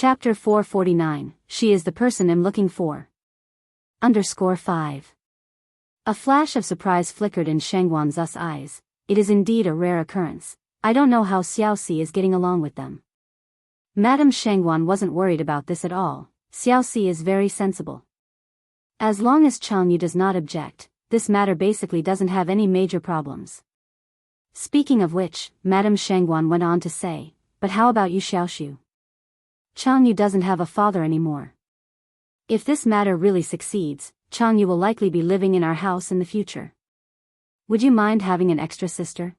Chapter 449, She is the person I'm looking for. _5. A flash of surprise flickered in Shangguan's eyes. It is indeed a rare occurrence. I don't know how Xiaoxi is getting along with them. Madame Shangguan wasn't worried about this at all. Xiaoxi is very sensible. As long as Changyu does not object, this matter basically doesn't have any major problems. Speaking of which, Madame Shangguan went on to say, but how about you, Xiaoxiu? Changyu doesn't have a father anymore. If this matter really succeeds, Changyu will likely be living in our house in the future. Would you mind having an extra sister?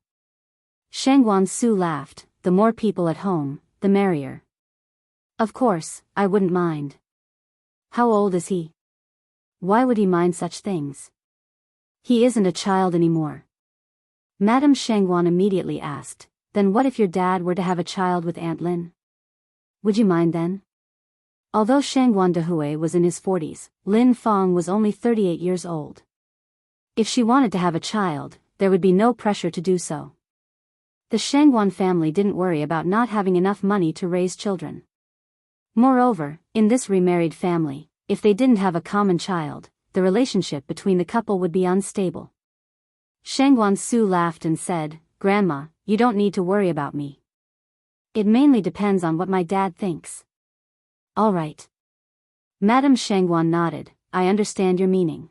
Shangguan Su laughed. The more people at home, the merrier. Of course, I wouldn't mind. How old is he? Why would he mind such things? He isn't a child anymore. Madame Shangguan immediately asked, then what if your dad were to have a child with Aunt Lin? Would you mind then? Although Shangguan Dehui was in his 40s, Lin Fong was only 38 years old. If she wanted to have a child, there would be no pressure to do so. The Shangguan family didn't worry about not having enough money to raise children. Moreover, in this remarried family, if they didn't have a common child, the relationship between the couple would be unstable. Shangguan Su laughed and said, Grandma, you don't need to worry about me. It mainly depends on what my dad thinks. All right. Madame Shangguan nodded. I understand your meaning.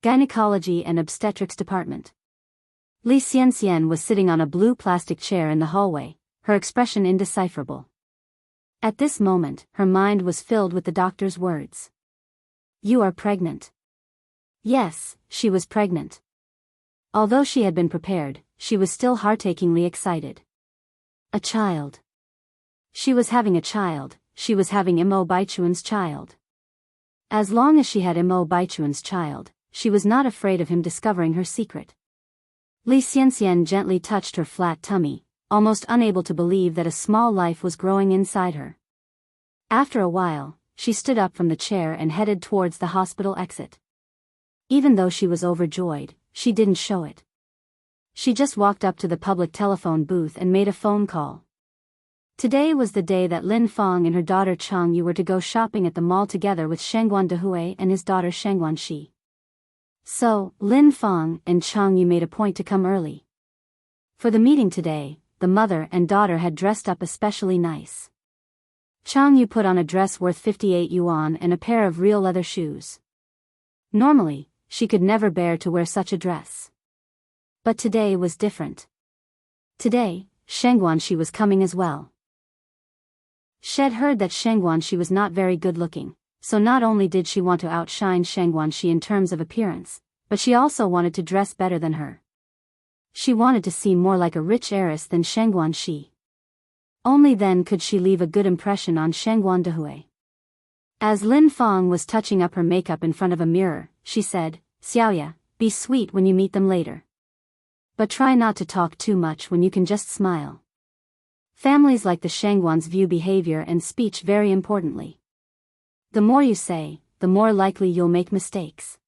Gynecology and Obstetrics Department. Li Xianxian was sitting on a blue plastic chair in the hallway, her expression indecipherable. At this moment, her mind was filled with the doctor's words. You are pregnant. Yes, she was pregnant. Although she had been prepared, she was still heart-achingly excited. A child. She was having a child, she was having Imo Baichuan's child. As long as she had Imo Baichuan's child, she was not afraid of him discovering her secret. Li Xianxian gently touched her flat tummy, almost unable to believe that a small life was growing inside her. After a while, she stood up from the chair and headed towards the hospital exit. Even though she was overjoyed, she didn't show it. She just walked up to the public telephone booth and made a phone call. Today was the day that Lin Fong and her daughter Changyu were to go shopping at the mall together with Shangguan Dehui and his daughter Shangguan Shi. So, Lin Fong and Changyu made a point to come early. For the meeting today, the mother and daughter had dressed up especially nice. Changyu put on a dress worth 58 yuan and a pair of real leather shoes. Normally, she could never bear to wear such a dress. But today was different. Today, Shangguan Shi was coming as well. She had heard that Shangguan Shi was not very good looking, so not only did she want to outshine Shangguan Shi in terms of appearance, but she also wanted to dress better than her. She wanted to seem more like a rich heiress than Shangguan Shi. Only then could she leave a good impression on Shangguan Dehui. As Lin Fong was touching up her makeup in front of a mirror, she said, Xiaoya, be sweet when you meet them later. But try not to talk too much when you can just smile. Families like the Shangguans view behavior and speech very importantly. The more you say, the more likely you'll make mistakes.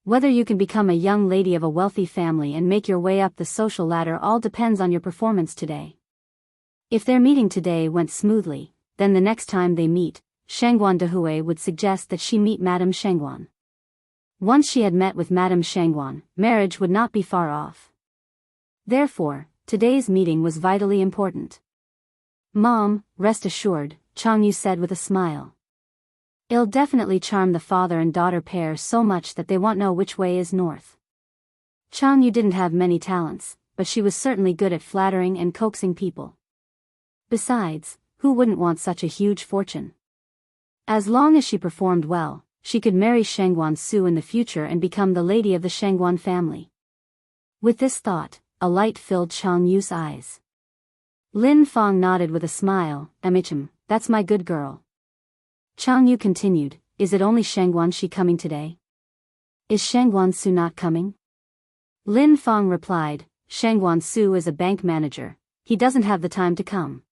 Whether you can become a young lady of a wealthy family and make your way up the social ladder all depends on your performance today. If their meeting today went smoothly, then the next time they meet, Shangguan Dehui would suggest that she meet Madame Shangguan. Once she had met with Madame Shangguan, marriage would not be far off. Therefore, today's meeting was vitally important. Mom, rest assured, Changyu said with a smile. It'll definitely charm the father and daughter pair so much that they won't know which way is north. Changyu didn't have many talents, but she was certainly good at flattering and coaxing people. Besides, who wouldn't want such a huge fortune? As long as she performed well, she could marry Shangguan Su in the future and become the lady of the Shangguan family. With this thought, a light filled Changyu's eyes. Lin Fong nodded with a smile, Amichum, that's my good girl. Changyu continued, is it only Shangguan Shi coming today? Is Shangguan Su not coming? Lin Fong replied, Shangguan Su is a bank manager, he doesn't have the time to come.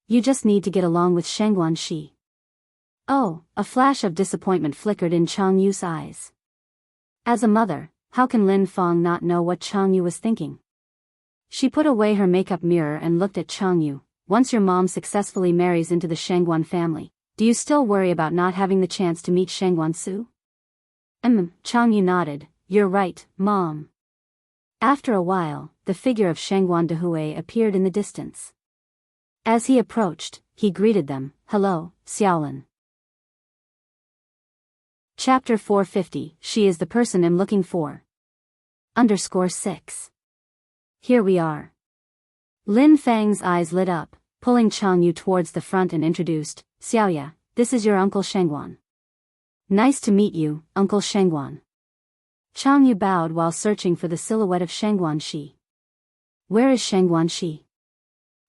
You just need to get along with Shangguan Shi. Oh, a flash of disappointment flickered in Changyu's eyes. As a mother, how can Lin Fong not know what Changyu was thinking? She put away her makeup mirror and looked at Changyu. once your mom successfully marries into the Shangguan family, do you still worry about not having the chance to meet Shangguan Su? Changyu nodded. You're right, Mom. After a while, the figure of Shangguan Dehui appeared in the distance. As he approached, he greeted them. Hello, Xiaolin. Chapter 450, She is the person I'm looking for. _6. Here we are. Lin Fang's eyes lit up, pulling Changyu towards the front and introduced, Xiaoya, this is your Uncle Shangguan. Nice to meet you, Uncle Shangguan. Changyu bowed while searching for the silhouette of Shangguan Shi. Where is Shangguan Shi?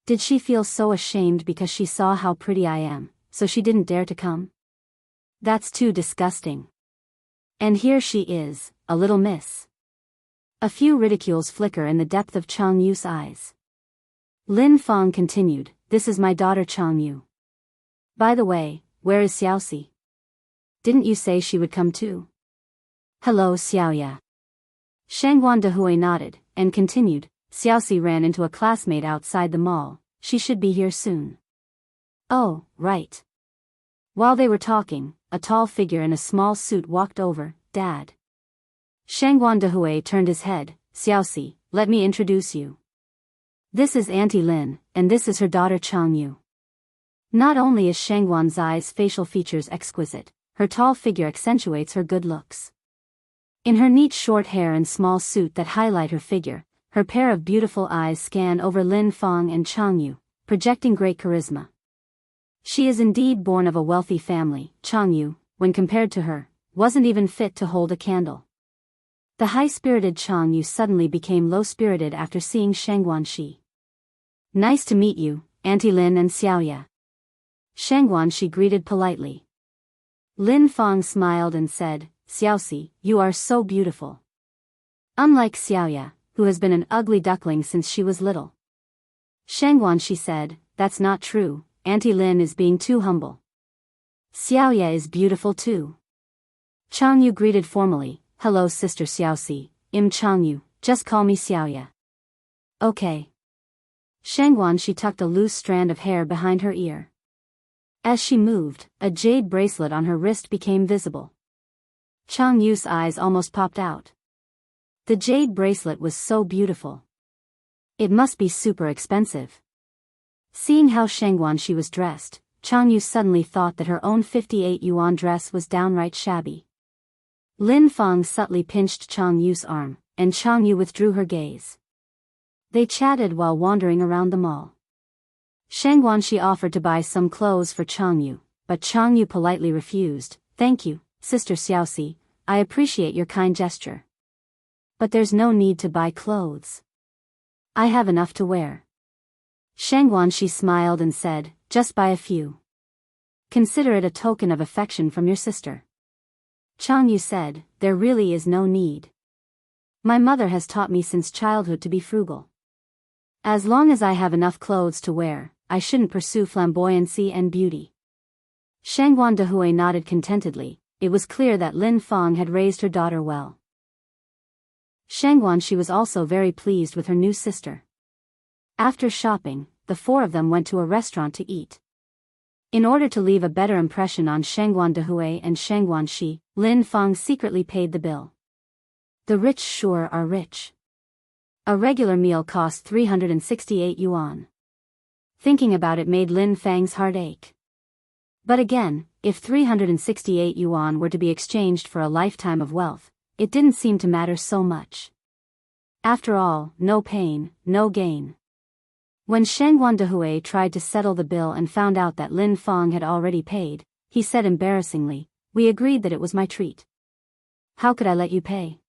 Did she feel so ashamed because she saw how pretty I am, so she didn't dare to come? That's too disgusting. And here she is, a little miss. A few ridicules flicker in the depth of Changyu's eyes. Lin Fang continued, this is my daughter Changyu. By the way, where is Xiaoxi? Didn't you say she would come too? Hello Xiaoya. Shangguan Dehui nodded, and continued, Xiaoxi ran into a classmate outside the mall, she should be here soon. Oh, right. While they were talking, a tall figure in a small suit walked over, Dad. Shangguan Dehui turned his head, Xiaoxi, let me introduce you. This is Auntie Lin, and this is her daughter Changyu. Not only is Shangguan Zai's facial features exquisite, her tall figure accentuates her good looks. In her neat short hair and small suit that highlight her figure, her pair of beautiful eyes scan over Lin Fang and Changyu, projecting great charisma. She is indeed born of a wealthy family. Changyu, when compared to her, wasn't even fit to hold a candle. The high-spirited Changyu suddenly became low-spirited after seeing Shangguan Shi. Nice to meet you, Auntie Lin and Xiaoya. Shangguan Shi greeted politely. Lin Fang smiled and said, Xiaoxi, you are so beautiful. Unlike Xiaoya, who has been an ugly duckling since she was little. Shangguan Shi said, that's not true, Auntie Lin is being too humble. Xiaoya is beautiful too. Changyu greeted formally, hello Sister Xiaoxi, Changyu, just call me Xiaoya. Okay. Shangguan Shi tucked a loose strand of hair behind her ear. As she moved, a jade bracelet on her wrist became visible. Changyu's eyes almost popped out. The jade bracelet was so beautiful. It must be super expensive. Seeing how Shangguan Shi was dressed, Changyu suddenly thought that her own 58 yuan dress was downright shabby. Lin Fang subtly pinched Changyu's arm, and Changyu withdrew her gaze. They chatted while wandering around the mall. Shangguan Shi offered to buy some clothes for Changyu, but Changyu politely refused. Thank you, Sister Xiaoxi, I appreciate your kind gesture. But there's no need to buy clothes. I have enough to wear. Shangguan Shi smiled and said, just buy a few. Consider it a token of affection from your sister. Changyu said, there really is no need. My mother has taught me since childhood to be frugal. As long as I have enough clothes to wear, I shouldn't pursue flamboyancy and beauty. Shangguan Dehui nodded contentedly. It was clear that Lin Fang had raised her daughter well. Shangguan Shi was also very pleased with her new sister. After shopping, the four of them went to a restaurant to eat. In order to leave a better impression on Shangguan Dehui and Shangguan Shi, Lin Fang secretly paid the bill. The rich sure are rich. A regular meal cost 368 yuan. Thinking about it made Lin Fang's heart ache. But again, if 368 yuan were to be exchanged for a lifetime of wealth, it didn't seem to matter so much. After all, no pain, no gain. When Shangguan Dehui tried to settle the bill and found out that Lin Fang had already paid, he said embarrassingly, we agreed that it was my treat. How could I let you pay?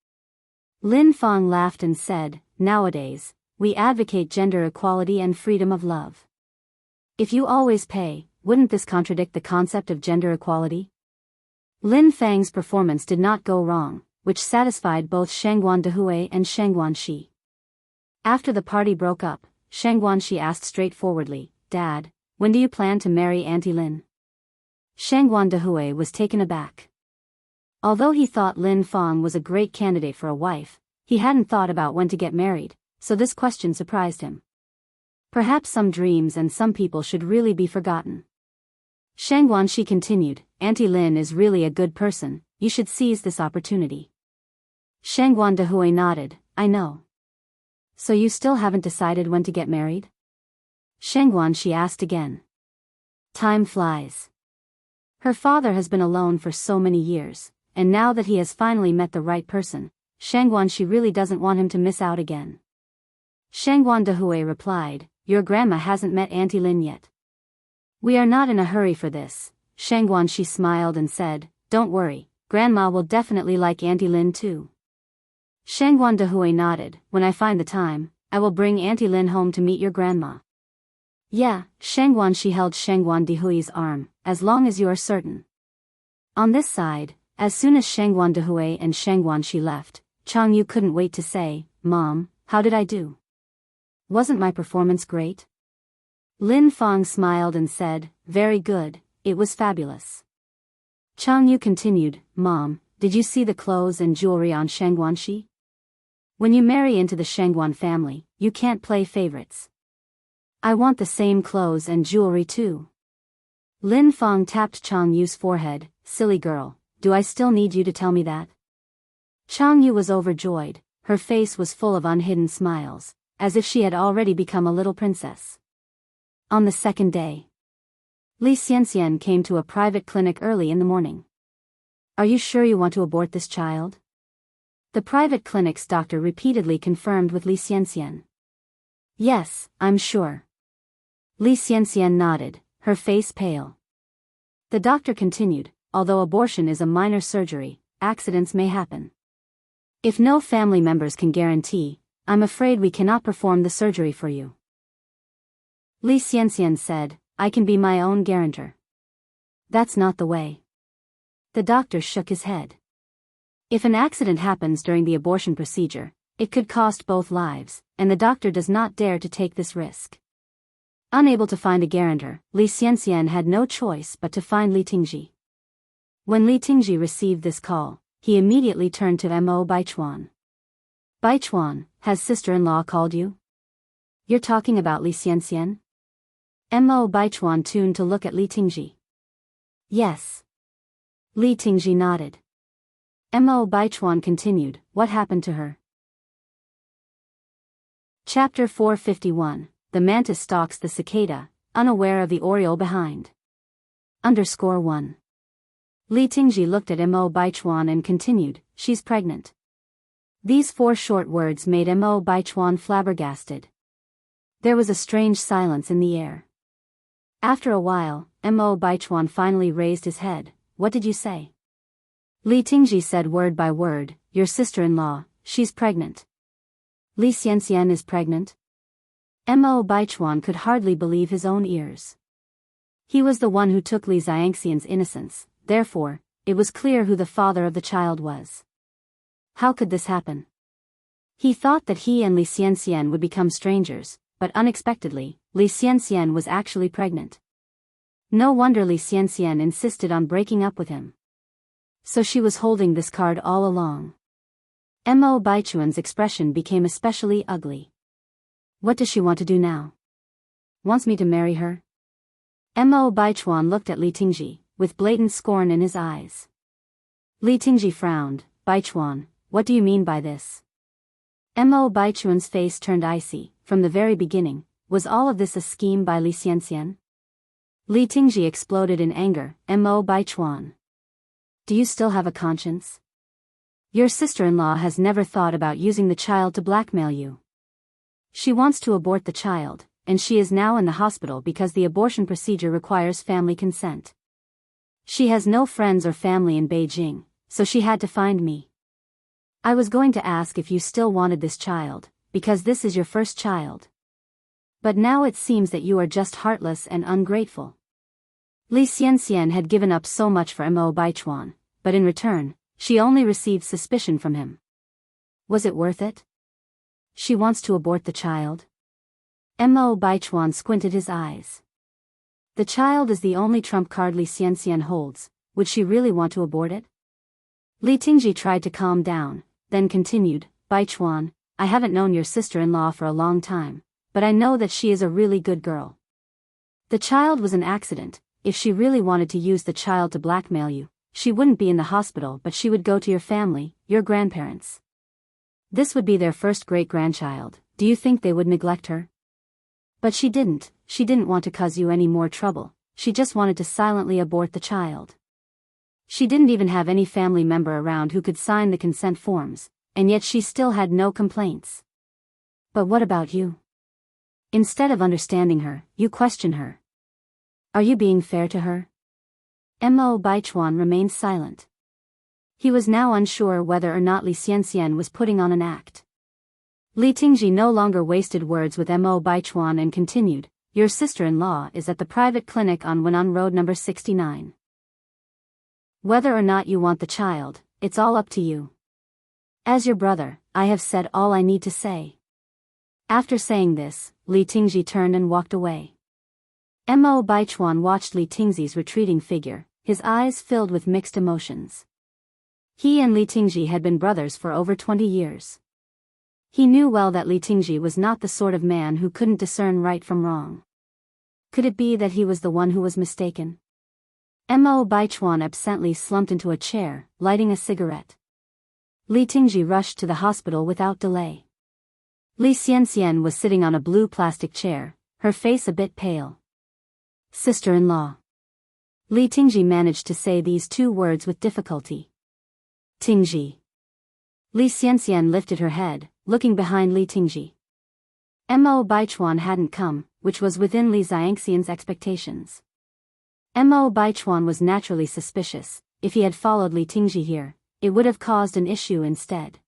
Lin Fang laughed and said, nowadays, we advocate gender equality and freedom of love. If you always pay, wouldn't this contradict the concept of gender equality? Lin Fang's performance did not go wrong, which satisfied both Shangguan Dehui and Shangguan Shi. After the party broke up, Shangguan Shi asked straightforwardly, Dad, when do you plan to marry Auntie Lin? Shangguan Dehui was taken aback. Although he thought Lin Fang was a great candidate for a wife, he hadn't thought about when to get married, so this question surprised him. Perhaps some dreams and some people should really be forgotten. Xianxia continued, Auntie Lin is really a good person, you should seize this opportunity. Xianxia nodded, I know. So you still haven't decided when to get married? Xianxia asked again. Time flies. Her father has been alone for so many years, and now that he has finally met the right person, Xianxia really doesn't want him to miss out again. Xianxia replied, Your grandma hasn't met Auntie Lin yet. We are not in a hurry for this. Xianxia smiled and said, Don't worry, Grandma will definitely like Auntie Lin too. Xianxia nodded, When I find the time, I will bring Auntie Lin home to meet your grandma. Yeah, Xianxia held Xianxuan's arm, as long as you are certain. On this side, as soon as Xianxia and Xianxia left, Changyu couldn't wait to say, Mom, how did I do? Wasn't my performance great? Lin Fang smiled and said, Very good, it was fabulous. Changyu continued, Mom, did you see the clothes and jewelry on Xianxia? When you marry into the Xianxuan family, you can't play favorites. I want the same clothes and jewelry too. Lin Fang tapped Changyu's forehead, Silly girl, do I still need you to tell me that? Changyu was overjoyed, her face was full of unhidden smiles, as if she had already become a little princess. On the second day, Li Xianxian came to a private clinic early in the morning. Are you sure you want to abort this child? The private clinic's doctor repeatedly confirmed with Li Xianxian. Yes, I'm sure. Li Xianxian nodded, her face pale. The doctor continued, although abortion is a minor surgery, accidents may happen. If no family members can guarantee, I'm afraid we cannot perform the surgery for you. Li Xianxian said, I can be my own guarantor. That's not the way. The doctor shook his head. If an accident happens during the abortion procedure, it could cost both lives, and the doctor does not dare to take this risk. Unable to find a guarantor, Li Xianxian had no choice but to find Li Tingji. When Li Tingji received this call, he immediately turned to Mo Baichuan. Baichuan, has sister-in-law called you? You're talking about Li Xianxian? Mo Baichuan tuned to look at Li Tingji. Yes. Li Tingji nodded. Mo Baichuan continued, What happened to her? Chapter 451, The mantis stalks the cicada, unaware of the oriole behind. _1. Li Tingji looked at Mo Baichuan and continued, She's pregnant. These 4 short words made Mo Baichuan flabbergasted. There was a strange silence in the air. After a while, Mo Baichuan finally raised his head. What did you say? Li Tingji said word by word, Your sister-in-law, she's pregnant. Li Xianxian is pregnant? Mo Baichuan could hardly believe his own ears. He was the one who took Li Xianxian's innocence, therefore, it was clear who the father of the child was. How could this happen? He thought that he and Li Xianxian would become strangers, but unexpectedly, Li Xianxian was actually pregnant. No wonder Li Xianxian insisted on breaking up with him. So she was holding this card all along. Mo Baichuan's expression became especially ugly. What does she want to do now? Wants me to marry her? Mo Baichuan looked at Li Tingji, with blatant scorn in his eyes. Li Tingji frowned, Baichuan, what do you mean by this? Mo Baichuan's face turned icy. From the very beginning, was all of this a scheme by Li Xianxian? Li Tingji exploded in anger, Mo Baichuan. Do you still have a conscience? Your sister-in-law has never thought about using the child to blackmail you. She wants to abort the child, and she is now in the hospital because the abortion procedure requires family consent. She has no friends or family in Beijing, so she had to find me. I was going to ask if you still wanted this child, because this is your first child. But now it seems that you are just heartless and ungrateful. Li Xianxian had given up so much for Mo Baichuan, but in return, she only received suspicion from him. Was it worth it? She wants to abort the child? Mo Baichuan squinted his eyes. The child is the only trump card Li Xianxian holds, would she really want to abort it? Li Tingji tried to calm down, then continued, Baichuan, I haven't known your sister-in-law for a long time, but I know that she is a really good girl. The child was an accident. If she really wanted to use the child to blackmail you, she wouldn't be in the hospital, but she would go to your family, your grandparents. This would be their first great-grandchild. Do you think they would neglect her? But she didn't want to cause you any more trouble, she just wanted to silently abort the child. She didn't even have any family member around who could sign the consent forms, and yet she still had no complaints. But what about you? Instead of understanding her, you question her. Are you being fair to her? Mo Baichuan remained silent. He was now unsure whether or not Li Xianxian was putting on an act. Li Tingji no longer wasted words with Mo Baichuan and continued, your sister-in-law is at the private clinic on Wenan Road number 69. Whether or not you want the child, it's all up to you. As your brother, I have said all I need to say. After saying this, Li Tingji turned and walked away. Mo Baichuan watched Li Tingji's retreating figure, his eyes filled with mixed emotions. He and Li Tingji had been brothers for over 20 years. He knew well that Li Tingji was not the sort of man who couldn't discern right from wrong. Could it be that he was the one who was mistaken? Mo Baichuan absently slumped into a chair, lighting a cigarette. Li Tingji rushed to the hospital without delay. Li Xianxian was sitting on a blue plastic chair, her face a bit pale. Sister-in-law. Li Tingji managed to say these two words with difficulty. Tingji. Li Xianxian lifted her head, looking behind Li Tingji. Mo Baichuan hadn't come, which was within Li Xianxian's expectations. Mo Baichuan was naturally suspicious. If he had followed Li Tingji here, it would have caused an issue instead.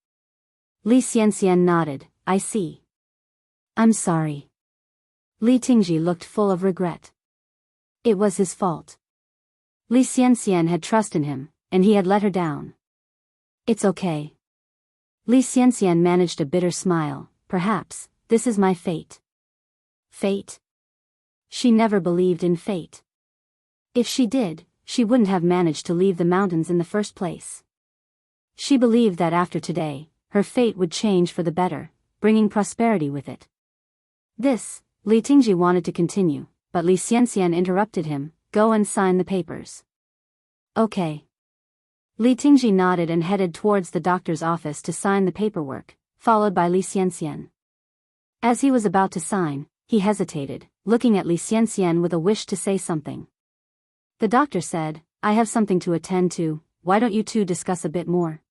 Li Xianxian nodded, I see. I'm sorry. Li Tingji looked full of regret. It was his fault. Li Xianxian had trust in him, and he had let her down. It's okay. Li Xianxian managed a bitter smile, perhaps, this is my fate. Fate? She never believed in fate. If she did, she wouldn't have managed to leave the mountains in the first place. She believed that after today, her fate would change for the better, bringing prosperity with it. This, Li Tingji wanted to continue, but Li Xianxian interrupted him, go and sign the papers. Okay. Li Tingji nodded and headed towards the doctor's office to sign the paperwork, followed by Li Xianxian. As he was about to sign, he hesitated, looking at Li Xianxian with a wish to say something. The doctor said, I have something to attend to, why don't you two discuss a bit more?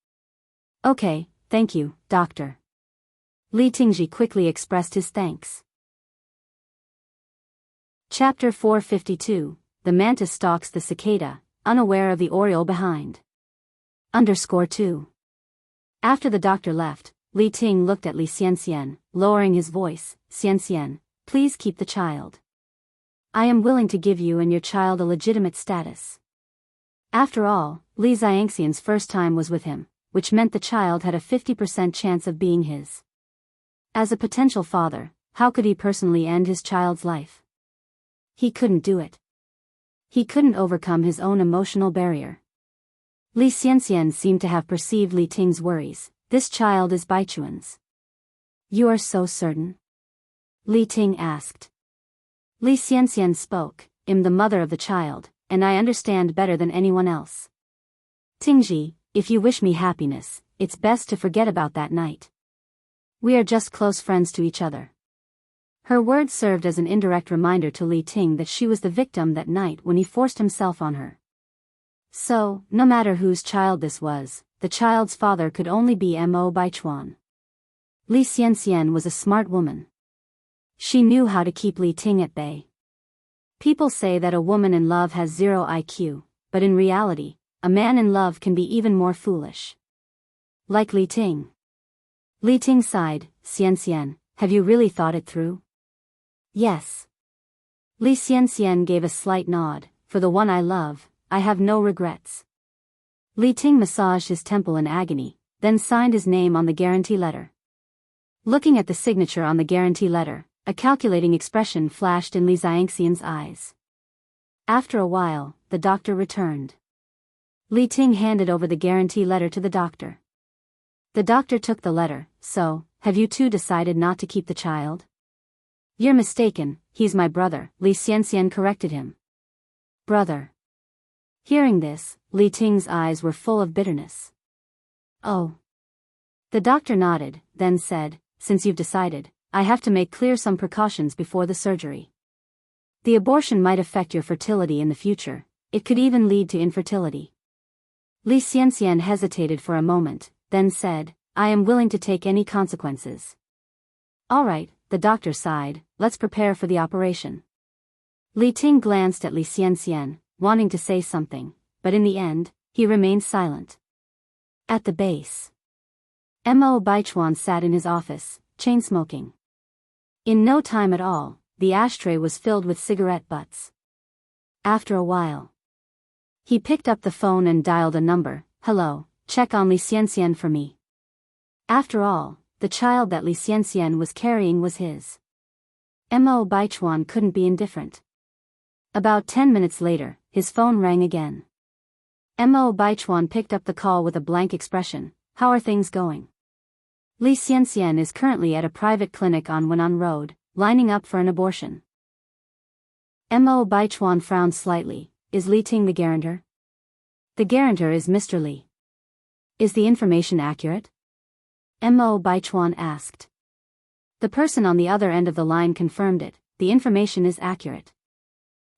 Okay, thank you, doctor. Li Tingji quickly expressed his thanks. Chapter 452, The Mantis Stalks the Cicada, Unaware of the Oriole Behind. _2. After the doctor left, Li Ting looked at Li Xianxian, lowering his voice, Xianxian, please keep the child. I am willing to give you and your child a legitimate status. After all, Li Xianxian's first time was with him, which meant the child had a 50% chance of being his. As a potential father, how could he personally end his child's life? He couldn't do it. He couldn't overcome his own emotional barrier. Li Xianxian seemed to have perceived Li Ting's worries. This child is Baichuan's. You are so certain? Li Ting asked. Li Xianxian spoke, I'm the mother of the child, and I understand better than anyone else. Tingji, if you wish me happiness, it's best to forget about that night. We are just close friends to each other. Her words served as an indirect reminder to Li Ting that she was the victim that night when he forced himself on her. So, no matter whose child this was, the child's father could only be Mo Baichuan. Li Xianxian was a smart woman. She knew how to keep Li Ting at bay. People say that a woman in love has 0 IQ, but in reality, a man in love can be even more foolish. Like Li Ting. Li Ting sighed, Xianxian, have you really thought it through? Yes. Li Xianxian gave a slight nod, for the one I love, I have no regrets. Li Ting massaged his temple in agony, then signed his name on the guarantee letter. Looking at the signature on the guarantee letter, a calculating expression flashed in Li Xianxian's eyes. After a while, the doctor returned. Li Ting handed over the guarantee letter to the doctor. The doctor took the letter, so, have you two decided not to keep the child? You're mistaken, he's my brother, Li Xianxian corrected him. Brother. Hearing this, Li Ting's eyes were full of bitterness. Oh. The doctor nodded, then said, since you've decided, I have to make clear some precautions before the surgery. The abortion might affect your fertility in the future, it could even lead to infertility. Li Xianxian hesitated for a moment, then said, I am willing to take any consequences. All right, the doctor sighed, let's prepare for the operation. Li Ting glanced at Li Xianxian, wanting to say something, but in the end, he remained silent. At the base, Mo Baichuan sat in his office, chain-smoking. In no time at all, the ashtray was filled with cigarette butts. After a while, he picked up the phone and dialed a number. Hello, check on Li Xianxian for me. After all, the child that Li Xianxian was carrying was his. Mo Baichuan couldn't be indifferent. About 10 minutes later, his phone rang again. Mo Baichuan picked up the call with a blank expression. How are things going? Li Xianxian is currently at a private clinic on Wenan Road, lining up for an abortion. Mo Baichuan frowned slightly. Is Li Ting the guarantor? The guarantor is Mr. Li. Is the information accurate? Mo Baichuan asked. The person on the other end of the line confirmed it. The information is accurate.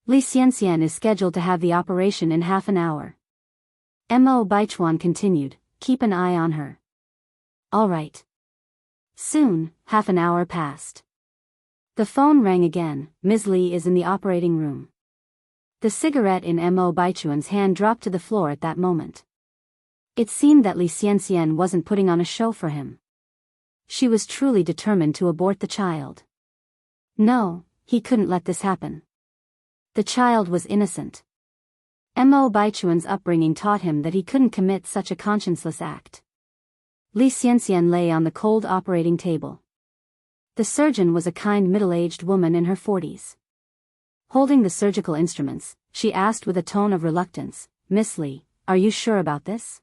Li Xianxian is scheduled to have the operation in half an hour. Mo Baichuan continued, keep an eye on her. All right. Soon, half an hour passed. The phone rang again. Ms. Li is in the operating room. The cigarette in Mo Baichuan's hand dropped to the floor at that moment. It seemed that Li Xianxian wasn't putting on a show for him. She was truly determined to abort the child. No, he couldn't let this happen. The child was innocent. Mo Baichuan's upbringing taught him that he couldn't commit such a conscienceless act. Li Xianxian lay on the cold operating table. The surgeon was a kind middle-aged woman in her 40s. Holding the surgical instruments, she asked with a tone of reluctance, Miss Li, are you sure about this?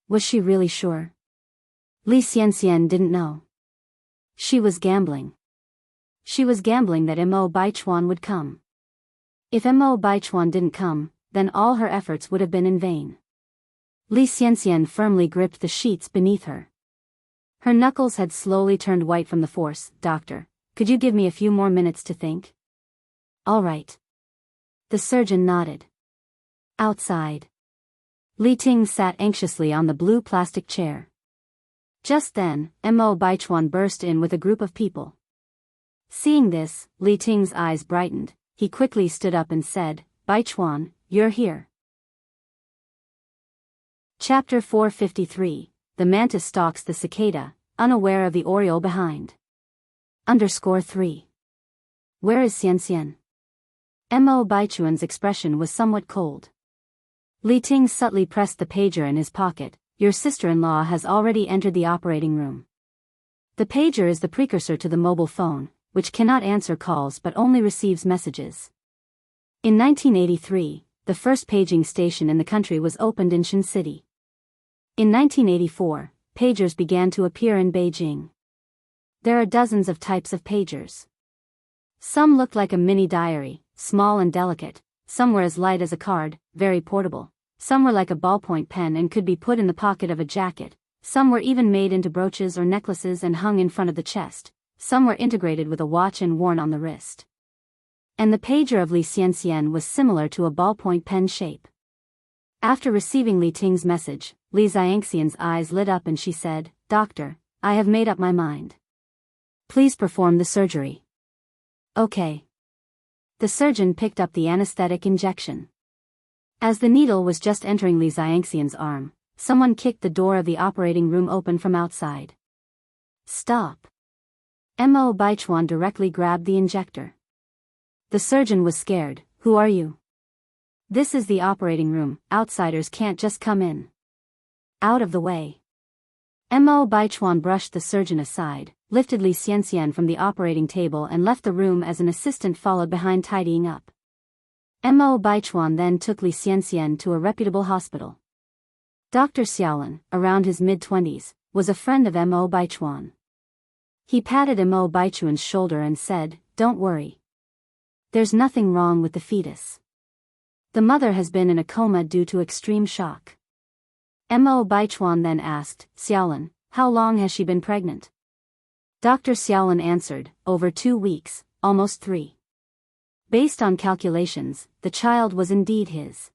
Was she really sure? Li Xianxian didn't know. She was gambling. She was gambling that Mo Baichuan would come. If Mo Baichuan didn't come, then all her efforts would have been in vain. Li Xianxian firmly gripped the sheets beneath her. Her knuckles had slowly turned white from the force. Doctor, could you give me a few more minutes to think? All right. The surgeon nodded. Outside, Li Ting sat anxiously on the blue plastic chair. Just then, Mo Baichuan burst in with a group of people. Seeing this, Li Ting's eyes brightened. He quickly stood up and said, Baichuan, you're here. Chapter 453, The Mantis Stalks the Cicada, Unaware of the Oriole Behind. _3. Where is Xianxian? Mo Baichuan's expression was somewhat cold. Li Ting subtly pressed the pager in his pocket. Your sister-in-law has already entered the operating room. The pager is the precursor to the mobile phone, which cannot answer calls but only receives messages. In 1983, the first paging station in the country was opened in Shan City. In 1984, pagers began to appear in Beijing. There are dozens of types of pagers. Some look like a mini diary, small and delicate. Some were as light as a card, very portable. Some were like a ballpoint pen and could be put in the pocket of a jacket. Some were even made into brooches or necklaces and hung in front of the chest. Some were integrated with a watch and worn on the wrist. And the pager of Li Xianxian was similar to a ballpoint pen shape. After receiving Li Ting's message, Li Xianxian's eyes lit up and she said, Doctor, I have made up my mind. Please perform the surgery. Okay. The surgeon picked up the anesthetic injection. As the needle was just entering Li Xianxian's arm, someone kicked the door of the operating room open from outside. Stop. Mo Baichuan directly grabbed the injector. The surgeon was scared. Who are you? This is the operating room, outsiders can't just come in. Out of the way. Mo Baichuan brushed the surgeon aside, lifted Li Xianxian from the operating table and left the room as an assistant followed behind tidying up. Mo Baichuan then took Li Xianxian to a reputable hospital. Dr. Xiaolin, around his mid-20s, was a friend of Mo Baichuan. He patted Mo Baichuan's shoulder and said, "Don't worry. There's nothing wrong with the fetus. The mother has been in a coma due to extreme shock." Mo Baichuan then asked, "Xiaolin, how long has she been pregnant?" Dr. Xiaolin answered, "Over 2 weeks, almost 3. Based on calculations, the child was indeed his."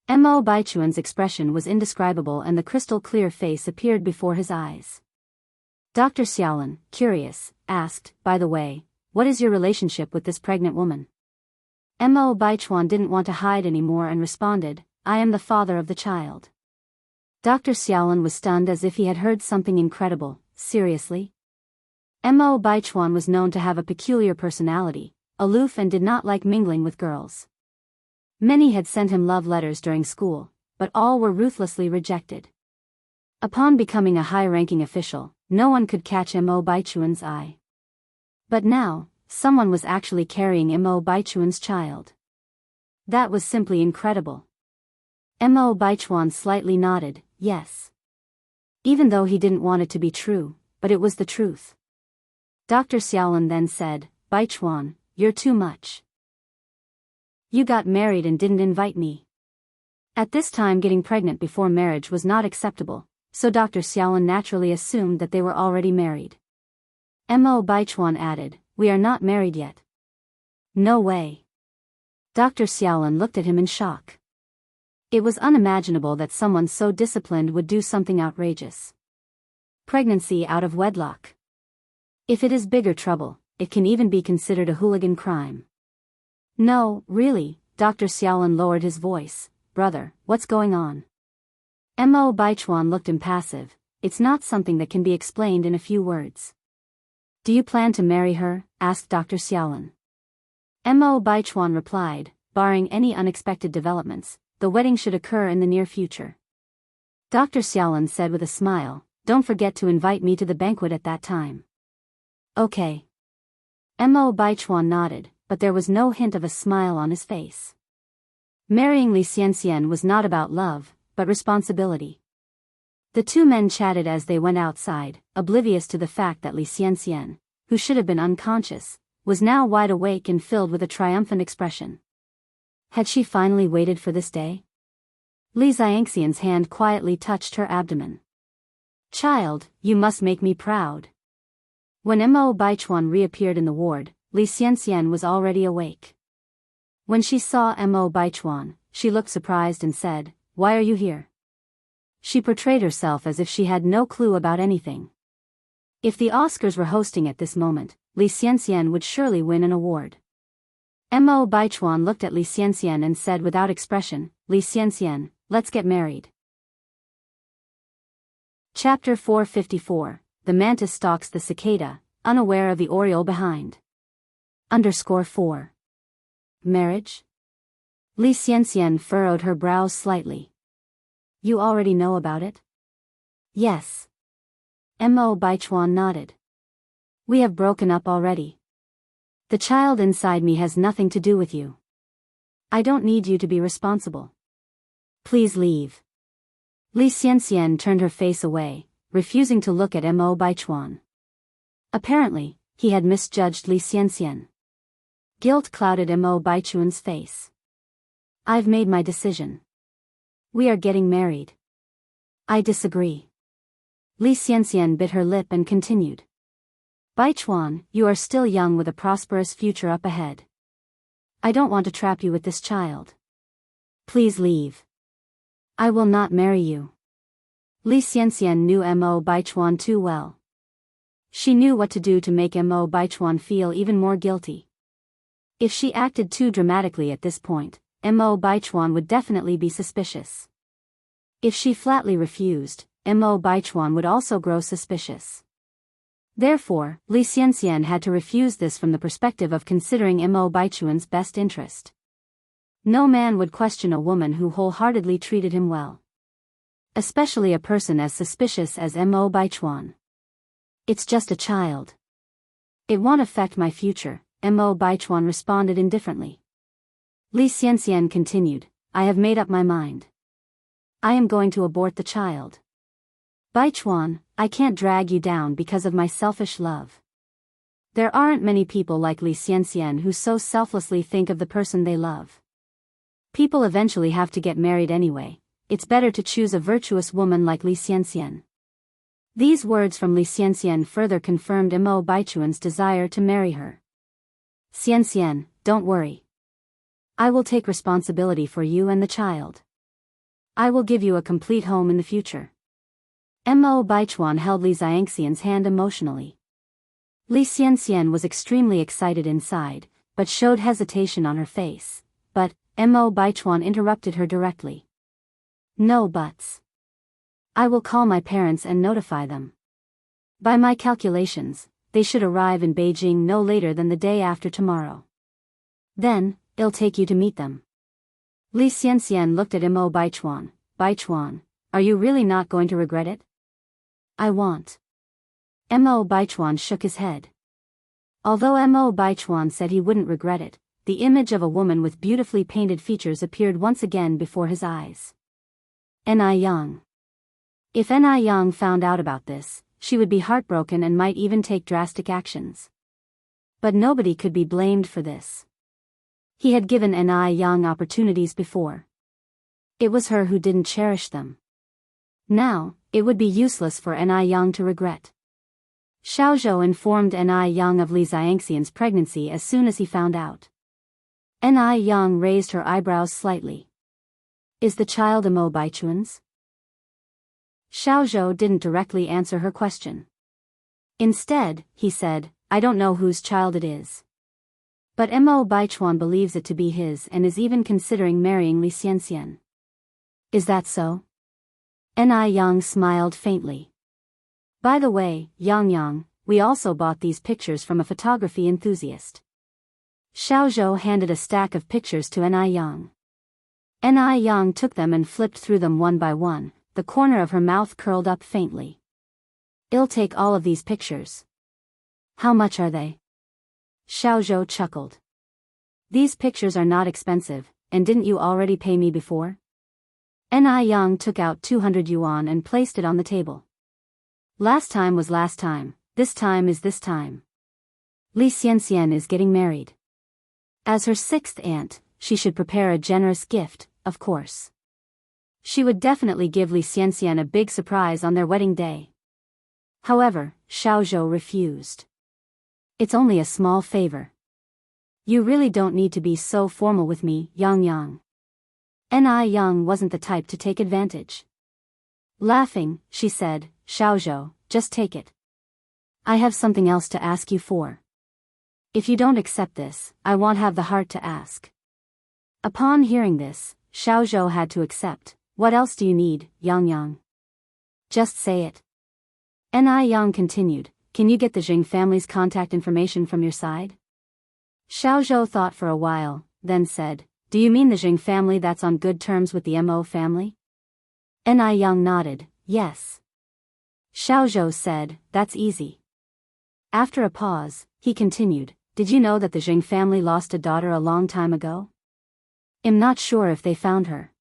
Mo Baichuan's expression was indescribable and the crystal-clear face appeared before his eyes. Dr. Xiaolin, curious, asked, "By the way, what is your relationship with this pregnant woman?" Mo Baichuan didn't want to hide anymore and responded, "I am the father of the child." Dr. Xiaolin was stunned as if he had heard something incredible. Seriously? Mo Baichuan was known to have a peculiar personality, aloof and did not like mingling with girls. Many had sent him love letters during school, but all were ruthlessly rejected. Upon becoming a high-ranking official, no one could catch Mo Baichuan's eye. But now, someone was actually carrying Mo Baichuan's child. That was simply incredible. Mo Baichuan slightly nodded, yes. Even though he didn't want it to be true, but it was the truth. Dr. Xiaolin then said, "Baichuan, you're too much. You got married and didn't invite me." At this time getting pregnant before marriage was not acceptable, so Dr. Xiaolin naturally assumed that they were already married. Mo Baichuan added, "We are not married yet." "No way." Dr. Xiaolin looked at him in shock. It was unimaginable that someone so disciplined would do something outrageous. Pregnancy out of wedlock. If it is bigger trouble, it can even be considered a hooligan crime. "No, really," Dr. Xiaolin lowered his voice, "Brother, what's going on?" Mo Baichuan looked impassive. "It's not something that can be explained in a few words." "Do you plan to marry her?" asked Dr. Xiaolin. Mo Baichuan replied, "Barring any unexpected developments, the wedding should occur in the near future." Dr. Xiaolin said with a smile, "Don't forget to invite me to the banquet at that time." "Okay." Mo Baichuan nodded, but there was no hint of a smile on his face. Marrying Li Xianxia was not about love, but responsibility. The two men chatted as they went outside, oblivious to the fact that Li Xianxia, who should have been unconscious, was now wide awake and filled with a triumphant expression. Had she finally waited for this day? Li Xianxian's hand quietly touched her abdomen. "Child, you must make me proud." When Mo Baichuan reappeared in the ward, Li Xianxia was already awake. When she saw Mo Baichuan, she looked surprised and said, "Why are you here?" She portrayed herself as if she had no clue about anything. If the Oscars were hosting at this moment, Li Xianxia would surely win an award. Mo Baichuan looked at Li Xianxia and said without expression, "Li Xianxia, let's get married." Chapter 454, The Mantis Stalks the Cicada, Unaware of the Oriole Behind. _4. Marriage? Li Xianxia furrowed her brows slightly. "You already know about it?" "Yes." Mo Baichuan nodded. "We have broken up already. The child inside me has nothing to do with you. I don't need you to be responsible. Please leave." Li Xianxia turned her face away, refusing to look at Mo Baichuan. Apparently, he had misjudged Li Xianxia. Guilt clouded Mo Baichuan's face. "I've made my decision. We are getting married." "I disagree." Li Xianxia bit her lip and continued. "Baichuan, you are still young with a prosperous future up ahead. I don't want to trap you with this child. Please leave. I will not marry you." Li Xianxia knew Mo Baichuan too well. She knew what to do to make Mo Baichuan feel even more guilty. If she acted too dramatically at this point, Mo Baichuan would definitely be suspicious. If she flatly refused, Mo Baichuan would also grow suspicious. Therefore, Li Xianxia had to refuse this from the perspective of considering Mo Baichuan's best interest. No man would question a woman who wholeheartedly treated him well. Especially a person as suspicious as Mo Baichuan. "It's just a child. It won't affect my future," Mo Baichuan responded indifferently. Li Xianxia continued, "I have made up my mind. I am going to abort the child." "Baichuan, I can't drag you down because of my selfish love. There aren't many people like Li Xianxian who so selflessly think of the person they love. People eventually have to get married anyway. It's better to choose a virtuous woman like Li Xianxian. These words from Li Xianxian further confirmed Mo Baichuan's desire to marry her. Xianxian, don't worry. I will take responsibility for you and the child. I will give you a complete home in the future. Mo Baichuan held Li Xianxian's hand emotionally. Li Xianxian was extremely excited inside, but showed hesitation on her face. But Mo Baichuan interrupted her directly. No buts. I will call my parents and notify them. By my calculations, they should arrive in Beijing no later than the day after tomorrow. Then, I'll take you to meet them. Li Xianxian looked at Mo Baichuan. Baichuan, are you really not going to regret it? I want. Mo Baichuan shook his head. Although Mo Baichuan said he wouldn't regret it, the image of a woman with beautifully painted features appeared once again before his eyes. Ni Yang. If Ni Yang found out about this, she would be heartbroken and might even take drastic actions. But nobody could be blamed for this. He had given Ni Yang opportunities before. It was her who didn't cherish them. Now, it would be useless for Ni Yang to regret. Xiaozhou informed Ni Yang of Li Xianxian's pregnancy as soon as he found out. Ni Yang raised her eyebrows slightly. Is the child Mo Baichuan's? Xiaozhou didn't directly answer her question. Instead, he said, I don't know whose child it is. But Mo Baichuan believes it to be his and is even considering marrying Li Xianxian. Is that so? Ni Yang smiled faintly. By the way, Yang, we also bought these pictures from a photography enthusiast. Xiaozhou handed a stack of pictures to Ni Yang. Ni Yang took them and flipped through them one by one, the corner of her mouth curled up faintly. I'll take all of these pictures. How much are they? Xiaozhou chuckled. These pictures are not expensive, and didn't you already pay me before? Ni Yang took out 200 yuan and placed it on the table. Last time was last time, this time is this time. Li Xianxian is getting married. As her sixth aunt, she should prepare a generous gift, of course. She would definitely give Li Xianxian a big surprise on their wedding day. However, Xiaozhou refused. It's only a small favor. You really don't need to be so formal with me, Yang. Ni Yang wasn't the type to take advantage. Laughing, she said, Xiaozhou, just take it. I have something else to ask you for. If you don't accept this, I won't have the heart to ask. Upon hearing this, Xiaozhou had to accept. What else do you need, Yang? Just say it. Ni Yang continued, can you get the Jing family's contact information from your side? Xiaozhou thought for a while, then said, do you mean the Jing family that's on good terms with the Mo family? Ni Yang nodded, yes. Xiaozhou said, that's easy. After a pause, he continued, did you know that the Jing family lost a daughter a long time ago? I'm not sure if they found her.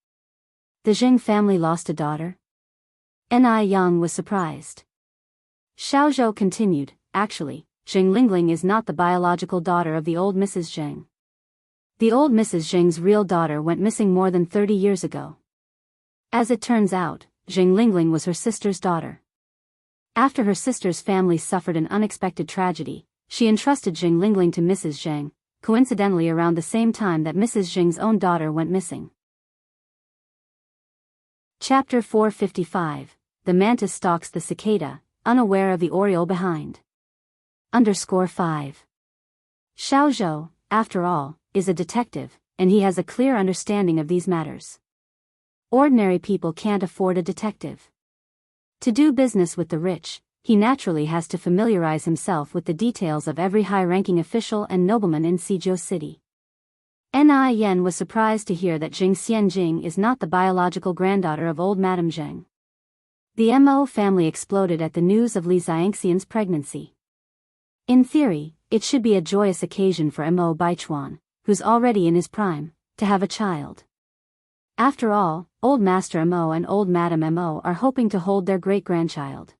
The Jing family lost a daughter? Ni Yang was surprised. Xiaozhou continued, actually, Jing Lingling is not the biological daughter of the old Mrs. Jing. The old Mrs. Jing's real daughter went missing more than 30 years ago. As it turns out, Jing Lingling was her sister's daughter. After her sister's family suffered an unexpected tragedy, she entrusted Jing Lingling to Mrs. Jing, coincidentally around the same time that Mrs. Jing's own daughter went missing. Chapter 455, The Mantis Stalks the Cicada, Unaware of the Oriole Behind. _5. Xiaozhou, after all, is a detective, and he has a clear understanding of these matters. Ordinary people can't afford a detective. To do business with the rich, he naturally has to familiarize himself with the details of every high-ranking official and nobleman in Sizhou City. Ni Yan was surprised to hear that Jing Xianjing is not the biological granddaughter of old Madame Zheng. The Mo family exploded at the news of Li Xianxian's pregnancy. In theory, it should be a joyous occasion for Mo Baichuan, who's already in his prime, to have a child. After all, old Master Mo and old Madame Mo are hoping to hold their great-grandchild.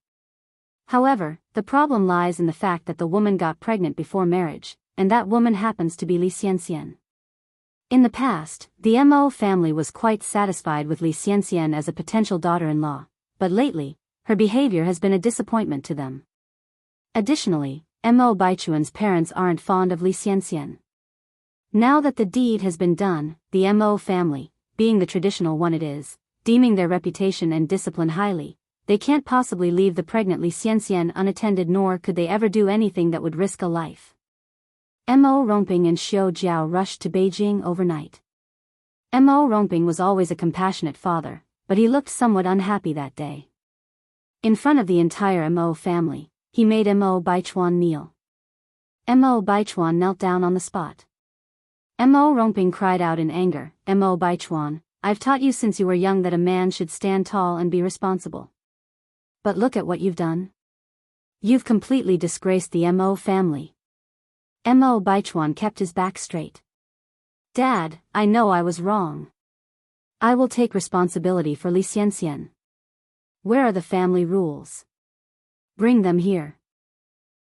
However, the problem lies in the fact that the woman got pregnant before marriage, and that woman happens to be Li Xianxian. In the past, the Mo family was quite satisfied with Li Xianxian as a potential daughter-in-law, but lately, her behavior has been a disappointment to them. Additionally, Mo Baichuan's parents aren't fond of Li Xianxian. Now that the deed has been done, the Mo family, being the traditional one it is, deeming their reputation and discipline highly, they can't possibly leave the pregnant Li Xianxian unattended, nor could they ever do anything that would risk a life. Mo Rongping and Xiao Jiao rushed to Beijing overnight. Mo Rongping was always a compassionate father, but he looked somewhat unhappy that day. In front of the entire Mo family, he made Mo Baichuan kneel. Mo Baichuan knelt down on the spot. Mo Rongping cried out in anger, "Mo Baichuan, I've taught you since you were young that a man should stand tall and be responsible. But look at what you've done. You've completely disgraced the Mo family." Mo Baichuan kept his back straight. "Dad, I know I was wrong. I will take responsibility for Li Xianxian. Where are the family rules? Bring them here."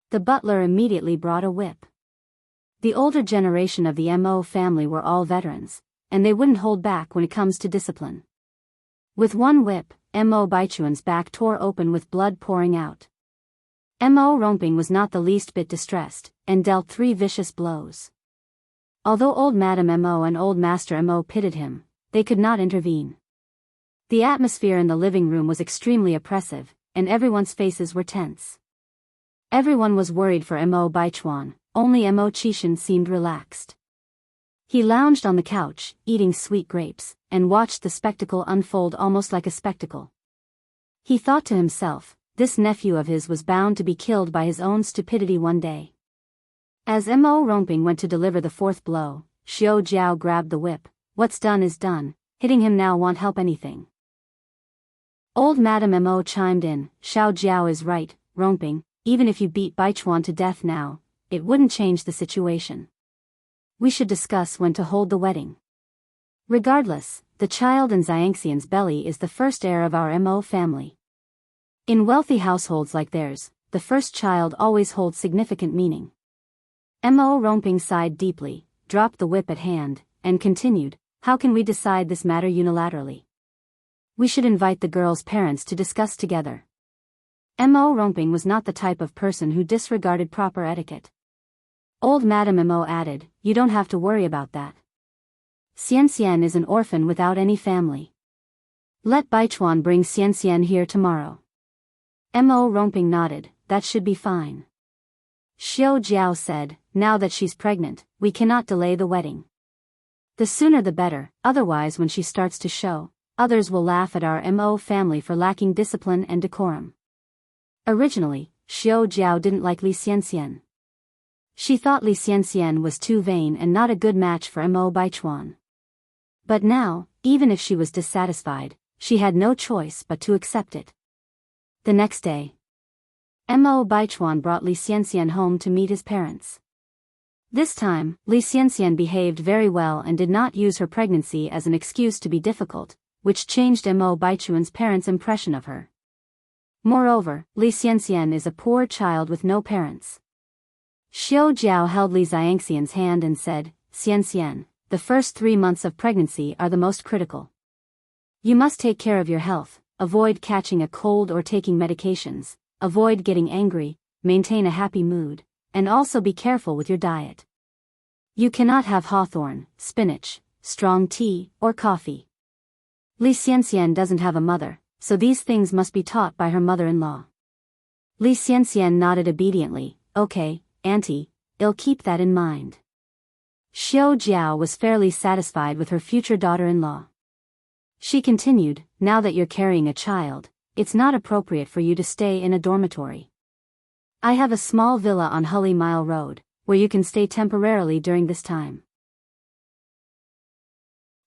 The butler immediately brought a whip. The older generation of the Mo family were all veterans, and they wouldn't hold back when it comes to discipline. With one whip, Mo Baichuan's back tore open with blood pouring out. Mo Rongping was not the least bit distressed, and dealt 3 vicious blows. Although old Madame Mo and old Master Mo pitied him, they could not intervene. The atmosphere in the living room was extremely oppressive, and everyone's faces were tense. Everyone was worried for Mo Baichuan, only Mo Qishan seemed relaxed. He lounged on the couch, eating sweet grapes, and watched the spectacle unfold almost like a spectacle. He thought to himself, this nephew of his was bound to be killed by his own stupidity one day. As Mo Rongping went to deliver the 4th blow, Xiao Jiao grabbed the whip. "What's done is done, hitting him now won't help anything." Old Madame Mo chimed in, "Xiao Jiao is right, Rongping, even if you beat Baichuan to death now, it wouldn't change the situation. We should discuss when to hold the wedding. Regardless, the child in Xianxian's belly is the first heir of our Mo family. In wealthy households like theirs, the first child always holds significant meaning." Mo Rongping sighed deeply, dropped the whip at hand, and continued, "How can we decide this matter unilaterally? We should invite the girl's parents to discuss together." Mo Rongping was not the type of person who disregarded proper etiquette. Old Madame Mo added, "You don't have to worry about that. Xianxian is an orphan without any family. Let Baichuan bring Xianxian here tomorrow." Mo Rongping nodded, "That should be fine." Xiao Jiao said, "Now that she's pregnant, we cannot delay the wedding. The sooner the better, otherwise when she starts to show, others will laugh at our Mo family for lacking discipline and decorum." Originally, Xiao Jiao didn't like Li Xianxian. She thought Li Xianxian was too vain and not a good match for Mo Baichuan. But now, even if she was dissatisfied, she had no choice but to accept it. The next day, Mo Baichuan brought Li Xianxian home to meet his parents. This time, Li Xianxian behaved very well and did not use her pregnancy as an excuse to be difficult, which changed Mo Baichuan's parents' impression of her. Moreover, Li Xianxian is a poor child with no parents. Xiao Jiao held Li Xianxian's hand and said, "Xianxian, the first 3 months of pregnancy are the most critical. You must take care of your health, avoid catching a cold or taking medications, avoid getting angry, maintain a happy mood, and also be careful with your diet. You cannot have hawthorn, spinach, strong tea, or coffee." Li Xianxian doesn't have a mother, so these things must be taught by her mother-in-law. Li Xianxian nodded obediently, "Okay, Auntie, I'll keep that in mind." Xiao Jiao was fairly satisfied with her future daughter-in-law. She continued, "Now that you're carrying a child, it's not appropriate for you to stay in a dormitory. I have a small villa on Hully Mile Road, where you can stay temporarily during this time."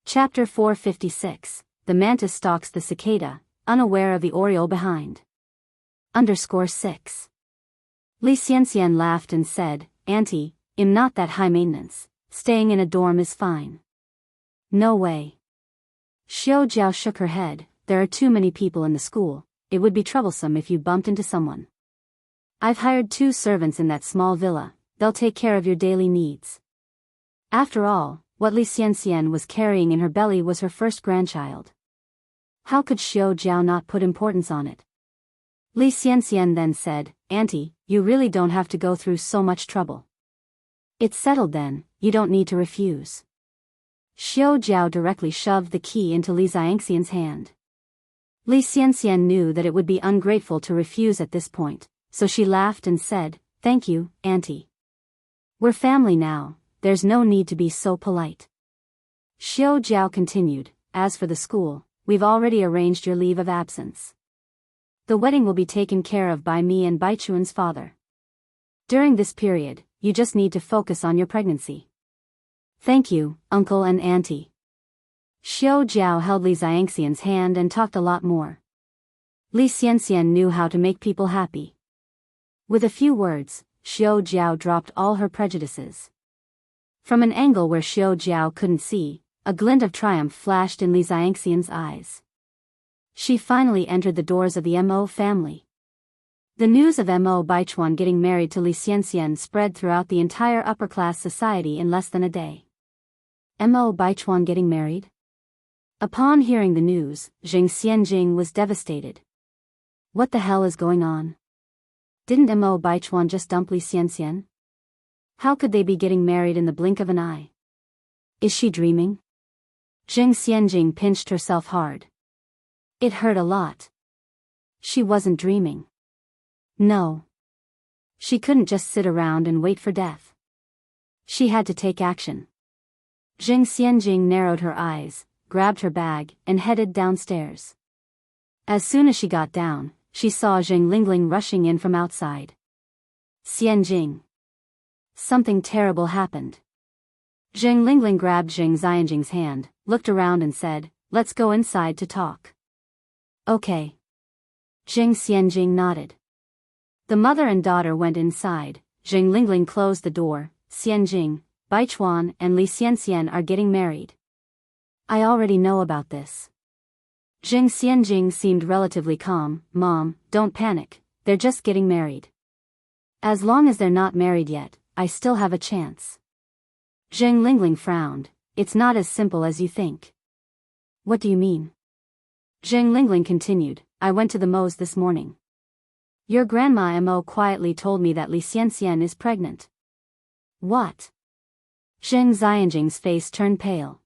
Chapter 456, The Mantis Stalks the Cicada, Unaware of the Oriole Behind. _6. Li Xianxian laughed and said, "Auntie, I'm not that high maintenance, staying in a dorm is fine." "No way." Xiao Jiao shook her head, "There are too many people in the school, it would be troublesome if you bumped into someone. I've hired 2 servants in that small villa, they'll take care of your daily needs. After all, what Li Xianxian was carrying in her belly was her first grandchild. How could Xiao Jiao not put importance on it? Li Xianxian then said, Auntie, you really don't have to go through so much trouble. It's settled then, you don't need to refuse. Xiao Jiao directly shoved the key into Li Xianxian's hand. Li Xianxian knew that it would be ungrateful to refuse at this point, so she laughed and said, Thank you, Auntie. We're family now, there's no need to be so polite. Xiao Jiao continued, As for the school, we've already arranged your leave of absence. The wedding will be taken care of by me and Baichuan's father. During this period, you just need to focus on your pregnancy. Thank you, Uncle and Auntie. Xiao Jiao held Li Xianxian's hand and talked a lot more. Li Xianxian knew how to make people happy. With a few words, Xiao Jiao dropped all her prejudices. From an angle where Xiao Jiao couldn't see, a glint of triumph flashed in Li Xianxian's eyes. She finally entered the doors of the Mo family. The news of Mo Baichuan getting married to Li Xianxian spread throughout the entire upper-class society in less than a day. Mo Baichuan getting married? Upon hearing the news, Zheng Xianjing was devastated. What the hell is going on? Didn't Mo Baichuan just dump Li Xianxian? How could they be getting married in the blink of an eye? Is she dreaming? Zheng Xianjing pinched herself hard. It hurt a lot. She wasn't dreaming. No. She couldn't just sit around and wait for death. She had to take action. Zheng Xianjing narrowed her eyes, grabbed her bag, and headed downstairs. As soon as she got down, she saw Zheng Lingling rushing in from outside. Xianjing. Something terrible happened. Zheng Lingling grabbed Zheng Xianjing's hand, looked around and said, Let's go inside to talk. Okay. Zheng Xianjing nodded. The mother and daughter went inside. Zheng Lingling closed the door. Xianjing, Baichuan and Li Xianxian are getting married. I already know about this. Zheng Xianjing seemed relatively calm. Mom, don't panic, they're just getting married. As long as they're not married yet, I still have a chance. Zheng Lingling frowned. It's not as simple as you think. What do you mean? Zheng Lingling continued, I went to the Mo's this morning. Your grandma Mo quietly told me that Li Xianxian is pregnant. What? Zheng Xianjing's face turned pale.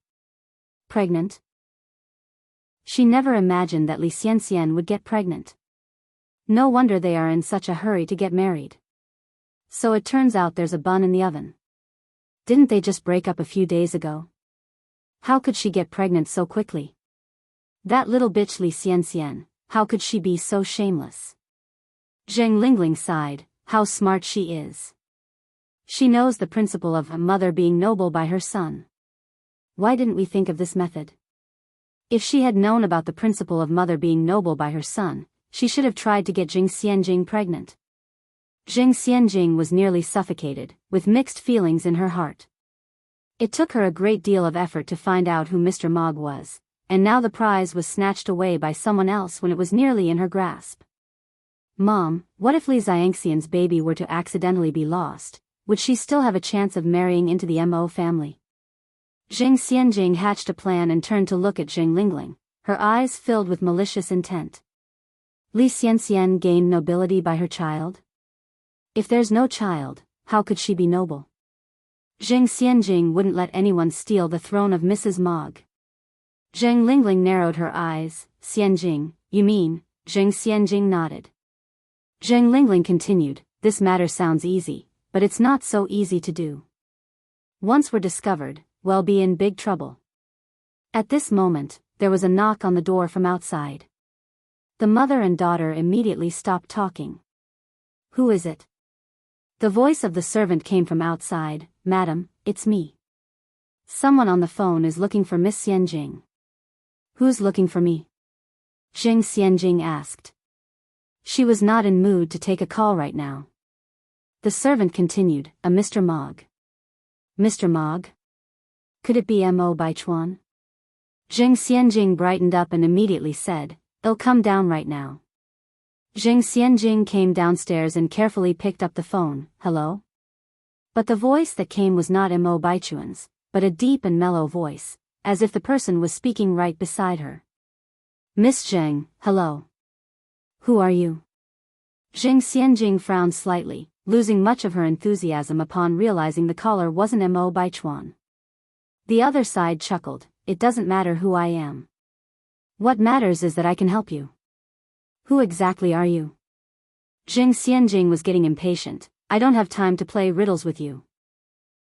Pregnant? She never imagined that Li Xianxian would get pregnant. No wonder they are in such a hurry to get married. So it turns out there's a bun in the oven. Didn't they just break up a few days ago? How could she get pregnant so quickly? That little bitch Li Xianxian, how could she be so shameless? Zheng Lingling sighed, how smart she is. She knows the principle of a mother being noble by her son. Why didn't we think of this method? If she had known about the principle of mother being noble by her son, she should have tried to get Zheng Xianjing pregnant. Zheng Xianjing was nearly suffocated, with mixed feelings in her heart. It took her a great deal of effort to find out who Mr. Mogg was, and now the prize was snatched away by someone else when it was nearly in her grasp. Mom, what if Li Xianxian's baby were to accidentally be lost? Would she still have a chance of marrying into the Mo family? Zheng Xianjing hatched a plan and turned to look at Zheng Lingling, her eyes filled with malicious intent. Li Xianxian gained nobility by her child? If there's no child, how could she be noble? Zheng Xianjing wouldn't let anyone steal the throne of Mrs. Mogg. Zheng Lingling narrowed her eyes. Xianjing, you mean? Zheng Xianjing nodded. Zheng Lingling continued, this matter sounds easy, but it's not so easy to do. Once we're discovered, we'll be in big trouble. At this moment, there was a knock on the door from outside. The mother and daughter immediately stopped talking. Who is it? The voice of the servant came from outside. Madam, it's me. Someone on the phone is looking for Miss Xianjing. Who's looking for me? Zheng Xianjing asked. She was not in mood to take a call right now. The servant continued, a Mr. Mogg. Mr. Mogg? Could it be Mo Baichuan? Zheng Xianjing brightened up and immediately said, It'll come down right now. Zheng Xianjing came downstairs and carefully picked up the phone. Hello? But the voice that came was not Mo Baichuan's, but a deep and mellow voice, as if the person was speaking right beside her. Miss Zheng, hello. Who are you? Zheng Xianjing frowned slightly, losing much of her enthusiasm upon realizing the caller wasn't Mo Baichuan. The other side chuckled. It doesn't matter who I am. What matters is that I can help you. Who exactly are you? Zheng Xianjing was getting impatient. I don't have time to play riddles with you.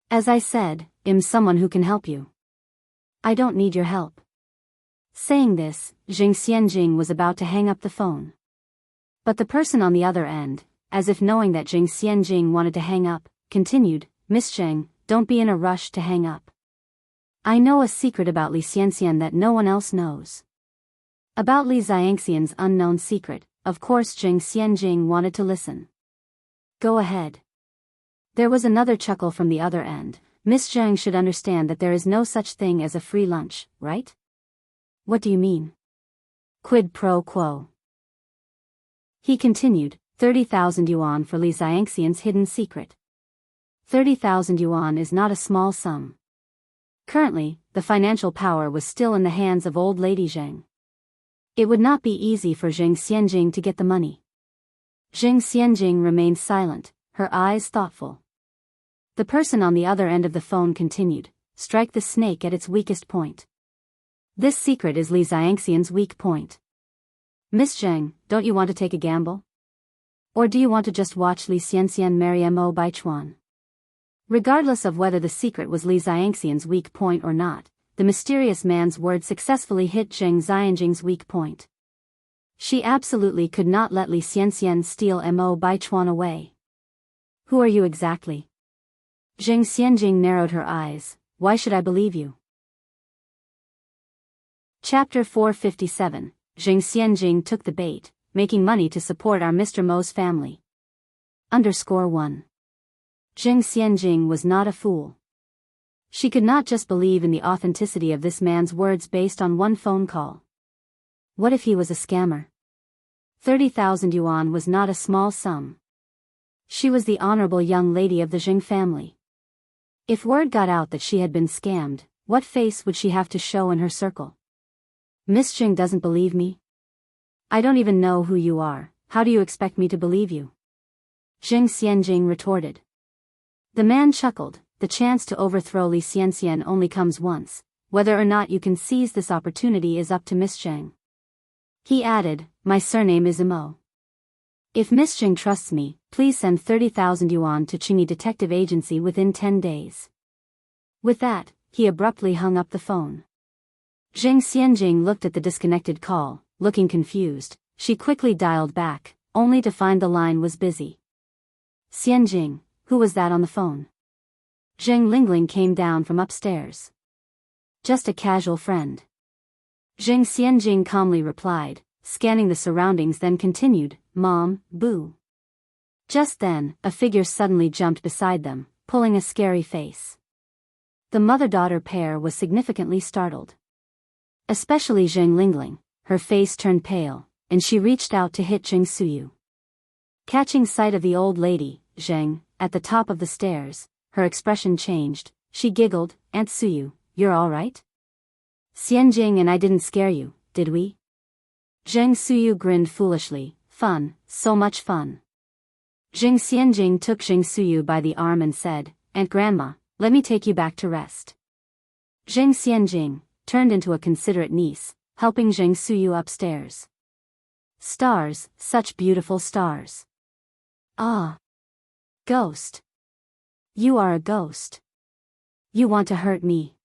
As I said, I'm someone who can help you. I don't need your help. Saying this, Zheng Xianjing was about to hang up the phone. But the person on the other end, as if knowing that Zheng Xianjing wanted to hang up, continued, Miss Zheng, don't be in a rush to hang up. I know a secret about Li Xianxian that no one else knows. About Li Xianxian's unknown secret, of course Zheng Xianjing wanted to listen. Go ahead. There was another chuckle from the other end. Miss Zheng should understand that there is no such thing as a free lunch, right? What do you mean? Quid pro quo. He continued, 30,000 yuan for Li Xianxian's hidden secret. 30,000 yuan is not a small sum. Currently, the financial power was still in the hands of old lady Zheng. It would not be easy for Zheng Xianjing to get the money. Zheng Xianjing remained silent, her eyes thoughtful. The person on the other end of the phone continued, strike the snake at its weakest point. This secret is Li Xianxian's weak point. Miss Zheng, don't you want to take a gamble? Or do you want to just watch Li Xianxian marry Mo Baichuan? Regardless of whether the secret was Li Xianxian's weak point or not, the mysterious man's word successfully hit Zheng Xianjing's weak point. She absolutely could not let Li Xianxian steal Mo Baichuan away. Who are you exactly? Zheng Xianjing narrowed her eyes. Why should I believe you? Chapter 457. Zheng Xianjing took the bait, making money to support our Mr. Mo's family. _1. Zheng Xianjing was not a fool. She could not just believe in the authenticity of this man's words based on one phone call. What if he was a scammer? 30,000 yuan was not a small sum. She was the honorable young lady of the Zheng family. If word got out that she had been scammed, what face would she have to show in her circle? Miss Zheng doesn't believe me? I don't even know who you are, how do you expect me to believe you? Zheng Xianjing retorted. The man chuckled, the chance to overthrow Li Xianxian only comes once, whether or not you can seize this opportunity is up to Miss Zheng. He added, my surname is Mo. If Miss Zheng trusts me, please send 30,000 yuan to Qingyi Detective Agency within 10 days. With that, he abruptly hung up the phone. Zheng Xianjing looked at the disconnected call, looking confused. She quickly dialed back, only to find the line was busy. Xianjing, who was that on the phone? Zheng Lingling came down from upstairs. Just a casual friend. Zheng Xianjing calmly replied, scanning the surroundings, then continued, Mom, boo. Just then, a figure suddenly jumped beside them, pulling a scary face. The mother-daughter pair was significantly startled. Especially Zheng Lingling, her face turned pale, and she reached out to hit Zheng Suyu. Catching sight of the old lady, Zheng, at the top of the stairs, her expression changed. She giggled, Aunt Suyu, you're all right? Xianjing and I didn't scare you, did we? Zheng Suyu grinned foolishly. Fun, so much fun. Zheng Xianjing took Zheng Suyu by the arm and said, Aunt Grandma, let me take you back to rest. Zheng Xianjing turned into a considerate niece, helping Zheng Suyu upstairs. Stars, such beautiful stars. Ah. Ghost. You are a ghost. You want to hurt me.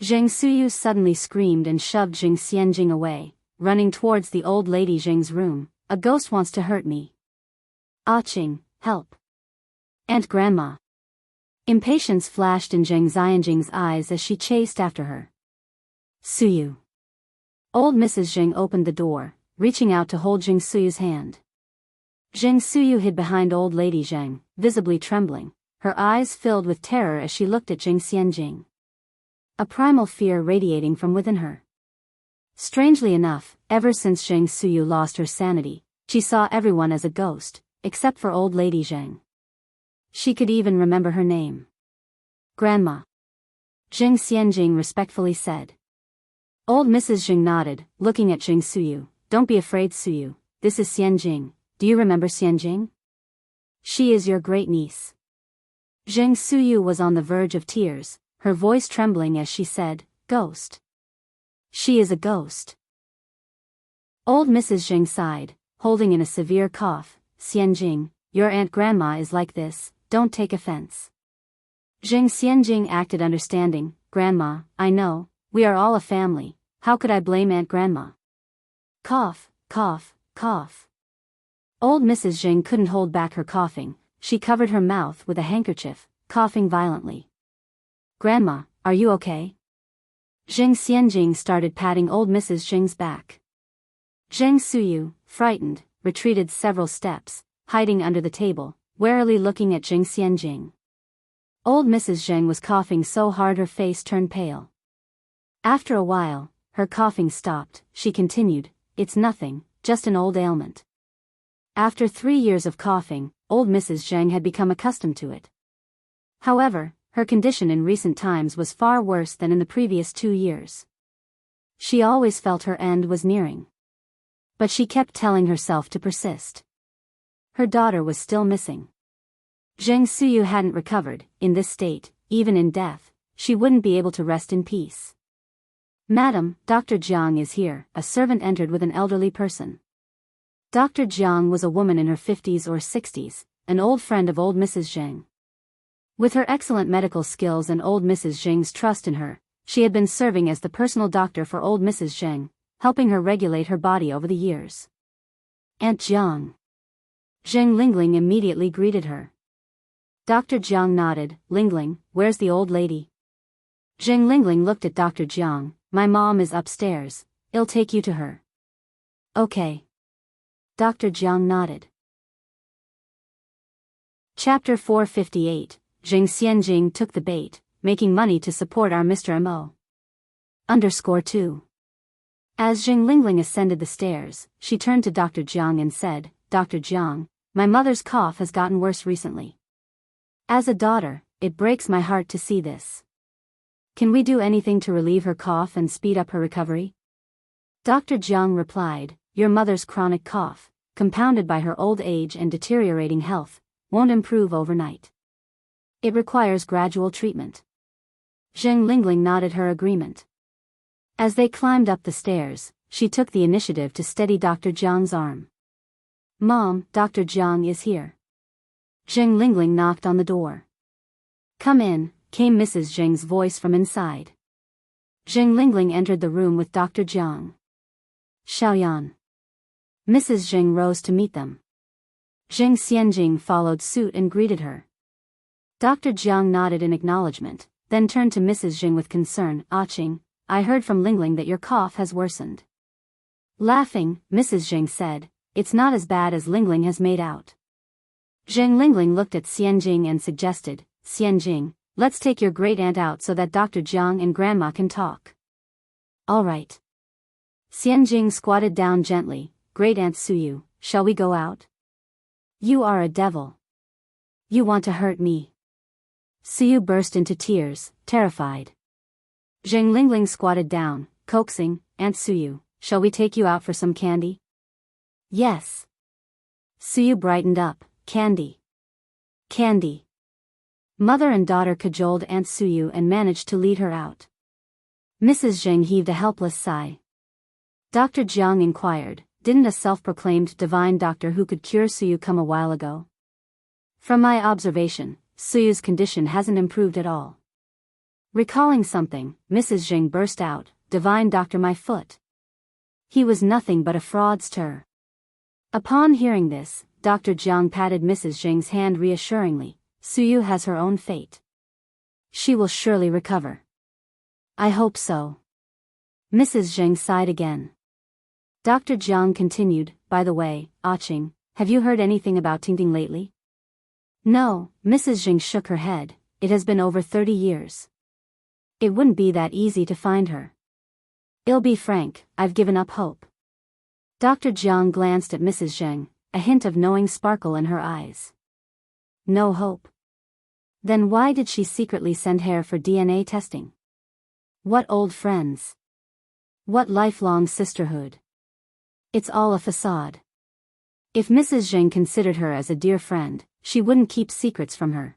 Zheng Suyu suddenly screamed and shoved Zheng Xianjing away, running towards the old lady Zheng's room. A ghost wants to hurt me. Ah Qing, help. Aunt Grandma. Impatience flashed in Zheng Xianjing's eyes as she chased after her. Suyu. Old Mrs. Zheng opened the door, reaching out to hold Zheng Suyu's hand. Zheng Suyu hid behind old lady Zheng, visibly trembling, her eyes filled with terror as she looked at Zheng Xianjing. A primal fear radiating from within her. Strangely enough, ever since Zheng Suyu lost her sanity, She saw everyone as a ghost, except for old lady Zheng. She could even remember her name. Grandma. Zheng Xianjing respectfully said. Old Mrs. Zheng nodded, looking at Zheng Suyu. Don't be afraid, Suyu. This is Xianjing. Do you remember Xianjing? She is your great niece. Zheng Suyu was on the verge of tears, her voice trembling as she said, Ghost. She is a ghost. Old Mrs. Zheng sighed, holding in a severe cough. Xianjing, your aunt grandma is like this, don't take offense. Zheng Xianjing acted understanding. Grandma, I know, we are all a family, how could I blame aunt grandma? Cough, cough, cough. Old Mrs. Zheng couldn't hold back her coughing, she covered her mouth with a handkerchief, coughing violently. Grandma, are you okay? Zheng Xianjing started patting old Mrs. Zheng's back. Zheng Suyu, frightened, retreated several steps, hiding under the table, warily looking at Zheng Xianjing. Old Mrs. Zheng was coughing so hard her face turned pale. After a while, her coughing stopped, she continued, It's nothing, just an old ailment. After 3 years of coughing, old Mrs. Zheng had become accustomed to it. However, her condition in recent times was far worse than in the previous 2 years. She always felt her end was nearing. But she kept telling herself to persist. Her daughter was still missing. Zheng Suyu hadn't recovered. In this state, even in death, she wouldn't be able to rest in peace. Madam, Dr. Jiang is here, a servant entered with an elderly person. Dr. Jiang was a woman in her 50s or 60s, an old friend of old Mrs. Zheng. With her excellent medical skills and old Mrs. Zheng's trust in her, she had been serving as the personal doctor for old Mrs. Zheng, helping her regulate her body over the years. Aunt Jiang. Zheng Lingling immediately greeted her. Dr. Jiang nodded. Lingling, where's the old lady? Zheng Lingling looked at Dr. Jiang. My mom is upstairs, I'll take you to her. Okay. Dr. Jiang nodded. Chapter 458, Zheng Xianjing took the bait, making money to support our Mr. Mo. _2. As Zheng Lingling ascended the stairs, she turned to Dr. Jiang and said, Dr. Jiang, my mother's cough has gotten worse recently. As a daughter, it breaks my heart to see this. Can we do anything to relieve her cough and speed up her recovery? Dr. Jiang replied, Your mother's chronic cough, compounded by her old age and deteriorating health, won't improve overnight. It requires gradual treatment. Zheng Lingling nodded her agreement. As they climbed up the stairs, she took the initiative to steady Dr. Jiang's arm. Mom, Dr. Jiang is here. Zheng Lingling knocked on the door. Come in, came Mrs. Zheng's voice from inside. Zheng Lingling entered the room with Dr. Jiang. Xiaoyan. Mrs. Zheng rose to meet them. Zheng Xianjing followed suit and greeted her. Dr. Jiang nodded in acknowledgement, then turned to Mrs. Zheng with concern. Qing, I heard from Lingling that your cough has worsened. Laughing, Mrs. Zheng said, It's not as bad as Lingling has made out. Zheng Lingling looked at Xianjing and suggested, Xianjing, let's take your great-aunt out so that Dr. Jiang and Grandma can talk. All right. Xianjing squatted down gently. Great-aunt Suyu, shall we go out? You are a devil. You want to hurt me. Suyu burst into tears, terrified. Zheng Lingling squatted down, coaxing, Aunt Suyu, shall we take you out for some candy? Yes. Suyu brightened up. Candy. Candy. Mother and daughter cajoled Aunt Suyu and managed to lead her out. Mrs. Zheng heaved a helpless sigh. Dr. Jiang inquired, Didn't a self-proclaimed divine doctor who could cure Suyu come a while ago? From my observation, Suyu's condition hasn't improved at all. Recalling something, Mrs. Zheng burst out, Divine doctor, my foot. He was nothing but a fraudster. Upon hearing this, Dr. Jiang patted Mrs. Zheng's hand reassuringly. Suyu has her own fate. She will surely recover. I hope so. Mrs. Zheng sighed again. Dr. Jiang continued, By the way, Qing, have you heard anything about Tingting lately? No, Mrs. Zheng shook her head, it has been over 30 years. It wouldn't be that easy to find her. I'll be frank, I've given up hope. Dr. Jiang glanced at Mrs. Zheng, a hint of knowing sparkle in her eyes. No hope. Then why did she secretly send Hare for DNA testing? What old friends? What lifelong sisterhood? It's all a facade. If Mrs. Zheng considered her as a dear friend, she wouldn't keep secrets from her.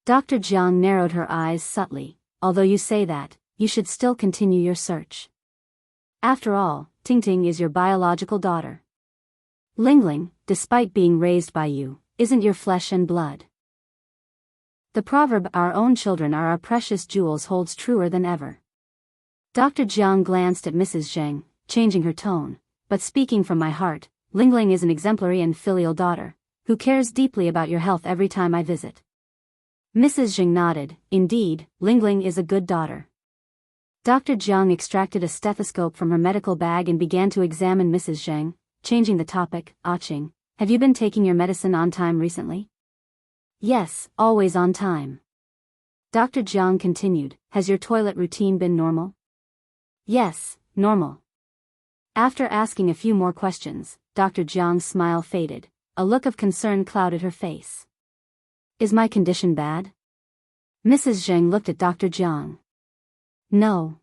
Dr. Jiang narrowed her eyes subtly. Although you say that, you should still continue your search. After all, Tingting is your biological daughter. Lingling, despite being raised by you, isn't your flesh and blood. The proverb "our own children are our precious jewels" holds truer than ever. Dr. Jiang glanced at Mrs. Zheng, changing her tone, but speaking from my heart, Lingling is an exemplary and filial daughter, who cares deeply about your health every time I visit. Mrs. Zheng nodded. Indeed, Lingling is a good daughter. Dr. Jiang extracted a stethoscope from her medical bag and began to examine Mrs. Zheng, changing the topic. Qing, have you been taking your medicine on time recently? Yes, always on time. Dr. Jiang continued. Has your toilet routine been normal? Yes, normal. After asking a few more questions, Dr. Jiang's smile faded. A look of concern clouded her face. Is my condition bad? Mrs. Zheng looked at Dr. Jiang. No.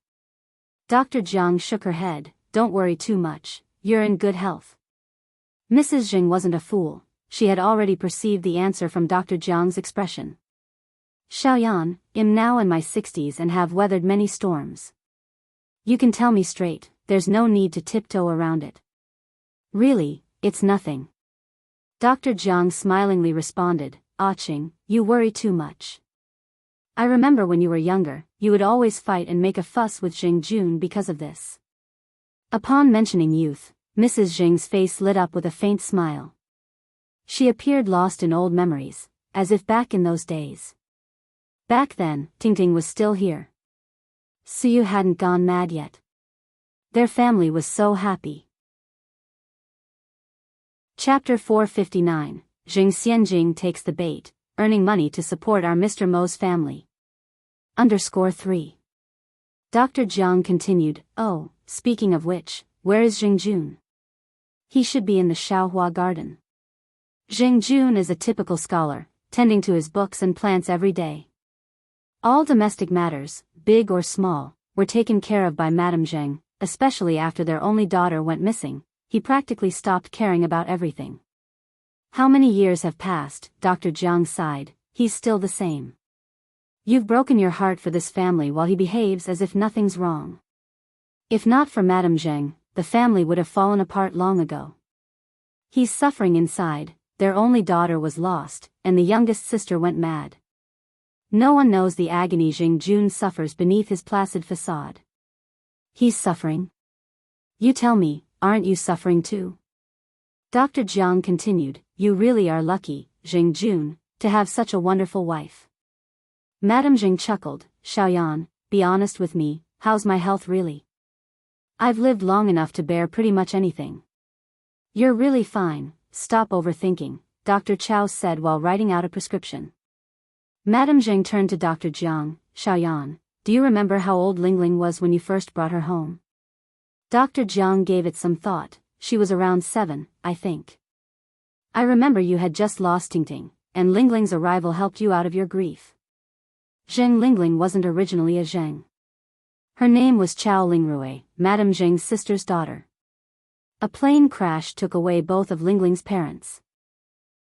Dr. Jiang shook her head. Don't worry too much, you're in good health. Mrs. Zheng wasn't a fool. She had already perceived the answer from Dr. Jiang's expression. Xiaoyan, I'm now in my 60s and have weathered many storms. You can tell me straight, there's no need to tiptoe around it. Really, it's nothing. Dr. Jiang smilingly responded. Qing, you worry too much. I remember when you were younger, you would always fight and make a fuss with Jing Jun because of this. Upon mentioning youth, Mrs. Jing's face lit up with a faint smile. She appeared lost in old memories, as if back in those days. Back then, Tingting was still here. Suyu hadn't gone mad yet. Their family was so happy. Chapter 459, Jing Xianjing takes the bait, earning money to support our Mr. Mo's family. _3. Dr. Jiang continued. Oh, speaking of which, where is Jing Jun? He should be in the Xiaohua garden. Jing Jun is a typical scholar, tending to his books and plants every day. All domestic matters, big or small, were taken care of by Madame Zheng, especially after their only daughter went missing. He practically stopped caring about everything. How many years have passed? Dr. Jiang sighed. He's still the same. You've broken your heart for this family while he behaves as if nothing's wrong. If not for Madame Zheng, the family would have fallen apart long ago. He's suffering inside. Their only daughter was lost, and the youngest sister went mad. No one knows the agony Jing Jun suffers beneath his placid facade. He's suffering? You tell me, aren't you suffering too? Dr. Jiang continued. You really are lucky, Jing Jun, to have such a wonderful wife. Madame Zheng chuckled. Xiaoyan, be honest with me, how's my health really? I've lived long enough to bear pretty much anything. You're really fine, stop overthinking, Dr. Chao said while writing out a prescription. Madame Zheng turned to Dr. Jiang. Xiaoyan, do you remember how old Lingling was when you first brought her home? Dr. Jiang gave it some thought. She was around 7, I think. I remember you had just lost Tingting, and Lingling's arrival helped you out of your grief. Zheng Lingling wasn't originally a Zheng. Her name was Chao Lingrui, Madame Zheng's sister's daughter. A plane crash took away both of Lingling's parents.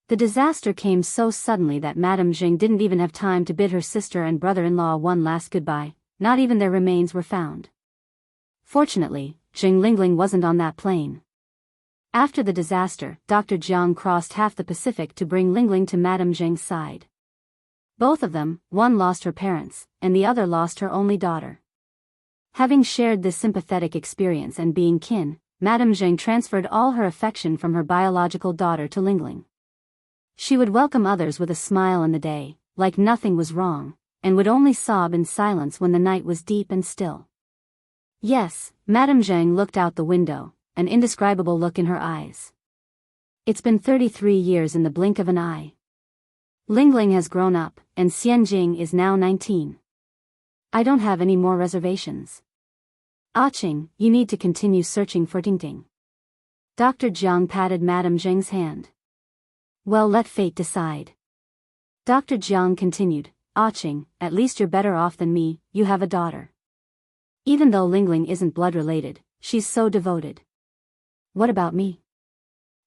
The disaster came so suddenly that Madame Zheng didn't even have time to bid her sister and brother-in-law one last goodbye. Not even their remains were found. Fortunately, Zheng Lingling wasn't on that plane. After the disaster, Dr. Jiang crossed half the Pacific to bring Lingling to Madame Zheng's side. Both of them, one lost her parents, and the other lost her only daughter. Having shared this sympathetic experience and being kin, Madame Zheng transferred all her affection from her biological daughter to Lingling. She would welcome others with a smile in the day, like nothing was wrong, and would only sob in silence when the night was deep and still. Yes, Madame Zheng looked out the window, an indescribable look in her eyes. It's been 33 years in the blink of an eye. Lingling has grown up, and Xianjing is now 19. I don't have any more reservations. Qing, you need to continue searching for Tingting. Dr. Jiang patted Madame Zheng's hand. Well, let fate decide. Dr. Jiang continued, Qing, at least you're better off than me, you have a daughter. Even though Lingling isn't blood-related, she's so devoted. What about me?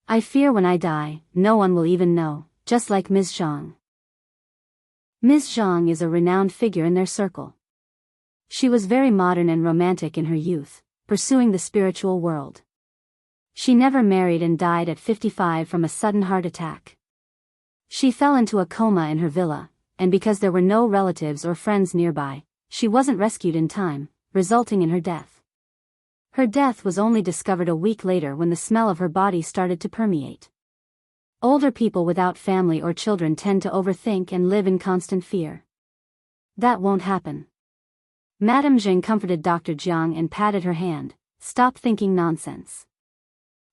I fear when I die, no one will even know, just like Ms. Zhang. Ms. Zhang is a renowned figure in their circle. She was very modern and romantic in her youth, pursuing the spiritual world. She never married and died at 55 from a sudden heart attack. She fell into a coma in her villa, and because there were no relatives or friends nearby, she wasn't rescued in time, resulting in her death. Her death was only discovered a week later when the smell of her body started to permeate. Older people without family or children tend to overthink and live in constant fear. That won't happen. Madame Zheng comforted Dr. Jiang and patted her hand. Stop thinking nonsense.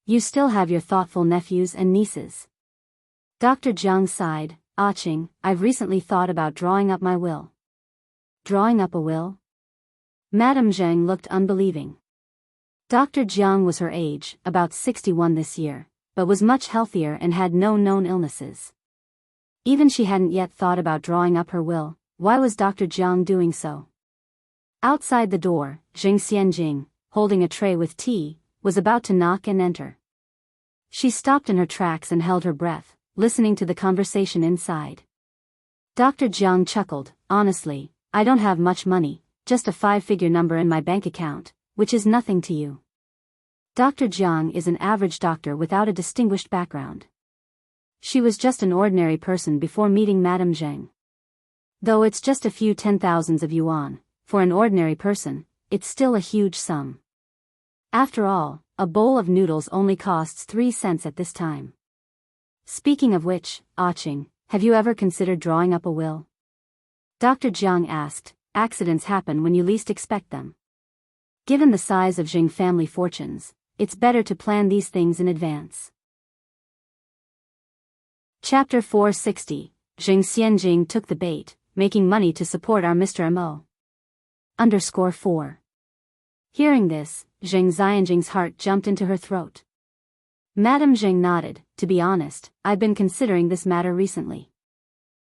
You still have your thoughtful nephews and nieces. Dr. Jiang sighed. Qing, I've recently thought about drawing up my will. Drawing up a will? Madame Zheng looked unbelieving. Dr. Jiang was her age, about 61 this year, but was much healthier and had no known illnesses. Even she hadn't yet thought about drawing up her will. Why was Dr. Jiang doing so? Outside the door, Jing Xianjing, holding a tray with tea, was about to knock and enter. She stopped in her tracks and held her breath, listening to the conversation inside. Dr. Jiang chuckled. Honestly, I don't have much money, just a 5-figure number in my bank account, which is nothing to you. Dr. Jiang is an average doctor without a distinguished background. She was just an ordinary person before meeting Madame Zheng. Though it's just a few 10,000s of yuan, for an ordinary person, it's still a huge sum. After all, a bowl of noodles only costs 3 cents at this time. Speaking of which, Qing, have you ever considered drawing up a will? Dr. Jiang asked. Accidents happen when you least expect them. Given the size of Jing family fortunes, it's better to plan these things in advance. Chapter 460. Jing Xianjing took the bait, making money to support our Mr. Mo. _4. Hearing this, Jing Xianjing's heart jumped into her throat. Madame Zheng nodded. To be honest, I've been considering this matter recently.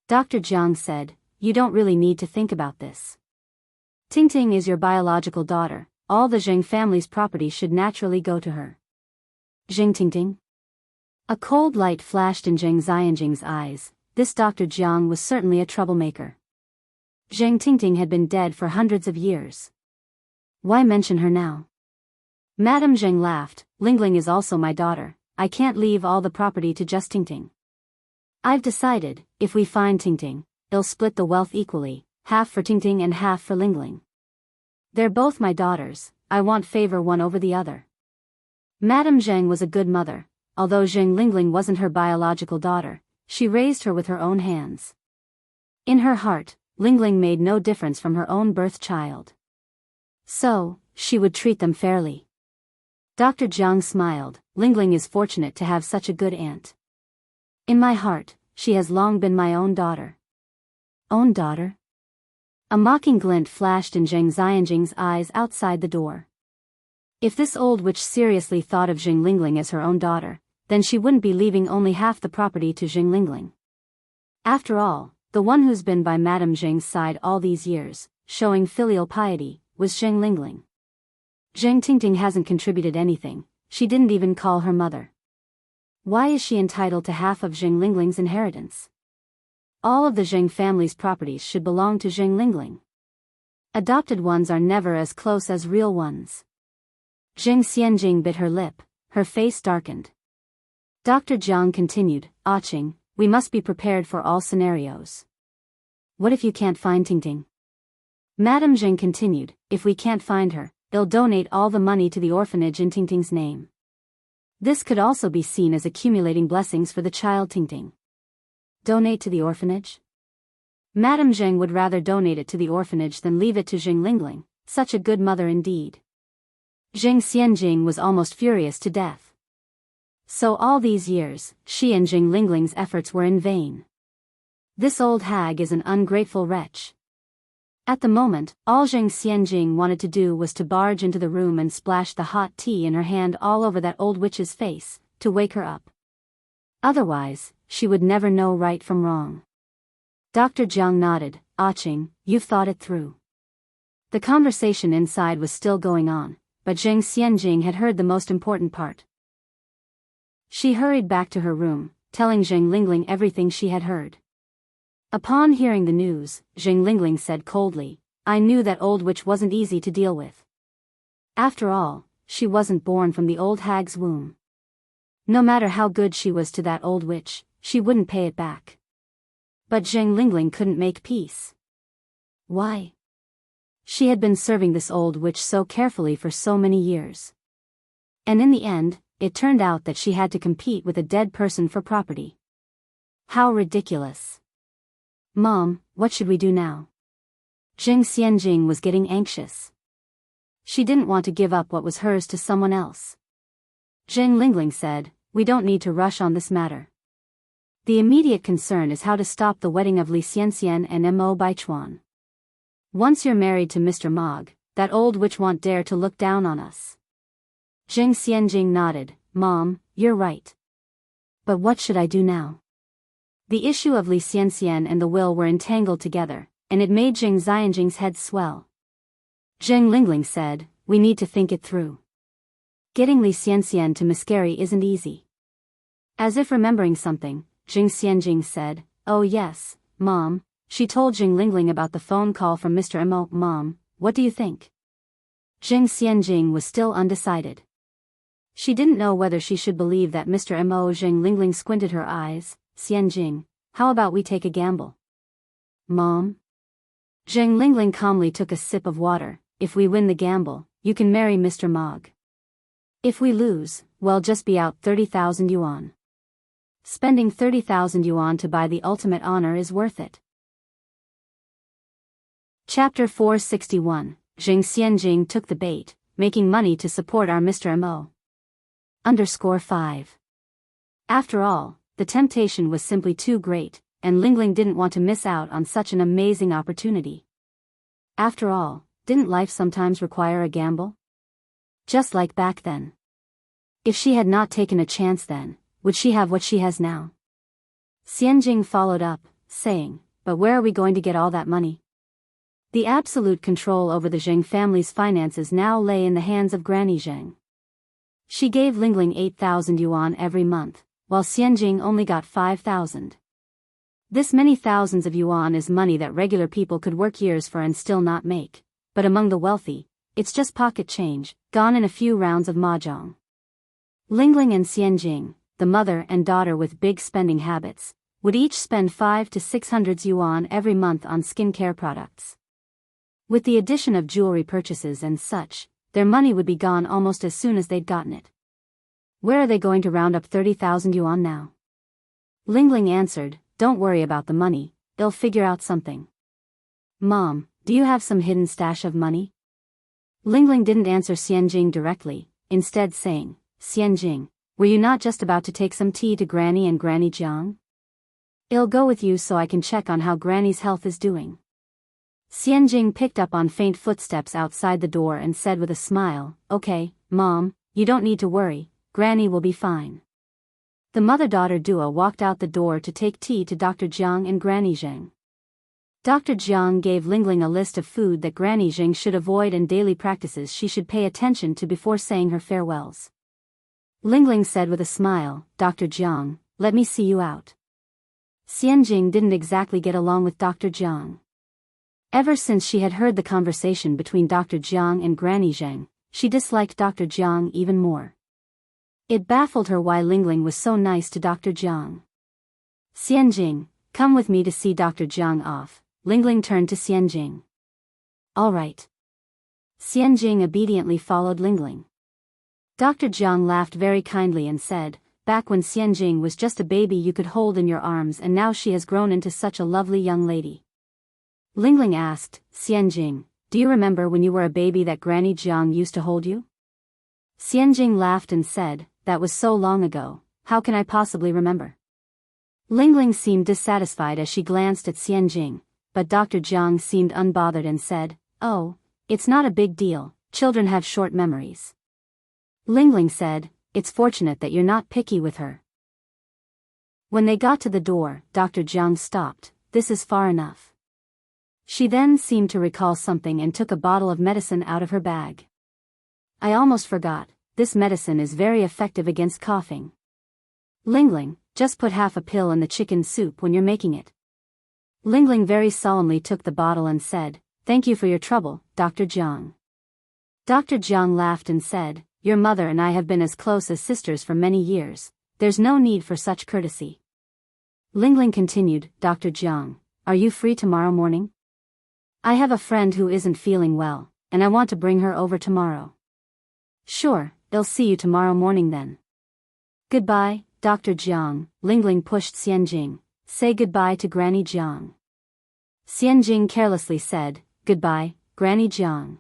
Dr. Jiang said, you don't really need to think about this. Tingting is your biological daughter, all the Zheng family's property should naturally go to her. Zheng Tingting? A cold light flashed in Zheng Xianjing's eyes. This Dr. Jiang was certainly a troublemaker. Zheng Tingting had been dead for hundreds of years. Why mention her now? Madame Zheng laughed. Lingling is also my daughter. I can't leave all the property to just Tingting. I've decided, if we find Tingting, they'll split the wealth equally, half for Tingting and half for Lingling. They're both my daughters, I won't favor one over the other. Madame Zheng was a good mother. Although Zheng Lingling wasn't her biological daughter, she raised her with her own hands. In her heart, Lingling made no difference from her own birth child. So, she would treat them fairly. Dr. Jiang smiled. Lingling is fortunate to have such a good aunt. In my heart, she has long been my own daughter. Own daughter? A mocking glint flashed in Zheng Xianjing's eyes outside the door. If this old witch seriously thought of Jing Lingling as her own daughter, then she wouldn't be leaving only half the property to Jing Lingling. After all, the one who's been by Madame Zheng's side all these years, showing filial piety, was Jing Lingling. Zheng Tingting hasn't contributed anything, she didn't even call her mother. Why is she entitled to half of Jing Lingling's inheritance? All of the Zheng family's properties should belong to Jing Lingling. Adopted ones are never as close as real ones. Jing Xianjing bit her lip, her face darkened. Dr. Jiang continued, Qing, we must be prepared for all scenarios. What if you can't find Tingting? Madame Zheng continued, if we can't find her, they'll donate all the money to the orphanage in Tingting's name. This could also be seen as accumulating blessings for the child Tingting. Donate to the orphanage? Madame Zheng would rather donate it to the orphanage than leave it to Jing Lingling, such a good mother indeed. Jing Xianjing was almost furious to death. So all these years, she and Jing Lingling's efforts were in vain. This old hag is an ungrateful wretch. At the moment, all Zheng Xianjing wanted to do was to barge into the room and splash the hot tea in her hand all over that old witch's face, to wake her up. Otherwise, she would never know right from wrong. Dr. Jiang nodded. Qing, you've thought it through. The conversation inside was still going on, but Zheng Xianjing had heard the most important part. She hurried back to her room, telling Zheng Lingling everything she had heard. Upon hearing the news, Zheng Lingling said coldly, I knew that old witch wasn't easy to deal with. After all, she wasn't born from the old hag's womb. No matter how good she was to that old witch, she wouldn't pay it back. But Zheng Lingling couldn't make peace. Why? She had been serving this old witch so carefully for so many years. And in the end, it turned out that she had to compete with a dead person for property. How ridiculous. Mom, what should we do now? Zheng Xianjing was getting anxious. She didn't want to give up what was hers to someone else. Zheng Lingling said, we don't need to rush on this matter. The immediate concern is how to stop the wedding of Li Xianxian and Mo Baichuan. Once you're married to Mr. Mog, that old witch won't dare to look down on us. Zheng Xianjing nodded. Mom, you're right. But what should I do now? The issue of Li Xianxian and the will were entangled together, and it made Zheng Xianjing's head swell. Zheng Lingling said, we need to think it through. Getting Li Xianxian to miscarry isn't easy. As if remembering something, Zheng Xianjing said, oh yes, Mom. She told Zheng Lingling about the phone call from Mr. Mo. Mom, what do you think? Zheng Xianjing was still undecided. She didn't know whether she should believe that Mr. Mo. Zheng Lingling squinted her eyes. Xianjing, how about we take a gamble? Mom? Zheng Lingling calmly took a sip of water. If we win the gamble, you can marry Mr. Mog. If we lose, well, just be out 30,000 yuan. Spending 30,000 yuan to buy the ultimate honor is worth it. Chapter 461, Zheng Xianjing took the bait, making money to support our Mr. Mo. _5. After all, the temptation was simply too great, and Lingling didn't want to miss out on such an amazing opportunity. After all, didn't life sometimes require a gamble? Just like back then. If she had not taken a chance then, would she have what she has now? Xianjing followed up, saying, but where are we going to get all that money? The absolute control over the Zheng family's finances now lay in the hands of Granny Zheng. She gave Lingling 8,000 yuan every month, while Xianjing only got 5,000. This many thousands of yuan is money that regular people could work years for and still not make, but among the wealthy, it's just pocket change, gone in a few rounds of mahjong. Lingling and Xianjing, the mother and daughter with big spending habits, would each spend 500 to 600 yuan every month on skincare products. With the addition of jewelry purchases and such, their money would be gone almost as soon as they'd gotten it. Where are they going to round up 30,000 yuan now? Lingling answered, don't worry about the money, they'll figure out something. Mom, do you have some hidden stash of money? Lingling didn't answer Xianjing directly, instead saying, Xianjing, were you not just about to take some tea to Granny and Granny Jiang? I'll go with you so I can check on how Granny's health is doing. Xianjing picked up on faint footsteps outside the door and said with a smile, okay, Mom, you don't need to worry, Granny will be fine. The mother-daughter duo walked out the door to take tea to Dr. Jiang and Granny Zheng. Dr. Jiang gave Lingling a list of food that Granny Zheng should avoid and daily practices she should pay attention to before saying her farewells. Lingling said with a smile, Dr. Jiang, let me see you out. Xianjing didn't exactly get along with Dr. Jiang. Ever since she had heard the conversation between Dr. Jiang and Granny Zheng, she disliked Dr. Jiang even more. It baffled her why Lingling was so nice to Dr. Jiang. Xianjing, come with me to see Dr. Jiang off. Lingling turned to Xianjing. All right. Xianjing obediently followed Lingling. Dr. Jiang laughed very kindly and said, back when Xianjing was just a baby you could hold in your arms and now she has grown into such a lovely young lady. Lingling asked, Xianjing, do you remember when you were a baby that Granny Jiang used to hold you? Xianjing laughed and said, that was so long ago, how can I possibly remember? Lingling seemed dissatisfied as she glanced at Xianjing, but Dr. Jiang seemed unbothered and said, "Oh, it's not a big deal, children have short memories." Lingling said, "It's fortunate that you're not picky with her." When they got to the door, Dr. Jiang stopped. "This is far enough." She then seemed to recall something and took a bottle of medicine out of her bag. "I almost forgot, this medicine is very effective against coughing. Lingling, just put half a pill in the chicken soup when you're making it." Lingling very solemnly took the bottle and said, "Thank you for your trouble, Dr. Jiang." Dr. Jiang laughed and said, "Your mother and I have been as close as sisters for many years, there's no need for such courtesy." Lingling continued, "Dr. Jiang, are you free tomorrow morning? I have a friend who isn't feeling well, and I want to bring her over tomorrow." "Sure, I'll see you tomorrow morning then." "Goodbye, Dr. Jiang." Lingling pushed Xianjing. "Say goodbye to Granny Jiang." Xianjing carelessly said, "Goodbye, Granny Jiang."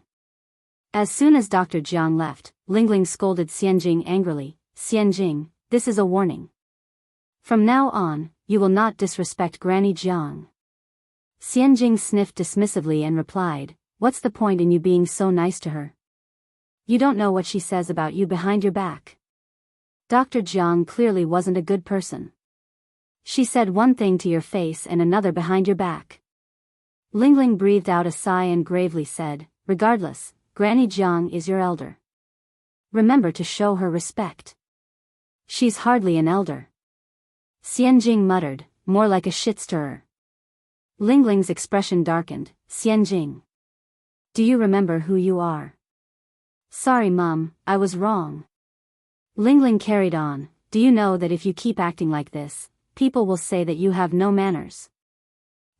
As soon as Dr. Jiang left, Lingling scolded Xianjing angrily, "Xianjing, this is a warning. From now on, you will not disrespect Granny Jiang." Xianjing sniffed dismissively and replied, "What's the point in you being so nice to her? You don't know what she says about you behind your back." Dr. Jiang clearly wasn't a good person. "She said one thing to your face and another behind your back." Lingling breathed out a sigh and gravely said, "Regardless, Granny Jiang is your elder. Remember to show her respect." "She's hardly an elder." Xianjing muttered, "More like a shit stirrer." Lingling's expression darkened. "Xianjing, do you remember who you are?" "Sorry Mum, I was wrong." Lingling carried on, "Do you know that if you keep acting like this, people will say that you have no manners?"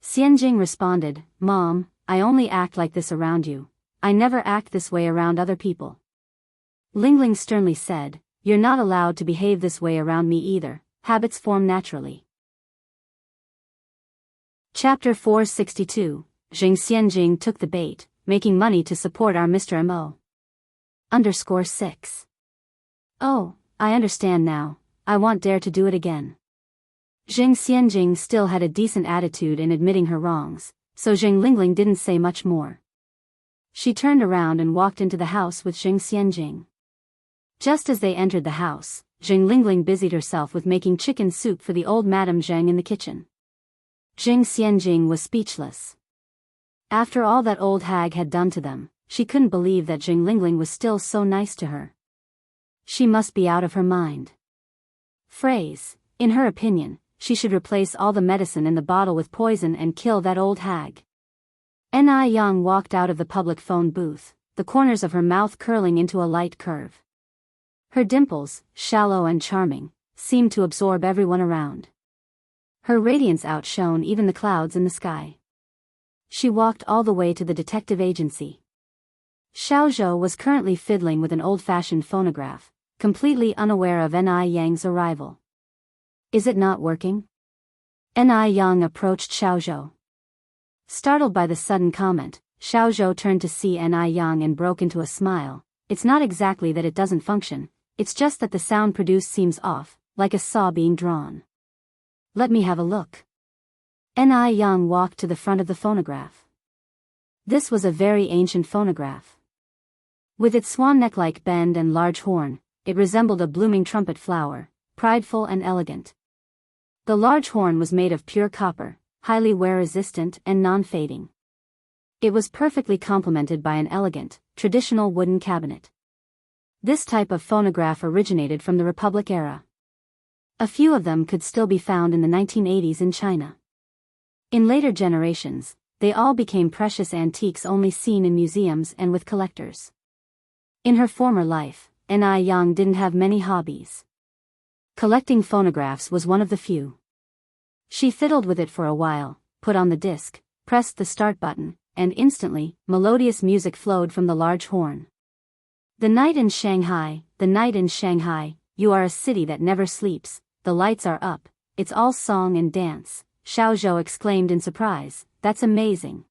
Xianjing responded, "Mom, I only act like this around you. I never act this way around other people." Lingling sternly said, "You're not allowed to behave this way around me either, habits form naturally." Chapter 462, Jing Xianjing took the bait, making money to support our Mr. Mo. _6. Oh, I understand now, I won't dare to do it again. Jing Xianjing still had a decent attitude in admitting her wrongs, so Jing Lingling didn't say much more. She turned around and walked into the house with Jing Xianjing. Just as they entered the house, Jing Lingling busied herself with making chicken soup for the old Madame Zhang in the kitchen. Jing Xianjing was speechless. After all that old hag had done to them, she couldn't believe that Jing Lingling was still so nice to her. She must be out of her mind. Phrase, in her opinion, she should replace all the medicine in the bottle with poison and kill that old hag. Ni Yang walked out of the public phone booth, the corners of her mouth curling into a light curve. Her dimples, shallow and charming, seemed to absorb everyone around. Her radiance outshone even the clouds in the sky. She walked all the way to the detective agency. Xiaozhou was currently fiddling with an old-fashioned phonograph, completely unaware of Ni Yang's arrival. "Is it not working?" Ni Yang approached Xiaozhou. Startled by the sudden comment, Xiaozhou turned to see Ni Yang and broke into a smile. "It's not exactly that it doesn't function, it's just that the sound produced seems off, like a saw being drawn." "Let me have a look." Ni Yang walked to the front of the phonograph. This was a very ancient phonograph. With its swan neck-like bend and large horn, it resembled a blooming trumpet flower, prideful and elegant. The large horn was made of pure copper, highly wear-resistant and non-fading. It was perfectly complemented by an elegant, traditional wooden cabinet. This type of phonograph originated from the Republic era. A few of them could still be found in the 1980s in China. In later generations, they all became precious antiques only seen in museums and with collectors. In her former life, Ni Yang didn't have many hobbies. Collecting phonographs was one of the few. She fiddled with it for a while, put on the disc, pressed the start button, and instantly, melodious music flowed from the large horn. The night in Shanghai, you are a city that never sleeps, the lights are up, it's all song and dance," Xiaozhou exclaimed in surprise, "That's amazing.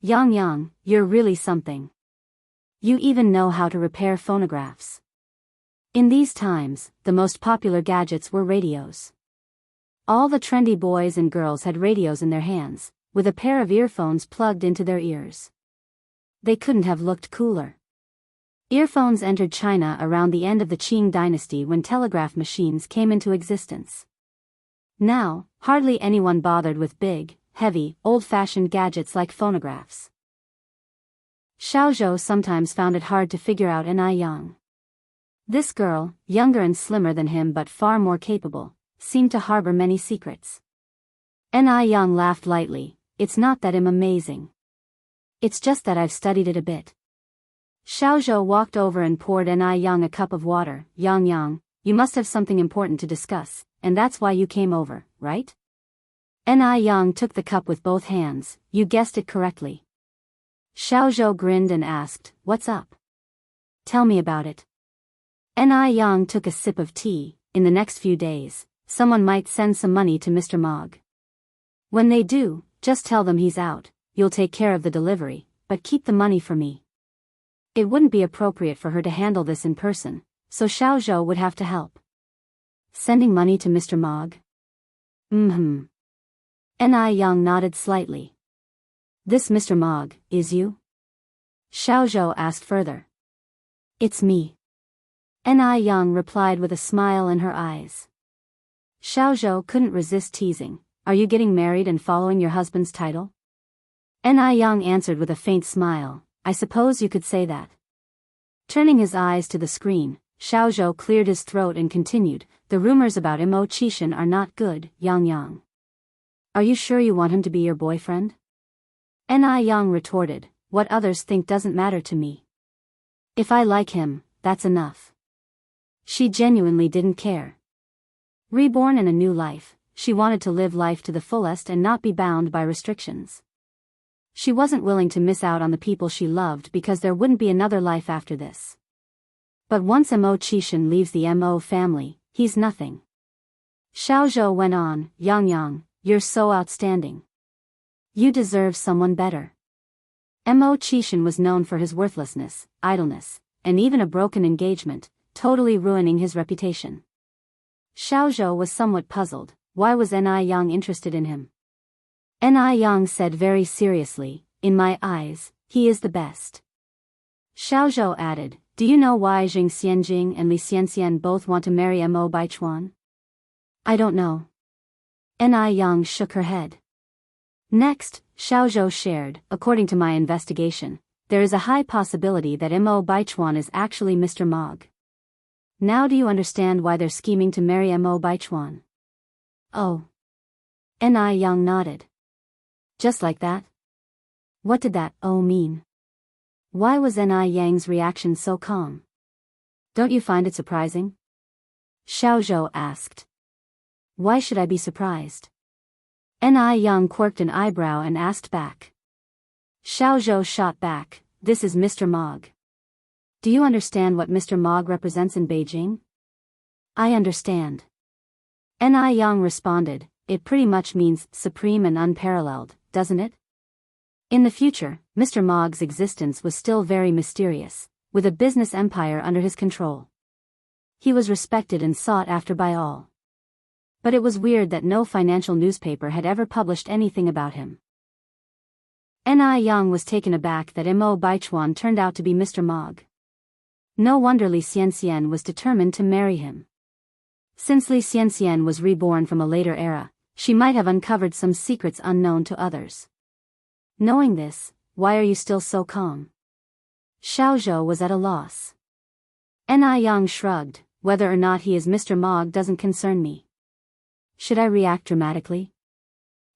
Yang, you're really something. You even know how to repair phonographs." In these times, the most popular gadgets were radios. All the trendy boys and girls had radios in their hands, with a pair of earphones plugged into their ears. They couldn't have looked cooler. Earphones entered China around the end of the Qing dynasty when telegraph machines came into existence. Now, hardly anyone bothered with big, heavy, old-fashioned gadgets like phonographs. Xiaozhou sometimes found it hard to figure out Ni Yang. This girl, younger and slimmer than him but far more capable, seemed to harbor many secrets. Ni Yang laughed lightly. It's not that I'm amazing. It's just that I've studied it a bit. Xiaozhou walked over and poured Ni Yang a cup of water. Yang, you must have something important to discuss, and that's why you came over, right? Ni Yang took the cup with both hands. You guessed it correctly. Xiaozhou grinned and asked, what's up? Tell me about it. Ni Yang took a sip of tea. In the next few days, someone might send some money to Mr. Mog. When they do, just tell them he's out, you'll take care of the delivery, but keep the money for me. It wouldn't be appropriate for her to handle this in person, so Xiaozhou would have to help. Sending money to Mr. Mog? Ni Yang nodded slightly. This Mr. Mog, is you? Xiaozhou asked further. It's me. Ni Yang replied with a smile in her eyes. Xiaozhou couldn't resist teasing. Are you getting married and following your husband's title? Ni Yang answered with a faint smile. I suppose you could say that. Turning his eyes to the screen, Xiaozhou cleared his throat and continued, the rumors about Imo Qishan are not good, Yang. Are you sure you want him to be your boyfriend? Ni Yang retorted, what others think doesn't matter to me. If I like him, that's enough. She genuinely didn't care. Reborn in a new life, she wanted to live life to the fullest and not be bound by restrictions. She wasn't willing to miss out on the people she loved because there wouldn't be another life after this. But once Imo Qishan leaves the Mo family, he's nothing. Xiaozhou went on, Yang, you're so outstanding. You deserve someone better. Mo Qishan was known for his worthlessness, idleness, and even a broken engagement, totally ruining his reputation. Xiaozhou was somewhat puzzled. Why was Ni Yang interested in him? Ni Yang said very seriously, in my eyes, he is the best. Xiaozhou added, do you know why Jiang Xianjing and Li Xianxian both want to marry Mo Baichuan? I don't know. Ni Yang shook her head. Next, Xiaozhou shared, according to my investigation, there is a high possibility that Mo Baichuan is actually Mr. Mog. Now do you understand why they're scheming to marry Mo Baichuan? Oh. Ni Yang nodded. Just like that? What did that "oh" mean? Why was Ni Yang's reaction so calm? Don't you find it surprising? Xiaozhou asked. Why should I be surprised? Ni Yang quirked an eyebrow and asked back. Xiaozhou shot back, this is Mr. Mog. Do you understand what Mr. Mog represents in Beijing? I understand. Ni Yang responded, it pretty much means supreme and unparalleled, doesn't it? In the future, Mr. Mog's existence was still very mysterious, with a business empire under his control. He was respected and sought after by all. But it was weird that no financial newspaper had ever published anything about him. Ni Yang was taken aback that Mo Baichuan turned out to be Mr. Mog. No wonder Li Xianxian was determined to marry him. Since Li Xianxian was reborn from a later era, she might have uncovered some secrets unknown to others. Knowing this, why are you still so calm? Xiaozhou was at a loss. Ni Yang shrugged, whether or not he is Mr. Mog doesn't concern me. Should I react dramatically?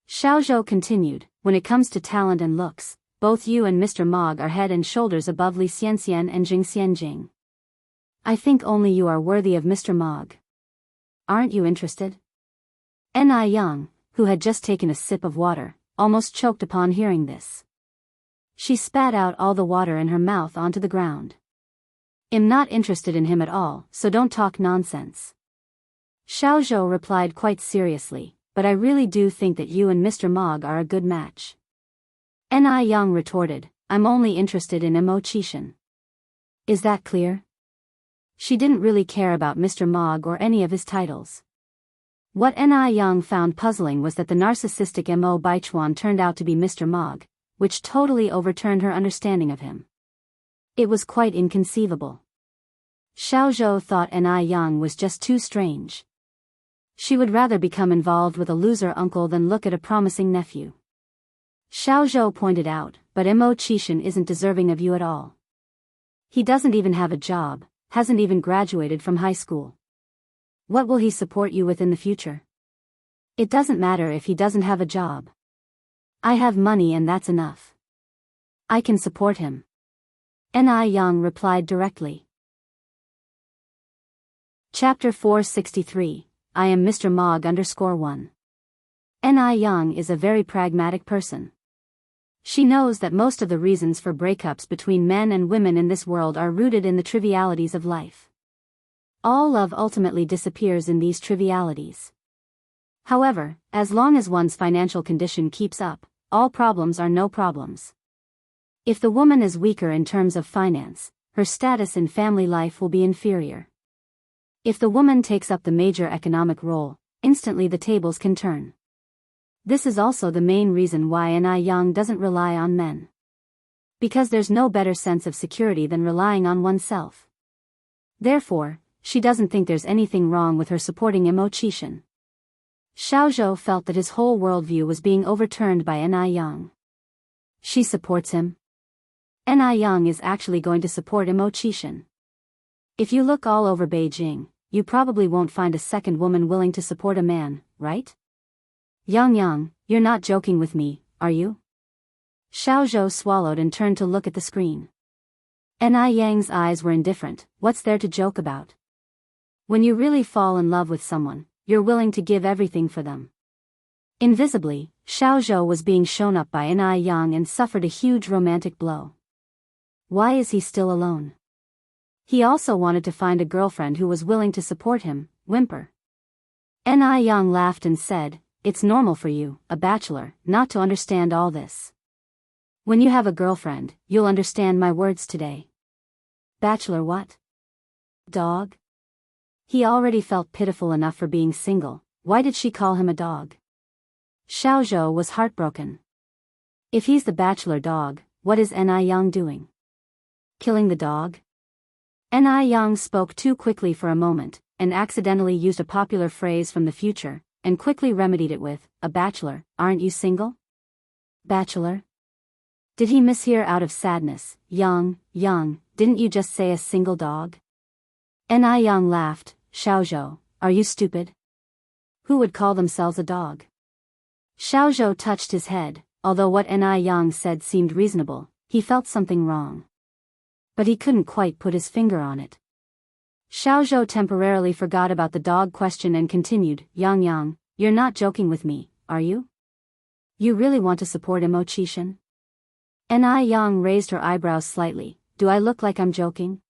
Xiaozhou continued, when it comes to talent and looks, both you and Mr. Mog are head and shoulders above Li Xianxian and Jiang Xianjing. I think only you are worthy of Mr. Mog. Aren't you interested? Ni Yang, who had just taken a sip of water, almost choked upon hearing this. She spat out all the water in her mouth onto the ground. I'm not interested in him at all, so don't talk nonsense. Xiaozhou replied quite seriously, but I really do think that you and Mr. Mog are a good match. Ni Yang retorted, I'm only interested in Mo Qishan. Is that clear? She didn't really care about Mr. Mog or any of his titles. What Ni Yang found puzzling was that the narcissistic Mo Baichuan turned out to be Mr. Mog, which totally overturned her understanding of him. It was quite inconceivable. Xiao Zhou thought Ni Yang was just too strange. She would rather become involved with a loser uncle than look at a promising nephew. Xiao Zhou pointed out, but Mo Qishan isn't deserving of you at all. He doesn't even have a job, hasn't even graduated from high school. What will he support you with in the future? It doesn't matter if he doesn't have a job. I have money and that's enough. I can support him. Ni Yang replied directly. Chapter 463, I am Mr. Mog _1. Ni Yang is a very pragmatic person. She knows that most of the reasons for breakups between men and women in this world are rooted in the trivialities of life. All love ultimately disappears in these trivialities. However, as long as one's financial condition keeps up, all problems are no problems. If the woman is weaker in terms of finance, her status in family life will be inferior. If the woman takes up the major economic role, instantly the tables can turn. This is also the main reason why Ni Yang doesn't rely on men. Because there's no better sense of security than relying on oneself. Therefore, she doesn't think there's anything wrong with her supporting Mo Qishan. Xiao Zhou felt that his whole worldview was being overturned by Ni Yang. She supports him. Ni Yang is actually going to support Mo Qishan. If you look all over Beijing, you probably won't find a second woman willing to support a man, right? Yang, you're not joking with me, are you? Xiao Zhou swallowed and turned to look at the screen. Ni Yang's eyes were indifferent. What's there to joke about? When you really fall in love with someone, you're willing to give everything for them. Invisibly, Xiao Zhou was being shown up by Ni Yang and suffered a huge romantic blow. Why is he still alone? He also wanted to find a girlfriend who was willing to support him, whimper. Ni Yang laughed and said, it's normal for you, a bachelor, not to understand all this. When you have a girlfriend, you'll understand my words today. Bachelor what? Dog? He already felt pitiful enough for being single, why did she call him a dog? Xiao Zhou was heartbroken. If he's the bachelor dog, what is Ni Yang doing? Killing the dog? Ni Yang spoke too quickly for a moment, and accidentally used a popular phrase from the future, and quickly remedied it with, a bachelor, aren't you single? Bachelor? Did he mishear out of sadness? Yang, didn't you just say a single dog? Ni Yang laughed. Xiao Zhou, are you stupid? Who would call themselves a dog? Xiao Zhou touched his head. Although what Ni Yang said seemed reasonable, he felt something wrong. But he couldn't quite put his finger on it. Xiao Zhou temporarily forgot about the dog question and continued, Yang, you're not joking with me, are you? You really want to support Mo Qishan? Ni Yang raised her eyebrows slightly. Do I look like I'm joking?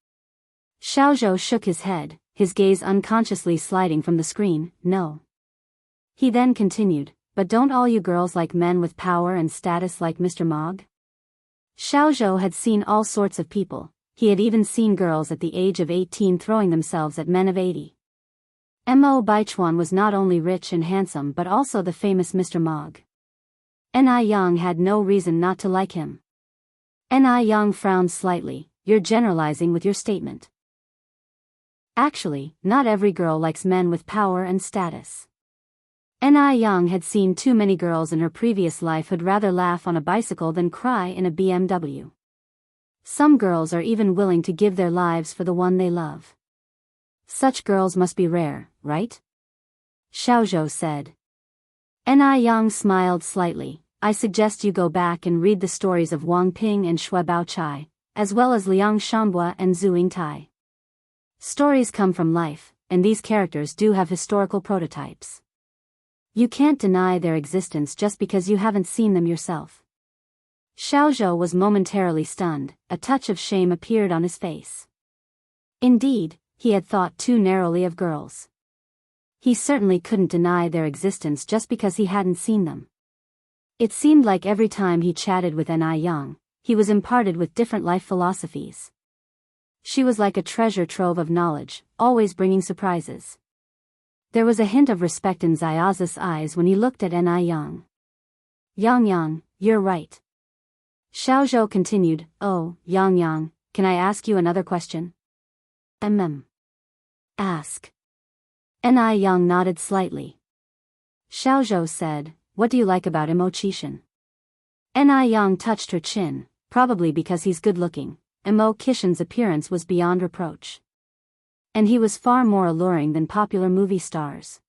Xiao Zhou shook his head, his gaze unconsciously sliding from the screen. No. He then continued, but don't all you girls like men with power and status like Mr. Mog? Xiao Zhou had seen all sorts of people. He had even seen girls at the age of 18 throwing themselves at men of 80. Mo Baichuan was not only rich and handsome but also the famous Mr. Mog. Ni Yang had no reason not to like him. Ni Yang frowned slightly. You're generalizing with your statement. Actually, not every girl likes men with power and status. Ni Yang had seen too many girls in her previous life who'd rather laugh on a bicycle than cry in a BMW. Some girls are even willing to give their lives for the one they love. Such girls must be rare, right? Xiao Zhou said. Ni Yang smiled slightly. I suggest you go back and read the stories of Wang Ping and Shui Baochai, as well as Liang Shambua and Zhu Yingtai. Stories come from life, and these characters do have historical prototypes. You can't deny their existence just because you haven't seen them yourself. Xiao Zhou was momentarily stunned. A touch of shame appeared on his face. Indeed, he had thought too narrowly of girls. He certainly couldn't deny their existence just because he hadn't seen them. It seemed like every time he chatted with Ni Yang, he was imparted with different life philosophies. She was like a treasure trove of knowledge, always bringing surprises. There was a hint of respect in Xiaozi's eyes when he looked at Yang. Yang, you're right. Xiaozhou continued, oh, Yang, can I ask you another question? Ask. Yang nodded slightly. Xiaozhou said, what do you like about Imo-Qishan? Yang touched her chin, probably because he's good-looking. Imo-Qishan's appearance was beyond reproach. And he was far more alluring than popular movie stars.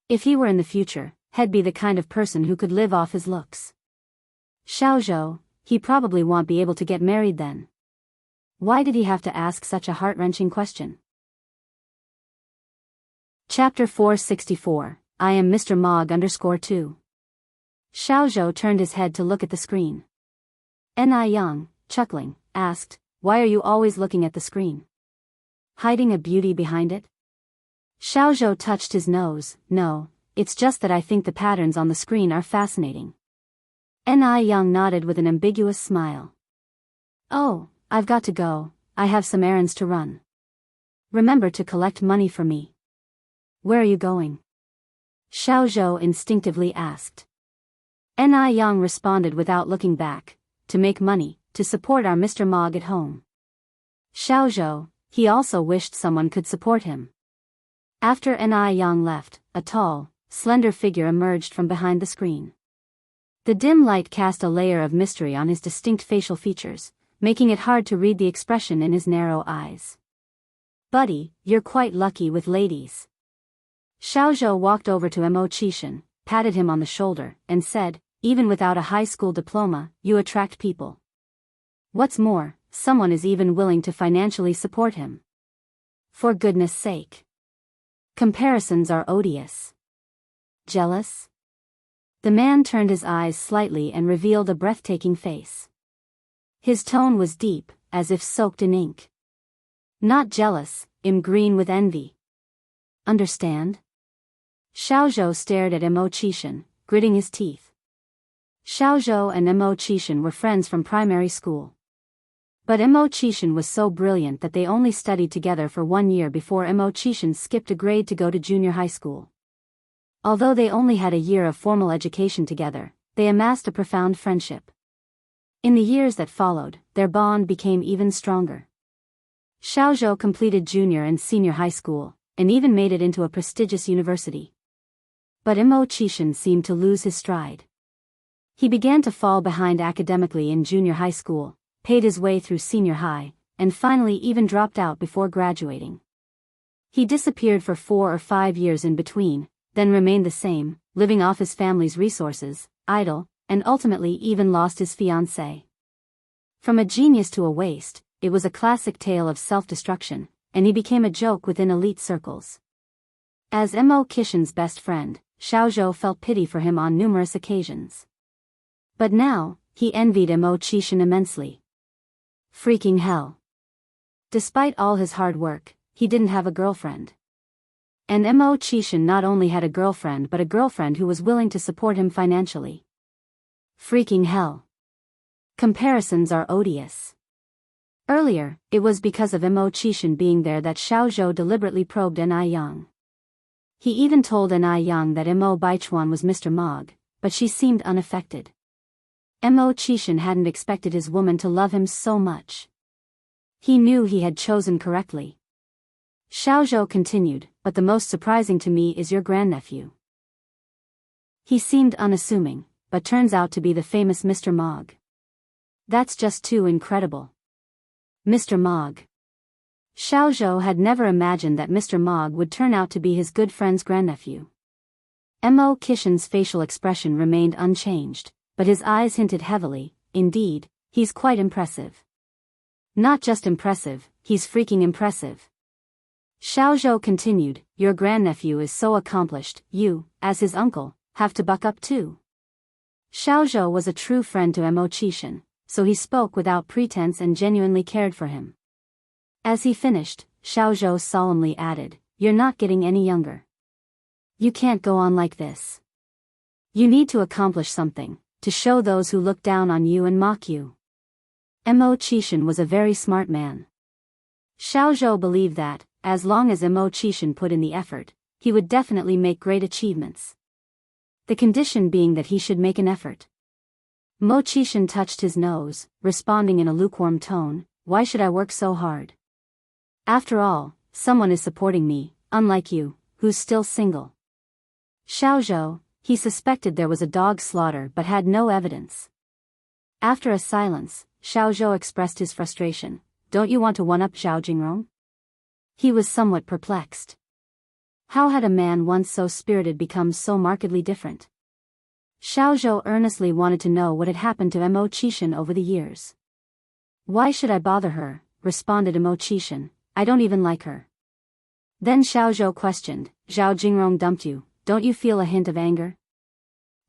If he were in the future, he'd be the kind of person who could live off his looks. Xiaozhou, he probably won't be able to get married then. Why did he have to ask such a heart-wrenching question? Chapter 464, I am Mr. Mog _2. Xiaozhou turned his head to look at the screen. Yang, chuckling, asked, why are you always looking at the screen? Hiding a beauty behind it? Xiaozhou touched his nose, no, it's just that I think the patterns on the screen are fascinating. Yang nodded with an ambiguous smile. Oh, I've got to go, I have some errands to run. Remember to collect money for me. Where are you going? Xiaozhou instinctively asked. Yang responded without looking back, to make money, to support our Mr. Mog at home. Xiaozhou, he also wished someone could support him. After Yang left, a tall, slender figure emerged from behind the screen. The dim light cast a layer of mystery on his distinct facial features, making it hard to read the expression in his narrow eyes. Buddy, you're quite lucky with ladies. Xiaozhou walked over to Imo-Qishan, patted him on the shoulder, and said, even without a high school diploma, you attract people. What's more, someone is even willing to financially support him. For goodness sake. Comparisons are odious. Jealous? The man turned his eyes slightly and revealed a breathtaking face. His tone was deep, as if soaked in ink. Not jealous, I'm green with envy. Understand? Xiaozhou stared at Imo-Qishan, gritting his teeth. Xiaozhou and Imo-Qishan were friends from primary school. But Imo-Qishan was so brilliant that they only studied together for 1 year before Imo-Qishan skipped a grade to go to junior high school. Although they only had a year of formal education together, they amassed a profound friendship. In the years that followed, their bond became even stronger. Xiaozhou completed junior and senior high school, and even made it into a prestigious university. But Imo-Qishan seemed to lose his stride. He began to fall behind academically in junior high school, paid his way through senior high, and finally even dropped out before graduating. He disappeared for 4 or 5 years in between, then remained the same, living off his family's resources, idle, and ultimately even lost his fiancée. From a genius to a waste, it was a classic tale of self-destruction, and he became a joke within elite circles. As Imo-Qishan's best friend, Xiaozhou felt pity for him on numerous occasions. But now, he envied Imo-Qishan immensely. Freaking hell. Despite all his hard work, he didn't have a girlfriend. And Imo-Qishan not only had a girlfriend but a girlfriend who was willing to support him financially. Freaking hell. Comparisons are odious. Earlier, it was because of Imo-Qishan being there that Xiaozhou deliberately probed Yang. He even told Yang that Imo-Baichuan was Mr. Mog, but she seemed unaffected. Imo-Qishan hadn't expected his woman to love him so much. He knew he had chosen correctly. Xiaozhou continued, but the most surprising to me is your grandnephew. He seemed unassuming, but turns out to be the famous Mr. Mog. That's just too incredible. Mr. Mog. Xiaozhou had never imagined that Mr. Mog would turn out to be his good friend's grandnephew. Imo-Qishan's facial expression remained unchanged, but his eyes hinted heavily, indeed, he's quite impressive. Not just impressive, he's freaking impressive. Xiaozhou continued, your grandnephew is so accomplished, you, as his uncle, have to buck up too. Xiaozhou was a true friend to Imo-Qishan, so he spoke without pretense and genuinely cared for him. As he finished, Xiaozhou solemnly added, you're not getting any younger. You can't go on like this. You need to accomplish something, to show those who look down on you and mock you. Imo-Qishan was a very smart man. Xiaozhou believed that, as long as Imo-Qishan put in the effort, he would definitely make great achievements. The condition being that he should make an effort. Mo Qishan touched his nose, responding in a lukewarm tone, "Why should I work so hard? After all, someone is supporting me, unlike you, who's still single." Xiaozhou, he suspected there was a dog slaughter but had no evidence. After a silence, Xiaozhou expressed his frustration. "Don't you want to one-up Zhao Jingrong?" He was somewhat perplexed. How had a man once so spirited become so markedly different? Xiaozhou earnestly wanted to know what had happened to Mo Qishan over the years. "Why should I bother her?" responded Mo Qishan. "I don't even like her." Then Xiaozhou questioned, "Zhao Jingrong dumped you, don't you feel a hint of anger?"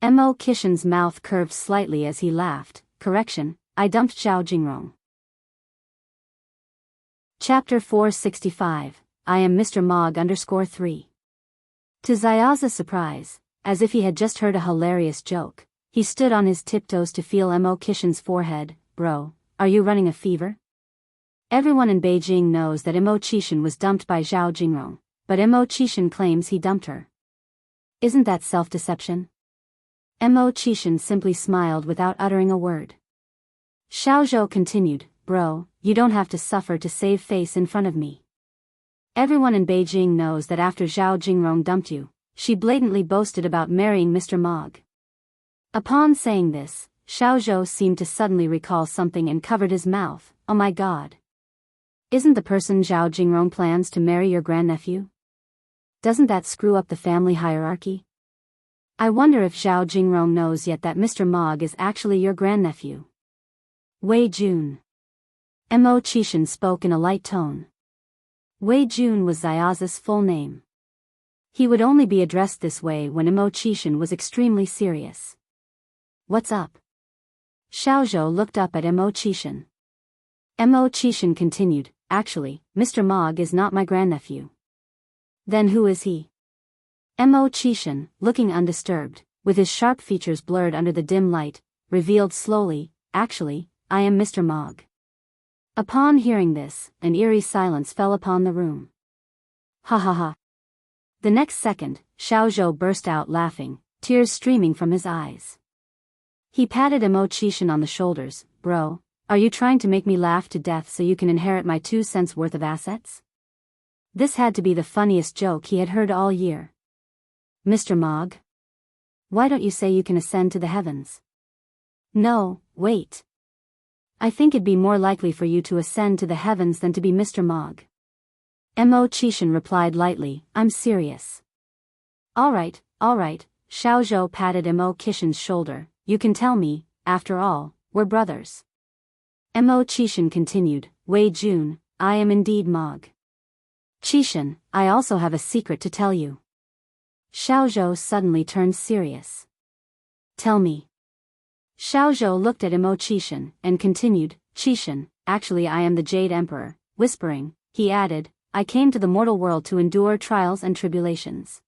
Mo Qishan's mouth curved slightly as he laughed. "Correction, I dumped Zhao Jingrong." Chapter 465, I am Mr. Mog_3. To Xiaoza's surprise, as if he had just heard a hilarious joke, he stood on his tiptoes to feel Mo Qishan's forehead. "Bro, are you running a fever?" Everyone in Beijing knows that Mo Qishan was dumped by Zhao Jingrong, but Mo Qishan claims he dumped her. Isn't that self-deception? Mo Qishan simply smiled without uttering a word. Xiaozhou continued, "Bro, you don't have to suffer to save face in front of me. Everyone in Beijing knows that after Zhao Jingrong dumped you, she blatantly boasted about marrying Mr. Mog." Upon saying this, Xiaozhou seemed to suddenly recall something and covered his mouth. "Oh my god. Isn't the person Zhao Jingrong plans to marry your grandnephew? Doesn't that screw up the family hierarchy? I wonder if Zhao Jingrong knows yet that Mr. Mog is actually your grandnephew." Wei Jun. Mo Qishan spoke in a light tone. Wei Jun was Xiaoza's full name. He would only be addressed this way when Mo Qishan was extremely serious. "What's up?" Xiaozhou looked up at Mo Qishan. Mo Qishan continued, "Actually, Mr. Mog is not my grandnephew." "Then who is he?" Mo Qishan, looking undisturbed, with his sharp features blurred under the dim light, revealed slowly, "Actually, I am Mr. Mog." Upon hearing this, an eerie silence fell upon the room. "Ha ha ha." The next second, Xiaozhou burst out laughing, tears streaming from his eyes. He patted Mo Qishan on the shoulders. "Bro, are you trying to make me laugh to death so you can inherit my 2 cents worth of assets?" This had to be the funniest joke he had heard all year. "Mr. Mog? Why don't you say you can ascend to the heavens?" "No, wait. I think it'd be more likely for you to ascend to the heavens than to be Mr. Mog." Mo Qishan replied lightly, "I'm serious." All right, Xiaozhou patted Mo Qishan's shoulder. "You can tell me, after all, we're brothers." Mo Qishan continued, "Wei Jun, I am indeed Mog. Qishan, I also have a secret to tell you." Xiaozhou suddenly turned serious. "Tell me." Xiaozhou looked at Mo Qishan, and continued, "Qishan, actually I am the Jade Emperor." Whispering, he added, "I came to the mortal world to endure trials and tribulations."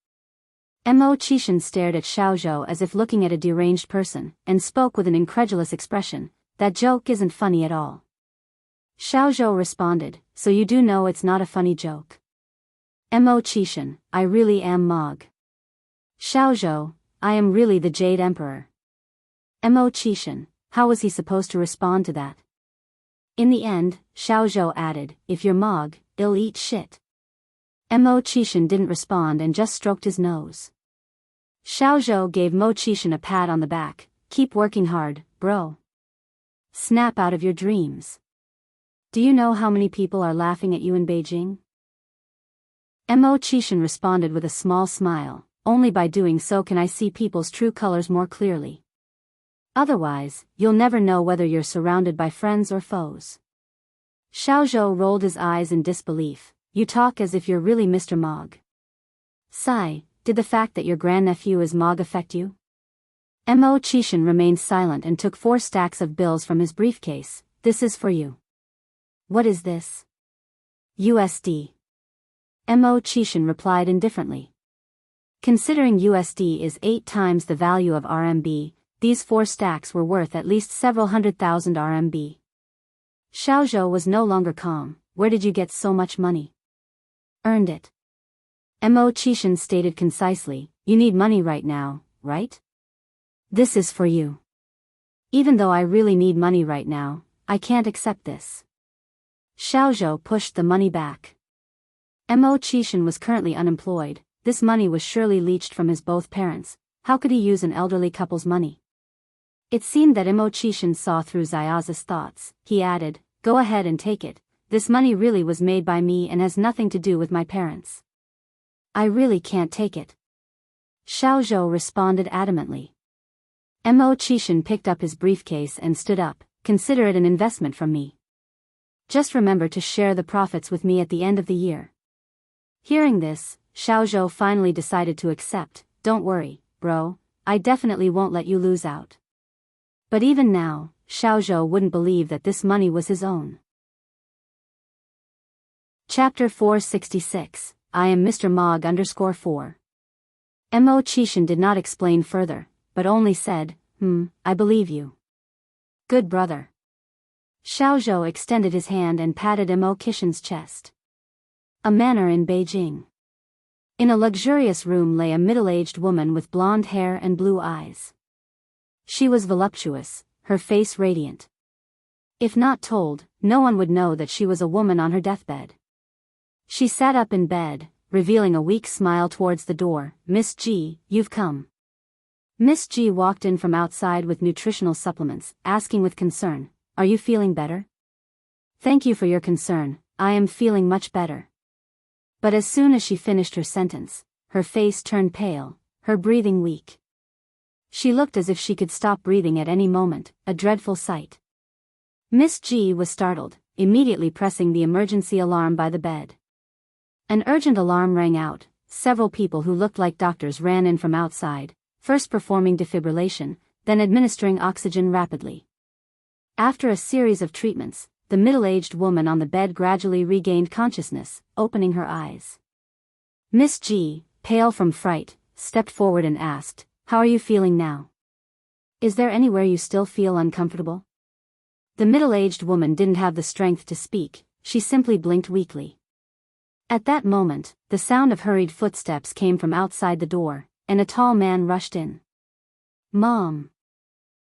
Mo Qishan stared at Xiaozhou as if looking at a deranged person, and spoke with an incredulous expression, "That joke isn't funny at all." Xiaozhou responded, "So you do know it's not a funny joke?" Mo Qishan, "I really am Mog." Xiaozhou, "I am really the Jade Emperor." Mo Qishan, how was he supposed to respond to that? In the end, Xiaozhou added, "If you're Mog, it'll eat shit." Mo Qishan didn't respond and just stroked his nose. Xiaozhou gave Mo Qishan a pat on the back. "Keep working hard, bro. Snap out of your dreams. Do you know how many people are laughing at you in Beijing?" Mo Qishan responded with a small smile, "Only by doing so can I see people's true colors more clearly. Otherwise, you'll never know whether you're surrounded by friends or foes." Xiaozhou rolled his eyes in disbelief. "You talk as if you're really Mr. Mog. Sigh, did the fact that your grandnephew is Mog affect you?" Mo Qishan remained silent and took 4 stacks of bills from his briefcase. "This is for you." "What is this?" "USD. Mo Qishan replied indifferently. Considering USD is 8 times the value of RMB, these 4 stacks were worth at least several 100,000 RMB. Xiaozhou was no longer calm. "Where did you get so much money?" "Earned it." Mo Qishan stated concisely, you need money right now, right? This is for you. Even though I really need money right now, I can't accept this. Xiaozhou pushed the money back. Mo Qishan was currently unemployed, this money was surely leached from his both parents, how could he use an elderly couple's money? It seemed that Mo Qishan saw through Xiaoza's thoughts, he added, go ahead and take it, this money really was made by me and has nothing to do with my parents. I really can't take it. Xiaozhou responded adamantly. Mo Qishan picked up his briefcase and stood up, consider it an investment from me. Just remember to share the profits with me at the end of the year. Hearing this, Xiaozhou finally decided to accept, don't worry, bro, I definitely won't let you lose out. But even now, Xiaozhou wouldn't believe that this money was his own. Chapter 466, I am Mr. Mog _4. Mo Qishan did not explain further, but only said, I believe you. Good brother. Xiaozhou extended his hand and patted Mo Qishan's chest. A manor in Beijing. In a luxurious room lay a middle-aged woman with blonde hair and blue eyes. She was voluptuous, her face radiant. If not told, no one would know that she was a woman on her deathbed. She sat up in bed, revealing a weak smile towards the door. Miss G, you've come. Miss G walked in from outside with nutritional supplements, asking with concern, are you feeling better? Thank you for your concern, I am feeling much better. But as soon as she finished her sentence, her face turned pale, her breathing weak. She looked as if she could stop breathing at any moment, a dreadful sight. Miss G was startled, immediately pressing the emergency alarm by the bed. An urgent alarm rang out, several people who looked like doctors ran in from outside, first performing defibrillation, then administering oxygen rapidly. After a series of treatments, the middle-aged woman on the bed gradually regained consciousness, opening her eyes. Miss G, pale from fright, stepped forward and asked, how are you feeling now? Is there anywhere you still feel uncomfortable? The middle-aged woman didn't have the strength to speak, she simply blinked weakly. At that moment, the sound of hurried footsteps came from outside the door, and a tall man rushed in. Mom!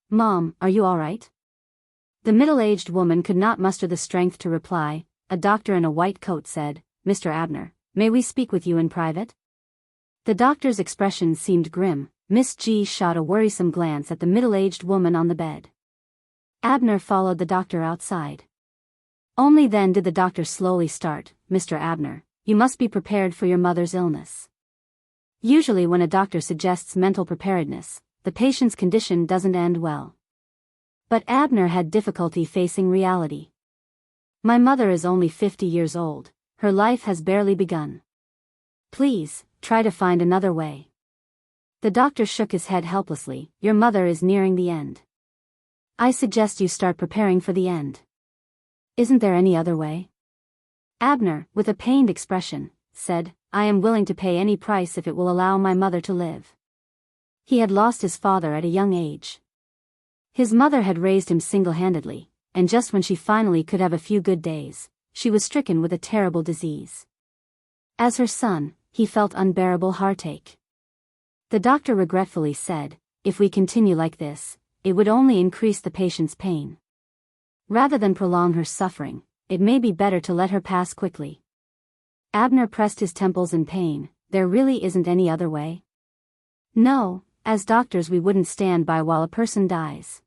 Mom, are you all right? The middle-aged woman could not muster the strength to reply. A doctor in a white coat said, Mr. Abner, may we speak with you in private? The doctor's expression seemed grim. Miss G shot a worrisome glance at the middle-aged woman on the bed. Abner followed the doctor outside. Only then did the doctor slowly start, Mr. Abner, you must be prepared for your mother's illness. Usually when a doctor suggests mental preparedness, the patient's condition doesn't end well. But Abner had difficulty facing reality. My mother is only 50 years old, her life has barely begun. Please, try to find another way. The doctor shook his head helplessly, your mother is nearing the end. I suggest you start preparing for the end. Isn't there any other way? Abner, with a pained expression, said, I am willing to pay any price if it will allow my mother to live. He had lost his father at a young age. His mother had raised him single-handedly, and just when she finally could have a few good days, she was stricken with a terrible disease. As her son, he felt unbearable heartache. The doctor regretfully said, if we continue like this, it would only increase the patient's pain. Rather than prolong her suffering, it may be better to let her pass quickly. Abner pressed his temples in pain, there really isn't any other way? No, as doctors we wouldn't stand by while a person dies.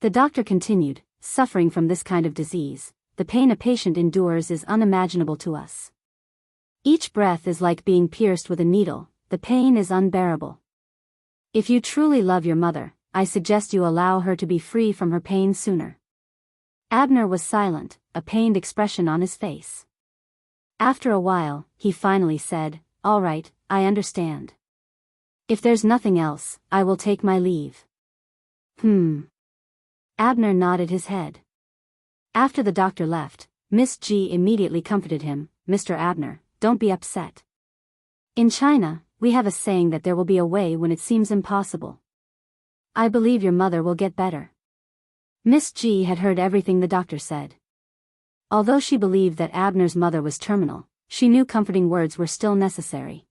The doctor continued, suffering from this kind of disease, the pain a patient endures is unimaginable to us. Each breath is like being pierced with a needle, the pain is unbearable. If you truly love your mother, I suggest you allow her to be free from her pain sooner. Abner was silent, a pained expression on his face. After a while, he finally said, all right, I understand. If there's nothing else, I will take my leave. Abner nodded his head. After the doctor left, Miss G immediately comforted him, Mr. Abner, don't be upset. In China, we have a saying that there will be a way when it seems impossible. I believe your mother will get better. Miss G had heard everything the doctor said. Although she believed that Abner's mother was terminal, she knew comforting words were still necessary.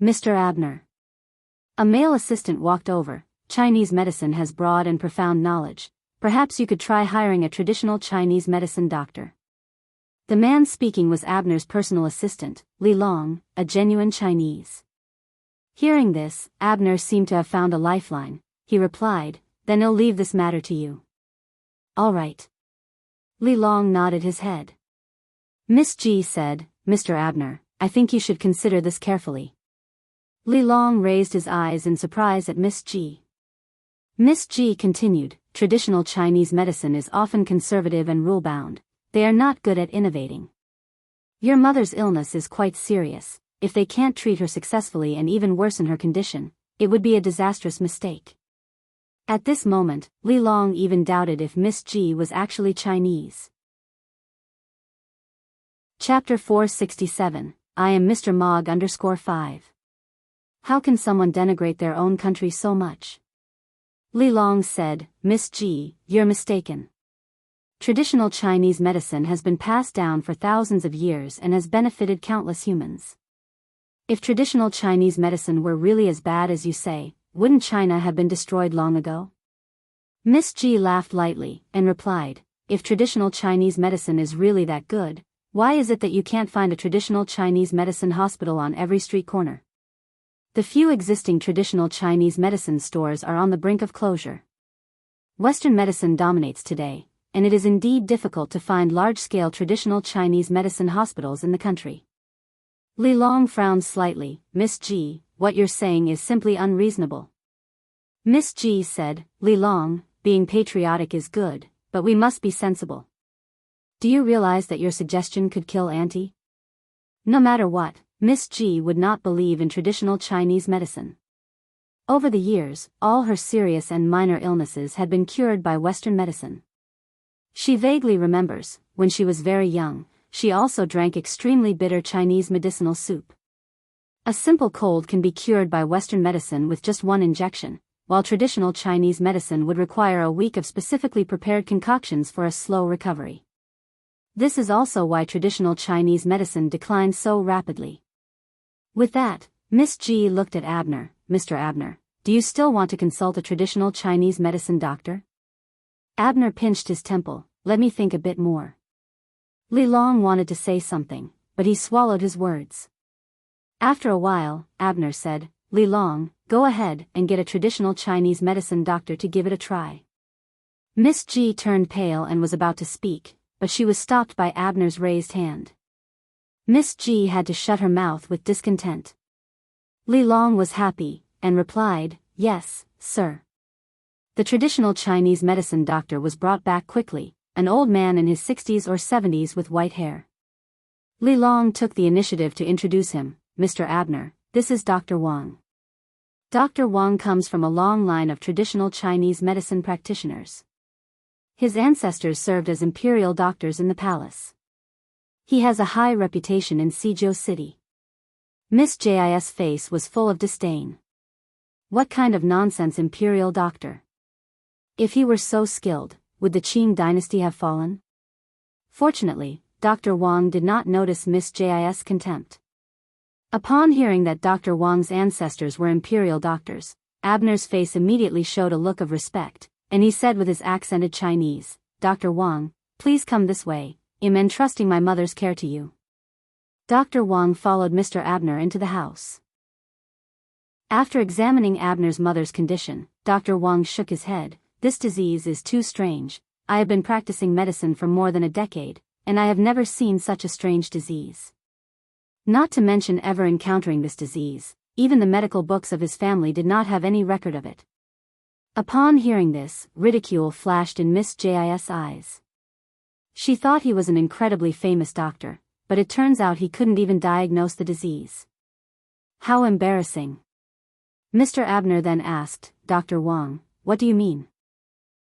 Mr. Abner. A male assistant walked over. Chinese medicine has broad and profound knowledge. Perhaps you could try hiring a traditional Chinese medicine doctor. The man speaking was Abner's personal assistant, Li Long, a genuine Chinese. Hearing this, Abner seemed to have found a lifeline. He replied, "Then I'll leave this matter to you." "All right." Li Long nodded his head. Miss Ji said, "Mr. Abner, I think you should consider this carefully." Li Long raised his eyes in surprise at Miss Ji. Miss Ji continued, "Traditional Chinese medicine is often conservative and rule-bound. They are not good at innovating. Your mother's illness is quite serious. If they can't treat her successfully and even worsen her condition, it would be a disastrous mistake." At this moment, Li Long even doubted if Miss Ji was actually Chinese. Chapter 467, I am Mr. Mog_5. How can someone denigrate their own country so much? Li Long said, "Miss Ji, you're mistaken. Traditional Chinese medicine has been passed down for thousands of years and has benefited countless humans. If traditional Chinese medicine were really as bad as you say, wouldn't China have been destroyed long ago?" Miss Ji laughed lightly, and replied, "If traditional Chinese medicine is really that good, why is it that you can't find a traditional Chinese medicine hospital on every street corner? The few existing traditional Chinese medicine stores are on the brink of closure. Western medicine dominates today, and it is indeed difficult to find large-scale traditional Chinese medicine hospitals in the country." Li Long frowned slightly. "Miss Ji, what you're saying is simply unreasonable." Miss Ji said, "Li Long, being patriotic is good, but we must be sensible. Do you realize that your suggestion could kill Auntie?" No matter what, Miss Ji would not believe in traditional Chinese medicine. Over the years, all her serious and minor illnesses had been cured by Western medicine. She vaguely remembers, when she was very young, she also drank extremely bitter Chinese medicinal soup. A simple cold can be cured by Western medicine with just one injection, while traditional Chinese medicine would require a week of specifically prepared concoctions for a slow recovery. This is also why traditional Chinese medicine declines so rapidly. With that, Miss Ji looked at Abner. "Mr. Abner, do you still want to consult a traditional Chinese medicine doctor?" Abner pinched his temple. "Let me think a bit more." Li Long wanted to say something, but he swallowed his words. After a while, Abner said, "Li Long, go ahead and get a traditional Chinese medicine doctor to give it a try." Miss Ji turned pale and was about to speak, but she was stopped by Abner's raised hand. Miss Ji had to shut her mouth with discontent. Li Long was happy, and replied, "Yes, sir." The traditional Chinese medicine doctor was brought back quickly, an old man in his 60s or 70s with white hair. Li Long took the initiative to introduce him. "Mr. Abner, this is Dr. Wang. Dr. Wang comes from a long line of traditional Chinese medicine practitioners. His ancestors served as imperial doctors in the palace. He has a high reputation in Jianghu City." Miss Ji's face was full of disdain. What kind of nonsense imperial doctor? If he were so skilled, would the Qing dynasty have fallen? Fortunately, Dr. Wang did not notice Miss Ji's contempt. Upon hearing that Dr. Wang's ancestors were imperial doctors, Abner's face immediately showed a look of respect, and he said with his accented Chinese, "Dr. Wang, please come this way. I'm entrusting my mother's care to you." Dr. Wang followed Mr. Abner into the house. After examining Abner's mother's condition, Dr. Wang shook his head. "This disease is too strange. I have been practicing medicine for more than a decade, and I have never seen such a strange disease. Not to mention ever encountering this disease, even the medical books of his family did not have any record of it." Upon hearing this, ridicule flashed in Miss Ji's eyes. She thought he was an incredibly famous doctor, but it turns out he couldn't even diagnose the disease. How embarrassing. Mr. Abner then asked, "Dr. Wang, what do you mean?"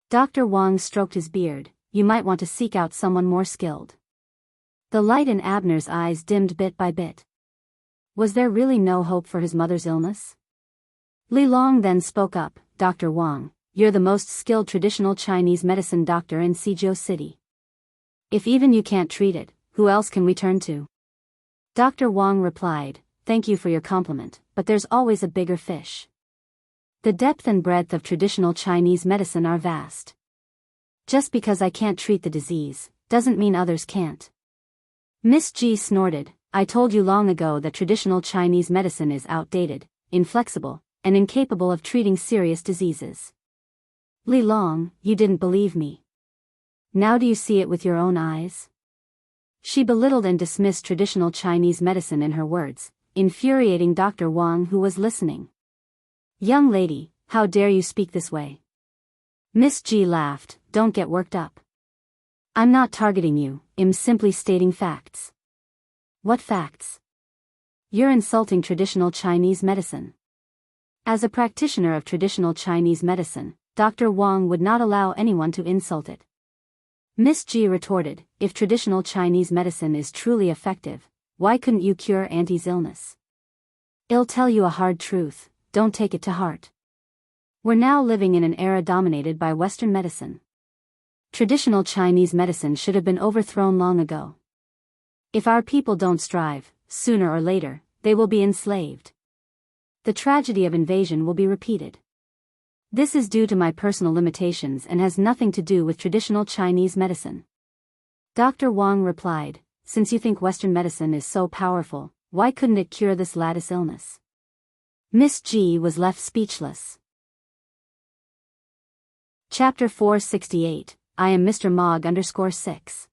Dr. Wang stroked his beard. "You might want to seek out someone more skilled." The light in Abner's eyes dimmed bit by bit. Was there really no hope for his mother's illness? Li Long then spoke up. "Dr. Wang, you're the most skilled traditional Chinese medicine doctor in Jianghu City. If even you can't treat it, who else can we turn to?" Dr. Wang replied, "Thank you for your compliment, but there's always a bigger fish. The depth and breadth of traditional Chinese medicine are vast. Just because I can't treat the disease, doesn't mean others can't." Miss G snorted, "I told you long ago that traditional Chinese medicine is outdated, inflexible, and incapable of treating serious diseases. Li Long, you didn't believe me. Now do you see it with your own eyes?" She belittled and dismissed traditional Chinese medicine in her words, infuriating Dr. Wang, who was listening. "Young lady, how dare you speak this way?" Miss G laughed, "Don't get worked up. I'm not targeting you, I'm simply stating facts." "What facts?" "You're insulting traditional Chinese medicine." As a practitioner of traditional Chinese medicine, Dr. Wang would not allow anyone to insult it. Miss G retorted, "If traditional Chinese medicine is truly effective, why couldn't you cure Auntie's illness? I'll tell you a hard truth, don't take it to heart. We're now living in an era dominated by Western medicine. Traditional Chinese medicine should have been overthrown long ago. If our people don't strive, sooner or later, they will be enslaved. The tragedy of invasion will be repeated. This is due to my personal limitations and has nothing to do with traditional Chinese medicine." Dr. Wang replied, "Since you think Western medicine is so powerful, why couldn't it cure this lattice illness?" Miss G was left speechless. Chapter 468, I am Mr. Mog _6.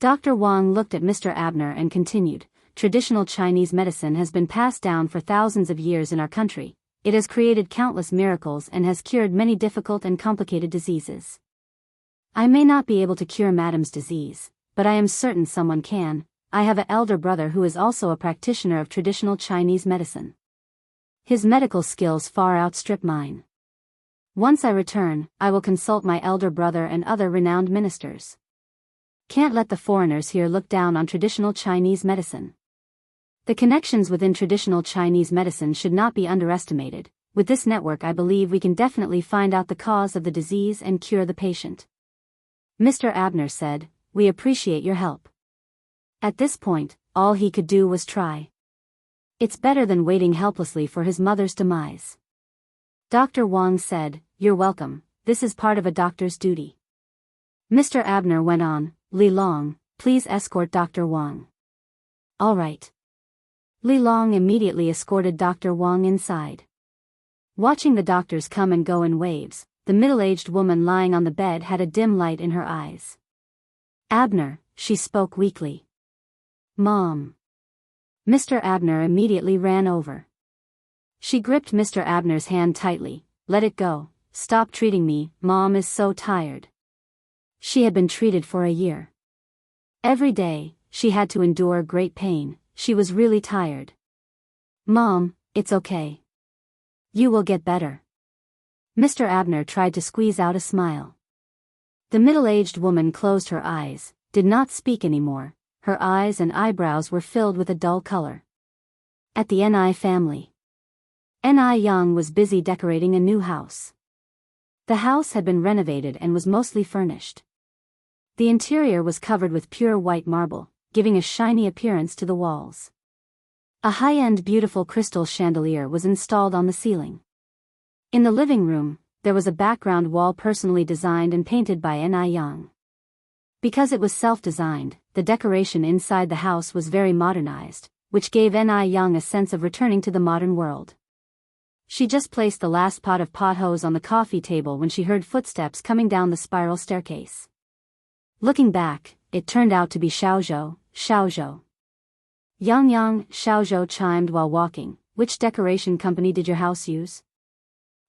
Dr. Wang looked at Mr. Abner and continued, "Traditional Chinese medicine has been passed down for thousands of years in our country. It has created countless miracles and has cured many difficult and complicated diseases. I may not be able to cure Madam's disease, but I am certain someone can. I have an elder brother who is also a practitioner of traditional Chinese medicine. His medical skills far outstrip mine. Once I return, I will consult my elder brother and other renowned ministers. Can't let the foreigners here look down on traditional Chinese medicine. The connections within traditional Chinese medicine should not be underestimated. With this network I believe we can definitely find out the cause of the disease and cure the patient." Mr. Abner said, "We appreciate your help." At this point, all he could do was try. It's better than waiting helplessly for his mother's demise. Dr. Wang said, "You're welcome, this is part of a doctor's duty." Mr. Abner went on, "Li Long, please escort Dr. Wang." "All right." Li Long immediately escorted Dr. Wang inside. Watching the doctors come and go in waves, the middle-aged woman lying on the bed had a dim light in her eyes. "Abner," she spoke weakly. "Mom." Mr. Abner immediately ran over. She gripped Mr. Abner's hand tightly. "Let it go, stop treating me, Mom is so tired." She had been treated for a year. Every day, she had to endure great pain. She was really tired. "Mom, it's okay. You will get better." Mr. Abner tried to squeeze out a smile. The middle-aged woman closed her eyes, did not speak anymore. Her eyes and eyebrows were filled with a dull color. At the Ni family, Ni Yang was busy decorating a new house. The house had been renovated and was mostly furnished. The interior was covered with pure white marble, giving a shiny appearance to the walls. A high-end beautiful crystal chandelier was installed on the ceiling. In the living room, there was a background wall personally designed and painted by Ni Yang. Because it was self-designed, the decoration inside the house was very modernized, which gave Ni Yang a sense of returning to the modern world. She just placed the last pot of pothoes on the coffee table when she heard footsteps coming down the spiral staircase. Looking back, it turned out to be Xiaozhou. Yang, Xiaozhou chimed while walking. "Which decoration company did your house use?"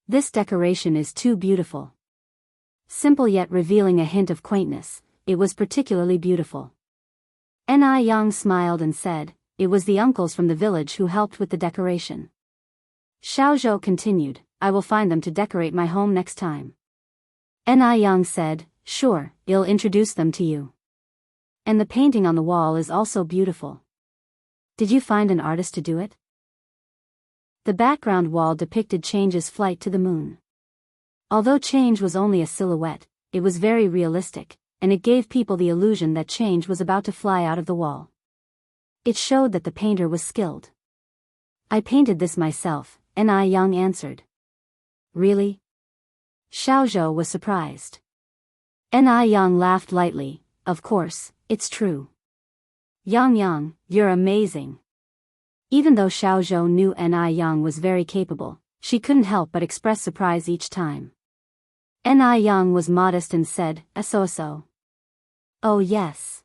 "This decoration is too beautiful." Simple yet revealing a hint of quaintness, it was particularly beautiful. Ni Yang smiled and said, "It was the uncles from the village who helped with the decoration." Xiaozhou continued, "I will find them to decorate my home next time." Ni Yang said, "Sure, I'll introduce them to you. And the painting on the wall is also beautiful. Did you find an artist to do it?" The background wall depicted Change's flight to the moon. Although Change was only a silhouette, it was very realistic, and it gave people the illusion that Change was about to fly out of the wall. It showed that the painter was skilled. I painted this myself, Ni Yang answered. Really? Xiaozhou was surprised. Ni Yang laughed lightly. Of course, it's true. Yang, you're amazing. Even though Xiaozhou knew Ni Yang was very capable, she couldn't help but express surprise each time. Ni Yang was modest and said, so. Oh yes.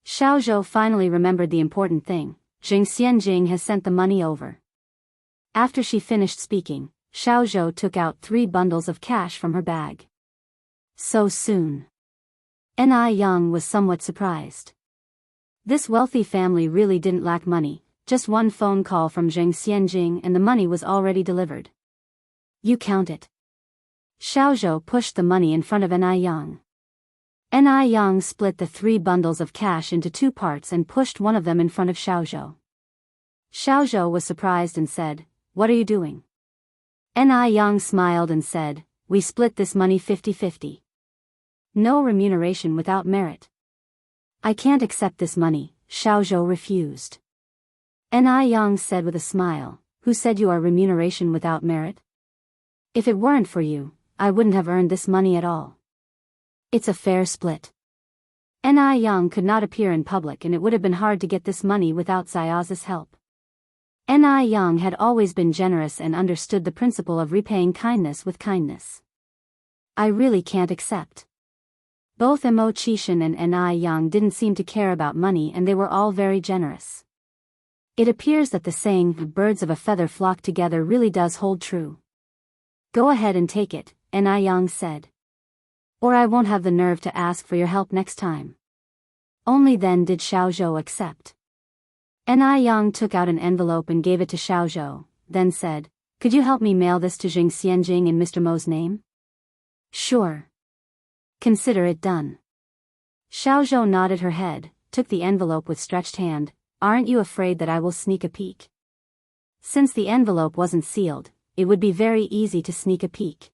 Xiaozhou finally remembered the important thing. Xianxia has sent the money over. After she finished speaking, Xiaozhou took out 3 bundles of cash from her bag. So soon. Ni Yang was somewhat surprised. This wealthy family really didn't lack money, just one phone call from Xianxia and the money was already delivered. You count it. Xiaozhou pushed the money in front of Ni Yang. Ni Yang split the 3 bundles of cash into 2 parts and pushed one of them in front of Xiaozhou. Xiaozhou was surprised and said, What are you doing? Ni Yang smiled and said, We split this money 50-50. No remuneration without merit. I can't accept this money, Xiaozhou refused. Ni Yang said with a smile, Who said you are remuneration without merit? If it weren't for you, I wouldn't have earned this money at all. It's a fair split. Ni Yang could not appear in public and it would have been hard to get this money without Xiaoza's help. Ni Yang had always been generous and understood the principle of repaying kindness with kindness. I really can't accept. Both Mo Qishan and Ni Yang didn't seem to care about money and they were all very generous. It appears that the saying, birds of a feather flock together really does hold true. Go ahead and take it, Ni Yang said. Or I won't have the nerve to ask for your help next time. Only then did Xiaozhou accept. Ni Yang took out an envelope and gave it to Xiaozhou, then said, Could you help me mail this to Xianxia in Mr. Mo's name? Sure. Consider it done. Xiaozhou nodded her head, took the envelope with stretched hand. Aren't you afraid that I will sneak a peek? Since the envelope wasn't sealed, it would be very easy to sneak a peek.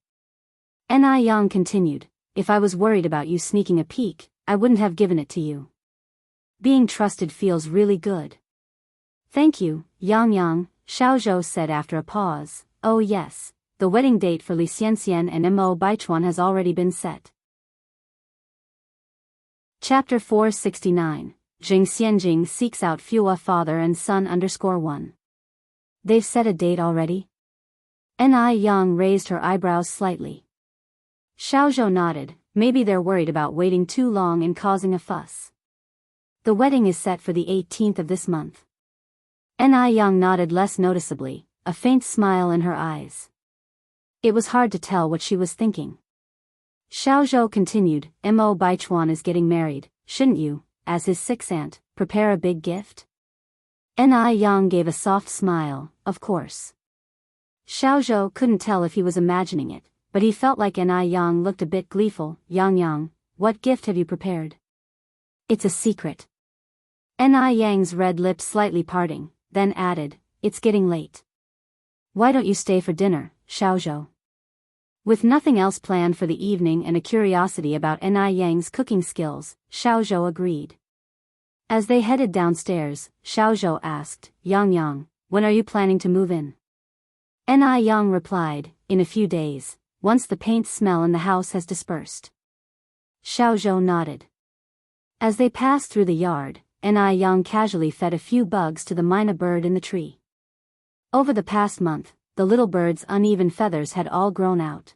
Ni Yang continued, If I was worried about you sneaking a peek, I wouldn't have given it to you. Being trusted feels really good. Thank you, Yang, Xiaozhou said after a pause. Oh yes, the wedding date for Li Xianxian and Mo Baichuan has already been set. Chapter 469, Xianxia seeks out Fua father and son _1. They've set a date already? Ni Yang raised her eyebrows slightly. Xiaozhou nodded, maybe they're worried about waiting too long and causing a fuss. The wedding is set for the 18th of this month. Ni Yang nodded less noticeably, a faint smile in her eyes. It was hard to tell what she was thinking. Xiaozhou continued, Mo Baichuan is getting married, shouldn't you, as his 6th aunt, prepare a big gift? Ni Yang gave a soft smile, of course. Xiaozhou couldn't tell if he was imagining it, but he felt like Ni Yang looked a bit gleeful. Yang, what gift have you prepared? It's a secret. Ni Yang's red lips slightly parting, then added, It's getting late. Why don't you stay for dinner, Xiaozhou? With nothing else planned for the evening and a curiosity about Ni Yang's cooking skills, Xiaozhou agreed. As they headed downstairs, Xiaozhou asked, Yang, when are you planning to move in? Ni Yang replied, In a few days, once the paint smell in the house has dispersed. Xiaozhou nodded. As they passed through the yard, Ni Yang casually fed a few bugs to the myna bird in the tree. Over the past month, the little bird's uneven feathers had all grown out.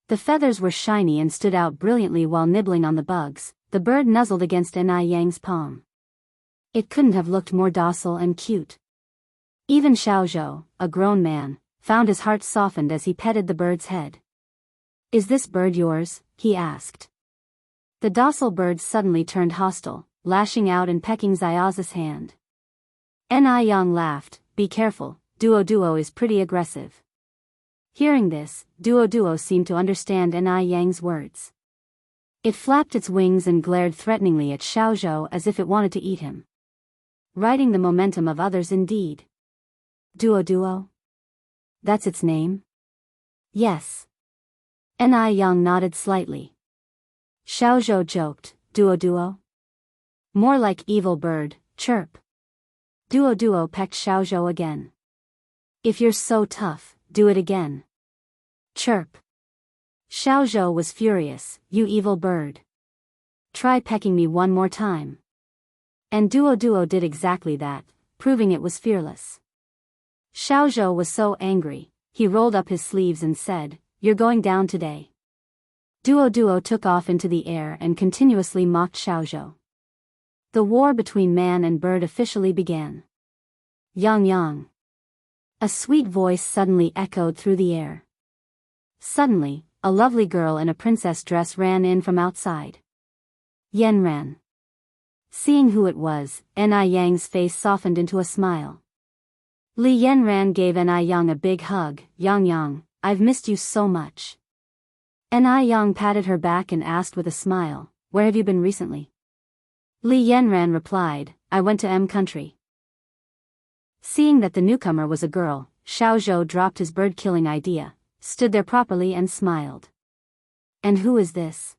The feathers were shiny and stood out brilliantly while nibbling on the bugs. The bird nuzzled against Ni Yang's palm. It couldn't have looked more docile and cute. Even Xiaozhou, a grown man, found his heart softened as he petted the bird's head. Is this bird yours? He asked. The docile bird suddenly turned hostile, lashing out and pecking Xiaoza's hand. Ni Yang laughed, Be careful, Duo is pretty aggressive. Hearing this, Duo seemed to understand Ni Yang's words. It flapped its wings and glared threateningly at Xiaozhou as if it wanted to eat him. Riding the momentum of others indeed. Duo? That's its name? Yes. Ni Yang nodded slightly. Xiaozhou joked, Duo? More like evil bird, chirp. Duo pecked Xiaozhou again. If you're so tough, do it again. Chirp. Xiaozhou was furious. You evil bird. Try pecking me one more time. And Duo did exactly that, proving it was fearless. Xiaozhou was so angry, he rolled up his sleeves and said, "You're going down today." Duo took off into the air and continuously mocked Xiaozhou. The war between man and bird officially began. Yang. A sweet voice suddenly echoed through the air. Suddenly, a lovely girl in a princess dress ran in from outside. Yanran. Seeing who it was, Nai face softened into a smile. Li Yanran gave Nai a big hug. Yang, I've missed you so much. Nai patted her back and asked with a smile, "Where have you been recently?" Li Yanran replied, "I went to M country." Seeing that the newcomer was a girl, Xiaozhou dropped his bird-killing idea, stood there properly and smiled. "And who is this?"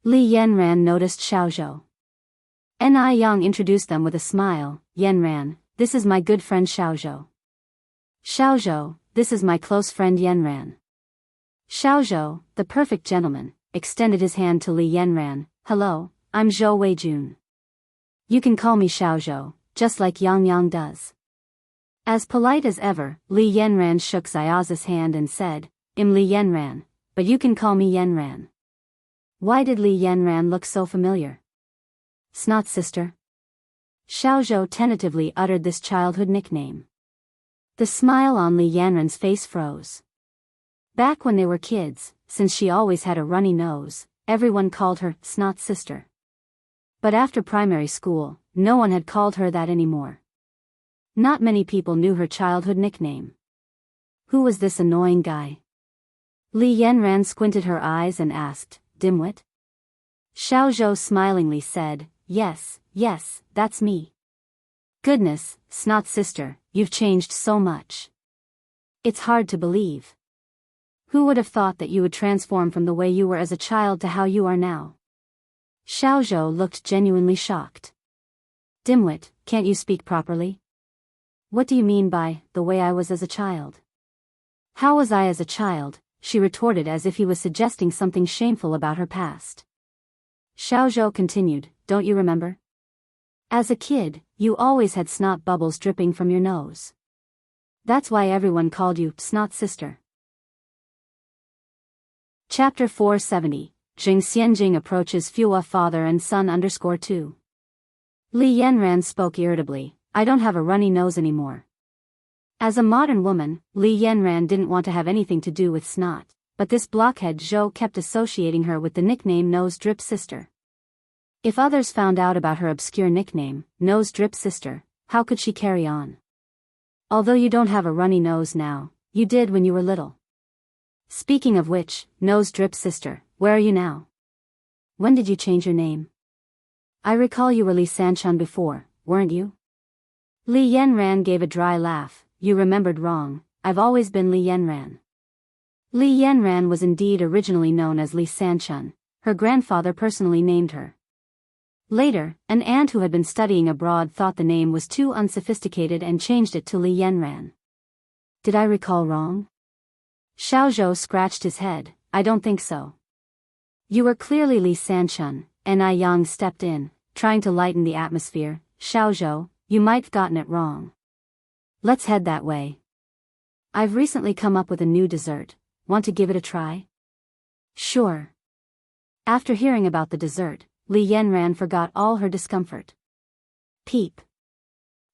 Li Yanran noticed Xiaozhou. Nai introduced them with a smile. "Yanran, this is my good friend Xiaozhou. Xiaozhou, this is my close friend Yanran." Xiaozhou, the perfect gentleman, extended his hand to Li Yanran. "Hello, I'm Zhou Weijun. You can call me Xiaozhou, just like Yang does." As polite as ever, Li Yanran shook Xiaoza's hand and said, "I'm Li Yanran, but you can call me Yanran." Why did Li Yanran look so familiar? Snot sister? Xiaozhou tentatively uttered this childhood nickname. The smile on Li Yanran's face froze. Back when they were kids, since she always had a runny nose, everyone called her Snot sister. But after primary school, no one had called her that anymore. Not many people knew her childhood nickname. Who was this annoying guy? Li Yanran squinted her eyes and asked, "Dimwit?" Xiaozhou smilingly said, Yes, that's me." "Goodness, Snot sister, you've changed so much. It's hard to believe. Who would have thought that you would transform from the way you were as a child to how you are now?" Xiaozhou looked genuinely shocked. "Dimwit, can't you speak properly? What do you mean by, the way I was as a child?" "How was I as a child?" she retorted as if he was suggesting something shameful about her past. Xiaozhou continued, "Don't you remember? As a kid, you always had snot bubbles dripping from your nose. That's why everyone called you Snot sister." Chapter 470, Xianjing approaches Fua father and son _2. Li Yanran spoke irritably, "I don't have a runny nose anymore." As a modern woman, Li Yanran didn't want to have anything to do with snot, but this blockhead Zhou kept associating her with the nickname Nose Drip Sister. If others found out about her obscure nickname, Nose Drip Sister, how could she carry on? Although you don't have a runny nose now, you did when you were little. Speaking of which, Nose Drip Sister, where are you now? When did you change your name? I recall you were Li Sanchun before, weren't you? Li Yanran gave a dry laugh. "You remembered wrong, I've always been Li Yanran." Li Yanran was indeed originally known as Li Sanchun. Her grandfather personally named her. Later, an aunt who had been studying abroad thought the name was too unsophisticated and changed it to Li Yanran. Did I recall wrong? Xiaozhou scratched his head. "I don't think so. You were clearly Li Sanchun." Nai Yang stepped in, trying to lighten the atmosphere. "Xiaozhou, you might've gotten it wrong. Let's head that way. I've recently come up with a new dessert. Want to give it a try?" "Sure." After hearing about the dessert, Li Yanran forgot all her discomfort. Peep.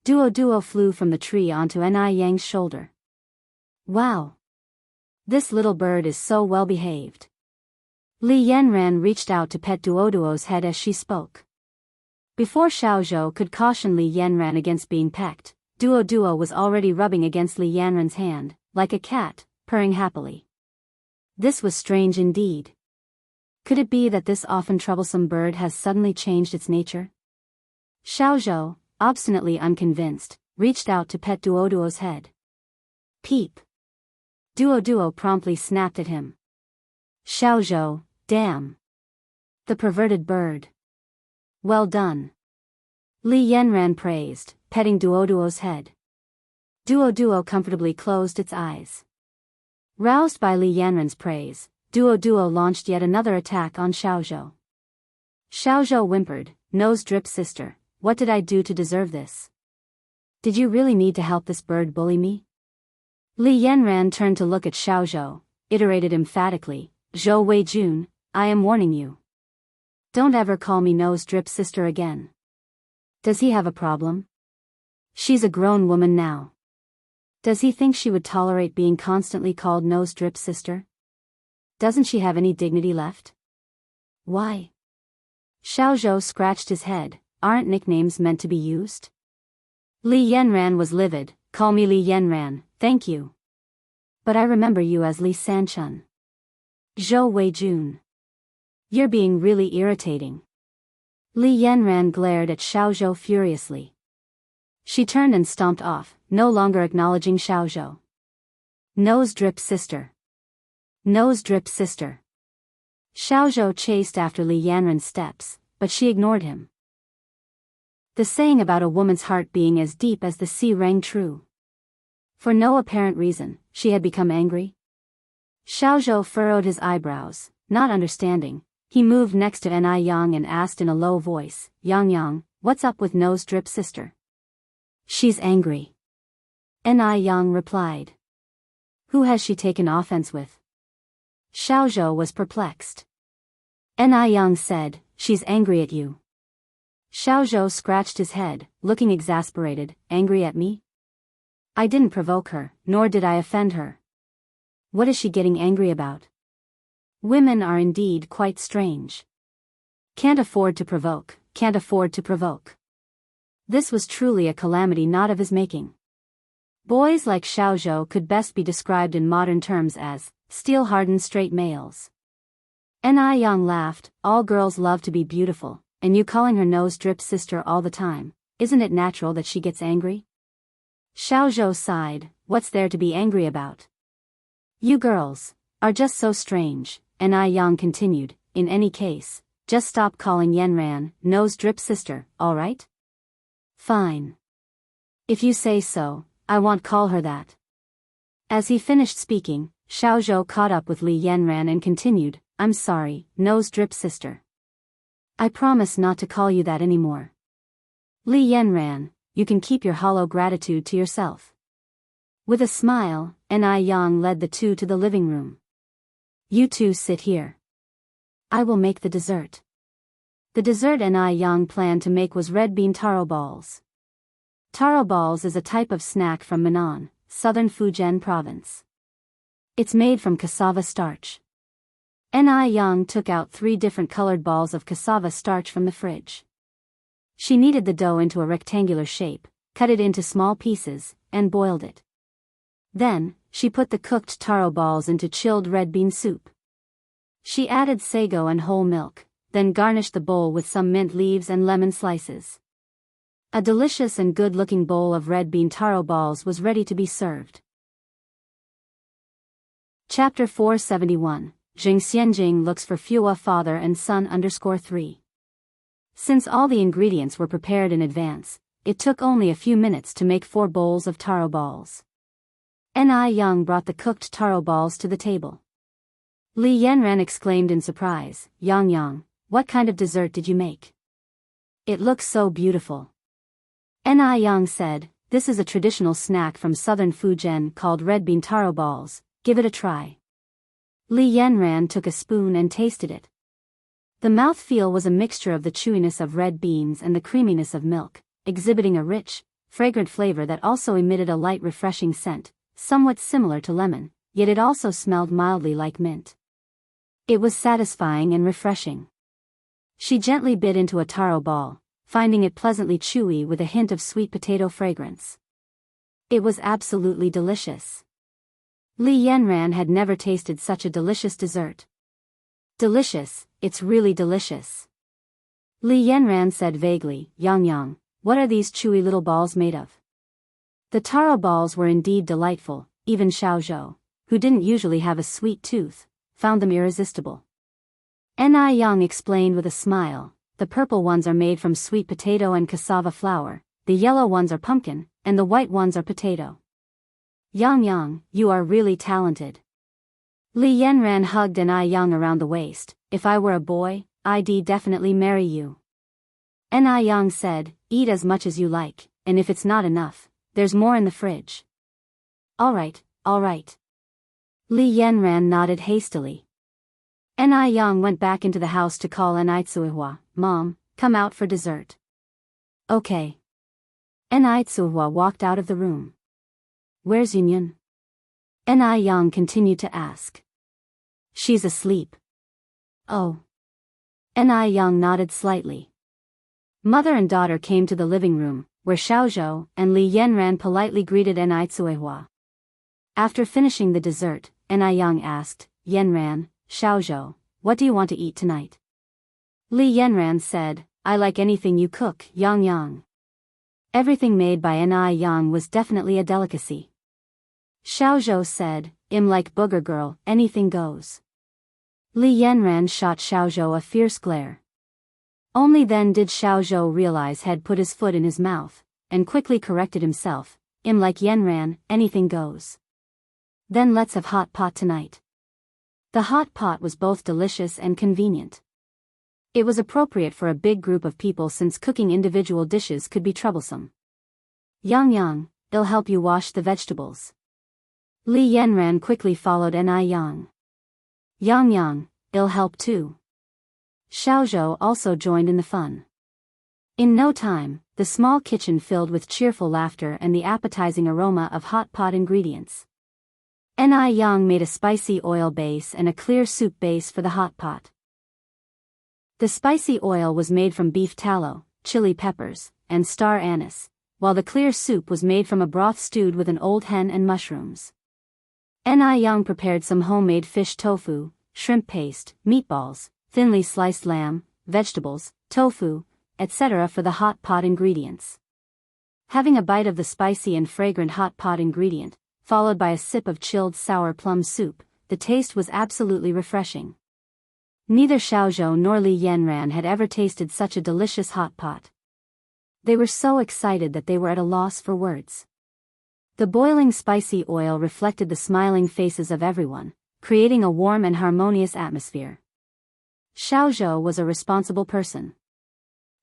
Duo flew from the tree onto Nai Yang's shoulder. "Wow. This little bird is so well behaved." Li Yanran reached out to pet Duo's head as she spoke. Before Xiaozhou could caution Li Yanran against being pecked, Duo was already rubbing against Li Yanran's hand, like a cat, purring happily. This was strange indeed. Could it be that this often troublesome bird has suddenly changed its nature? Xiaozhou, obstinately unconvinced, reached out to pet Duo's head. Peep. Duo promptly snapped at him. Xiaozhou, damn. The perverted bird. Well done. Li Yanran praised, petting Duoduo's head. Duoduo comfortably closed its eyes. Roused by Li Yanran's praise, Duoduo launched yet another attack on Xiaozhou. Xiaozhou whimpered, "Nose drip sister, what did I do to deserve this? Did you really need to help this bird bully me?" Li Yanran turned to look at Xiaozhou, iterated emphatically, "Zhou Weijun, I am warning you. Don't ever call me nose drip sister again." Does he have a problem? She's a grown woman now. Does he think she would tolerate being constantly called nose drip sister? Doesn't she have any dignity left? Why? Xiaozhou scratched his head. Aren't nicknames meant to be used? Li Yanran was livid. "Call me Li Yanran, thank you. But I remember you as Li Sanchun. Zhou Weijun. You're being really irritating." Li Yanran glared at Xiaozhou furiously. She turned and stomped off, no longer acknowledging Xiaozhou. "Nose drip sister. Nose drip sister." Xiaozhou chased after Li Yanran's steps, but she ignored him. The saying about a woman's heart being as deep as the sea rang true. For no apparent reason, she had become angry. Xiaozhou furrowed his eyebrows, not understanding. He moved next to Ni Yang and asked in a low voice, "Yang, what's up with nose drip sister?" "She's angry." Ni Yang replied. "Who has she taken offense with?" Xiaozhou was perplexed. Ni Yang said, "She's angry at you." Xiaozhou scratched his head, looking exasperated. "Angry at me? I didn't provoke her, nor did I offend her. What is she getting angry about? Women are indeed quite strange. Can't afford to provoke, can't afford to provoke." This was truly a calamity not of his making. Boys like Xiaozhou could best be described in modern terms as steel-hardened straight males. Ni Yang laughed. "All girls love to be beautiful, and you calling her nose drip sister all the time, isn't it natural that she gets angry?" Xiaozhou sighed. "What's there to be angry about? You girls are just so strange." Ni Yang continued, "In any case, just stop calling Yanran nose drip sister, alright? Fine. If you say so, I won't call her that." As he finished speaking, Xiaozhou caught up with Li Yanran and continued, "I'm sorry, nose drip sister. I promise not to call you that anymore. Li Yanran, you can keep your hollow gratitude to yourself." With a smile, Ni Yang led the two to the living room. "You two sit here. I will make the dessert." The dessert Ni Yang planned to make was red bean taro balls. Taro balls is a type of snack from Minnan, southern Fujian province. It's made from cassava starch. Ni Yang took out 3 different colored balls of cassava starch from the fridge. She kneaded the dough into a rectangular shape, cut it into small pieces, and boiled it. Then, she put the cooked taro balls into chilled red bean soup. She added sago and whole milk, then garnished the bowl with some mint leaves and lemon slices. A delicious and good-looking bowl of red bean taro balls was ready to be served. Chapter 471, Jing Xianjing looks for Fua father and son _3. Since all the ingredients were prepared in advance, it took only a few minutes to make 4 bowls of taro balls. Ni Yang brought the cooked taro balls to the table. Li Yanran exclaimed in surprise, Yang, what kind of dessert did you make? It looks so beautiful." Ni Yang said, "This is a traditional snack from southern Fujian called red bean taro balls, give it a try." Li Yanran took a spoon and tasted it. The mouthfeel was a mixture of the chewiness of red beans and the creaminess of milk, exhibiting a rich, fragrant flavor that also emitted a light refreshing scent, somewhat similar to lemon, yet it also smelled mildly like mint. It was satisfying and refreshing. She gently bit into a taro ball, finding it pleasantly chewy with a hint of sweet potato fragrance. It was absolutely delicious. Li Yanran had never tasted such a delicious dessert. "Delicious, it's really delicious." Li Yanran said vaguely, Yang, what are these chewy little balls made of?" The taro balls were indeed delightful. Even Xiaozhou, who didn't usually have a sweet tooth, found them irresistible. Ni Yang explained with a smile, "The purple ones are made from sweet potato and cassava flour, the yellow ones are pumpkin, and the white ones are potato. Yang, you are really talented. Li Yanran hugged Yang around the waist. If I were a boy, I'd definitely marry you. Yang said, eat as much as you like, and if it's not enough, there's more in the fridge. Alright. Li Yanran nodded hastily. Yang went back into the house to call Tsuihua. Mom, come out for dessert. Okay. Tsuihua walked out of the room. Where's Yunyan? Yang continued to ask. She's asleep. Oh. Yang nodded slightly. Mother and daughter came to the living room, where Xiaozhou and Li Yanran politely greeted Tsuihua. After finishing the dessert, Yang asked, Yanran, Xiaozhou, what do you want to eat tonight? Li Yanran said, I like anything you cook, Yang. Everything made by Yang was definitely a delicacy. Xiaozhou said, like booger girl, anything goes. Li Yanran shot Xiaozhou a fierce glare. Only then did Xiaozhou realize had put his foot in his mouth, and quickly corrected himself, like Yanran, anything goes. Then let's have hot pot tonight. The hot pot was both delicious and convenient. It was appropriate for a big group of people since cooking individual dishes could be troublesome. Yang, it'll help you wash the vegetables. Li Yanran quickly followed Yang. Yang, it'll help too. Xiaozhou also joined in the fun. In no time, the small kitchen filled with cheerful laughter and the appetizing aroma of hot pot ingredients. Yang made a spicy oil base and a clear soup base for the hot pot. The spicy oil was made from beef tallow, chili peppers, and star anise, while the clear soup was made from a broth stewed with an old hen and mushrooms. Yang prepared some homemade fish tofu, shrimp paste, meatballs, thinly sliced lamb, vegetables, tofu, etc. for the hot pot ingredients. Having a bite of the spicy and fragrant hot pot ingredient, followed by a sip of chilled sour plum soup, the taste was absolutely refreshing. Neither Xiaozhou nor Li Yanran had ever tasted such a delicious hot pot. They were so excited that they were at a loss for words. The boiling spicy oil reflected the smiling faces of everyone, creating a warm and harmonious atmosphere. Xiaozhou was a responsible person.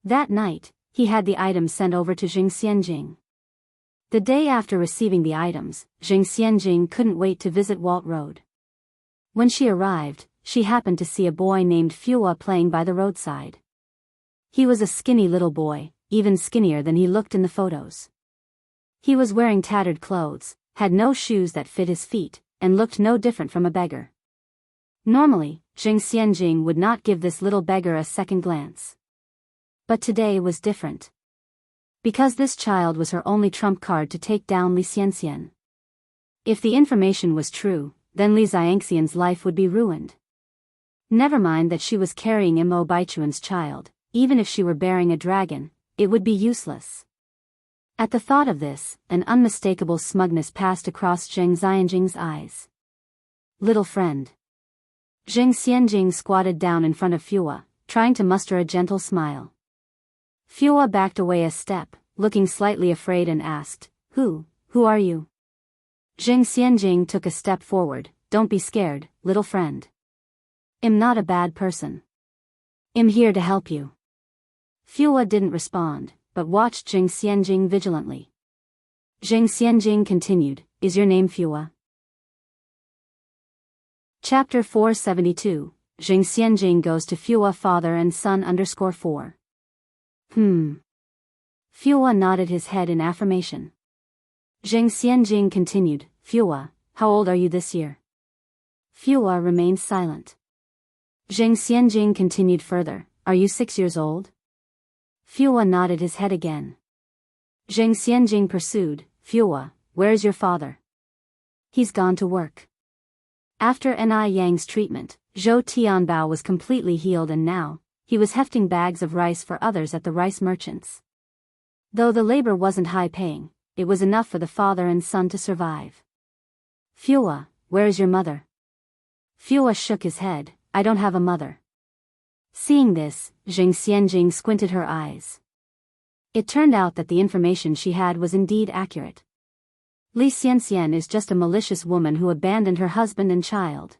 That night, he had the items sent over to Xianxia. The day after receiving the items, Xianxia couldn't wait to visit Walt Road. When she arrived, she happened to see a boy named Fua playing by the roadside. He was a skinny little boy, even skinnier than he looked in the photos. He was wearing tattered clothes, had no shoes that fit his feet, and looked no different from a beggar. Normally, Xianxia would not give this little beggar a second glance. But today was different. Because this child was her only trump card to take down Li Xianxian. If the information was true, then Li Xianxian's life would be ruined. Never mind that she was carrying Mo Baichuan's child, even if she were bearing a dragon, it would be useless. At the thought of this, an unmistakable smugness passed across Zheng Xianjing's eyes. Little friend. Zheng Xianjing squatted down in front of Fua, trying to muster a gentle smile. Fua backed away a step, looking slightly afraid and asked, Who are you? Zheng Xianjing took a step forward. Don't be scared, little friend. I'm not a bad person. I'm here to help you. Fua didn't respond, but watched Zheng Xianjing vigilantly. Zheng Xianjing continued, Is your name Fua? Chapter 472, Zheng Xianjing goes to Fua father and son _4. Fua nodded his head in affirmation. Zheng Xianjing continued, Fua, how old are you this year? Fua remained silent. Zheng Xianjing continued further, Are you 6 years old? Fua nodded his head again. Zheng Xianjing pursued, Fua, where is your father? He's gone to work. After Yang's treatment, Zhou Tianbao was completely healed and now, he was hefting bags of rice for others at the rice merchants. Though the labor wasn't high-paying, it was enough for the father and son to survive. Fua, where is your mother? Fua shook his head, I don't have a mother. Seeing this, Zheng Xianjing squinted her eyes. It turned out that the information she had was indeed accurate. Li Xianxian is just a malicious woman who abandoned her husband and child.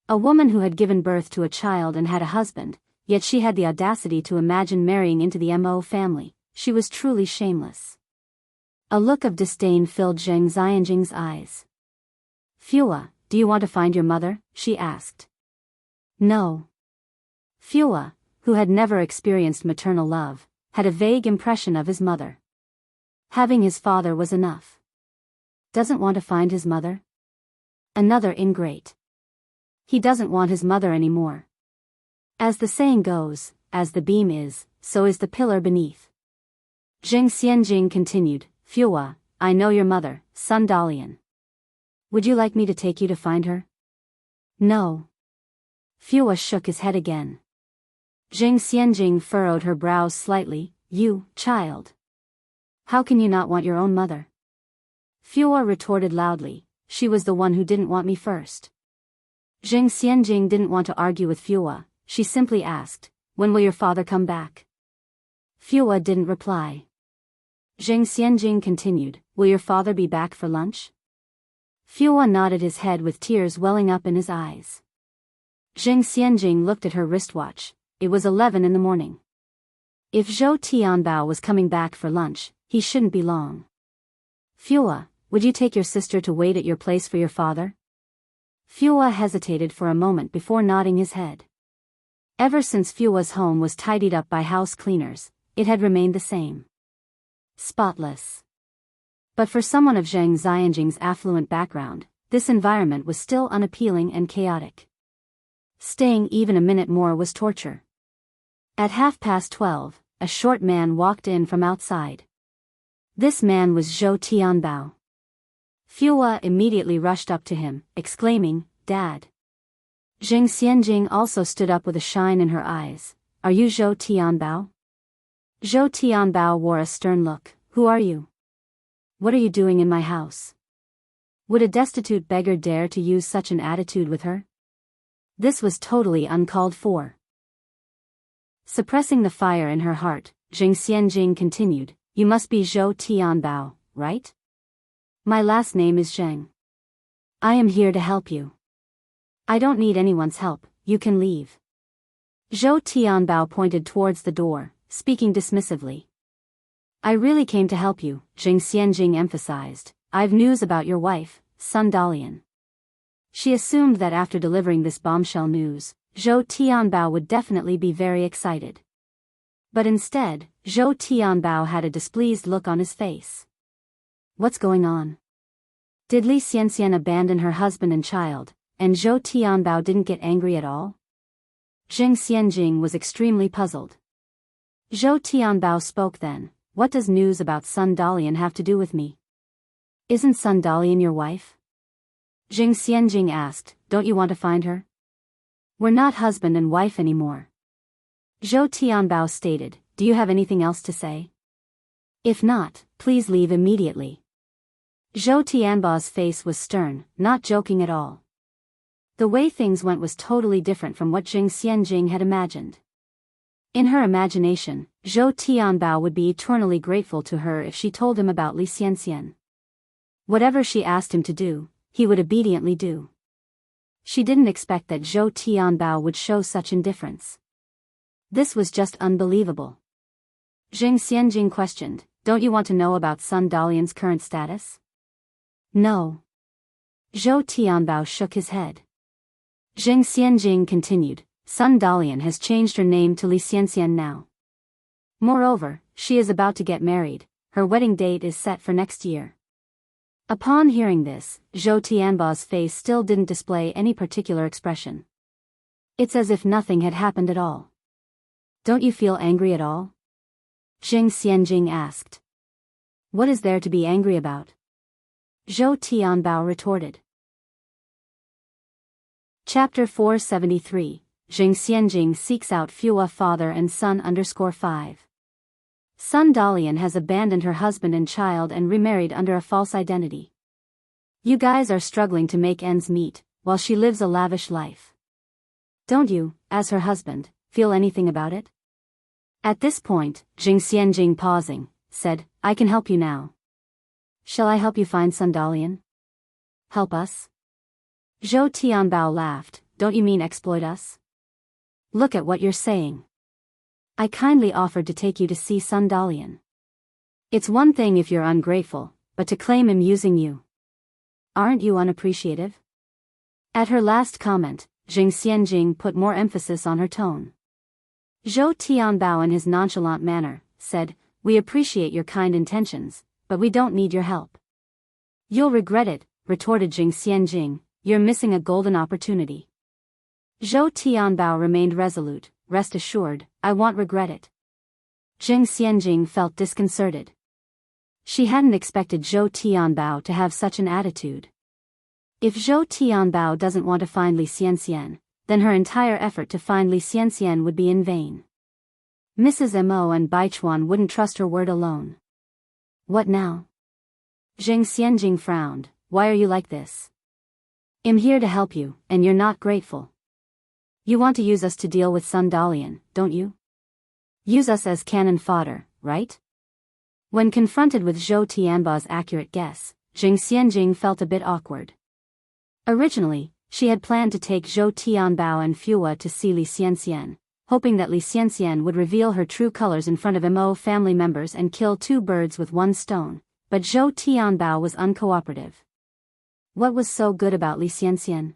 A woman who had given birth to a child and had a husband, yet she had the audacity to imagine marrying into the Mo family. She was truly shameless. A look of disdain filled Zhang Xianjing's eyes. Fua, do you want to find your mother? She asked. No. Fua, who had never experienced maternal love, had a vague impression of his mother. Having his father was enough. Doesn't want to find his mother? Another ingrate. He doesn't want his mother anymore. As the saying goes, as the beam is, so is the pillar beneath. Zhang Xianjing continued, Fua, I know your mother, Sun Dalian. Would you like me to take you to find her? No. Fua shook his head again. Zhang Xianjing furrowed her brows slightly, you, child. How can you not want your own mother? Fua retorted loudly, she was the one who didn't want me first. Zhang Xianjing didn't want to argue with Fua, she simply asked, when will your father come back? Fua didn't reply. Zhang Xianjing continued, will your father be back for lunch? Fua nodded his head with tears welling up in his eyes. Zhang Xianjing looked at her wristwatch, it was 11 in the morning. If Zhou Tianbao was coming back for lunch, he shouldn't be long. Fua, would you take your sister to wait at your place for your father? Fua hesitated for a moment before nodding his head. Ever since Fua's home was tidied up by house cleaners, it had remained the same. Spotless. But for someone of Zhang Xianjing's affluent background, this environment was still unappealing and chaotic. Staying even a minute more was torture. At 12:30, a short man walked in from outside. This man was Zhou Tianbao. Fua immediately rushed up to him, exclaiming, Dad. Zhang Xianjing also stood up with a shine in her eyes. Are you Zhou Tianbao? Zhou Tianbao wore a stern look. Who are you? What are you doing in my house? Would a destitute beggar dare to use such an attitude with her? This was totally uncalled for. Suppressing the fire in her heart, Zhang Xianjing continued, you must be Zhou Tianbao, right? My last name is Zheng. I am here to help you. I don't need anyone's help, you can leave. Zhou Tianbao pointed towards the door, speaking dismissively. I really came to help you, Zhang Xianjing emphasized. I've news about your wife, Sun Dalian. She assumed that after delivering this bombshell news, Zhou Tianbao would definitely be very excited. But instead, Zhou Tianbao had a displeased look on his face. What's going on? Did Li Xianxian abandon her husband and child, and Zhou Tianbao didn't get angry at all? Zhang Xianjing was extremely puzzled. Zhou Tianbao spoke then, what does news about Sun Dalian have to do with me? Isn't Sun Dalian your wife? Zhang Xianjing asked, don't you want to find her? We're not husband and wife anymore. Zhou Tianbao stated, do you have anything else to say? If not, please leave immediately. Zhou Tianbao's face was stern, not joking at all. The way things went was totally different from what Zhang Xianjing had imagined. In her imagination, Zhou Tianbao would be eternally grateful to her if she told him about Li Xianxian. Whatever she asked him to do, he would obediently do. She didn't expect that Zhou Tianbao would show such indifference. This was just unbelievable. Zhang Xianjing questioned, don't you want to know about Sun Dalian's current status? No. Zhou Tianbao shook his head. Zhang Xianjing continued, Sun Dalian has changed her name to Li Xianxian now. Moreover, she is about to get married, her wedding date is set for next year. Upon hearing this, Zhou Tianbao's face still didn't display any particular expression. It's as if nothing had happened at all. Don't you feel angry at all? Zhang Xianjing asked. What is there to be angry about? Zhou Tianbao retorted. Chapter 473, Zhang Xianjing seeks out Fua father and son _5. Sun Dalian has abandoned her husband and child and remarried under a false identity. You guys are struggling to make ends meet, while she lives a lavish life. Don't you, as her husband, feel anything about it? At this point, Jing Xianjing pausing, said, I can help you now. Shall I help you find Sun Dalian? Help us? Zhou Tianbao laughed, don't you mean exploit us? Look at what you're saying. I kindly offered to take you to see Sun Dalian. It's one thing if you're ungrateful, but to claim him using you. Aren't you unappreciative? At her last comment, Jing Xianjing put more emphasis on her tone. Zhou Tianbao in his nonchalant manner, said, we appreciate your kind intentions, but we don't need your help. You'll regret it, retorted Jing Xianjing, you're missing a golden opportunity. Zhou Tianbao remained resolute, rest assured, I won't regret it. Jing Xianjing felt disconcerted. She hadn't expected Zhou Tianbao to have such an attitude. If Zhou Tianbao doesn't want to find Li Xianxian, then her entire effort to find Li Xianxian would be in vain. Mrs. Mo and Baichuan wouldn't trust her word alone. What now? Jing Xianjing frowned, why are you like this? I'm here to help you, and you're not grateful. You want to use us to deal with Sun Dalian, don't you? Use us as cannon fodder, right? When confronted with Zhou Tianbao's accurate guess, Jing Xianjing felt a bit awkward. Originally, she had planned to take Zhou Tianbao and Fua to see Li Xianxian, hoping that Li Xianxian would reveal her true colors in front of Mo family members and kill two birds with one stone, but Zhou Tianbao was uncooperative. What was so good about Li Xianxian?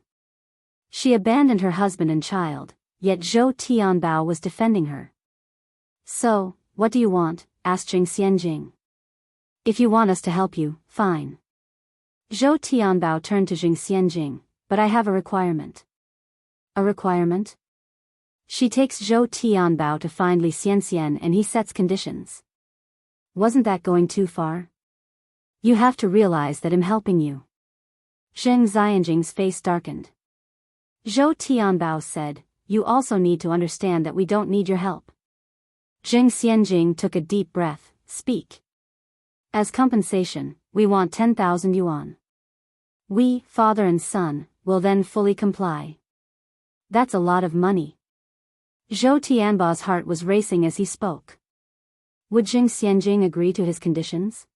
She abandoned her husband and child, yet Zhou Tianbao was defending her. So, what do you want? Asked Jing Xianjing. If you want us to help you, fine. Zhou Tianbao turned to Jing Xianjing, but I have a requirement. A requirement? She takes Zhou Tianbao to find Li Xianxian and he sets conditions. Wasn't that going too far? You have to realize that I'm helping you. Jing Xianjing's face darkened. Zhou Tianbao said, you also need to understand that we don't need your help. Jing Xianjing took a deep breath, speak. As compensation, we want 10,000 yuan. We, father and son, will then fully comply. That's a lot of money. Zhou Tianbao's heart was racing as he spoke. Would Jing Xianjing agree to his conditions?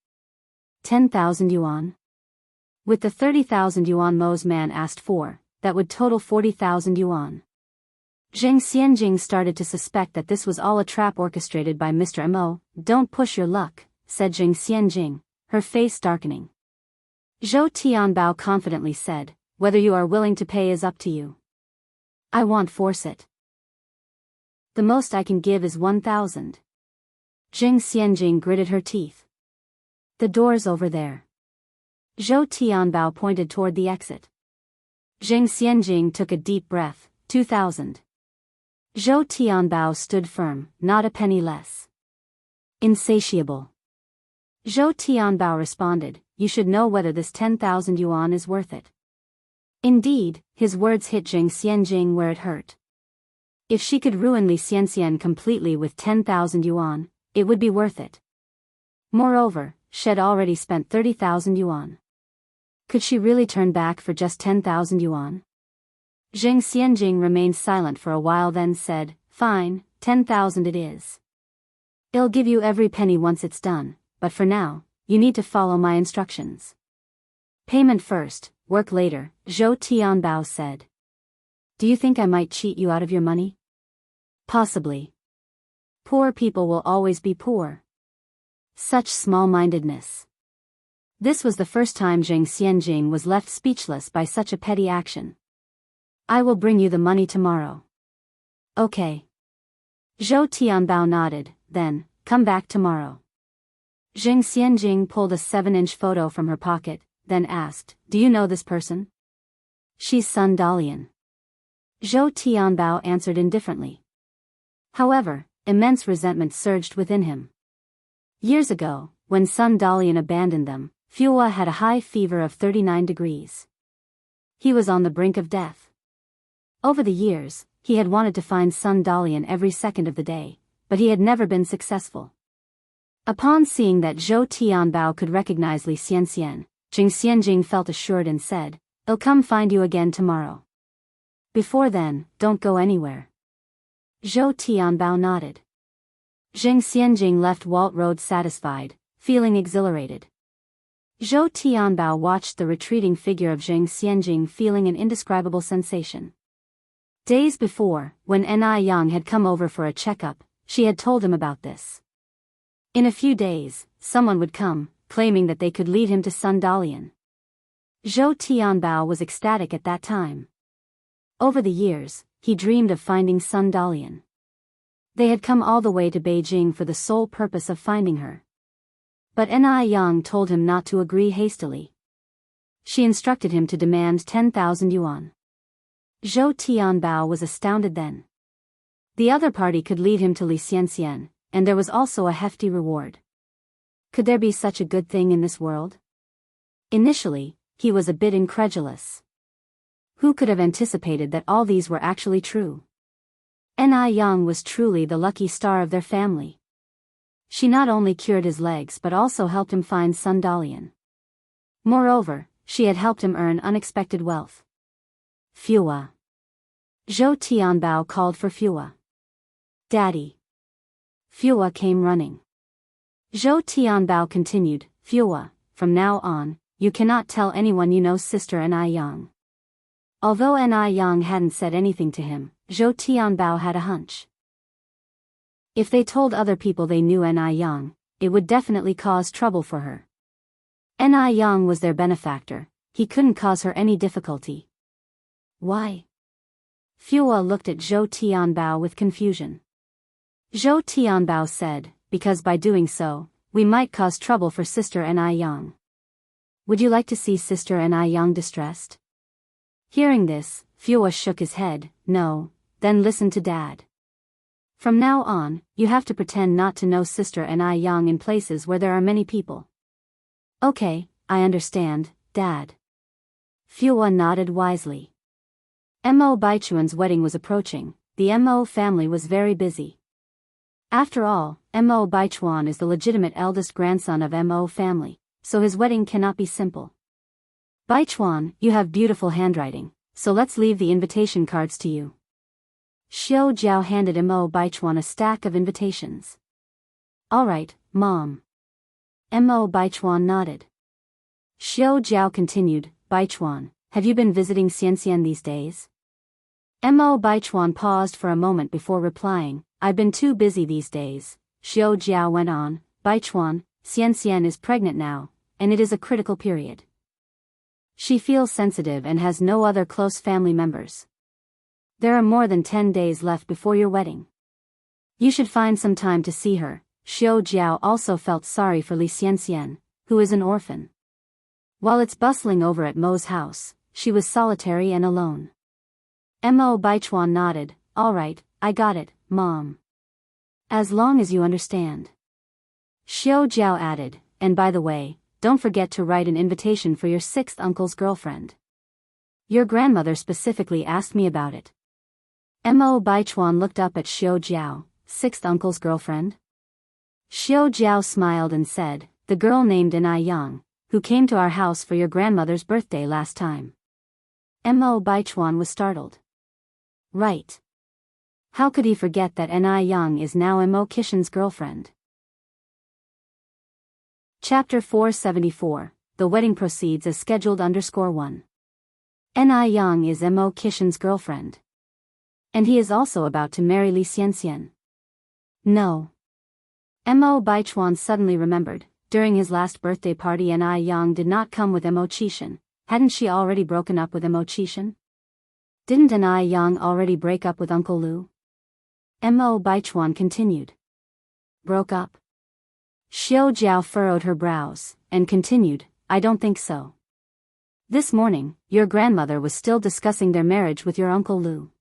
10,000 yuan. With the 30,000 yuan Mo's man asked for, that would total 40,000 yuan. Jing Xianjing started to suspect that this was all a trap orchestrated by Mr. Mo. Don't push your luck, said Jing Xianjing, her face darkening. Zhou Tianbao confidently said, whether you are willing to pay is up to you. I won't force it. The most I can give is 1,000. Jing Xianjing gritted her teeth. The door's over there. Zhou Tianbao pointed toward the exit. Jing Xianjing took a deep breath, 2,000. Zhou Tianbao stood firm, not a penny less. Insatiable. Zhou Tianbao responded, you should know whether this 10,000 yuan is worth it. Indeed, his words hit Jing Xianjing where it hurt. If she could ruin Li Xianxian completely with 10,000 yuan, it would be worth it. Moreover, she'd already spent 30,000 yuan. Could she really turn back for just 10,000 yuan? Jing Xianjing remained silent for a while then said, fine, 10,000 it is. I'll give you every penny once it's done, but for now, you need to follow my instructions. Payment first, work later, Zhou Tianbao said. Do you think I might cheat you out of your money? Possibly. Poor people will always be poor. Such small-mindedness. This was the first time Jing Xianjing was left speechless by such a petty action. I will bring you the money tomorrow. Okay. Zhou Tianbao nodded, then, come back tomorrow. Jing Xianjing pulled a 7-inch photo from her pocket, then asked, do you know this person? She's Sun Dalian. Zhou Tianbao answered indifferently. However, immense resentment surged within him. Years ago, when Sun Dalian abandoned them, Fua had a high fever of 39 degrees. He was on the brink of death. Over the years, he had wanted to find Sun Dalian every second of the day, but he had never been successful. Upon seeing that Zhou Tianbao could recognize Li Xianxian, Jing Xianjing felt assured and said, I'll come find you again tomorrow. Before then, don't go anywhere. Zhou Tianbao nodded. Zheng Xianjing left Walt Road satisfied, feeling exhilarated. Zhou Tianbao watched the retreating figure of Zheng Xianjing, feeling an indescribable sensation. Days before, when Ni Yang had come over for a checkup, she had told him about this. In a few days, someone would come, claiming that they could lead him to Sun Dalian. Zhou Tianbao was ecstatic at that time. Over the years, he dreamed of finding Sun Dalian. They had come all the way to Beijing for the sole purpose of finding her. But Ni Yang told him not to agree hastily. She instructed him to demand 10,000 yuan. Zhou Tianbao was astounded then. The other party could lead him to Li Xianxian, and there was also a hefty reward. Could there be such a good thing in this world? Initially, he was a bit incredulous. Who could have anticipated that all these were actually true? Ni Yang was truly the lucky star of their family. She not only cured his legs but also helped him find Sun Dalian. Moreover, she had helped him earn unexpected wealth. Fua. Zhou Tianbao called for Fua. Daddy. Fua came running. Zhou Tianbao continued, Fua, from now on, you cannot tell anyone you know Sister Ni Yang. Although Ni Yang hadn't said anything to him, Zhou Tianbao had a hunch. If they told other people they knew Ni Yang, it would definitely cause trouble for her. Ni Yang was their benefactor, he couldn't cause her any difficulty. Why? Fua looked at Zhou Tianbao with confusion. Zhou Tianbao said, because by doing so, we might cause trouble for Sister Ni Yang. Would you like to see Sister Ni Yang distressed? Hearing this, Fua shook his head, no, then listen to Dad. From now on, you have to pretend not to know Sister Ni Yang in places where there are many people. Okay, I understand, Dad. Fua nodded wisely. Mo Baichuan's wedding was approaching, the Mo family was very busy. After all, Mo Baichuan is the legitimate eldest grandson of Mo family, so his wedding cannot be simple. Baichuan, you have beautiful handwriting, so let's leave the invitation cards to you. Xiao Jiao handed Mo Baichuan a stack of invitations. Alright, Mom. Mo Baichuan nodded. Xiao Jiao continued, Baichuan, have you been visiting Xianxian these days? Mo Baichuan paused for a moment before replying, I've been too busy these days. Xiao Jiao went on, Baichuan, Xianxian is pregnant now, and it is a critical period. She feels sensitive and has no other close family members. There are more than 10 days left before your wedding. You should find some time to see her. Xiao Jiao also felt sorry for Li Xianxian, who is an orphan. While it's bustling over at Mo's house, she was solitary and alone. Mo Baichuan nodded, alright, I got it, Mom. As long as you understand. Xiao Jiao added, and by the way, don't forget to write an invitation for your sixth uncle's girlfriend. Your grandmother specifically asked me about it. Mo Baichuan looked up at Xiao Jiao, sixth uncle's girlfriend? Xiao Jiao smiled and said, the girl named Ni Yang, who came to our house for your grandmother's birthday last time. Mo Baichuan was startled. Right. How could he forget that Ni Yang is now Mo Kishan's girlfriend? Chapter 474, The Wedding Proceeds as Scheduled _1. Ni Yang is Mo Kishan's girlfriend. And he is also about to marry Li Xianxian. No. Mo Baichuan suddenly remembered, during his last birthday party Ni Yang did not come with Mo Qishan. Hadn't she already broken up with Mo Qishan? Didn't Ni Yang already break up with Uncle Lu? Mo Baichuan continued. Broke up? Xiao Jiao furrowed her brows, and continued, I don't think so. This morning, your grandmother was still discussing their marriage with your Uncle Lu.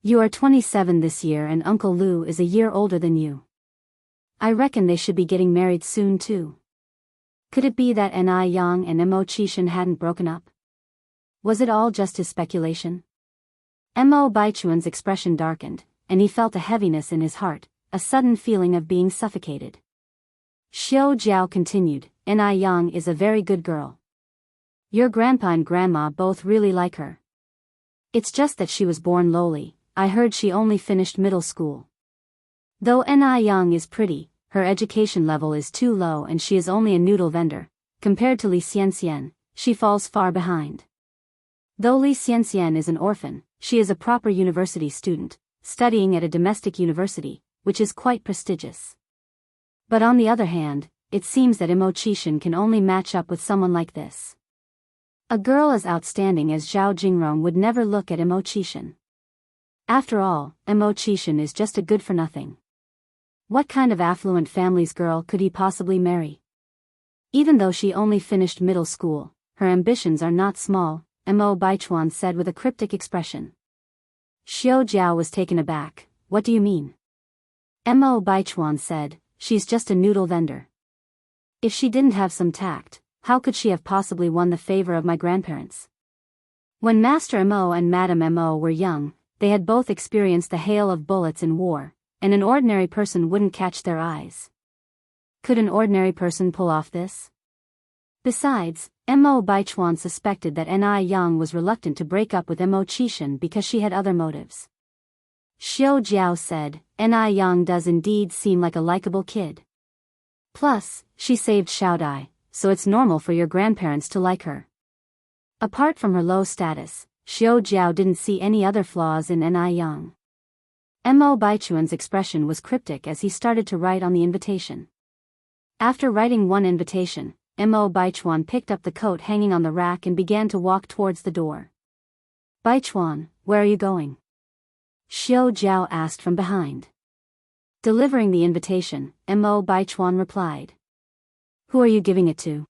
You are 27 this year and Uncle Lu is a year older than you. I reckon they should be getting married soon too. Could it be that Ni Yang and Mo Qishan hadn't broken up? Was it all just his speculation? Mo Baichuan's expression darkened, and he felt a heaviness in his heart, a sudden feeling of being suffocated. Xiao Jiao continued, Ni Yang is a very good girl. Your grandpa and grandma both really like her. It's just that she was born lowly, I heard she only finished middle school. Though Ni Yang is pretty, her education level is too low and she is only a noodle vendor. Compared to Li Xianxian, she falls far behind. Though Li Xianxian is an orphan, she is a proper university student, studying at a domestic university, which is quite prestigious. But on the other hand, it seems that Imo Qishan can only match up with someone like this. A girl as outstanding as Zhao Jingrong would never look at Imo Qishan. After all, Imo Qishan is just a good-for-nothing. What kind of affluent family's girl could he possibly marry? Even though she only finished middle school, her ambitions are not small, Mo Baichuan said with a cryptic expression. Xiao Jiao was taken aback. What do you mean? Mo Baichuan said, she's just a noodle vendor. If she didn't have some tact, how could she have possibly won the favor of my grandparents? When Master Mo and Madame Mo were young, they had both experienced the hail of bullets in war, and an ordinary person wouldn't catch their eyes. Could an ordinary person pull off this? Besides, Mo Baichuan suspected that Ni Yang was reluctant to break up with Mo Qishan because she had other motives. Xiao Jiao said, Ni Yang does indeed seem like a likable kid. Plus, she saved Xiaodai, so it's normal for your grandparents to like her. Apart from her low status, Xiao Jiao didn't see any other flaws in Ni Yang. Mo Baichuan's expression was cryptic as he started to write on the invitation. After writing one invitation, Mo Baichuan picked up the coat hanging on the rack and began to walk towards the door. Baichuan, where are you going? Xiao Jiao asked from behind. Delivering the invitation, Mo Baichuan replied. Who are you giving it to?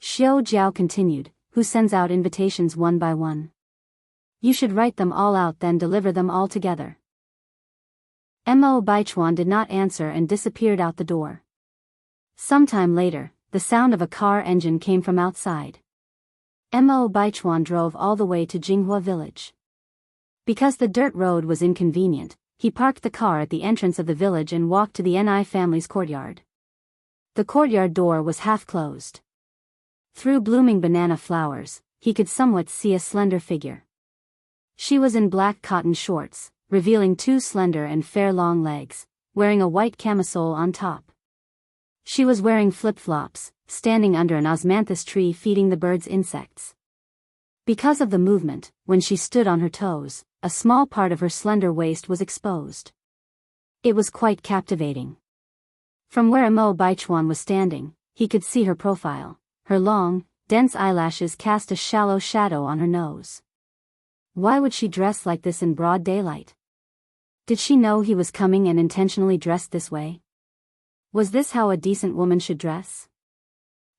Xiao Jiao continued, who sends out invitations one by one? You should write them all out then deliver them all together. Mo Baichuan did not answer and disappeared out the door. Sometime later, the sound of a car engine came from outside. Mo Baichuan drove all the way to Jinghua village. Because the dirt road was inconvenient, he parked the car at the entrance of the village and walked to the Ni family's courtyard. The courtyard door was half closed. Through blooming banana flowers, he could somewhat see a slender figure. She was in black cotton shorts, revealing two slender and fair long legs, wearing a white camisole on top. She was wearing flip-flops, standing under an osmanthus tree feeding the birds insects. Because of the movement, when she stood on her toes, a small part of her slender waist was exposed. It was quite captivating. From where Mo Baichuan was standing, he could see her profile. Her long, dense eyelashes cast a shallow shadow on her nose. Why would she dress like this in broad daylight? Did she know he was coming and intentionally dressed this way? Was this how a decent woman should dress?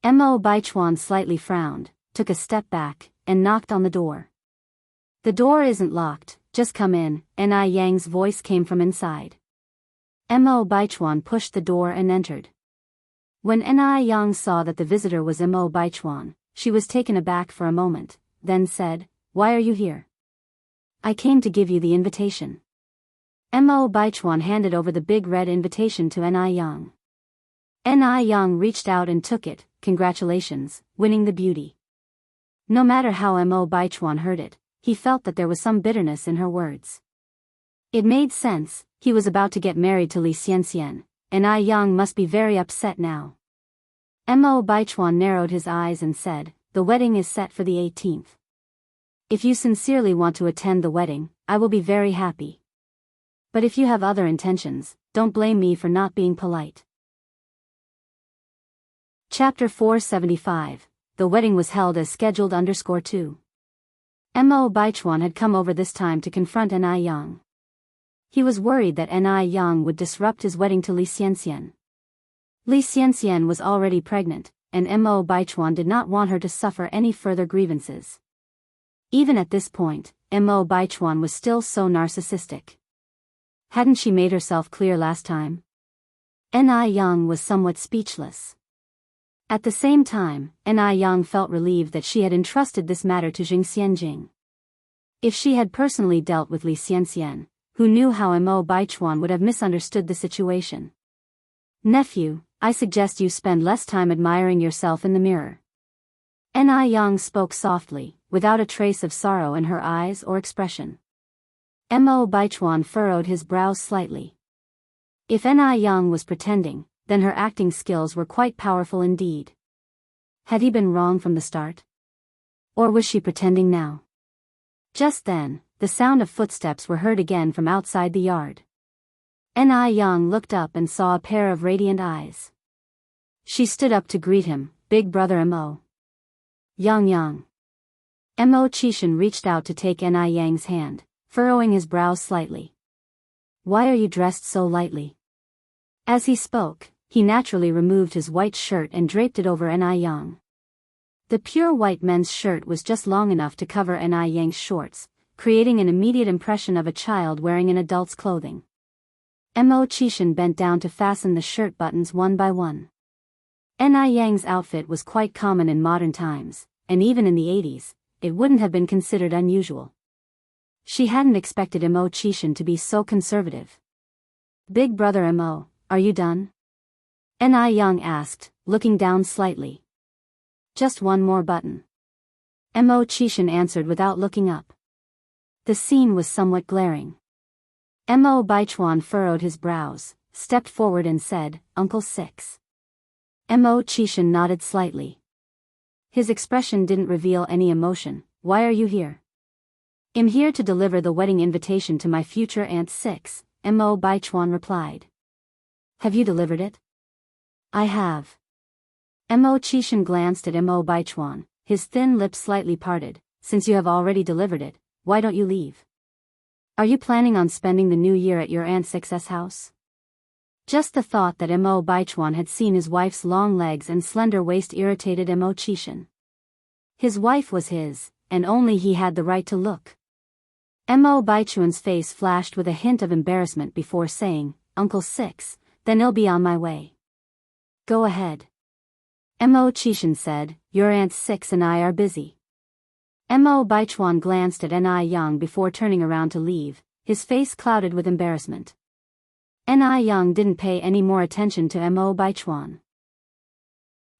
Mo Baichuan slightly frowned, took a step back, and knocked on the door. The door isn't locked, just come in, Ni Yang's voice came from inside. Mo Baichuan pushed the door and entered. When Ni Yang saw that the visitor was Mo Baichuan, she was taken aback for a moment, then said, Why are you here? I came to give you the invitation. Mo Baichuan handed over the big red invitation to Ni Yang. Ni Yang reached out and took it, congratulations, winning the beauty. No matter how Mo Baichuan heard it, he felt that there was some bitterness in her words. It made sense, he was about to get married to Li Xianxian, and Ni Yang must be very upset now. Mo Baichuan narrowed his eyes and said, The wedding is set for the 18th. If you sincerely want to attend the wedding, I will be very happy. But if you have other intentions, don't blame me for not being polite. Chapter 475. The wedding was held as scheduled _2. Mo Baichuan had come over this time to confront Ni Yang. He was worried that Ni Yang would disrupt his wedding to Li Xianxian. Li Xianxian was already pregnant, and Mo Baichuan did not want her to suffer any further grievances. Even at this point, Mo Baichuan was still so narcissistic. Hadn't she made herself clear last time? Ni Yang was somewhat speechless. At the same time, Ni Yang felt relieved that she had entrusted this matter to Jing Xianjing. If she had personally dealt with Li Xianxian, who knew how Mo Baichuan would have misunderstood the situation. Nephew, I suggest you spend less time admiring yourself in the mirror. Ni Yang spoke softly, without a trace of sorrow in her eyes or expression. Mo Baichuan furrowed his brows slightly. If Ni Yang was pretending, then her acting skills were quite powerful indeed. Had he been wrong from the start? Or was she pretending now? Just then, the sound of footsteps were heard again from outside the yard. Ni Yang looked up and saw a pair of radiant eyes. She stood up to greet him, "Big brother Mo." Yang. Mo Qishan reached out to take Ni Yang's hand, furrowing his brows slightly. "Why are you dressed so lightly?" As he spoke, he naturally removed his white shirt and draped it over Ni Yang. The pure white men's shirt was just long enough to cover Ni Yang's shorts, creating an immediate impression of a child wearing an adult's clothing. Mo Qishan bent down to fasten the shirt buttons one by one. Ni Yang's outfit was quite common in modern times, and even in the 80s, it wouldn't have been considered unusual. She hadn't expected Mo Qishan to be so conservative. "Big brother Mo, are you done?" Ni Yang asked, looking down slightly. "Just one more button." Mo Qishan answered without looking up. The scene was somewhat glaring. Mo Baichuan furrowed his brows, stepped forward and said, "Uncle Six." Mo Qishan nodded slightly. His expression didn't reveal any emotion. "Why are you here?" "I'm here to deliver the wedding invitation to my future Aunt Six," Mo Baichuan replied. "Have you delivered it?" "I have." Mo Qishan glanced at Mo Baichuan, his thin lips slightly parted. "Since you have already delivered it, why don't you leave? Are you planning on spending the new year at your Aunt Six's house?" Just the thought that Mo Baichuan had seen his wife's long legs and slender waist irritated Mo Qishan. His wife was his, and only he had the right to look. Mo Baichuan's face flashed with a hint of embarrassment before saying, "Uncle Six, then I'll be on my way." "Go ahead." Mo Qishan said, "Your Aunt Six and I are busy." Mo Baichuan glanced at Ni Yang before turning around to leave, his face clouded with embarrassment. Ni Yang didn't pay any more attention to Mo Baichuan.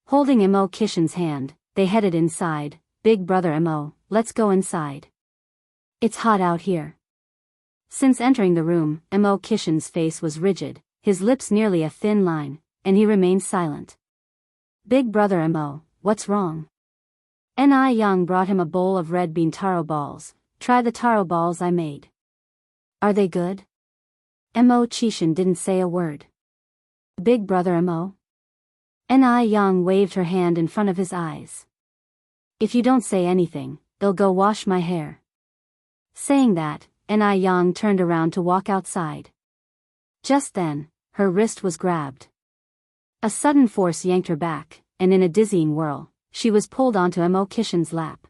Holding Mo Qishan's hand, they headed inside. "Big brother Mo, let's go inside. It's hot out here." Since entering the room, Mo Qishan's face was rigid, his lips nearly a thin line, and he remained silent. "Big brother Mo, what's wrong?" Ni Yang brought him a bowl of red bean taro balls. "Try the taro balls I made." "Are they good?" Mo Qishan didn't say a word. "Big brother Mo?" Ni Yang waved her hand in front of his eyes. "If you don't say anything, they'll go wash my hair." Saying that, Ni Yang turned around to walk outside. Just then, her wrist was grabbed. A sudden force yanked her back, and in a dizzying whirl, she was pulled onto Mo Qishan's lap.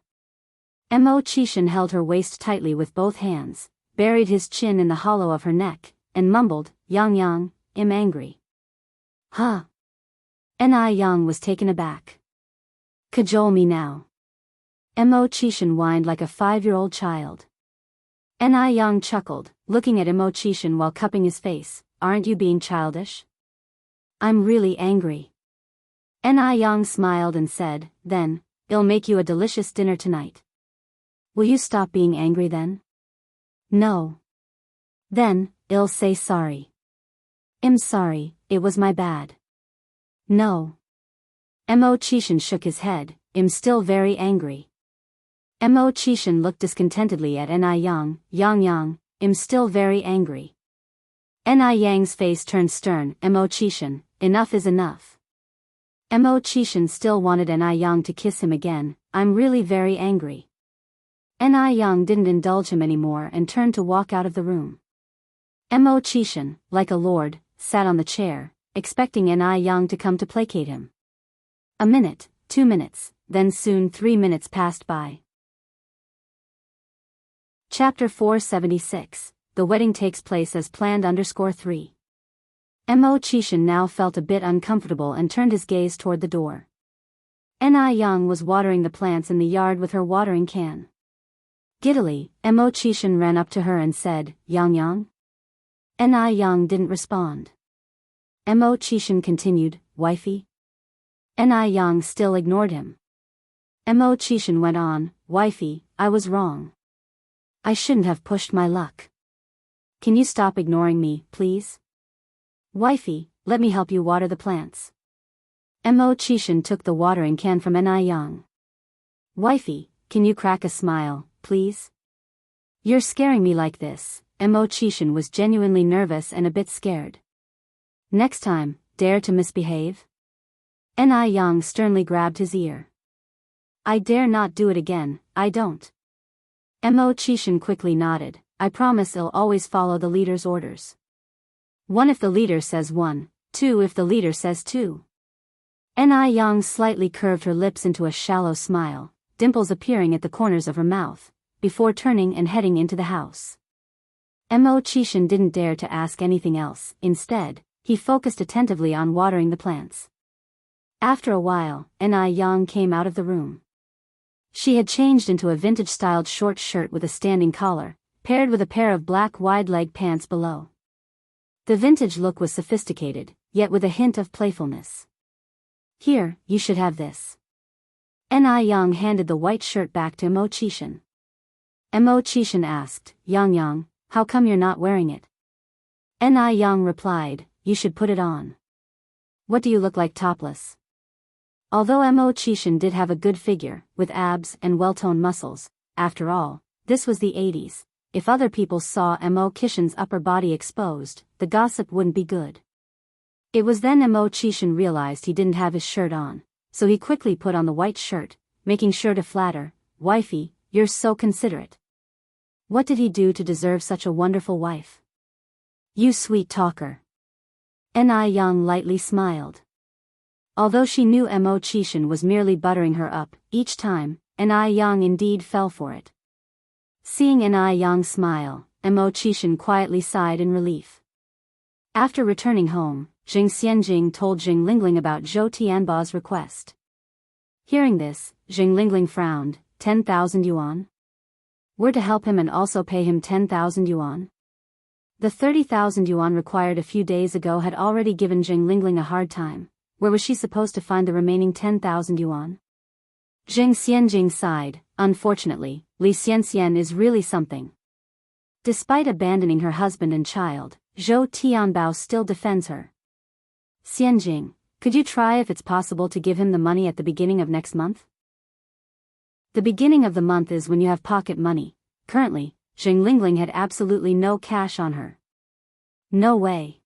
Mo Qishan held her waist tightly with both hands, buried his chin in the hollow of her neck, and mumbled, Yang, I'm angry." "Huh?" Ni Yang was taken aback. "Cajole me now." Mo Qishan whined like a 5-year-old child. Ni Yang chuckled, looking at Mo Qishan while cupping his face. "Aren't you being childish?" "I'm really angry." Ni Yang smiled and said, "Then, I'll make you a delicious dinner tonight." "Will you stop being angry then?" "No." "Then, I'll say sorry." "I'm sorry, it was my bad." "No." Mo Qishan shook his head. "I'm still very angry." Mo Qishan looked discontentedly at Ni Yang. Yang, I'm still very angry." Ni Yang's face turned stern. "Mo Qishan, enough is enough." Mo Qishan still wanted Ni Yang to kiss him again. "I'm really very angry." Ni Yang didn't indulge him anymore and turned to walk out of the room. Mo Qishan, like a lord, sat on the chair, expecting Ni Yang to come to placate him. A minute, 2 minutes, then soon 3 minutes passed by. Chapter 476, The Wedding Takes Place as Planned _3. Mo Qishan now felt a bit uncomfortable and turned his gaze toward the door. Ni Yang was watering the plants in the yard with her watering can. Giddily, Mo Qishan ran up to her and said, Yang? Ni Yang didn't respond. Mo Qishan continued, "Wifey?" Ni Yang still ignored him. Mo Qishan went on, "Wifey, I was wrong. I shouldn't have pushed my luck. Can you stop ignoring me, please?" Wifey, let me help you water the plants. Mo Qishan took the watering can from Ni Yang. Wifey, can you crack a smile, please? You're scaring me like this. Mo Qishan was genuinely nervous and a bit scared. Next time, dare to misbehave? Ni Yang sternly grabbed his ear. I dare not do it again, I don't. Mo Qishan quickly nodded. I promise I'll always follow the leader's orders. 1 if the leader says 1, 2 if the leader says 2. Ni Yang slightly curved her lips into a shallow smile, dimples appearing at the corners of her mouth, before turning and heading into the house. Mo Qishan didn't dare to ask anything else. Instead, he focused attentively on watering the plants. After a while, Ni Yang came out of the room. She had changed into a vintage-styled short shirt with a standing collar, paired with a pair of black wide-leg pants below. The vintage look was sophisticated, yet with a hint of playfulness. Here, you should have this. Ni Yang handed the white shirt back to Mo Qishan. Mo Qishan asked, Yang, how come you're not wearing it? Ni Yang replied, you should put it on. What do you look like topless? Although Mo Qishan did have a good figure, with abs and well-toned muscles, after all, this was the 80s. If other people saw Mo Qishan's upper body exposed, the gossip wouldn't be good. It was then Mo Qishan realized he didn't have his shirt on, so he quickly put on the white shirt, making sure to flatter, Wifey, you're so considerate. What did he do to deserve such a wonderful wife? You sweet talker. Ni Yang lightly smiled. Although she knew Mo Qishan was merely buttering her up, each time, Ni Yang indeed fell for it. Seeing Ni Yang smile, Mo Qishan quietly sighed in relief. After returning home, Jing Xianjing told Jing Lingling about Zhou Tianba's request. Hearing this, Jing Lingling frowned. 10,000 yuan? We're to help him and also pay him 10,000 yuan? The 30,000 yuan required a few days ago had already given Jing Lingling a hard time. Where was she supposed to find the remaining 10,000 yuan? Jing Xianjing sighed. Unfortunately, Li Xianxian is really something. Despite abandoning her husband and child, Zhou Tianbao still defends her. Xianjing, could you try if it's possible to give him the money at the beginning of next month? The beginning of the month is when you have pocket money. Currently, Jing Lingling had absolutely no cash on her. No way.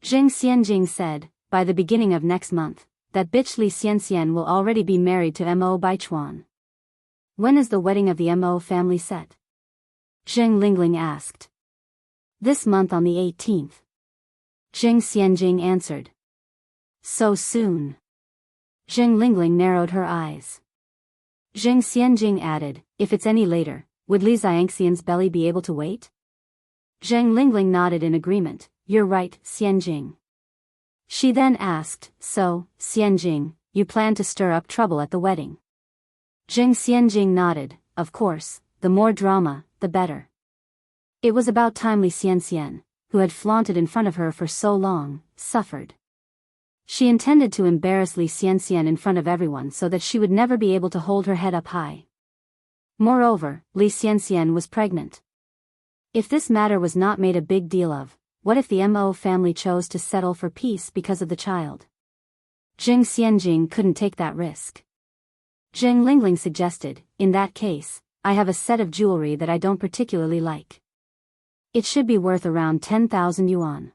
Jing Xianjing said, by the beginning of next month, that bitch Li Xianxian will already be married to Mo Baichuan. When is the wedding of the Mo family set? Jing Lingling asked. This month on the 18th. Jing Xianjing answered. So soon. Jing Lingling narrowed her eyes. Jing Xianjing added, if it's any later, would Li Xianxian's belly be able to wait? Jing Lingling nodded in agreement. You're right, Xianjing. She then asked, so, Xianjing, you plan to stir up trouble at the wedding? Jing Xianjing nodded, of course, the more drama, the better. It was about time Li Xianxian, who had flaunted in front of her for so long, suffered. She intended to embarrass Li Xianxian in front of everyone so that she would never be able to hold her head up high. Moreover, Li Xianxian was pregnant. If this matter was not made a big deal of, what if the Mo family chose to settle for peace because of the child? Jing Xianjing couldn't take that risk. Jing Lingling suggested, in that case, I have a set of jewelry that I don't particularly like. It should be worth around 10,000 yuan.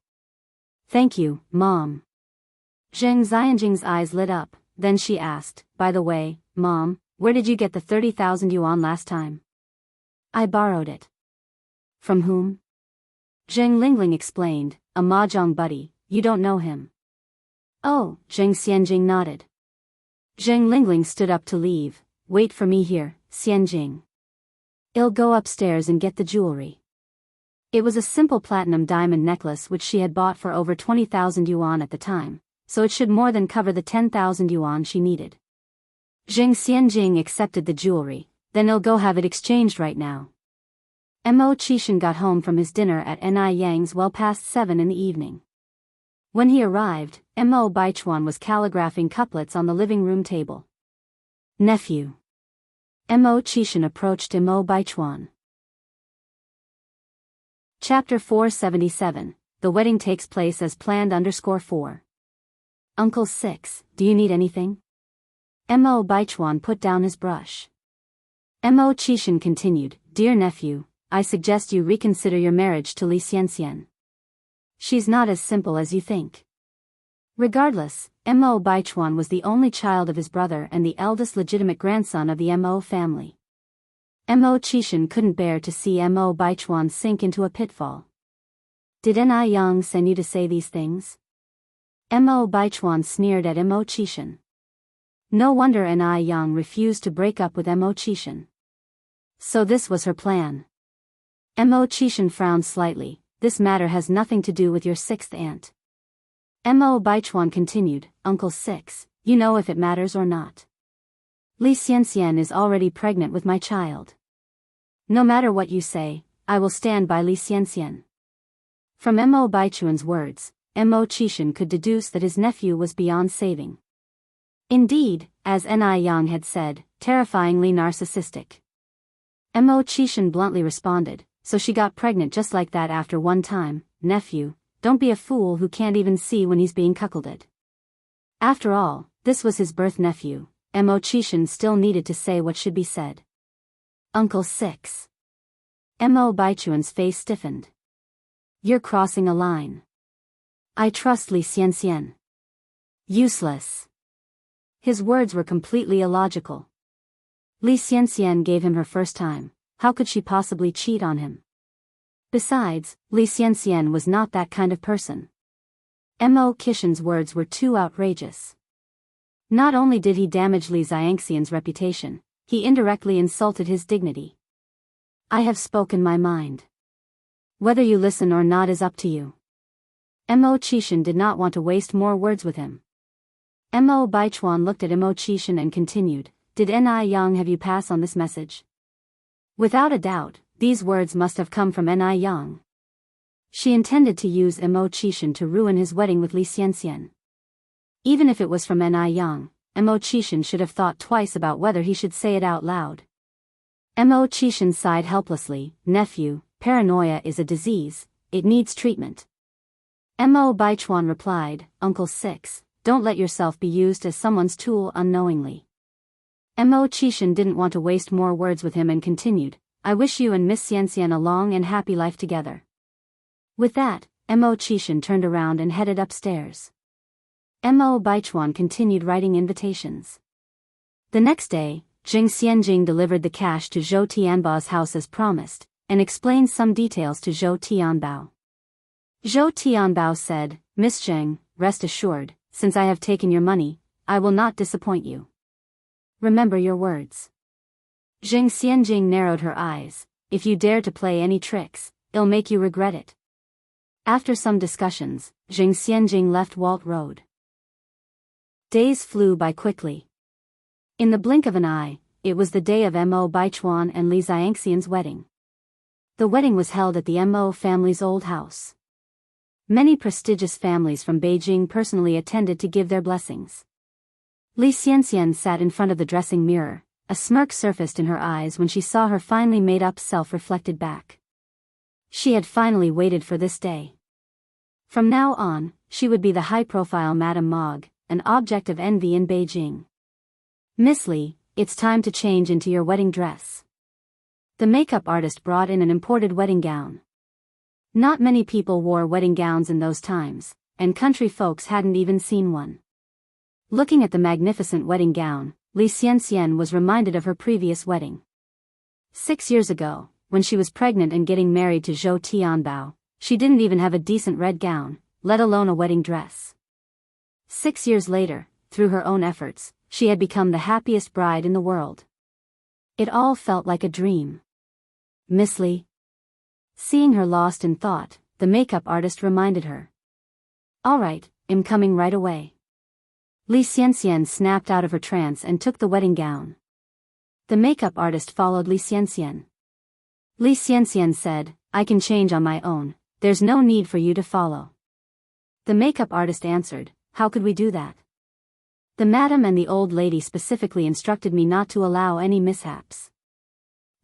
Thank you, Mom. Jing Xianjing's eyes lit up, then she asked, by the way, Mom, where did you get the 30,000 yuan last time? I borrowed it. From whom? Jing Lingling explained, a mahjong buddy, you don't know him. Oh, Jing Xianjing nodded. Jing Lingling stood up to leave. Wait for me here, Xianjing. I'll go upstairs and get the jewelry. It was a simple platinum diamond necklace which she had bought for over 20,000 yuan at the time, so it should more than cover the 10,000 yuan she needed. Jing Xianjing accepted the jewelry, then I'll go have it exchanged right now. Mo Qishan got home from his dinner at Ni Yang's well past 7 in the evening. When he arrived, Mo Baichuan was calligraphing couplets on the living room table. Nephew. Mo Qishan approached Mo Baichuan. Chapter 477, the wedding takes place as planned _4. Uncle 6, do you need anything? Mo Baichuan put down his brush. Mo Qishan continued, dear nephew, I suggest you reconsider your marriage to Li Xianxian. She's not as simple as you think. Regardless, Mo Baichuan was the only child of his brother and the eldest legitimate grandson of the Mo family. Mo Qishan couldn't bear to see Mo Baichuan sink into a pitfall. Did Ni Yang send you to say these things? Mo Baichuan sneered at Mo Qishan. No wonder Ni Yang refused to break up with Mo Qishan. So this was her plan. Mo Qishan frowned slightly, this matter has nothing to do with your sixth aunt. Mo Baichuan continued, Uncle 6, you know if it matters or not. Li Xianxian is already pregnant with my child. No matter what you say, I will stand by Li Xianxian. From Mo Baichuan's words, Mo Qishan could deduce that his nephew was beyond saving. Indeed, as Ni Yang had said, terrifyingly narcissistic. Mo Qishan bluntly responded, so she got pregnant just like that after one time, nephew, don't be a fool who can't even see when he's being cuckolded. After all, this was his birth nephew. Mo Qishan still needed to say what should be said. Uncle 6. Mo Baichuan's face stiffened. You're crossing a line. I trust Li Xianxian. Useless. His words were completely illogical. Li Xianxian gave him her first time, how could she possibly cheat on him? Besides, Li Xianxian was not that kind of person. Mo Qishan's words were too outrageous. Not only did he damage Li Xianxian's reputation, he indirectly insulted his dignity. I have spoken my mind. Whether you listen or not is up to you. Mo Qishan did not want to waste more words with him. Mo Baichuan looked at Mo Qishan and continued, did Ni Yang have you pass on this message? Without a doubt, these words must have come from Ni Yang. She intended to use Mo Qishan to ruin his wedding with Li Xianxian. Even if it was from Ni Yang, Mo Qishan should have thought twice about whether he should say it out loud. Mo Qishan sighed helplessly, nephew, paranoia is a disease, it needs treatment. Mo Baichuan replied, Uncle 6, don't let yourself be used as someone's tool unknowingly. Mo Qishan didn't want to waste more words with him and continued, I wish you and Miss Xianxian a long and happy life together. With that, Mo Qishan turned around and headed upstairs. Mo Baichuan continued writing invitations. The next day, Jing Xianjing delivered the cash to Zhou Tianbao's house as promised, and explained some details to Zhou Tianbao. Zhou Tianbao said, Miss Zheng, rest assured, since I have taken your money, I will not disappoint you. Remember your words. Jing Xianjing narrowed her eyes, if you dare to play any tricks, it'll make you regret it. After some discussions, Jing Xianjing left Walt Road. Days flew by quickly. In the blink of an eye, it was the day of Mo Baichuan and Li Xianxian's wedding. The wedding was held at the Mo family's old house. Many prestigious families from Beijing personally attended to give their blessings. Li Xianxian sat in front of the dressing mirror, a smirk surfaced in her eyes when she saw her finely made-up self reflected back. She had finally waited for this day. From now on, she would be the high-profile Madame Mog, an object of envy in Beijing. Miss Li, it's time to change into your wedding dress. The makeup artist brought in an imported wedding gown. Not many people wore wedding gowns in those times, and country folks hadn't even seen one. Looking at the magnificent wedding gown, Li Xianxian was reminded of her previous wedding. 6 years ago, when she was pregnant and getting married to Zhou Tianbao, she didn't even have a decent red gown, let alone a wedding dress. 6 years later, through her own efforts, she had become the happiest bride in the world. It all felt like a dream. Miss Li. Seeing her lost in thought, the makeup artist reminded her. All right, I'm coming right away. Li Xianxian snapped out of her trance and took the wedding gown. The makeup artist followed Li Xianxian. Li Xianxian said, I can change on my own, there's no need for you to follow. The makeup artist answered, how could we do that? The madam and the old lady specifically instructed me not to allow any mishaps.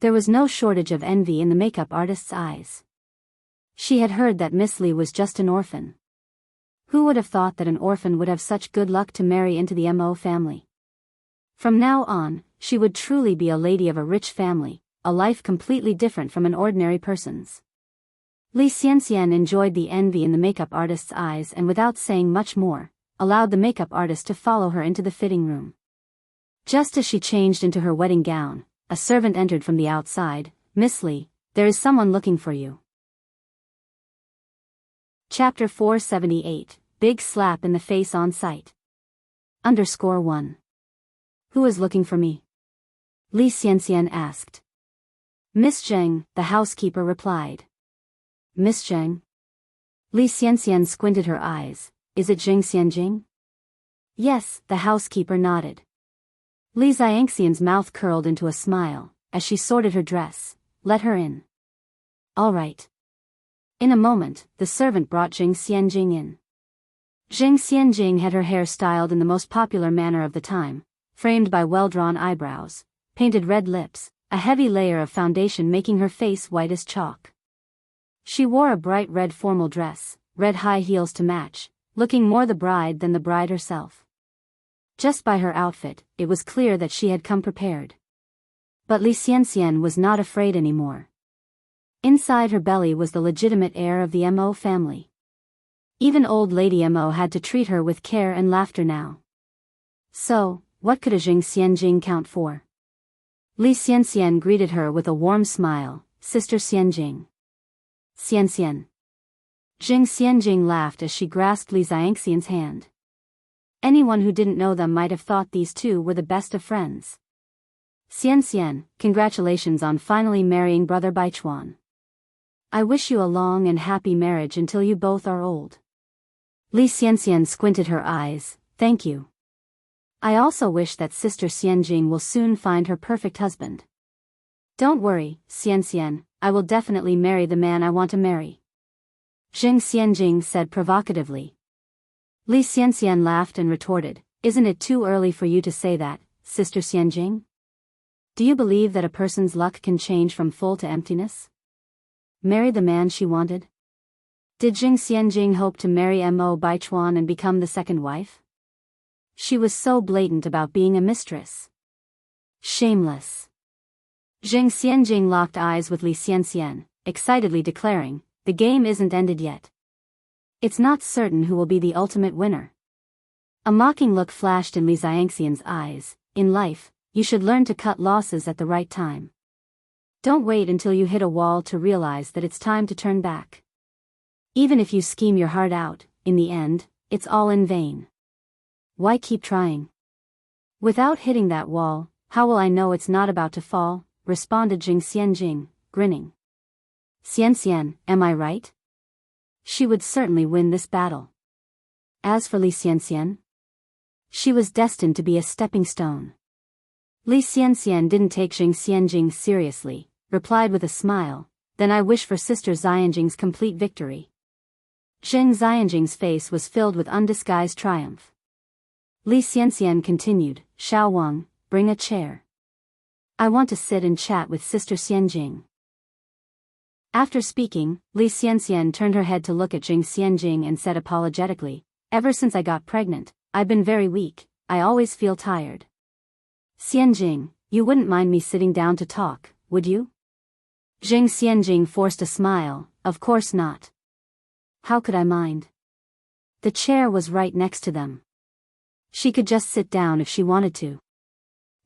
There was no shortage of envy in the makeup artist's eyes. She had heard that Miss Li was just an orphan. Who would have thought that an orphan would have such good luck to marry into the Mo family? From now on, she would truly be a lady of a rich family, a life completely different from an ordinary person's. Li Xianxian enjoyed the envy in the makeup artist's eyes and without saying much more, allowed the makeup artist to follow her into the fitting room. Just as she changed into her wedding gown, a servant entered from the outside. "Miss Li, there is someone looking for you." Chapter 478, Big Slap in the Face on Sight. _1. Who is looking for me? Li Xianxian asked. Miss Zheng, the housekeeper replied. Miss Zheng? Li Xianxian squinted her eyes. Is it Zheng Xianjing? Yes, the housekeeper nodded. Li Xianxian's mouth curled into a smile, as she sorted her dress. Let her in. All right. In a moment, the servant brought Zheng Xianjing in. Zheng Xianjing had her hair styled in the most popular manner of the time, framed by well-drawn eyebrows, painted red lips, a heavy layer of foundation making her face white as chalk. She wore a bright red formal dress, red high heels to match, looking more the bride than the bride herself. Just by her outfit, it was clear that she had come prepared. But Li Xianxian was not afraid anymore. Inside her belly was the legitimate heir of the Mo family. Even old Lady Mo had to treat her with care and laughter now. So, what could a Zheng Xianjing count for? Li Xianxian greeted her with a warm smile. Sister Xianjing. Xianxian. Zheng Xianjing laughed as she grasped Li Xianxian's hand. Anyone who didn't know them might have thought these two were the best of friends. Xianxian, congratulations on finally marrying Brother Baichuan. I wish you a long and happy marriage until you both are old. Li Xianxian squinted her eyes. Thank you. I also wish that Sister Xianjing will soon find her perfect husband. Don't worry, Xianxian, I will definitely marry the man I want to marry. Zheng Xianjing said provocatively. Li Xianxian laughed and retorted, Isn't it too early for you to say that, Sister Xianjing? Do you believe that a person's luck can change from full to emptiness? Marry the man she wanted? Did Zheng Xianjing hope to marry Mo Baichuan and become the second wife? She was so blatant about being a mistress. Shameless. Zheng Xianjing locked eyes with Li Xianxian, excitedly declaring, the game isn't ended yet. It's not certain who will be the ultimate winner. A mocking look flashed in Li Xianxian's eyes. In life, you should learn to cut losses at the right time. Don't wait until you hit a wall to realize that it's time to turn back. Even if you scheme your heart out, in the end, it's all in vain. Why keep trying? Without hitting that wall, how will I know it's not about to fall? Responded Zheng Xianjing, grinning. Xianxian, am I right? She would certainly win this battle. As for Li Xianxian, she was destined to be a stepping stone. Li Xianxian didn't take Zheng Xianjing seriously, replied with a smile, then I wish for Sister Xianjing's complete victory. Zheng Xianjing's face was filled with undisguised triumph. Li Xianxian continued, Xiao Wang, bring a chair. I want to sit and chat with Sister Xianjing. After speaking, Li Xianxian turned her head to look at Zheng Xianjing and said apologetically, Ever since I got pregnant, I've been very weak, I always feel tired. Xianjing, you wouldn't mind me sitting down to talk, would you? Zheng Xianjing forced a smile, Of course not. How could I mind? The chair was right next to them. She could just sit down if she wanted to.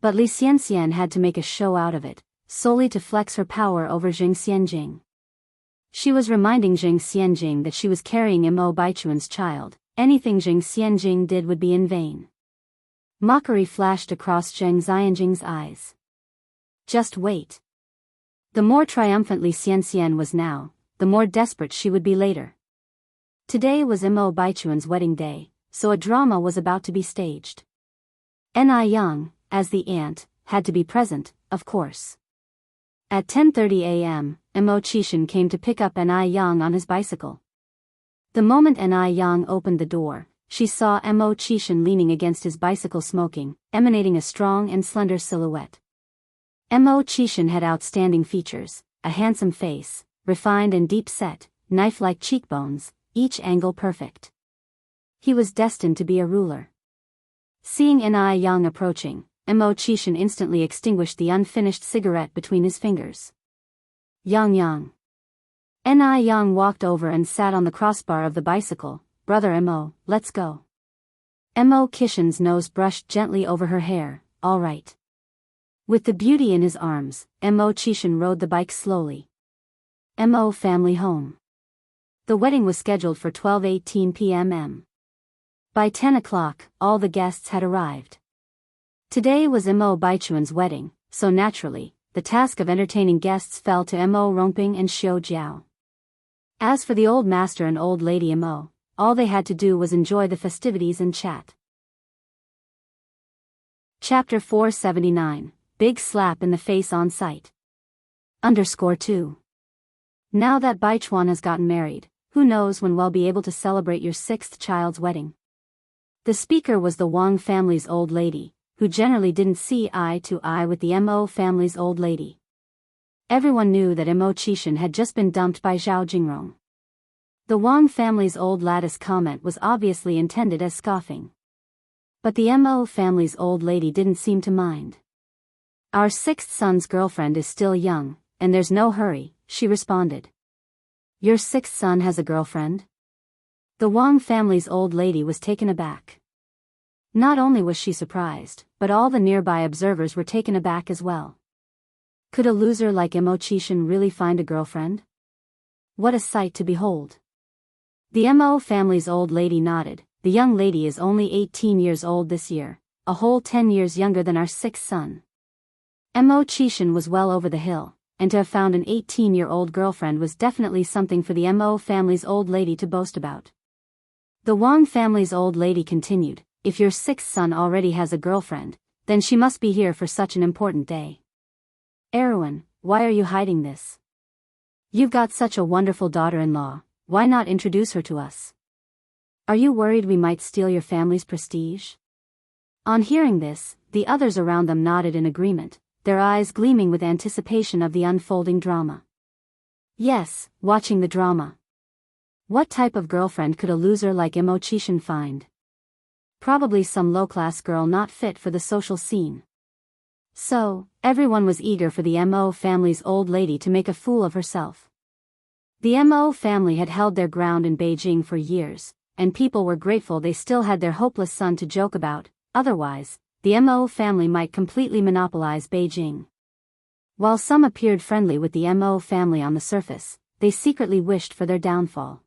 But Li Xianxian had to make a show out of it, solely to flex her power over Zheng Xianjing. She was reminding Zheng Xianjing that she was carrying Mo Baichuan's child. Anything Zheng Xianjing did would be in vain. Mockery flashed across Zheng Xianjing's eyes. Just wait. The more triumphant Li Xianxian was now, the more desperate she would be later. Today was Mo Baichuan's wedding day, so a drama was about to be staged. Ni Yang, as the aunt, had to be present, of course. At 10:30 a.m., Mo Qishan came to pick up Ni Yang on his bicycle. The moment Ni Yang opened the door, she saw Mo Qishan leaning against his bicycle smoking, emanating a strong and slender silhouette. Mo Qishan had outstanding features, a handsome face, refined and deep-set, knife-like cheekbones, each angle perfect. He was destined to be a ruler. Seeing Ni Yang approaching, Mo Qishan instantly extinguished the unfinished cigarette between his fingers. Yang. Ni Yang walked over and sat on the crossbar of the bicycle. Brother Mo, let's go. Mo Qishan's nose brushed gently over her hair. All right. With the beauty in his arms, Mo Qishan rode the bike slowly. Mo family home. The wedding was scheduled for 12:18 p.m. By 10 o'clock, all the guests had arrived. Today was Mo Baichuan's wedding, so naturally, the task of entertaining guests fell to Mo Rongping and Xiao Jiao. As for the old master and old lady Mo, all they had to do was enjoy the festivities and chat. Chapter 479, Big Slap in the Face on Sight. _2. Now that Baichuan has gotten married, who knows when we'll be able to celebrate your sixth child's wedding. The speaker was the Wang family's old lady, who generally didn't see eye to eye with the Mo family's old lady. Everyone knew that Mo Qishan had just been dumped by Zhao Jingrong. The Wang family's old lattice comment was obviously intended as scoffing. But the Mo family's old lady didn't seem to mind. Our sixth son's girlfriend is still young, and there's no hurry, she responded. Your sixth son has a girlfriend? The Wang family's old lady was taken aback. Not only was she surprised, but all the nearby observers were taken aback as well. Could a loser like Mo Qishan really find a girlfriend? What a sight to behold. The Mo family's old lady nodded. The young lady is only 18 years old this year, a whole 10 years younger than our sixth son. Mo Qishan was well over the hill, and to have found an 18-year-old girlfriend was definitely something for the Mo family's old lady to boast about. The Wang family's old lady continued, if your sixth son already has a girlfriend, then she must be here for such an important day. Erwin, why are you hiding this? You've got such a wonderful daughter-in-law, why not introduce her to us? Are you worried we might steal your family's prestige? On hearing this, the others around them nodded in agreement, their eyes gleaming with anticipation of the unfolding drama. Yes, watching the drama. What type of girlfriend could a loser like Mo Qishan find? Probably some low-class girl not fit for the social scene. So, everyone was eager for the Mo family's old lady to make a fool of herself. The Mo family had held their ground in Beijing for years, and people were grateful they still had their hopeless son to joke about, otherwise, the Mo family might completely monopolize Beijing. While some appeared friendly with the Mo family on the surface, they secretly wished for their downfall.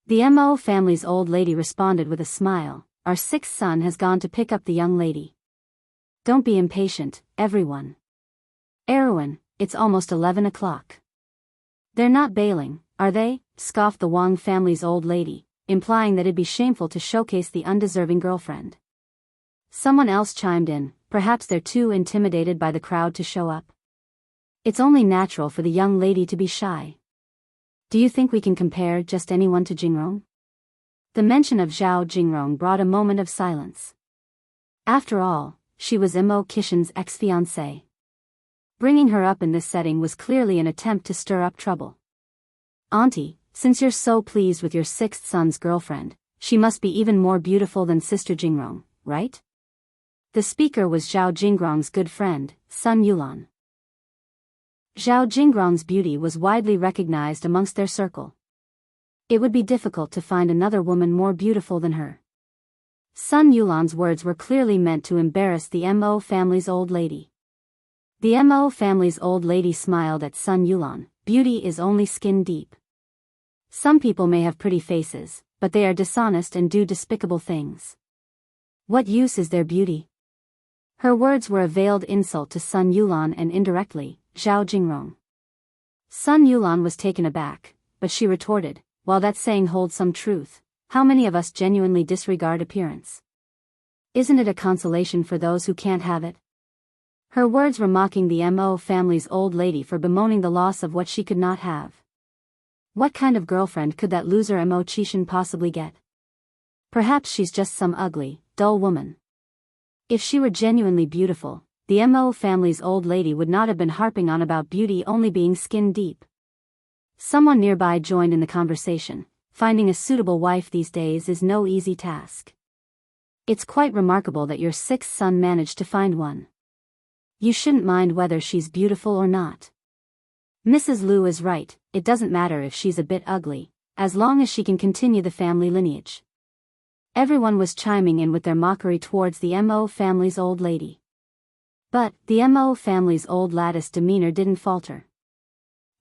The Mo family's old lady responded with a smile, our sixth son has gone to pick up the young lady. Don't be impatient, everyone. Erwin, it's almost 11 o'clock. They're not bailing, are they? Scoffed the Wang family's old lady, implying that it'd be shameful to showcase the undeserving girlfriend. Someone else chimed in, perhaps they're too intimidated by the crowd to show up. It's only natural for the young lady to be shy. Do you think we can compare just anyone to Jingrong? The mention of Zhao Jingrong brought a moment of silence. After all, she was Mo Qishan's ex-fiancée. Bringing her up in this setting was clearly an attempt to stir up trouble. Auntie, since you're so pleased with your sixth son's girlfriend, she must be even more beautiful than Sister Jingrong, right? The speaker was Zhao Jingrong's good friend, Sun Yulan. Zhao Jingrong's beauty was widely recognized amongst their circle. It would be difficult to find another woman more beautiful than her. Sun Yulan's words were clearly meant to embarrass the Mo family's old lady. The Mo family's old lady smiled at Sun Yulan, beauty is only skin deep. Some people may have pretty faces, but they are dishonest and do despicable things. What use is their beauty? Her words were a veiled insult to Sun Yulan and indirectly, Zhao Jingrong. Sun Yulan was taken aback, but she retorted, while that saying holds some truth, how many of us genuinely disregard appearance? Isn't it a consolation for those who can't have it? Her words were mocking the Mo family's old lady for bemoaning the loss of what she could not have. What kind of girlfriend could that loser Mo Qishan possibly get? Perhaps she's just some ugly, dull woman. If she were genuinely beautiful, the Mo family's old lady would not have been harping on about beauty only being skin deep. Someone nearby joined in the conversation. Finding a suitable wife these days is no easy task. It's quite remarkable that your sixth son managed to find one. You shouldn't mind whether she's beautiful or not. Mrs. Liu is right, it doesn't matter if she's a bit ugly, as long as she can continue the family lineage. Everyone was chiming in with their mockery towards the Mo family's old lady. But the Mo family's old lattice demeanor didn't falter.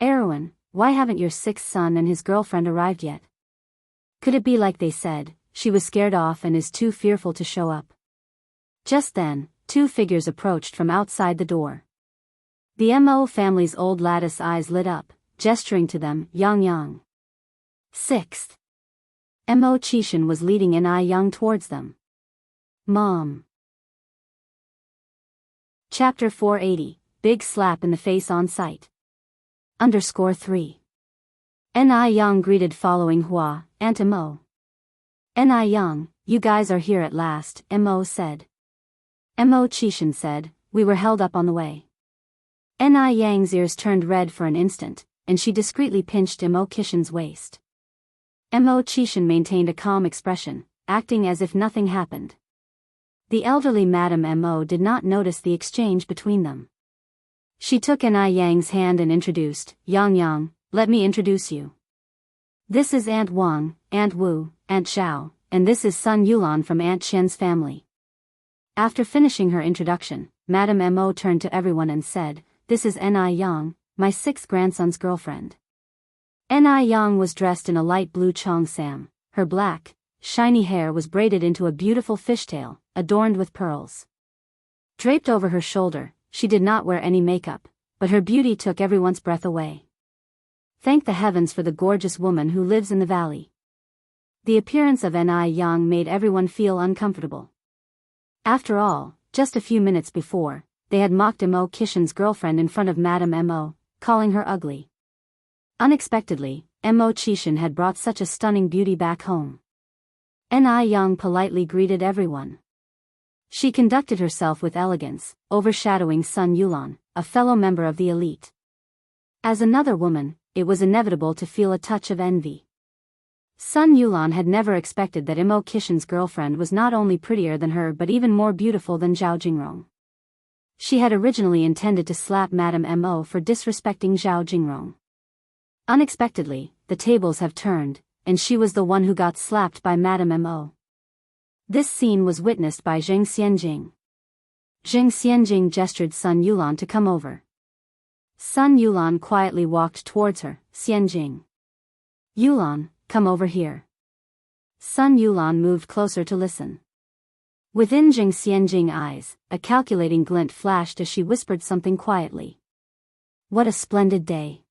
Erwin, why haven't your sixth son and his girlfriend arrived yet? Could it be like they said, she was scared off and is too fearful to show up? Just then, two figures approached from outside the door. The Mo family's old lattice eyes lit up, gesturing to them, Yang Yang. Sixth. Mo Qishan was leading Yang towards them. Mom. Chapter 480, Big Slap in the Face on Sight. _3. Yang greeted following Hua, Aunt Mo. Yang, you guys are here at last, Mo said. Mo Qishan said, we were held up on the way. Yang's ears turned red for an instant, and she discreetly pinched Mo Qishan's waist. Mo Qishan maintained a calm expression, acting as if nothing happened. The elderly Madame Mo did not notice the exchange between them. She took Yang's hand and introduced, Yang, let me introduce you. This is Aunt Wang, Aunt Wu, Aunt Xiao, and this is son Yulan from Aunt Qian's family. After finishing her introduction, Madame Mo turned to everyone and said, this is Yang, my sixth grandson's girlfriend. Yang was dressed in a light blue cheongsam. Her black, shiny hair was braided into a beautiful fishtail, adorned with pearls. Draped over her shoulder, she did not wear any makeup, but her beauty took everyone's breath away. Thank the heavens for the gorgeous woman who lives in the valley. The appearance of Yang made everyone feel uncomfortable. After all, just a few minutes before, they had mocked Mo Qishan's girlfriend in front of Madame Mo, calling her ugly. Unexpectedly, Mo Qishan had brought such a stunning beauty back home. Yang politely greeted everyone. She conducted herself with elegance, overshadowing son Yulan, a fellow member of the elite. As another woman, it was inevitable to feel a touch of envy. Son Yulan had never expected that Mo Qishan's girlfriend was not only prettier than her but even more beautiful than Zhao Jingrong. She had originally intended to slap Madame Mo for disrespecting Zhao Jingrong. Unexpectedly, the tables have turned, and she was the one who got slapped by Madame Mo. This scene was witnessed by Zheng Xianjing. Zheng Xianjing gestured son Yulan to come over. Son Yulan quietly walked towards her, Xianjing. Yulan, come over here. Son Yulan moved closer to listen. Within Zheng Xianjing's eyes, a calculating glint flashed as she whispered something quietly. What a splendid day.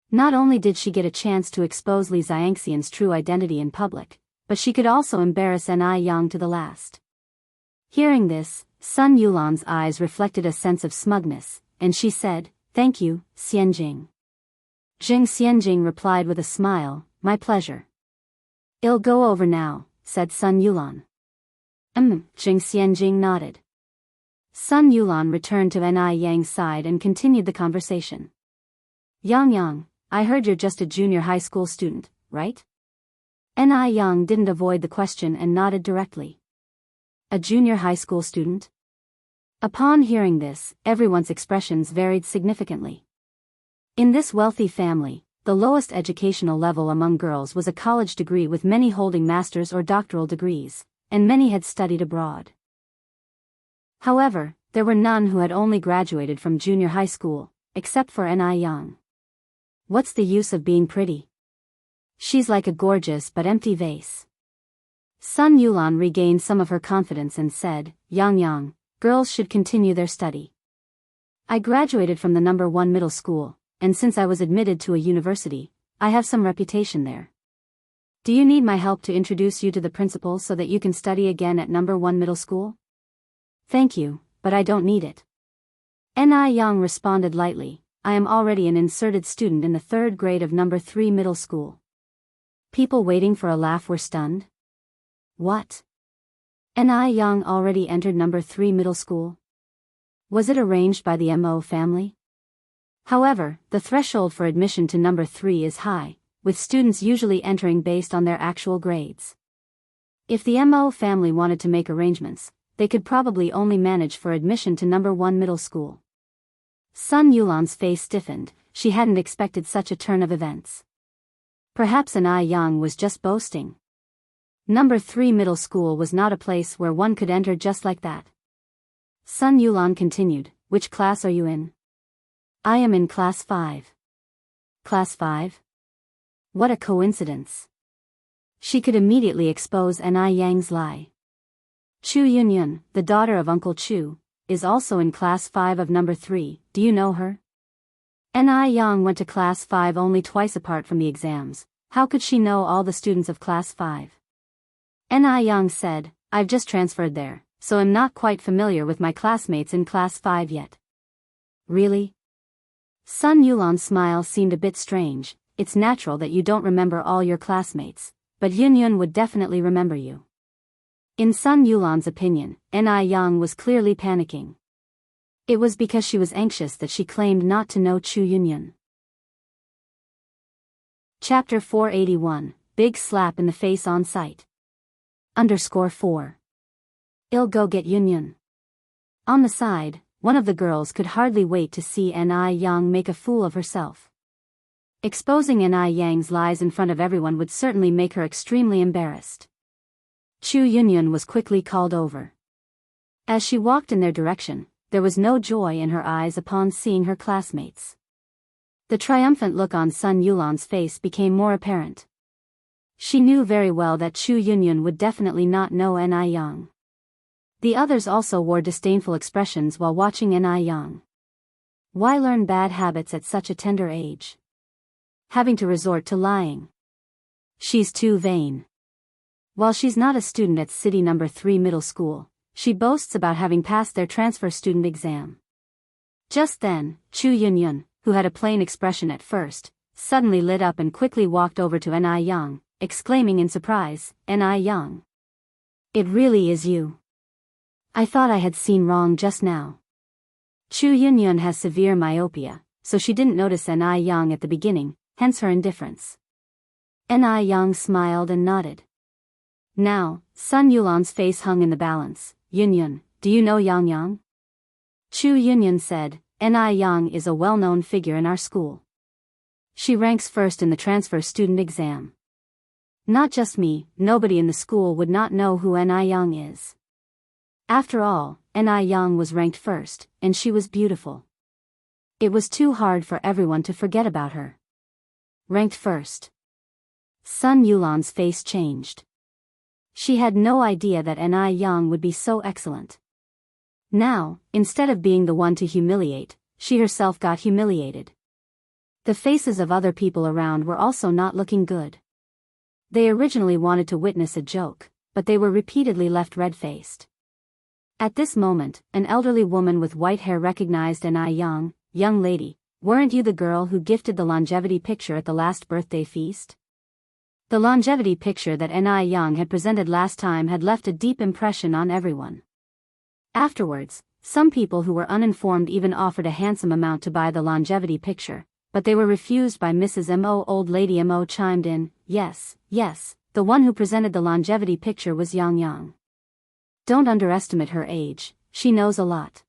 Not only did she get a chance to expose Li Xiangxian's true identity in public, but she could also embarrass Yang to the last. Hearing this, son Yulan's eyes reflected a sense of smugness, and she said, thank you, Xianjing. Zheng Xianjing replied with a smile, my pleasure. It'll go over now, said son Yulan. Zheng Xianjing nodded. Son Yulan returned to Yang's side and continued the conversation. Yang, I heard you're just a junior high school student, right? Yang didn't avoid the question and nodded directly. A junior high school student? Upon hearing this, everyone's expressions varied significantly. In this wealthy family, the lowest educational level among girls was a college degree, with many holding master's or doctoral degrees, and many had studied abroad. However, there were none who had only graduated from junior high school, except for Yang. What's the use of being pretty? She's like a gorgeous but empty vase. Son Yulan regained some of her confidence and said, Yang, girls should continue their study. I graduated from the number 1 middle school, and since I was admitted to a university, I have some reputation there. Do you need my help to introduce you to the principal so that you can study again at number 1 middle school? Thank you, but I don't need it. Yang responded lightly, I am already an inserted student in the 3rd grade of number 3 middle school. People waiting for a laugh were stunned. What? Yang already entered number 3 middle school? Was it arranged by the Mo family? However, the threshold for admission to number 3 is high, with students usually entering based on their actual grades. If the MO family wanted to make arrangements, they could probably only manage for admission to number 1 middle school. Sun Yulan's face stiffened. She hadn't expected such a turn of events. Perhaps An Yang was just boasting. Number 3 middle school was not a place where one could enter just like that. Sun Yulan continued, "Which class are you in?" "I am in class 5. "Class 5? What a coincidence." She could immediately expose An Yang's lie. Chu Yunyun, the daughter of Uncle Chu, is also in class 5 of number 3. Do you know her? An Yang went to class 5 only twice apart from the exams. How could she know all the students of class 5? An Yang said, "I've just transferred there, so I'm not quite familiar with my classmates in class 5 yet." "Really?" Sun Yulan's smile seemed a bit strange. "It's natural that you don't remember all your classmates, but Yunyun would definitely remember you." In Sun Yulan's opinion, An Yang was clearly panicking. It was because she was anxious that she claimed not to know Chu Yunyun. Chapter 481, Big Slap in the Face on Sight. _4. I'll go get Yunyun. On the side, one of the girls could hardly wait to see An Yang make a fool of herself. Exposing An Yang's lies in front of everyone would certainly make her extremely embarrassed. Chu Yunyun was quickly called over. As she walked in their direction, there was no joy in her eyes upon seeing her classmates. The triumphant look on Sun Yulan's face became more apparent. She knew very well that Chu Yunyun would definitely not know An Yang. The others also wore disdainful expressions while watching An Yang. Why learn bad habits at such a tender age? Having to resort to lying. She's too vain. While she's not a student at City number 3 middle school, she boasts about having passed their transfer student exam. Just then, Chu Yunyun, who had a plain expression at first, suddenly lit up and quickly walked over to An Yang, exclaiming in surprise, "An Yang. It really is you. I thought I had seen wrong just now." Chu Yunyun has severe myopia, so she didn't notice An Yang at the beginning, hence her indifference. An Yang smiled and nodded. Now, Sun Yulan's face hung in the balance. "Yunyun, do you know Yang Yang?" Chu Yunyun said, "An Yang is a well-known figure in our school. She ranks first in the transfer student exam. Not just me, nobody in the school would not know who An Yang is." After all, An Yang was ranked first, and she was beautiful. It was too hard for everyone to forget about her. Ranked first. Sun Yulan's face changed. She had no idea that An Yang would be so excellent. Now, instead of being the one to humiliate, she herself got humiliated. The faces of other people around were also not looking good. They originally wanted to witness a joke, but they were repeatedly left red-faced. At this moment, an elderly woman with white hair recognized An Yang. "Young lady, weren't you the girl who gifted the longevity picture at the last birthday feast?" The longevity picture that An Yang had presented last time had left a deep impression on everyone. Afterwards, some people who were uninformed even offered a handsome amount to buy the longevity picture, but they were refused by Mrs. Mo. Old Lady Mo chimed in, "Yes, yes, the one who presented the longevity picture was Yang. Don't underestimate her age, she knows a lot.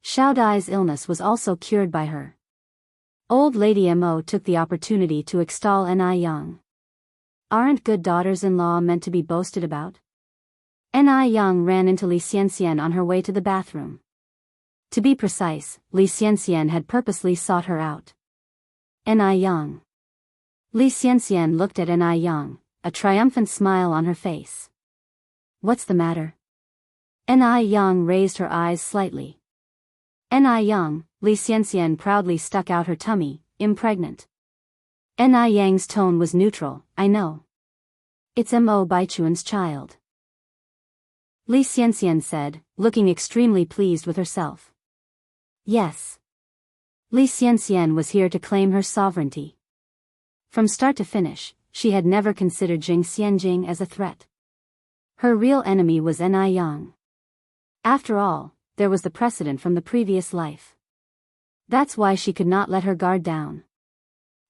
Xiao Dai's illness was also cured by her." Old Lady Mo took the opportunity to extol An Yang. Aren't good daughters-in-law meant to be boasted about? An Yang ran into Li Xianxian on her way to the bathroom. To be precise, Li Xianxian had purposely sought her out. An Yang. Li Xianxian looked at An Yang, a triumphant smile on her face. "What's the matter?" An Yang raised her eyes slightly. An Yang, Li Xianxian proudly stuck out her tummy, impregnant. An Yang's tone was neutral, "I know. It's Mo Baichuan's child." Li Xianxian said, looking extremely pleased with herself. Yes. Li Xianxian was here to claim her sovereignty. From start to finish, she had never considered Jing Xianjing as a threat. Her real enemy was An Yang. After all, there was the precedent from the previous life. That's why she could not let her guard down.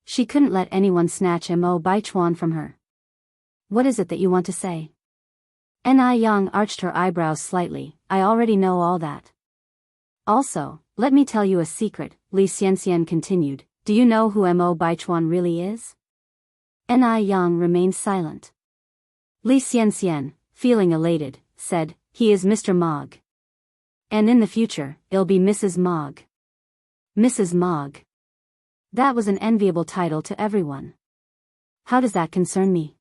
She couldn't let anyone snatch Mo Baichuan from her. What is it that you want to say? Ni Yang arched her eyebrows slightly. I already know all that. Also, let me tell you a secret, Li Xianxian continued. Do you know who Mo Baichuan really is? Ni Yang remained silent. Li Xianxian, feeling elated, said, he is Mr. Mog. And in the future, it'll be Mrs. Mog. Mrs. Mog. That was an enviable title to everyone. How does that concern me?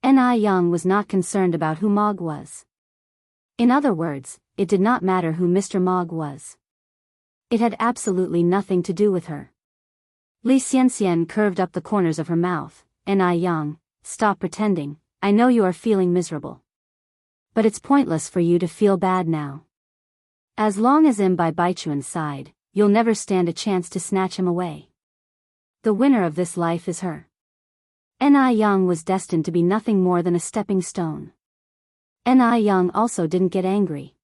Ni Yang was not concerned about who Mog was. In other words, it did not matter who Mr. Mog was. It had absolutely nothing to do with her. Li Xianxian curved up the corners of her mouth. Ni Yang, stop pretending, I know you are feeling miserable. But it's pointless for you to feel bad now. As long as Bai Baichuan's side, you'll never stand a chance to snatch him away. The winner of this life is her. Ni Yang was destined to be nothing more than a stepping stone. Ni Yang also didn't get angry.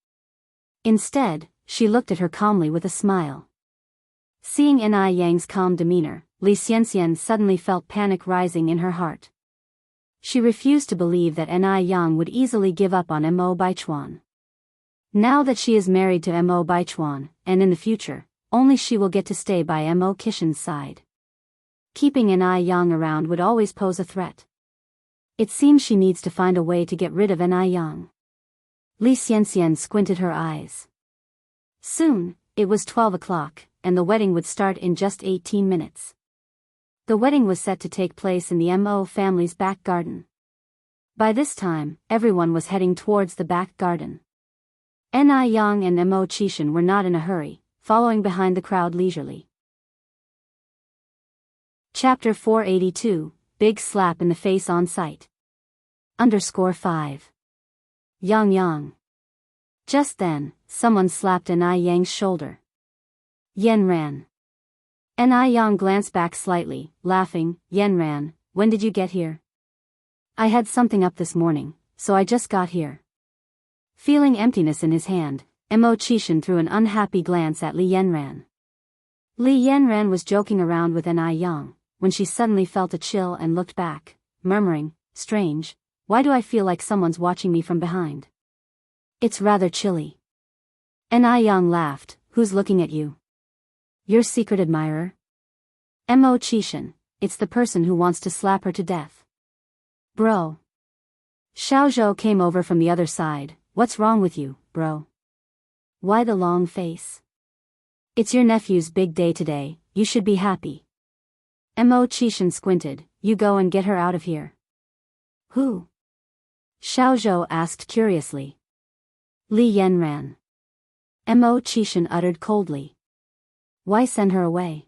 Instead, she looked at her calmly with a smile. Seeing Ni Yang's calm demeanor, Li Xianxian suddenly felt panic rising in her heart. She refused to believe that Ni Yang would easily give up on Mo Baichuan. Now that she is married to Mo Baichuan, and in the future, only she will get to stay by Mo Qishan's side. Keeping Ni Yang around would always pose a threat. It seems she needs to find a way to get rid of Ni Yang. Li Xianxian squinted her eyes. Soon, it was 12 o'clock, and the wedding would start in just 18 minutes. The wedding was set to take place in the Mo family's back garden. By this time, everyone was heading towards the back garden. Ni Yang and Mo Qishan were not in a hurry, following behind the crowd leisurely. Chapter 482, Big Slap in the Face on Sight. _5. Yang. Just then, someone slapped Ni Yang's shoulder. Yen ran. Ni Yang glanced back slightly, laughing. Yen ran, when did you get here? I had something up this morning, so I just got here. Feeling emptiness in his hand, Mo Qishan threw an unhappy glance at Li Yanran. Li Yanran was joking around with Ni Yang, when she suddenly felt a chill and looked back, murmuring, strange, why do I feel like someone's watching me from behind? It's rather chilly. Ni Yang laughed, who's looking at you? Your secret admirer? Mo Qishan, it's the person who wants to slap her to death. Bro. Xiaozhou came over from the other side. What's wrong with you, bro? Why the long face? It's your nephew's big day today, you should be happy. Mo Qishan squinted, you go and get her out of here. Who? Xiaozhou asked curiously. Li Yanran. Mo Qishan uttered coldly. Why send her away?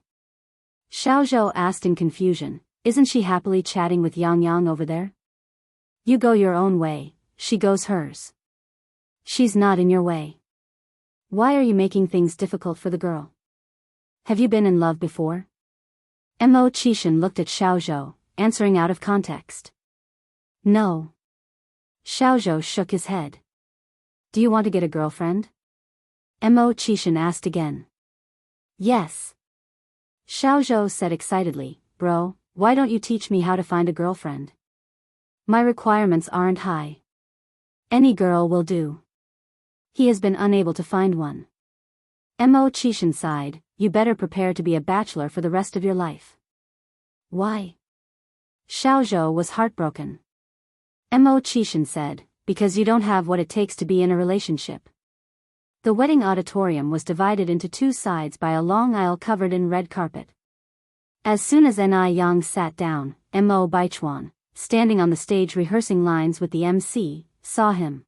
Xiaozhou asked in confusion, isn't she happily chatting with Yang over there? You go your own way, she goes hers. She's not in your way. Why are you making things difficult for the girl? Have you been in love before? Mo Qishan looked at Xiaozhou, answering out of context. No. Xiaozhou shook his head. Do you want to get a girlfriend? Mo Qishan asked again. Yes. Xiaozhou said excitedly, bro, why don't you teach me how to find a girlfriend? My requirements aren't high. Any girl will do. He has been unable to find one. Mo Qishan sighed, you better prepare to be a bachelor for the rest of your life. Why? Xiaozhou was heartbroken. Mo Qishan said, because you don't have what it takes to be in a relationship. The wedding auditorium was divided into two sides by a long aisle covered in red carpet. As soon as Ni Yang sat down, Mo Baichuan, standing on the stage rehearsing lines with the MC, saw him.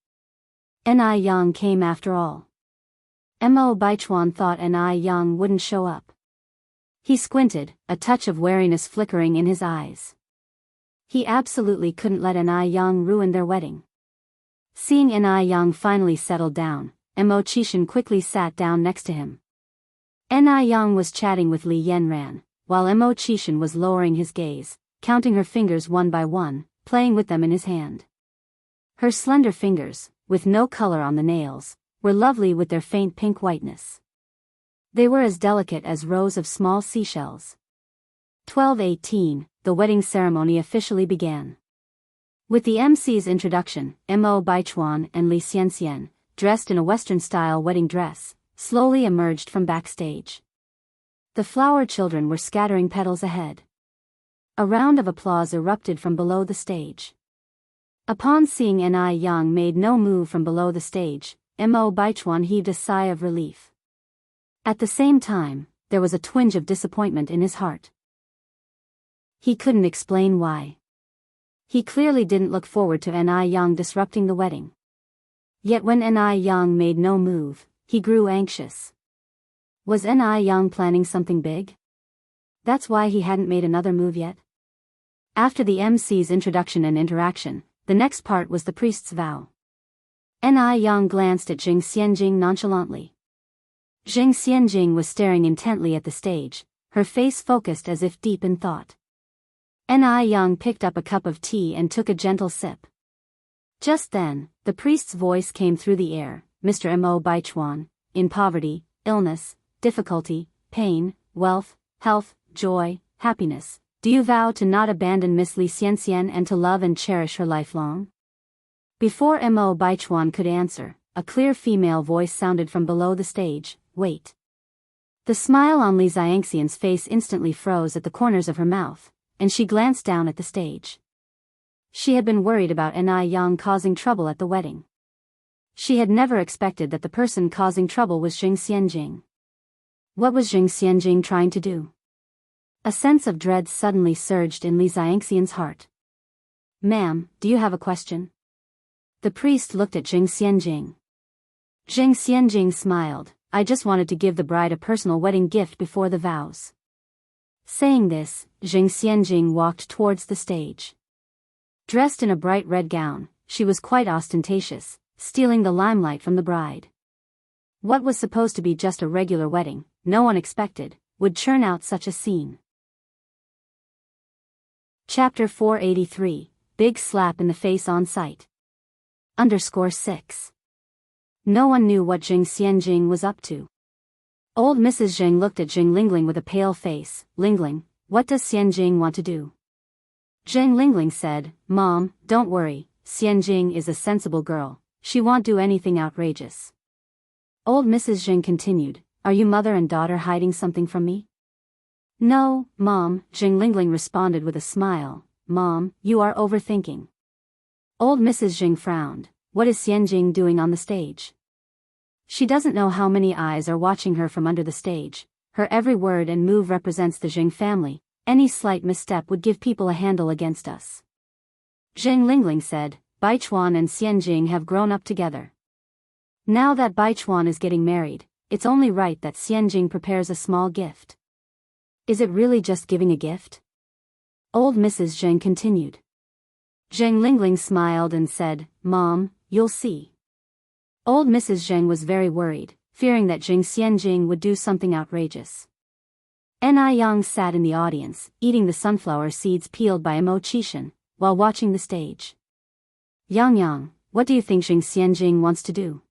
Ni Yang came after all. Mo Baichuan thought Ni Yang wouldn't show up. He squinted, a touch of wariness flickering in his eyes. He absolutely couldn't let Ni Yang ruin their wedding. Seeing Ni Yang finally settled down, Mo Qishan quickly sat down next to him. Ni Yang was chatting with Li Yanran, while Mo Qishan was lowering his gaze, counting her fingers one by one, playing with them in his hand. Her slender fingers, with no color on the nails, were lovely with their faint pink whiteness. They were as delicate as rows of small seashells. 12:18, the wedding ceremony officially began. With the MC's introduction, Mo Baichuan and Li Xianxian, dressed in a Western-style wedding dress, slowly emerged from backstage. The flower children were scattering petals ahead. A round of applause erupted from below the stage. Upon seeing Ni Yang made no move from below the stage, Mo Baichuan heaved a sigh of relief. At the same time, there was a twinge of disappointment in his heart. He couldn't explain why. He clearly didn't look forward to Ni Yang disrupting the wedding. Yet when Ni Yang made no move, he grew anxious. Was Ni Yang planning something big? That's why he hadn't made another move yet? After the MC's introduction and interaction, the next part was the priest's vow. Ni Yang glanced at Jing Xianjing nonchalantly. Jing Xianjing was staring intently at the stage, her face focused as if deep in thought. Ni Yang picked up a cup of tea and took a gentle sip. Just then, the priest's voice came through the air. Mr. Mo Baichuan, in poverty, illness, difficulty, pain, wealth, health, joy, happiness, do you vow to not abandon Miss Li Xianxian and to love and cherish her lifelong? Before Mo Baichuan could answer, a clear female voice sounded from below the stage, wait. The smile on Li Xianxian's face instantly froze at the corners of her mouth, and she glanced down at the stage. She had been worried about Ni Yang causing trouble at the wedding. She had never expected that the person causing trouble was Jing Xianjing. What was Jing Xianjing trying to do? A sense of dread suddenly surged in Li Xianxian's heart. Ma'am, do you have a question? The priest looked at Jing Xianjing. Jing Xianjing smiled. I just wanted to give the bride a personal wedding gift before the vows. Saying this, Jing Xianjing walked towards the stage. Dressed in a bright red gown, she was quite ostentatious, stealing the limelight from the bride. What was supposed to be just a regular wedding, no one expected, would churn out such a scene. Chapter 483, Big Slap in the Face on Sight. _6. No one knew what Jing Xianjing was up to. Old Mrs. Jing looked at Jing Lingling with a pale face. Lingling, what does Xianjing want to do? Jing Lingling said, Mom, don't worry, Xianjing is a sensible girl, she won't do anything outrageous. Old Mrs. Jing continued, are you mother and daughter hiding something from me? No, Mom, Jing Lingling responded with a smile. Mom, you are overthinking. Old Mrs. Jing frowned. What is Xianjing doing on the stage? She doesn't know how many eyes are watching her from under the stage. Her every word and move represents the Jing family. Any slight misstep would give people a handle against us. Jing Lingling said, Baichuan and Xianjing have grown up together. Now that Baichuan is getting married, it's only right that Xianjing prepares a small gift. Is it really just giving a gift? Old Mrs. Jing continued. Jing Lingling smiled and said, Mom, you'll see. Old Mrs. Jing was very worried, fearing that Jing Xianjing would do something outrageous. Ni Yang sat in the audience, eating the sunflower seeds peeled by Mo Qishan, while watching the stage. Yang, what do you think Jing Xianjing wants to do?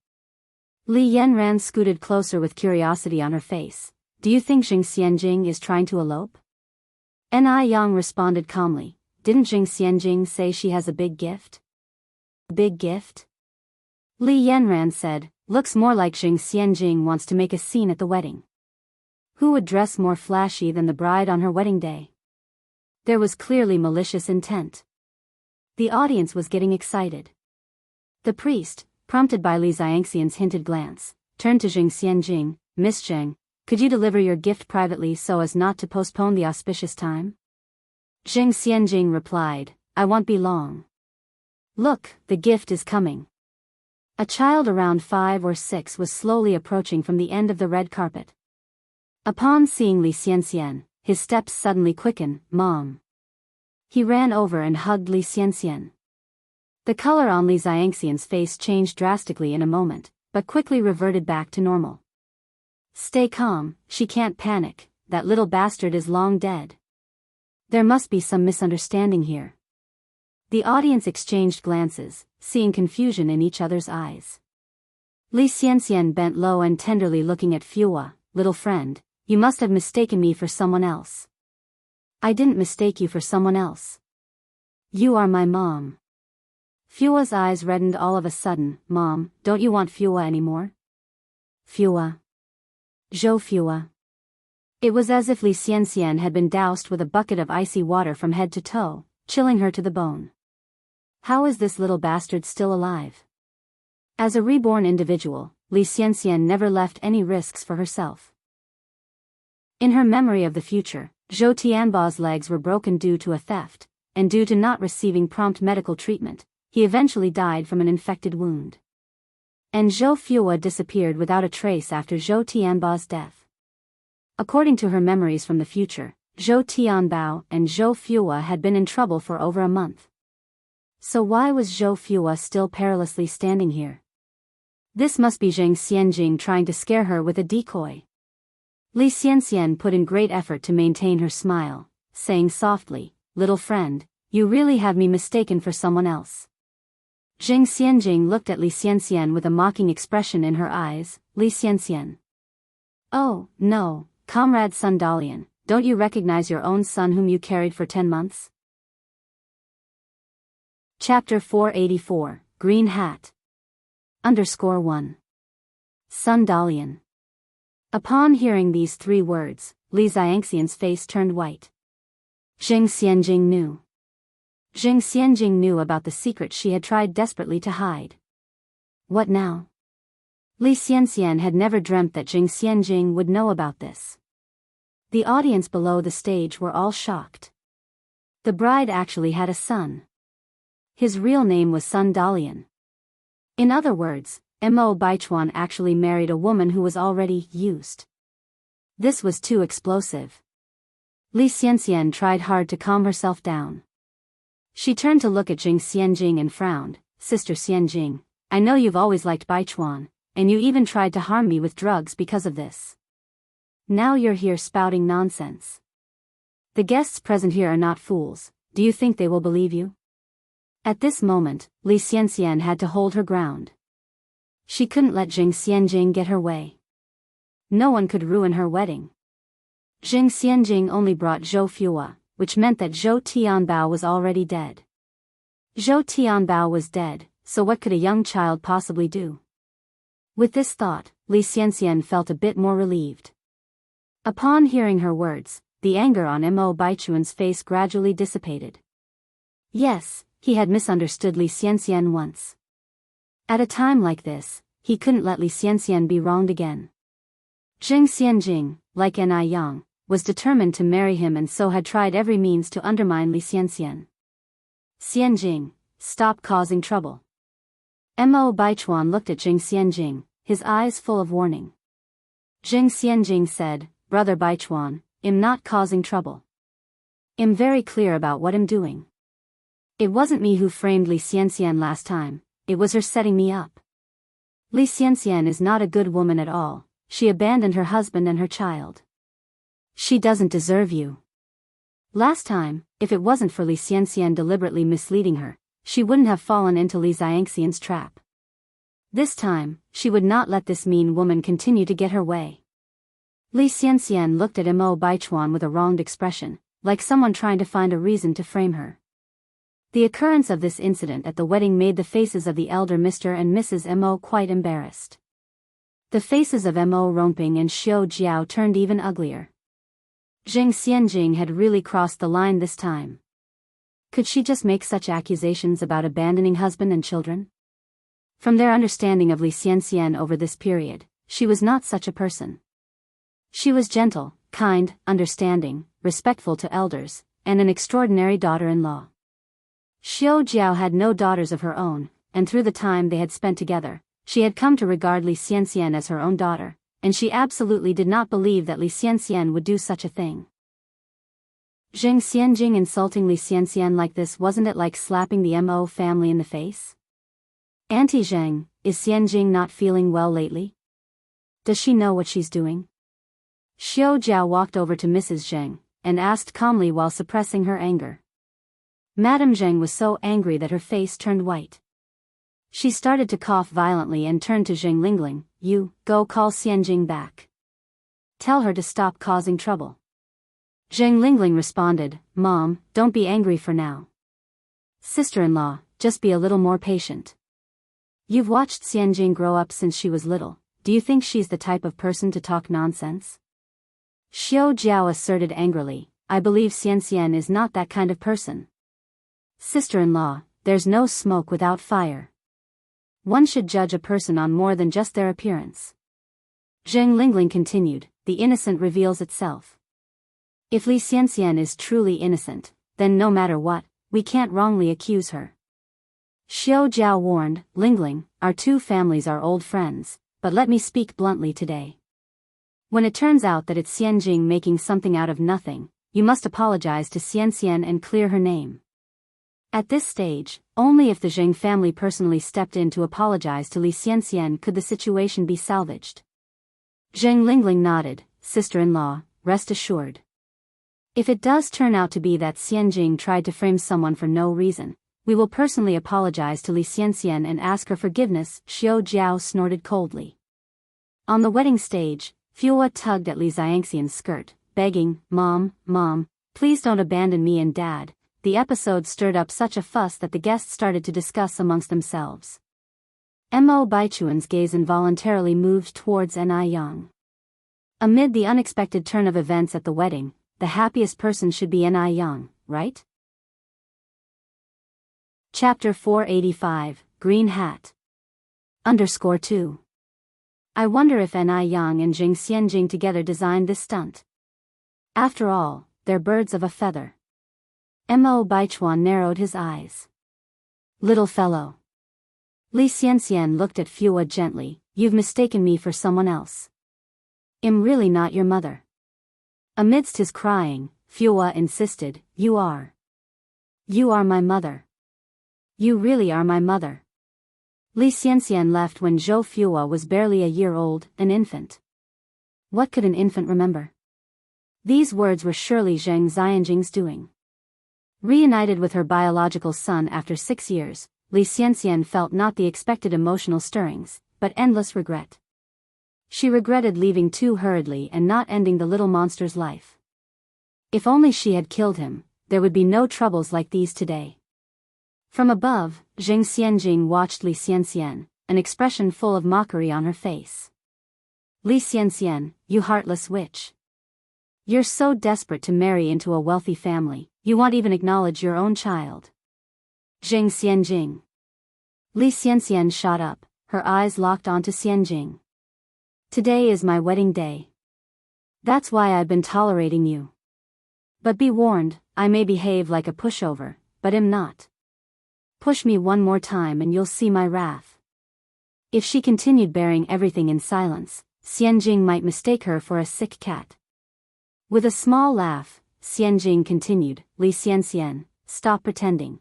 Li Yanran scooted closer with curiosity on her face. Do you think Jing Xianjing is trying to elope? Ni Yang responded calmly. Didn't Jing Xianjing say she has a big gift? Big gift? Li Yanran said, looks more like Jing Xianjing wants to make a scene at the wedding. Who would dress more flashy than the bride on her wedding day? There was clearly malicious intent. The audience was getting excited. The priest, prompted by Li Xianxian's hinted glance, turned to Jing Xianjing. Miss Jing, could you deliver your gift privately so as not to postpone the auspicious time? Jing Xianjing replied, I won't be long. Look, the gift is coming. A child around 5 or 6 was slowly approaching from the end of the red carpet. Upon seeing Li Xianxian, his steps suddenly quickened. Mom. He ran over and hugged Li Xianxian. The color on Li Xianxian's face changed drastically in a moment, but quickly reverted back to normal. Stay calm, she can't panic, that little bastard is long dead. There must be some misunderstanding here. The audience exchanged glances, seeing confusion in each other's eyes. Li Xianxian bent low and tenderly looking at Fua. little friend, you must have mistaken me for someone else. I didn't mistake you for someone else. You are my mom. Fua's eyes reddened all of a sudden. Mom, don't you want Fua anymore? Fua. Zhou Fua. It was as if Li Xianxian had been doused with a bucket of icy water from head to toe, chilling her to the bone. How is this little bastard still alive? As a reborn individual, Li Xianxian never left any risks for herself. In her memory of the future, Zhou Tianbao's legs were broken due to a theft, and due to not receiving prompt medical treatment, he eventually died from an infected wound. And Zhou Fua disappeared without a trace after Zhou Tianbao's death. According to her memories from the future, Zhou Tianbao and Zhou Fua had been in trouble for over a month. So why was Zhou Fua still perilously standing here? This must be Zheng Xianjing trying to scare her with a decoy. Li Xianxian put in great effort to maintain her smile, saying softly, little friend, you really have me mistaken for someone else. Zheng Xianjing looked at Li Xianxian with a mocking expression in her eyes. Li Xianxian. Oh, no, comrade Sun Dalian, don't you recognize your own son whom you carried for 10 months? Chapter 484, Green Hat. _1. Sun Dalian. Upon hearing these 3 words, Li Xianxian's face turned white. Zheng Xianjing knew. Zheng Xianjing knew about the secret she had tried desperately to hide. What now? Li Xianxian had never dreamt that Zheng Xianjing would know about this. The audience below the stage were all shocked. The bride actually had a son. His real name was Sun Dalian. In other words, Mo Baichuan actually married a woman who was already used. This was too explosive. Li Xianxian tried hard to calm herself down. She turned to look at Zheng Xianjing and frowned. Sister Xianjing, I know you've always liked Baichuan, and you even tried to harm me with drugs because of this. Now you're here spouting nonsense. The guests present here are not fools. Do you think they will believe you? At this moment, Li Xianxian had to hold her ground. She couldn't let Zheng Xianjing get her way. No one could ruin her wedding. Zheng Xianjing only brought Zhou Fua, which meant that Zhou Tianbao was already dead. Zhou Tianbao was dead, so what could a young child possibly do? With this thought, Li Xianxian felt a bit more relieved. Upon hearing her words, the anger on Mo Baichuan's face gradually dissipated. Yes, he had misunderstood Li Xianxian once. At a time like this, he couldn't let Li Xianxian be wronged again. Zheng Xianjing, like Ni Yang, was determined to marry him and so had tried every means to undermine Li Xianxian. Xianjing, stop causing trouble. Mo Baichuan looked at Zheng Xianjing, his eyes full of warning. Zheng Xianjing said, Brother Baichuan, I'm not causing trouble. I'm very clear about what I'm doing. It wasn't me who framed Li Xianxian last time, it was her setting me up. Li Xianxian is not a good woman at all, she abandoned her husband and her child. She doesn't deserve you. Last time, if it wasn't for Li Xianxian deliberately misleading her, she wouldn't have fallen into Li Xianxian's trap. This time, she would not let this mean woman continue to get her way. Li Xianxian looked at Mo Baichuan with a wronged expression, like someone trying to find a reason to frame her. The occurrence of this incident at the wedding made the faces of the elder Mr. and Mrs. Mo quite embarrassed. The faces of Mo Romping and Xiao Jiao turned even uglier. Zheng Xianjing had really crossed the line this time. Could she just make such accusations about abandoning husband and children? From their understanding of Li Xianxian over this period, she was not such a person. She was gentle, kind, understanding, respectful to elders, and an extraordinary daughter-in-law. Xiao Jiao had no daughters of her own, and through the time they had spent together, she had come to regard Li Xianxian as her own daughter, and she absolutely did not believe that Li Xianxian would do such a thing. Zheng Xianjing insulting Li Xianxian like this, wasn't it like slapping the Mo family in the face? Auntie Zheng, is Xianjing not feeling well lately? Does she know what she's doing? Xiao Jiao walked over to Mrs. Zheng, and asked calmly while suppressing her anger. Madame Zheng was so angry that her face turned white. She started to cough violently and turned to Zheng Lingling, you, go call Xianjing back. Tell her to stop causing trouble. Zheng Lingling responded, Mom, don't be angry for now. Sister-in-law, just be a little more patient. You've watched Xianjing grow up since she was little. Do you think she's the type of person to talk nonsense? Xiao Jiao asserted angrily, I believe Xianxian is not that kind of person. Sister-in-law, there's no smoke without fire. One should judge a person on more than just their appearance. Zheng Lingling continued, the innocent reveals itself. If Li Xianxian is truly innocent, then no matter what, we can't wrongly accuse her. Xiao Jiao warned, Lingling, our two families are old friends, but let me speak bluntly today. When it turns out that it's Xianjing making something out of nothing, you must apologize to Xianxian and clear her name. At this stage, only if the Zheng family personally stepped in to apologize to Li Xianxian could the situation be salvaged. Zheng Lingling nodded, sister-in-law, rest assured. If it does turn out to be that Xianjing tried to frame someone for no reason, we will personally apologize to Li Xianxian and ask her forgiveness, Xiao Jiao snorted coldly. On the wedding stage, Fua tugged at Li Xianxian's skirt, begging, Mom, please don't abandon me and Dad. The episode stirred up such a fuss that the guests started to discuss amongst themselves. Mo Baichuan's gaze involuntarily moved towards Ni Yang. Amid the unexpected turn of events at the wedding, the happiest person should be Ni Yang, right? Chapter 485, Green Hat. _2. I wonder if Ni Yang and Jing Xianjing together designed this stunt. After all, they're birds of a feather. Mo Baichuan narrowed his eyes. Little fellow. Li Xianxian looked at Fua gently, you've mistaken me for someone else. I'm really not your mother. Amidst his crying, Fua insisted, You are my mother. You really are my mother. Li Xianxian left when Zhou Fua was barely a year old, an infant. What could an infant remember? These words were surely Zheng Xianjing's doing. Reunited with her biological son after 6 years, Li Xianxian felt not the expected emotional stirrings, but endless regret. She regretted leaving too hurriedly and not ending the little monster's life. If only she had killed him, there would be no troubles like these today. From above, Zheng Xianjing watched Li Xianxian, an expression full of mockery on her face. Li Xianxian, you heartless witch. You're so desperate to marry into a wealthy family, you won't even acknowledge your own child. Zheng Xianjing. Li Xianxian shot up, her eyes locked onto Xianjing. Today is my wedding day. That's why I've been tolerating you. But be warned, I may behave like a pushover, but am not. Push me one more time and you'll see my wrath. If she continued bearing everything in silence, Xianjing might mistake her for a sick cat. With a small laugh, Xianjing continued, Li Xianxian, stop pretending.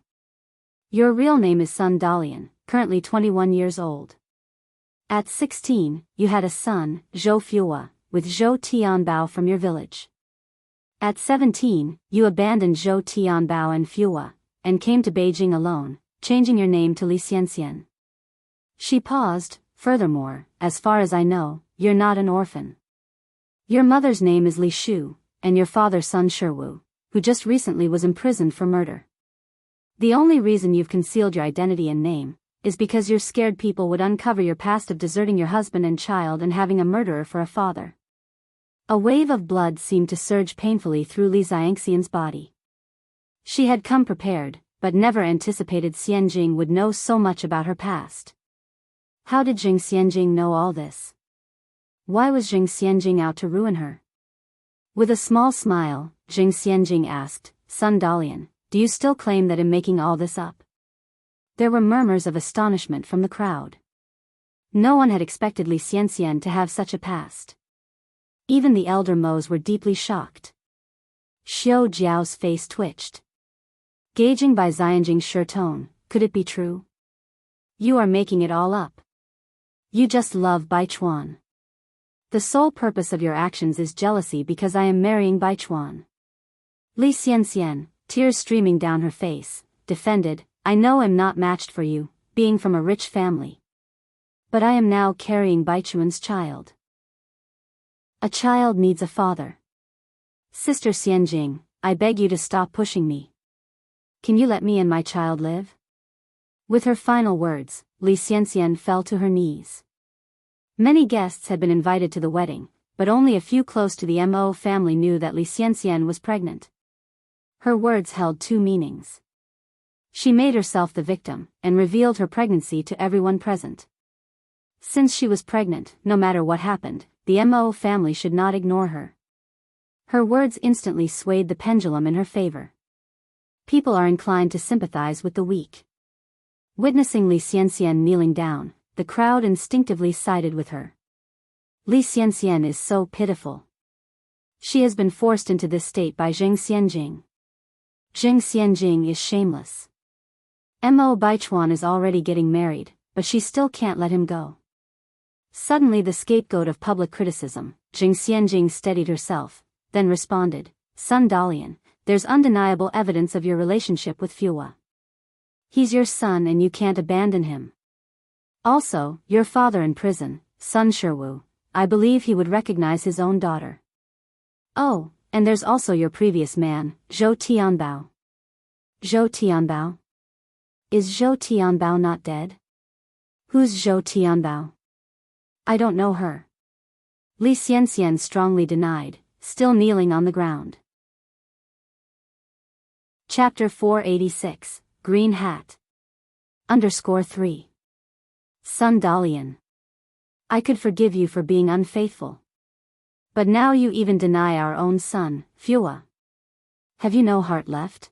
Your real name is Sun Dalian, currently 21 years old. At 16, you had a son, Zhou Fua, with Zhou Tianbao from your village. At 17, you abandoned Zhou Tianbao and Fua, and came to Beijing alone, changing your name to Li Xianxian. She paused, furthermore, as far as I know, you're not an orphan. Your mother's name is Li Shu, and your father Sun Shiwu, who just recently was imprisoned for murder. The only reason you've concealed your identity and name is because you're scared people would uncover your past of deserting your husband and child and having a murderer for a father. A wave of blood seemed to surge painfully through Li Xianxian's body. She had come prepared, but never anticipated Xianjing would know so much about her past. How did Zheng Xianjing know all this? Why was Zheng Xianjing out to ruin her? With a small smile, Zheng Xianjing asked, Sun Dalian, do you still claim that I'm making all this up? There were murmurs of astonishment from the crowd. No one had expected Li Xianxian to have such a past. Even the elder Mo's were deeply shocked. Xiao Jiao's face twitched. Gauging by Xianjing's sure tone, could it be true? You are making it all up. You just love Baichuan. The sole purpose of your actions is jealousy because I am marrying Baichuan. Li Xianxian, tears streaming down her face, defended, I know I'm not matched for you, being from a rich family. But I am now carrying Baichuan's child. A child needs a father. Sister Xianjing, I beg you to stop pushing me. Can you let me and my child live? With her final words, Li Xianxian fell to her knees. Many guests had been invited to the wedding, but only a few close to the Mo family knew that Li Xianxian was pregnant. Her words held two meanings. She made herself the victim, and revealed her pregnancy to everyone present. Since she was pregnant, no matter what happened, the Mo family should not ignore her. Her words instantly swayed the pendulum in her favor. People are inclined to sympathize with the weak. Witnessing Li Xianxian kneeling down, the crowd instinctively sided with her. Li Xianxian is so pitiful. She has been forced into this state by Zheng Xianjing. Zheng Xianjing is shameless. Mo Baichuan is already getting married, but she still can't let him go. Suddenly the scapegoat of public criticism, Zheng Xianjing steadied herself, then responded, Son Dalian, there's undeniable evidence of your relationship with Fua. He's your son and you can't abandon him. Also, your father in prison, Sun Shiwu, I believe he would recognize his own daughter. Oh, and there's also your previous man, Zhou Tianbao. Zhou Tianbao? Is Zhou Tianbao not dead? Who's Zhou Tianbao? I don't know her. Li Xianxian strongly denied, still kneeling on the ground. Chapter 486, Green Hat. _3. Son Dalian. I could forgive you for being unfaithful. But now you even deny our own son, Fua. Have you no heart left?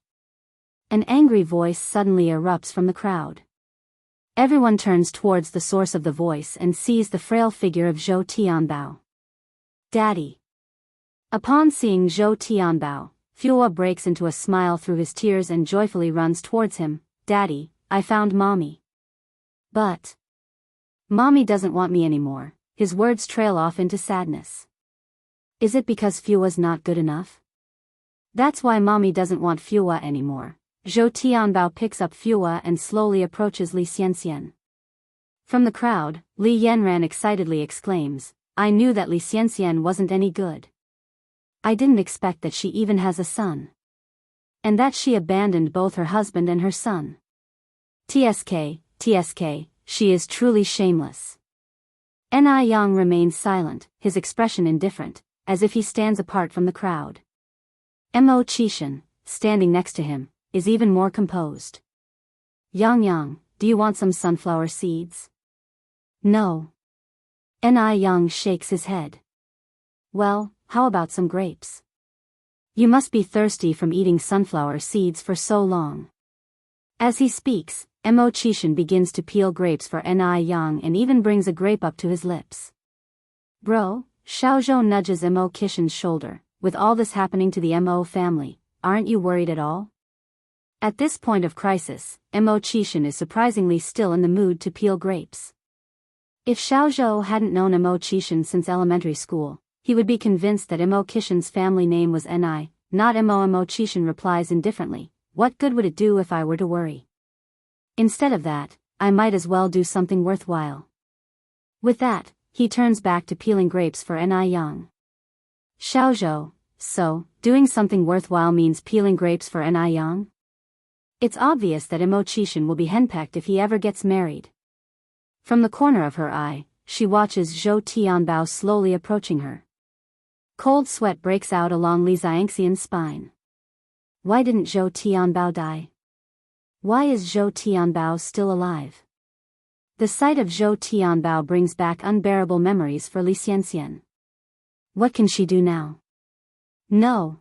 An angry voice suddenly erupts from the crowd. Everyone turns towards the source of the voice and sees the frail figure of Zhou Tianbao. Daddy. Upon seeing Zhou Tianbao, Fua breaks into a smile through his tears and joyfully runs towards him. Daddy, I found Mommy. But Mommy doesn't want me anymore. His words trail off into sadness. Is it because Fua's not good enough? That's why Mommy doesn't want Fua anymore. Zhou Tianbao picks up Fua and slowly approaches Li Xianxian. From the crowd, Li Yanran excitedly exclaims, I knew that Li Xianxian wasn't any good. I didn't expect that she even has a son. And that she abandoned both her husband and her son. TSK, she is truly shameless. Ni Yang remains silent, his expression indifferent, as if he stands apart from the crowd. Mo Qishan, standing next to him, is even more composed. Yang, do you want some sunflower seeds? No. Ni Yang shakes his head. Well, how about some grapes? You must be thirsty from eating sunflower seeds for so long. As he speaks, Mo Qishan begins to peel grapes for Ni Yang and even brings a grape up to his lips. Bro, Xiaozhou nudges Mo Qishan's shoulder. With all this happening to the Mo family, aren't you worried at all? At this point of crisis, Mo Qishan is surprisingly still in the mood to peel grapes. If Xiaozhou hadn't known Mo Qishan since elementary school, he would be convinced that Mo Qishan's family name was Ni, not Mo. Mo Qishan replies indifferently, what good would it do if I were to worry? Instead of that, I might as well do something worthwhile. With that, he turns back to peeling grapes for Ni Yang. Xiaozhou, so, doing something worthwhile means peeling grapes for Ni Yang? It's obvious that Mo Qishan will be henpecked if he ever gets married. From the corner of her eye, she watches Zhou Tianbao slowly approaching her. Cold sweat breaks out along Li Xianxian's spine. Why didn't Zhou Tianbao die? Why is Zhou Tianbao still alive? The sight of Zhou Tianbao brings back unbearable memories for Li Xianxian. What can she do now? No.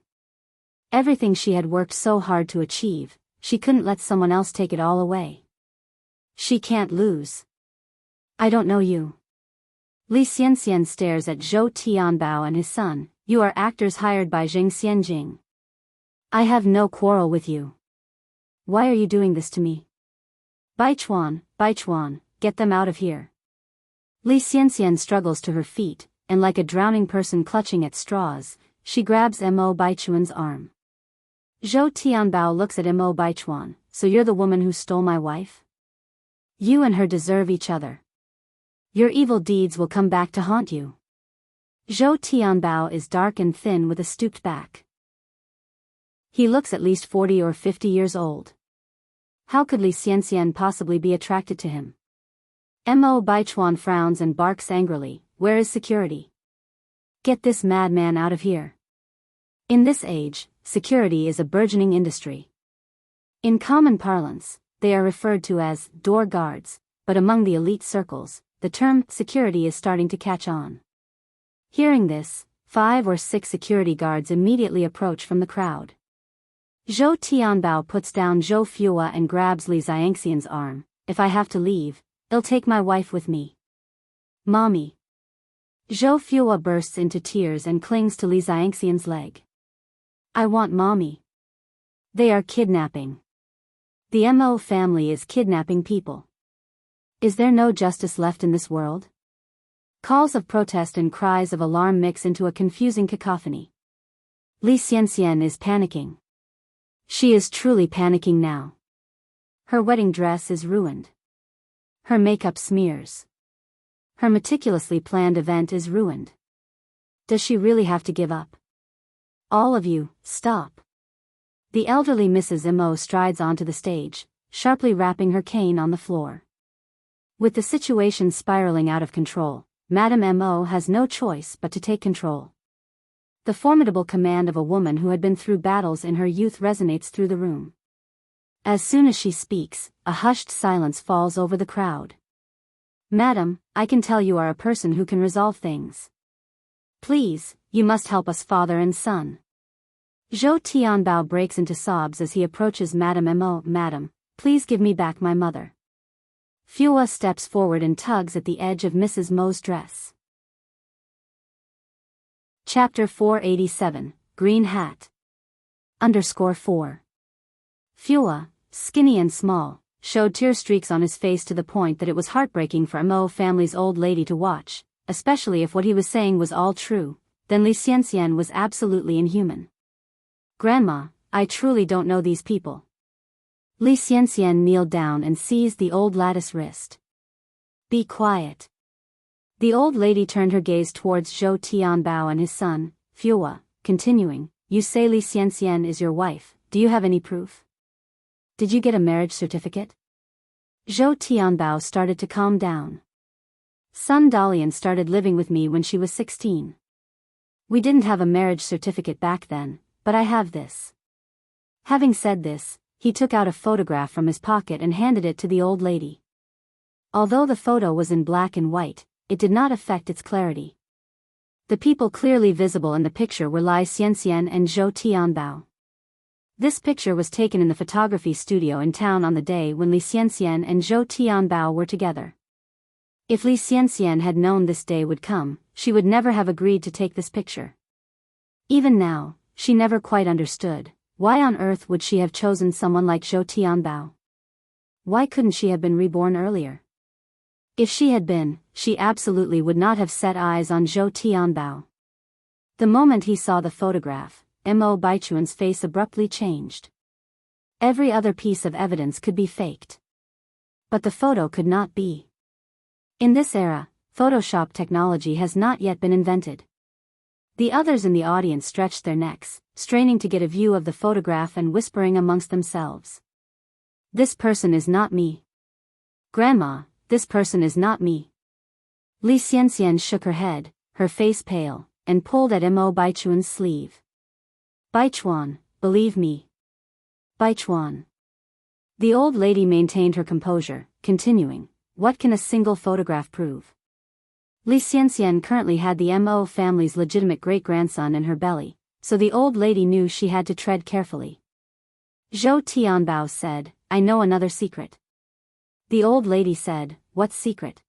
Everything she had worked so hard to achieve, she couldn't let someone else take it all away. She can't lose. I don't know you. Li Xianxian stares at Zhou Tianbao and his son. You are actors hired by Zheng Xianjing. I have no quarrel with you. Why are you doing this to me? Baichuan, get them out of here. Li Xianxian struggles to her feet, and like a drowning person clutching at straws, she grabs Mo Baichuan's arm. Zhou Tianbao looks at Mo Baichuan, so you're the woman who stole my wife? You and her deserve each other. Your evil deeds will come back to haunt you. Zhou Tianbao is dark and thin with a stooped back. He looks at least 40 or 50 years old. How could Li Xianxian possibly be attracted to him? Mo Baichuan frowns and barks angrily, "Where is security? Get this madman out of here." In this age, security is a burgeoning industry. In common parlance, they are referred to as door guards, but among the elite circles, the term security is starting to catch on. Hearing this, 5 or 6 security guards immediately approach from the crowd. Zhou Tianbao puts down Zhou Fua and grabs Li Xianxian's arm. "If I have to leave, I'll take my wife with me." "Mommy." Zhou Fua bursts into tears and clings to Li Xianxian's leg. "I want mommy." They are kidnapping. The Mo family is kidnapping people. Is there no justice left in this world? Calls of protest and cries of alarm mix into a confusing cacophony. Li Xianxian is panicking. She is truly panicking now. Her wedding dress is ruined. Her makeup smears. Her meticulously planned event is ruined. Does she really have to give up? "All of you, stop." The elderly Mrs. Mo strides onto the stage, sharply rapping her cane on the floor. With the situation spiraling out of control, Madame Mo has no choice but to take control. The formidable command of a woman who had been through battles in her youth resonates through the room. As soon as she speaks, a hushed silence falls over the crowd. "Madam, I can tell you are a person who can resolve things. Please, you must help us father and son." Zhou Tianbao breaks into sobs as he approaches Madame Mo. "Madam, please give me back my mother." Fua steps forward and tugs at the edge of Mrs. Mo's dress. Chapter 487, Green Hat. _4. Fua, skinny and small, showed tear streaks on his face to the point that it was heartbreaking for Mo family's old lady to watch, especially if what he was saying was all true. Then Li Xianxian was absolutely inhuman. "Grandma, I truly don't know these people." Li Xianxian kneeled down and seized the old lattice wrist. "Be quiet." The old lady turned her gaze towards Zhou Tianbao and his son, Fua, continuing, "You say Li Xianxian is your wife, do you have any proof? Did you get a marriage certificate?" Zhou Tianbao started to calm down. "Son Dalian started living with me when she was 16. We didn't have a marriage certificate back then, but I have this." Having said this, he took out a photograph from his pocket and handed it to the old lady. Although the photo was in black and white, it did not affect its clarity. The people clearly visible in the picture were Li Xianxian and Zhou Tianbao. This picture was taken in the photography studio in town on the day when Li Xianxian and Zhou Tianbao were together. If Li Xianxian had known this day would come, she would never have agreed to take this picture. Even now, she never quite understood, why on earth would she have chosen someone like Zhou Tianbao? Why couldn't she have been reborn earlier? If she had been, she absolutely would not have set eyes on Zhou Tianbao. The moment he saw the photograph, Mo Baichuan's face abruptly changed. Every other piece of evidence could be faked. But the photo could not be. In this era, Photoshop technology has not yet been invented. The others in the audience stretched their necks, straining to get a view of the photograph and whispering amongst themselves. "This person is not me. Grandma, this person is not me." Li Xianxian shook her head, her face pale, and pulled at Mo Baichuan's sleeve. "Baichuan, believe me. Baichuan." The old lady maintained her composure, continuing, "What can a single photograph prove?" Li Xianxian currently had the Mo family's legitimate great-grandson in her belly, so the old lady knew she had to tread carefully. Zhou Tianbao said, "I know another secret." The old lady said, "What secret?"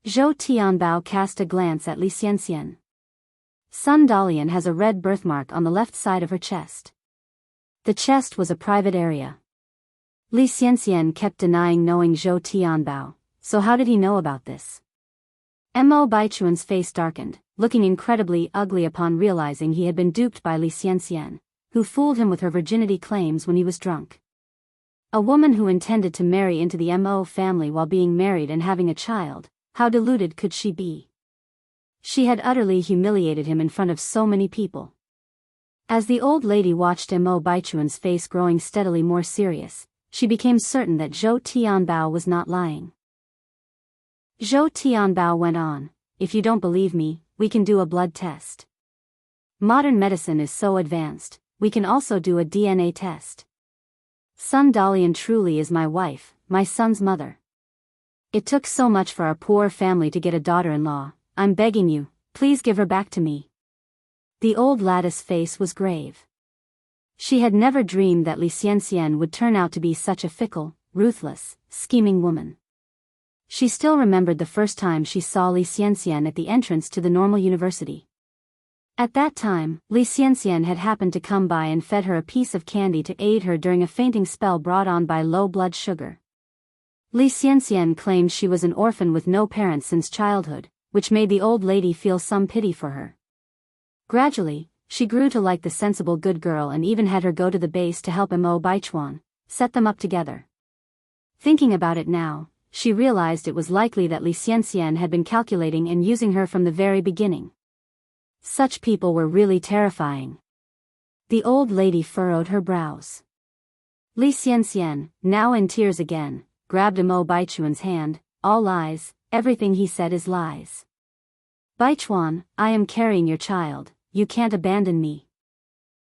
Zhou Tianbao cast a glance at Li Xianxian. "Son Dalian has a red birthmark on the left side of her chest." The chest was a private area. Li Xianxian kept denying knowing Zhou Tianbao, so how did he know about this? Mo Baichuan's face darkened, looking incredibly ugly upon realizing he had been duped by Li Xianxian, who fooled him with her virginity claims when he was drunk. A woman who intended to marry into the Mo family while being married and having a child, how deluded could she be? She had utterly humiliated him in front of so many people. As the old lady watched Mo Baichuan's face growing steadily more serious, she became certain that Zhou Tianbao was not lying. Zhou Tianbao went on, "If you don't believe me, we can do a blood test. Modern medicine is so advanced, we can also do a DNA test. Sun Dalian truly is my wife, my son's mother. It took so much for our poor family to get a daughter-in-law. I'm begging you, please give her back to me." The old lady's face was grave. She had never dreamed that Li Xianxian would turn out to be such a fickle, ruthless, scheming woman. She still remembered the first time she saw Li Xianxian at the entrance to the normal university. At that time, Li Xianxian had happened to come by and fed her a piece of candy to aid her during a fainting spell brought on by low blood sugar. Li Xianxian claimed she was an orphan with no parents since childhood, which made the old lady feel some pity for her. Gradually, she grew to like the sensible good girl and even had her go to the base to help Mo Baichuan set them up together. Thinking about it now, she realized it was likely that Li Xianxian had been calculating and using her from the very beginning. Such people were really terrifying. The old lady furrowed her brows. Li Xianxian, now in tears again, grabbed Mo Baichuan's hand. "All lies, everything he said is lies. Baichuan, I am carrying your child, you can't abandon me."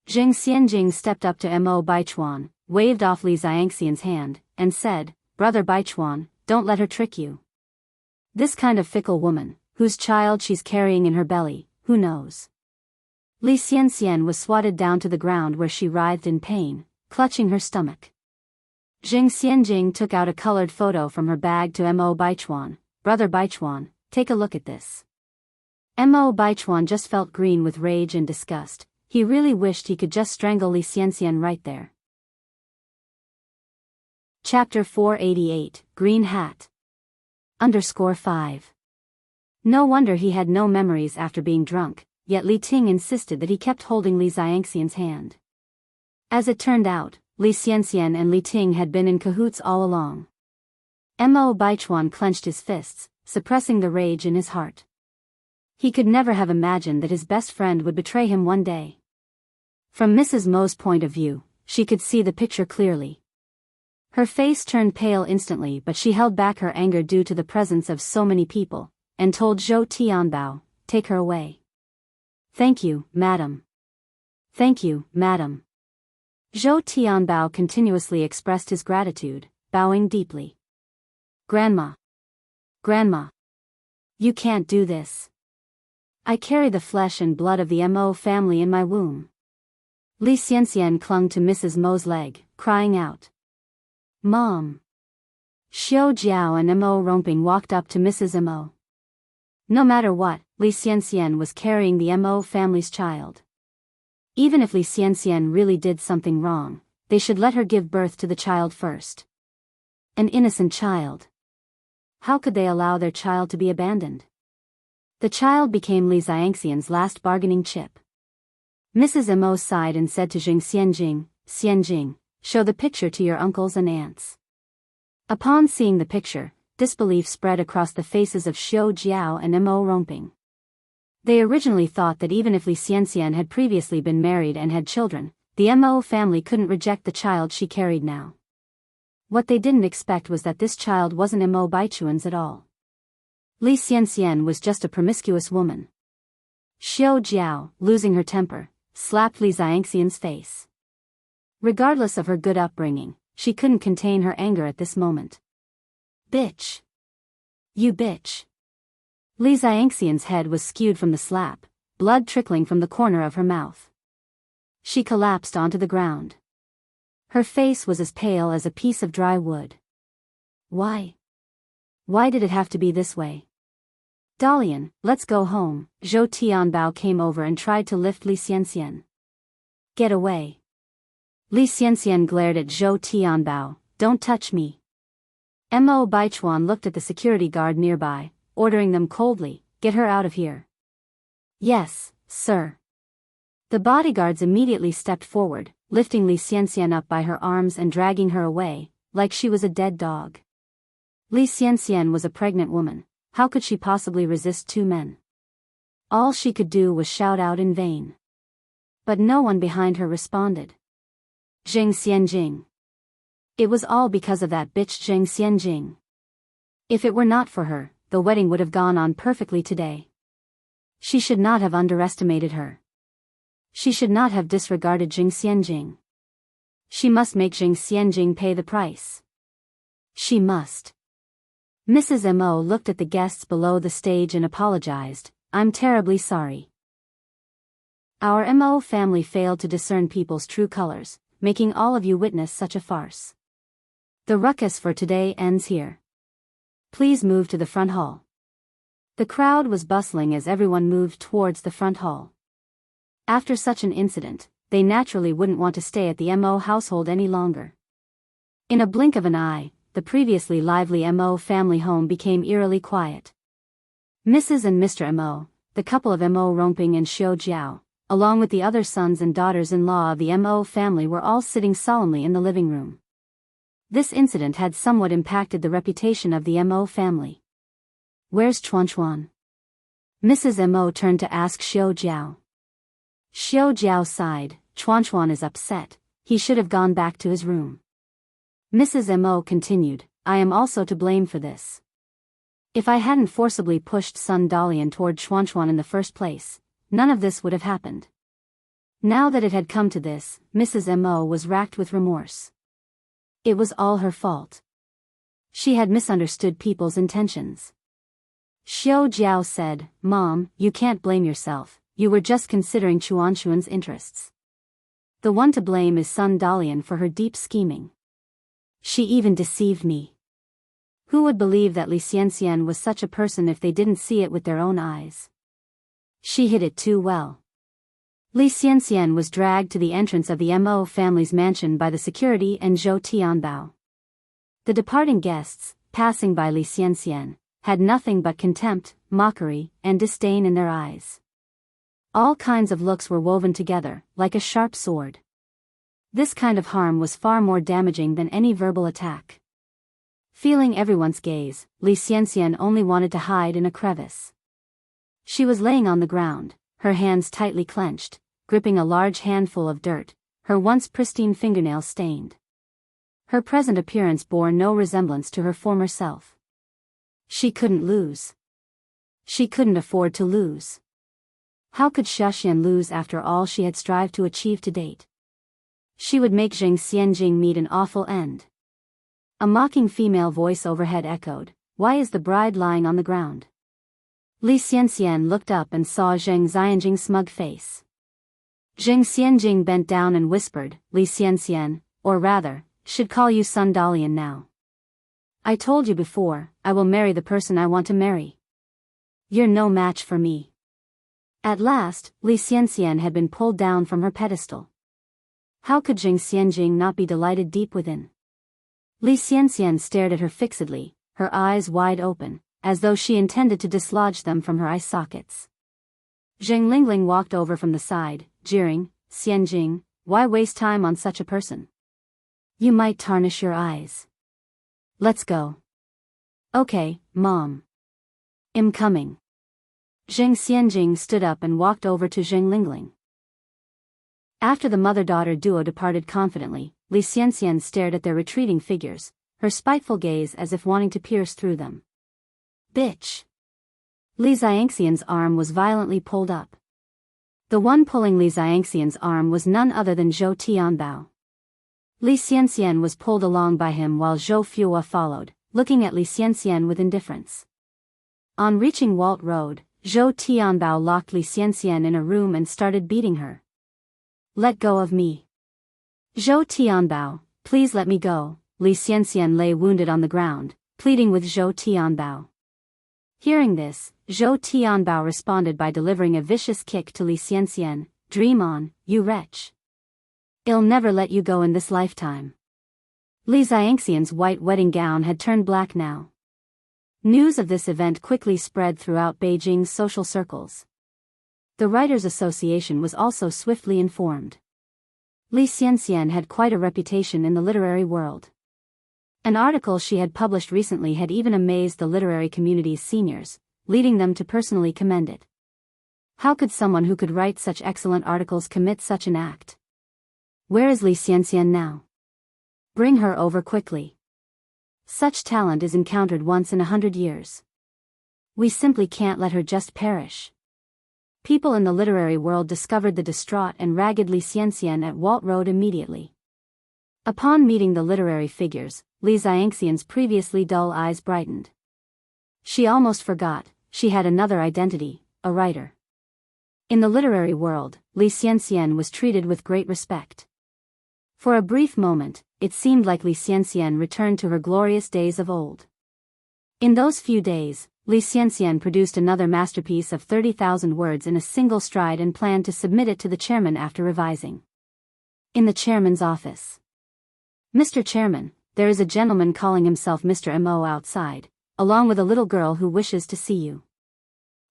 Jing Xianjing stepped up to Mo Baichuan, waved off Li Xianxian's hand, and said, "Brother Baichuan, don't let her trick you. This kind of fickle woman, whose child she's carrying in her belly, who knows?" Li Xianxian was swatted down to the ground where she writhed in pain, clutching her stomach. Jing Xianjing took out a colored photo from her bag to Mo Baichuan. "Brother Baichuan, take a look at this." Mo Baichuan just felt green with rage and disgust. He really wished he could just strangle Li Xianxian right there. Chapter 488, Green Hat. _5. No wonder he had no memories after being drunk, yet Li Ting insisted that he kept holding Li Xianxian's hand. As it turned out, Li Xianxian and Li Ting had been in cahoots all along. Mo Baichuan clenched his fists, suppressing the rage in his heart. He could never have imagined that his best friend would betray him one day. From Mrs. Mo's point of view, she could see the picture clearly. Her face turned pale instantly, but she held back her anger due to the presence of so many people, and told Zhou Tianbao, "Take her away." "Thank you, madam. Thank you, madam." Zhou Tianbao continuously expressed his gratitude, bowing deeply. "Grandma. Grandma. You can't do this. I carry the flesh and blood of the Mo family in my womb." Li Xianxian clung to Mrs. Mo's leg, crying out, "Mom!" Xiao Jiao and Mo Romping walked up to Mrs. Mo. No matter what, Li Xianxian was carrying the Mo family's child. Even if Li Xianxian really did something wrong, they should let her give birth to the child first. An innocent child. How could they allow their child to be abandoned? The child became Li Xianxian's last bargaining chip. Mrs. Mo sighed and said to Jing Xianjing, "Xianjing, show the picture to your uncles and aunts." Upon seeing the picture, disbelief spread across the faces of Xiao Jiao and Mo Romping. They originally thought that even if Li Xianxian had previously been married and had children, the Mo family couldn't reject the child she carried now. What they didn't expect was that this child wasn't Mo Baichuan's at all. Li Xianxian was just a promiscuous woman. Xiao Jiao, losing her temper, slapped Li Xianxian's face. Regardless of her good upbringing, she couldn't contain her anger at this moment. "Bitch! You bitch!" Li Xianxian's head was skewed from the slap, blood trickling from the corner of her mouth. She collapsed onto the ground. Her face was as pale as a piece of dry wood. Why? Why did it have to be this way? "Dalian, let's go home." Zhou Tianbao came over and tried to lift Li Xianxian. "Get away." Li Xianxian glared at Zhou Tianbao, "Don't touch me." Mo Baichuan looked at the security guard nearby, ordering them coldly, "Get her out of here." "Yes, sir." The bodyguards immediately stepped forward, lifting Li Xianxian up by her arms and dragging her away, like she was a dead dog. Li Xianxian was a pregnant woman. How could she possibly resist two men? All she could do was shout out in vain. But no one behind her responded. Jiang Xianjing. It was all because of that bitch Jiang Xianjing. If it were not for her, the wedding would have gone on perfectly today. She should not have underestimated her. She should not have disregarded Jiang Xianjing. She must make Jiang Xianjing pay the price. She must. Mrs. Mo looked at the guests below the stage and apologized. I'm terribly sorry. Our Mo family failed to discern people's true colors, making all of you witness such a farce. The ruckus for today ends here. Please move to the front hall. The crowd was bustling as everyone moved towards the front hall. After such an incident, they naturally wouldn't want to stay at the Mo household any longer. In a blink of an eye, the previously lively Mo family home became eerily quiet. Mrs. and Mr. Mo, the couple of Mo Rongping and Xiao Jiao, along with the other sons and daughters-in-law of the Mo family were all sitting solemnly in the living room. This incident had somewhat impacted the reputation of the Mo family. Where's Chuan? Mrs. Mo turned to ask Xiao Jiao. Xiao Jiao sighed. Chuan is upset. He should have gone back to his room. Mrs. Mo continued, I am also to blame for this. If I hadn't forcibly pushed Sun Dalian toward Chuan in the first place, none of this would have happened. Now that it had come to this, Mrs. Mo was racked with remorse. It was all her fault. She had misunderstood people's intentions. Xiao Jiao said, Mom, you can't blame yourself, you were just considering Chuan's interests. The one to blame is Sun Dalian for her deep scheming. She even deceived me. Who would believe that Li Xianxian was such a person if they didn't see it with their own eyes? She hid it too well. Li Xianxian was dragged to the entrance of the Mo family's mansion by the security and Zhou Tianbao. The departing guests, passing by Li Xianxian, had nothing but contempt, mockery, and disdain in their eyes. All kinds of looks were woven together, like a sharp sword. This kind of harm was far more damaging than any verbal attack. Feeling everyone's gaze, Li Xianxian only wanted to hide in a crevice. She was laying on the ground, her hands tightly clenched, gripping a large handful of dirt, her once pristine fingernails stained. Her present appearance bore no resemblance to her former self. She couldn't lose. She couldn't afford to lose. How could Xiaxian lose after all she had strived to achieve to date? She would make Jiang Xianjing meet an awful end. A mocking female voice overhead echoed, Why is the bride lying on the ground? Li Xianxian looked up and saw Jiang Xianjing's smug face. Jiang Xianjing bent down and whispered, Li Xianxian, or rather, should call you Sun Dalian now. I told you before, I will marry the person I want to marry. You're no match for me. At last, Li Xianxian had been pulled down from her pedestal. How could Jiang Xianjing not be delighted deep within? Li Xianxian stared at her fixedly, her eyes wide open, as though she intended to dislodge them from her eye sockets. Zheng Lingling walked over from the side, jeering, Xianjing, why waste time on such a person? You might tarnish your eyes. Let's go. Okay, Mom. I'm coming. Jiang Xianjing stood up and walked over to Zheng Lingling. After the mother-daughter duo departed confidently, Li Xianxian stared at their retreating figures, her spiteful gaze as if wanting to pierce through them. Bitch! Li Xianxian's arm was violently pulled up. The one pulling Li Xianxian's arm was none other than Zhou Tianbao. Li Xianxian was pulled along by him while Zhou Fuwa followed, looking at Li Xianxian with indifference. On reaching Walt Road, Zhou Tianbao locked Li Xianxian in a room and started beating her. Let go of me. Zhou Tianbao, please let me go. Li Xianxian lay wounded on the ground, pleading with Zhou Tianbao. Hearing this, Zhou Tianbao responded by delivering a vicious kick to Li Xianxian. Dream on, you wretch. I'll never let you go in this lifetime. Li Xianxian's white wedding gown had turned black now. News of this event quickly spread throughout Beijing's social circles. The Writers' Association was also swiftly informed. Li Xianxian had quite a reputation in the literary world. An article she had published recently had even amazed the literary community's seniors, leading them to personally commend it. How could someone who could write such excellent articles commit such an act? Where is Li Xianxian now? Bring her over quickly. Such talent is encountered once in 100 years. We simply can't let her just perish. People in the literary world discovered the distraught and ragged Li Xianxian at Walt Road immediately. Upon meeting the literary figures, Li Xianxian's previously dull eyes brightened. She almost forgot, she had another identity, a writer. In the literary world, Li Xianxian was treated with great respect. For a brief moment, it seemed like Li Xianxian returned to her glorious days of old. In those few days, Li Xianxian produced another masterpiece of 30,000 words in a single stride and planned to submit it to the chairman after revising. In the chairman's office. Mr. Chairman, there is a gentleman calling himself Mr. Mo outside, along with a little girl who wishes to see you.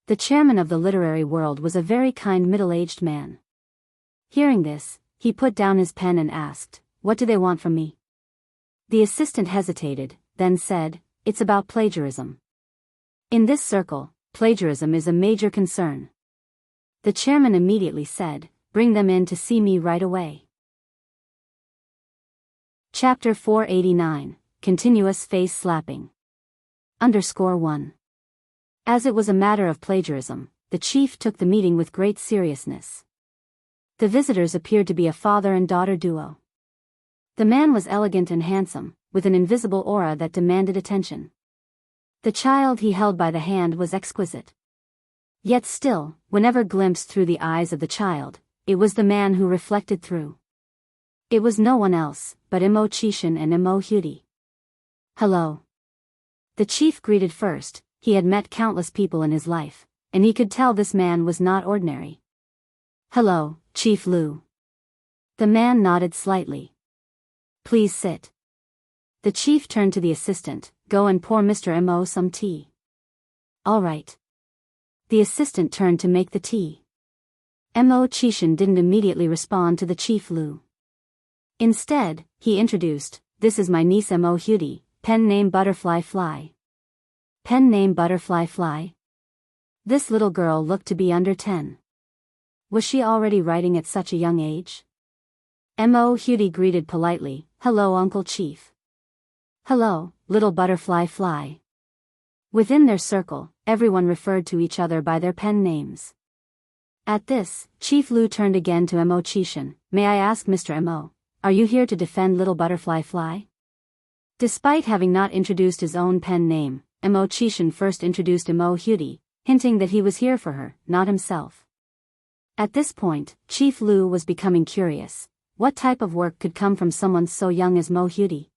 The chairman of the literary world was a very kind middle-aged man. Hearing this, he put down his pen and asked, "What do they want from me?" The assistant hesitated, then said, "It's about plagiarism. In this circle, plagiarism is a major concern." The chairman immediately said, "Bring them in to see me right away." Chapter 489, Continuous Face Slapping. _1. As it was a matter of plagiarism, the chief took the meeting with great seriousness. The visitors appeared to be a father and daughter duo. The man was elegant and handsome, with an invisible aura that demanded attention. The child he held by the hand was exquisite. Yet still, whenever glimpsed through the eyes of the child, it was the man who reflected through. It was no one else, but Imo Chishan and Imo Hudi. "Hello." The chief greeted first. He had met countless people in his life, and he could tell this man was not ordinary. "Hello, Chief Lu." The man nodded slightly. "Please sit." The chief turned to the assistant, "Go and pour Mr. Mo some tea." "All right." The assistant turned to make the tea. Mo Chishan didn't immediately respond to the chief Lu. Instead, he introduced, "This is my niece Mo Hudi, pen name Butterfly Fly." Pen name Butterfly Fly? This little girl looked to be under 10. Was she already writing at such a young age? Mo Hudi greeted politely, "Hello Uncle Chief." "Hello, little Butterfly Fly." Within their circle, everyone referred to each other by their pen names. At this, Chief Lu turned again to Mo Chishan, "May I ask Mr. Mo, are you here to defend little Butterfly Fly?" Despite having not introduced his own pen name, Mo Chishan first introduced Mo Hudi, hinting that he was here for her, not himself. At this point, Chief Lu was becoming curious. What type of work could come from someone so young as Mo Hudi?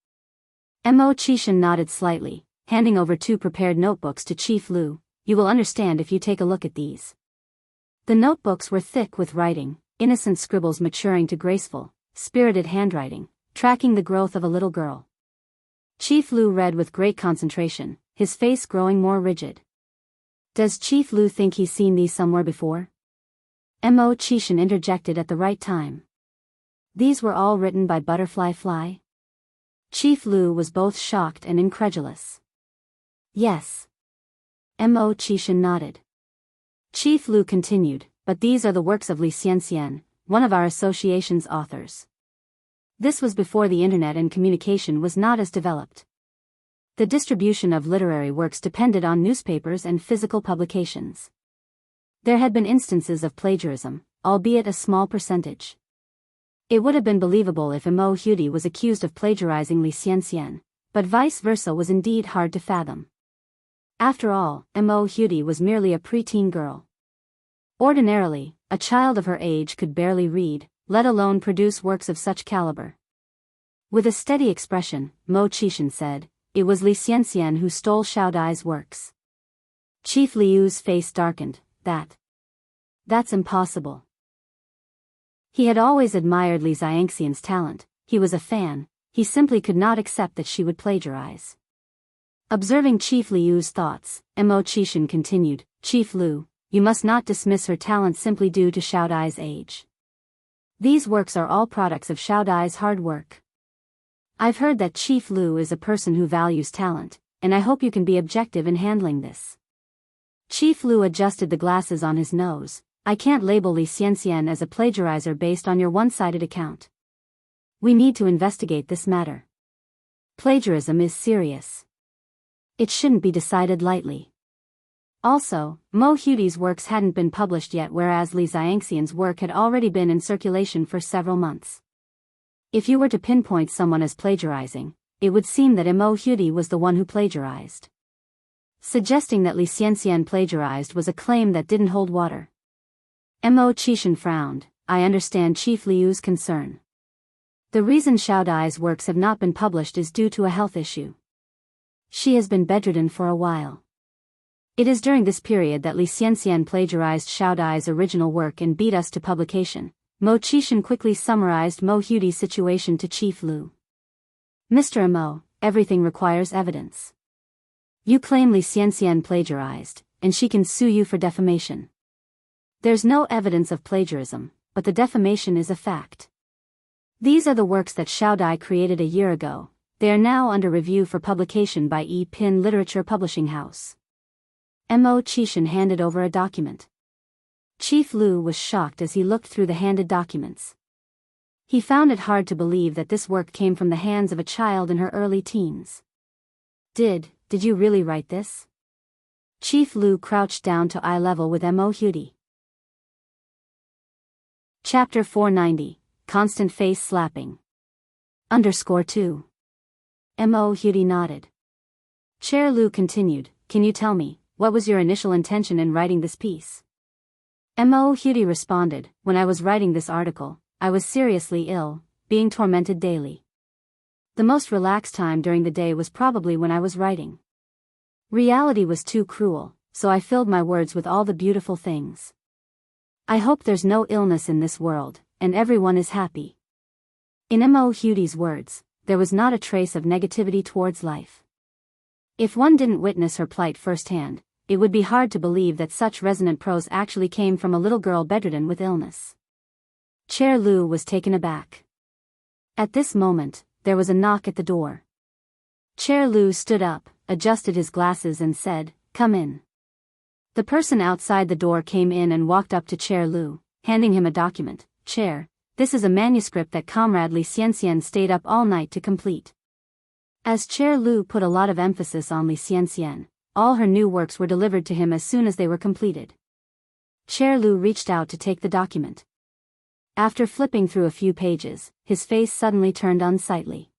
Mo Chishan nodded slightly, handing over 2 prepared notebooks to Chief Lu. "You will understand if you take a look at these." The notebooks were thick with writing, innocent scribbles maturing to graceful, spirited handwriting, tracking the growth of a little girl. Chief Lu read with great concentration, his face growing more rigid. "Does Chief Lu think he's seen these somewhere before?" Mo Chishan interjected at the right time. "These were all written by Butterfly Fly?" Chief Lu was both shocked and incredulous. "Yes." Mo Chishan nodded. Chief Lu continued, "But these are the works of Li Xianxian, one of our association's authors." This was before the internet and communication was not as developed. The distribution of literary works depended on newspapers and physical publications. There had been instances of plagiarism, albeit a small percentage. It would have been believable if Mo Hudi was accused of plagiarizing Li Xianxian, but vice versa was indeed hard to fathom. After all, Mo Hudi was merely a preteen girl. Ordinarily, a child of her age could barely read, let alone produce works of such caliber. With a steady expression, Mo Chishan said, "It was Li Xianxian who stole Xiao Dai's works." Chief Liu's face darkened. That's impossible. He had always admired Li Xianxian's talent, he was a fan, he simply could not accept that she would plagiarize. Observing Chief Liu's thoughts, Mo Chishan continued, "Chief Liu, you must not dismiss her talent simply due to Xiao Dai's age. These works are all products of Xiao Dai's hard work. I've heard that Chief Lu is a person who values talent, and I hope you can be objective in handling this." Chief Lu adjusted the glasses on his nose, I can't label Li Xianxian as a plagiarizer based on your one-sided account. We need to investigate this matter. Plagiarism is serious. It shouldn't be decided lightly. Also, Mo Hudi's works hadn't been published yet, whereas Li Xianxian's work had already been in circulation for several months. If you were to pinpoint someone as plagiarizing, it would seem that Mo Hudi was the one who plagiarized. Suggesting that Li Xianxian plagiarized was a claim that didn't hold water. Mo Qishan frowned. I understand Chief Liu's concern. The reason Xiao Dai's works have not been published is due to a health issue. She has been bedridden for a while. It is during this period that Li Xianxian plagiarized Xiao Dai's original work and beat us to publication. Mo Qishan quickly summarized Mo Hudi's situation to Chief Liu. Mr. Mo, everything requires evidence. You claim Li Xianxian plagiarized, and she can sue you for defamation. There's no evidence of plagiarism, but the defamation is a fact. These are the works that Xiao Dai created a year ago. They are now under review for publication by Pin Literature Publishing House. Mo Qishan handed over a document. Chief Liu was shocked as he looked through the handed documents. He found it hard to believe that this work came from the hands of a child in her early teens. Did you really write this? Chief Liu crouched down to eye level with Mo Hudi. Chapter 490. Constant Face Slapping. _2. Mo Hudi nodded. Chair Liu continued, can you tell me, what was your initial intention in writing this piece? Mo Hudi responded, when I was writing this article, I was seriously ill, being tormented daily. The most relaxed time during the day was probably when I was writing. Reality was too cruel, so I filled my words with all the beautiful things. I hope there's no illness in this world, and everyone is happy. In Mo Hudi's words, there was not a trace of negativity towards life. If one didn't witness her plight firsthand, it would be hard to believe that such resonant prose actually came from a little girl bedridden with illness. Chair Liu was taken aback. At this moment, there was a knock at the door. Chair Liu stood up, adjusted his glasses and said, come in. The person outside the door came in and walked up to Chair Liu, handing him a document. Chair, this is a manuscript that Comrade Li Xianxian stayed up all night to complete. As Chair Liu put a lot of emphasis on Li Xianxian, all her new works were delivered to him as soon as they were completed. Chair Liu reached out to take the document. After flipping through a few pages, his face suddenly turned unsightly.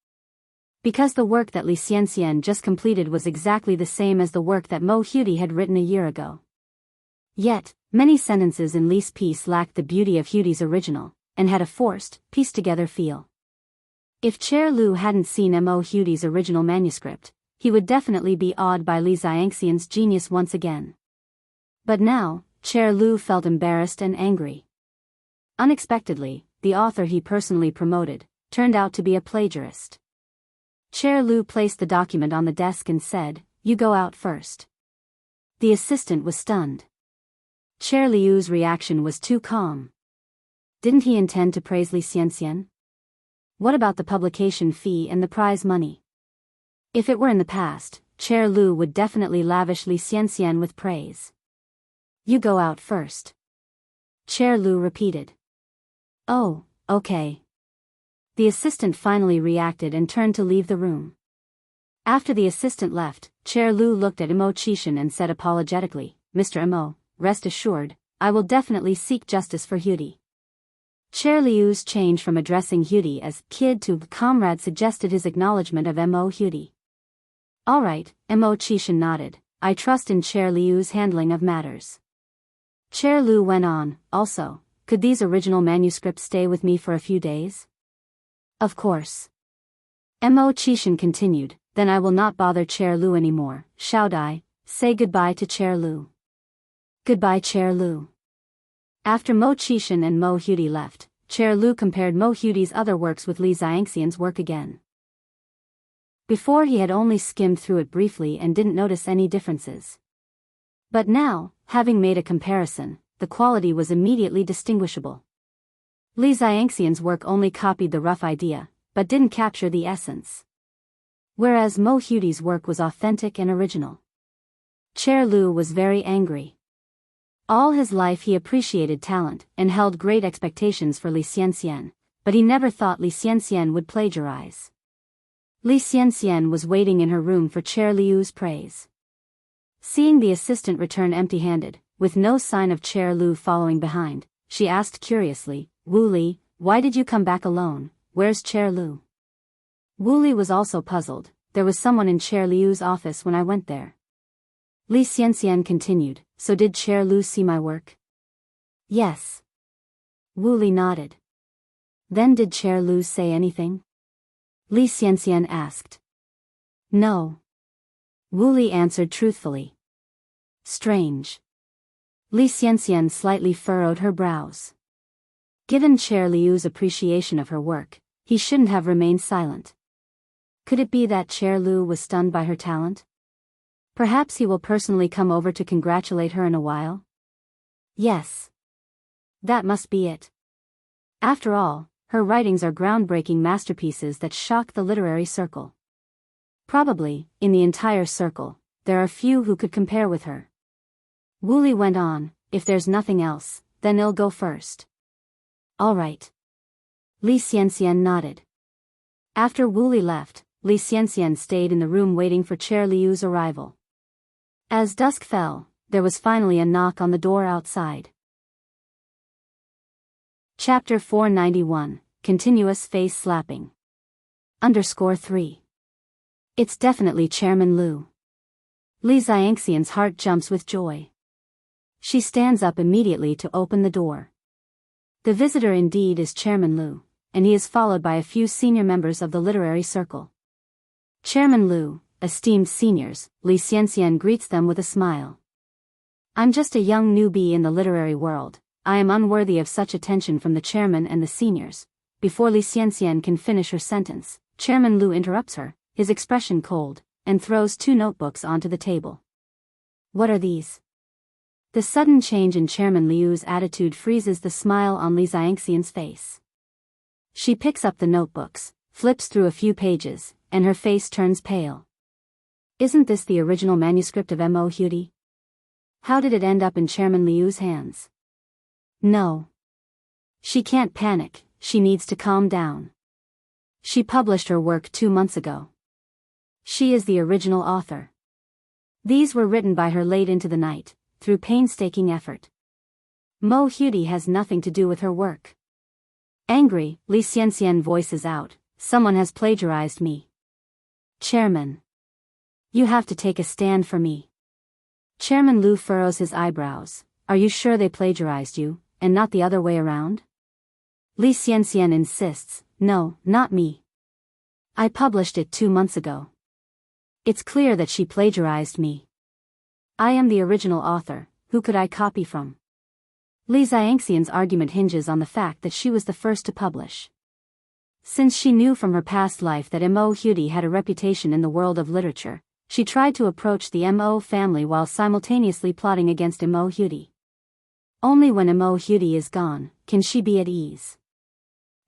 Because the work that Li Xianxian just completed was exactly the same as the work that Mo Hudi had written a year ago. Yet, many sentences in Li's piece lacked the beauty of Hudi's original, and had a forced, pieced-together feel. If Chair Liu hadn't seen Mo Hudi's original manuscript, he would definitely be awed by Li Xianxian's genius once again. But now, Chair Liu felt embarrassed and angry. Unexpectedly, the author he personally promoted turned out to be a plagiarist. Chair Liu placed the document on the desk and said, you go out first. The assistant was stunned. Chair Liu's reaction was too calm. Didn't he intend to praise Li Xianxian? What about the publication fee and the prize money? If it were in the past, Chair Liu would definitely lavish Li Xianxian with praise. You go out first. Chair Liu repeated. Oh, okay. The assistant finally reacted and turned to leave the room. After the assistant left, Chair Liu looked at Mo Qishan and said apologetically, Mr. Mo, rest assured, I will definitely seek justice for Hudi. Chair Liu's change from addressing Hudi as kid to comrade suggested his acknowledgement of Mo Hudi. All right, Mo Qishan nodded. I trust in Chair Liu's handling of matters. Chair Liu went on, also, could these original manuscripts stay with me for a few days? Of course. Mo Qishan continued, then I will not bother Chair Liu anymore. Xiao Dai, say goodbye to Chair Liu. Goodbye Chair Liu. After Mo Qishan and Mo Hudi left, Chair Liu compared Mo Hudi's other works with Li Xianxian's work again. Before he had only skimmed through it briefly and didn't notice any differences. But now, having made a comparison, the quality was immediately distinguishable. Li Xianxian's work only copied the rough idea, but didn't capture the essence. Whereas Mo Hudi's work was authentic and original. Chair Liu was very angry. All his life he appreciated talent and held great expectations for Li Xianxian, but he never thought Li Xianxian would plagiarize. Li Xianxian was waiting in her room for Chair Liu's praise. Seeing the assistant return empty-handed, with no sign of Chair Liu following behind, she asked curiously, "Wu Li, why did you come back alone? Where's Chair Liu?" Wu Li was also puzzled. "There was someone in Chair Liu's office when I went there." Li Xianxian continued, "So did Chair Liu see my work?" "Yes." Wu Li nodded. "Then did Chair Liu say anything?" Li Xianxian asked. "No." Wu Li answered truthfully. "Strange." Li Xianxian slightly furrowed her brows. Given Chair Liu's appreciation of her work, he shouldn't have remained silent. Could it be that Chair Liu was stunned by her talent? Perhaps he will personally come over to congratulate her in a while? Yes. That must be it. After all, her writings are groundbreaking masterpieces that shock the literary circle. Probably, in the entire circle, there are few who could compare with her. Wu Li went on, "If there's nothing else, then I'll go first." "All right." Li Xianxian nodded. After Wu Li left, Li Xianxian stayed in the room waiting for Chair Liu's arrival. As dusk fell, there was finally a knock on the door outside. Chapter 491, Continuous Face Slapping. _3. It's definitely Chairman Liu. Li Xianxian's heart jumps with joy. She stands up immediately to open the door. The visitor indeed is Chairman Liu, and he is followed by a few senior members of the literary circle. Chairman Liu, esteemed seniors, Li Xianxian greets them with a smile. "I'm just a young newbie in the literary world. I am unworthy of such attention from the chairman and the seniors." Before Li Xianxian can finish her sentence, Chairman Liu interrupts her, his expression cold, and throws 2 notebooks onto the table. "What are these?" The sudden change in Chairman Liu's attitude freezes the smile on Li Xianxian's face. She picks up the notebooks, flips through a few pages, and her face turns pale. "Isn't this the original manuscript of M.O. Hudi? How did it end up in Chairman Liu's hands?" "No." She can't panic, she needs to calm down. She published her work 2 months ago. She is the original author. These were written by her late into the night, through painstaking effort. Mo Hudi has nothing to do with her work. Angry, Li Xianxian voices out, "Someone has plagiarized me. Chairman. You have to take a stand for me." Chairman Liu furrows his eyebrows. "Are you sure they plagiarized you, and not the other way around?" Li Xianxian insists, "No, not me. I published it 2 months ago. It's clear that she plagiarized me. I am the original author, who could I copy from?" Li Xianxian's argument hinges on the fact that she was the first to publish. Since she knew from her past life that M.O. Hudi had a reputation in the world of literature, she tried to approach the M.O. family while simultaneously plotting against M.O. Hudi. Only when M.O. Hudi is gone, can she be at ease.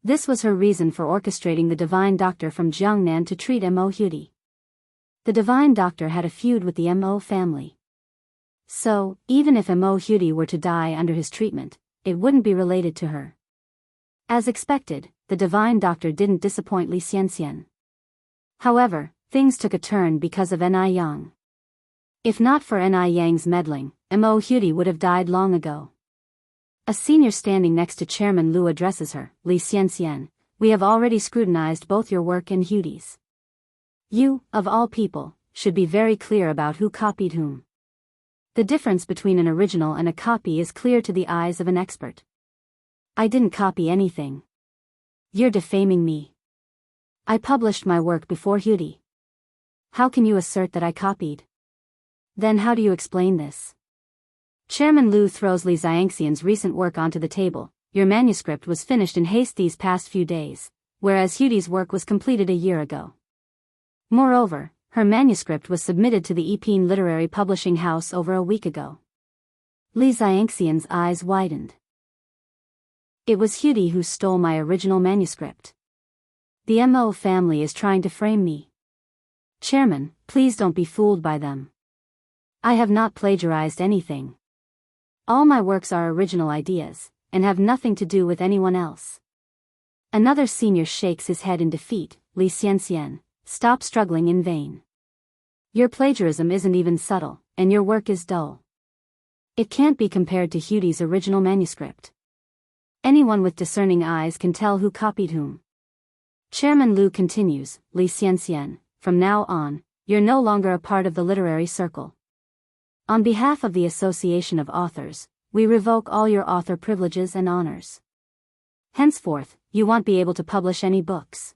This was her reason for orchestrating the divine doctor from Jiangnan to treat M.O. Hudi. The divine doctor had a feud with the M.O. family. So, even if M.O. Hudi were to die under his treatment, it wouldn't be related to her. As expected, the divine doctor didn't disappoint Li Xianxian. However, things took a turn because of Ni Yang. If not for Ni Yang's meddling, M.O. Hudi would have died long ago. A senior standing next to Chairman Liu addresses her, "Li Xianxian, we have already scrutinized both your work and Hudi's. You, of all people, should be very clear about who copied whom. The difference between an original and a copy is clear to the eyes of an expert." "I didn't copy anything. You're defaming me. I published my work before Hudi. How can you assert that I copied? Then how do you explain this?" Chairman Liu throws Li Xianxian's recent work onto the table. "Your manuscript was finished in haste these past few days, whereas Hudi's work was completed a year ago. Moreover, her manuscript was submitted to the Epine Literary Publishing House over a week ago." Li Xianxian's eyes widened. "It was Hudi who stole my original manuscript. The M.O. family is trying to frame me. Chairman, please don't be fooled by them. I have not plagiarized anything. All my works are original ideas, and have nothing to do with anyone else. Another senior shakes his head in defeat. Li Xianxian, stop struggling in vain. Your plagiarism isn't even subtle, and your work is dull. It can't be compared to Hudi's original manuscript. Anyone with discerning eyes can tell who copied whom. Chairman Lu continues, Li Xianxian, from now on, you're no longer a part of the literary circle. On behalf of the Association of Authors, we revoke all your author privileges and honors. Henceforth, you won't be able to publish any books.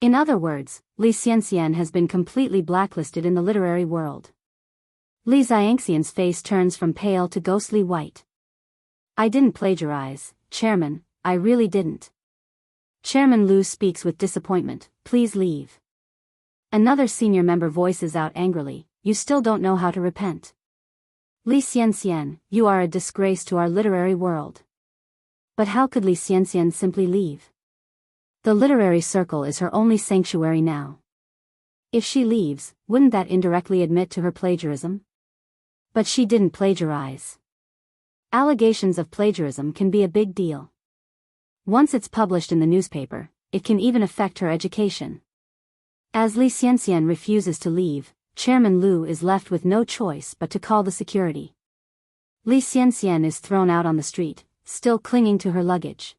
In other words, Li Xianxian has been completely blacklisted in the literary world. Li Xianxian's face turns from pale to ghostly white. I didn't plagiarize, Chairman, I really didn't. Chairman Lu speaks with disappointment, please leave. Another senior member voices out angrily, you still don't know how to repent. Li Xianxian, you are a disgrace to our literary world. But how could Li Xianxian simply leave? The literary circle is her only sanctuary now. If she leaves, wouldn't that indirectly admit to her plagiarism? But she didn't plagiarize. Allegations of plagiarism can be a big deal. Once it's published in the newspaper, it can even affect her education. As Li Xianxian refuses to leave, Chairman Lu is left with no choice but to call the security. Li Xianxian is thrown out on the street, still clinging to her luggage.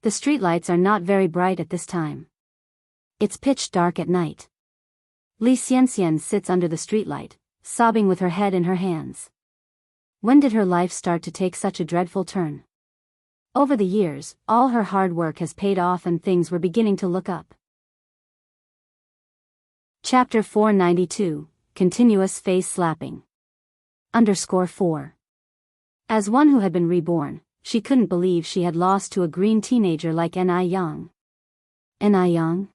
The streetlights are not very bright at this time. It's pitch dark at night. Li Xianxian sits under the streetlight, sobbing with her head in her hands. When did her life start to take such a dreadful turn? Over the years, all her hard work has paid off and things were beginning to look up. Chapter 492, Continuous Face Slapping. _4. As one who had been reborn, she couldn't believe she had lost to a green teenager like Ni Yang. Ni Yang?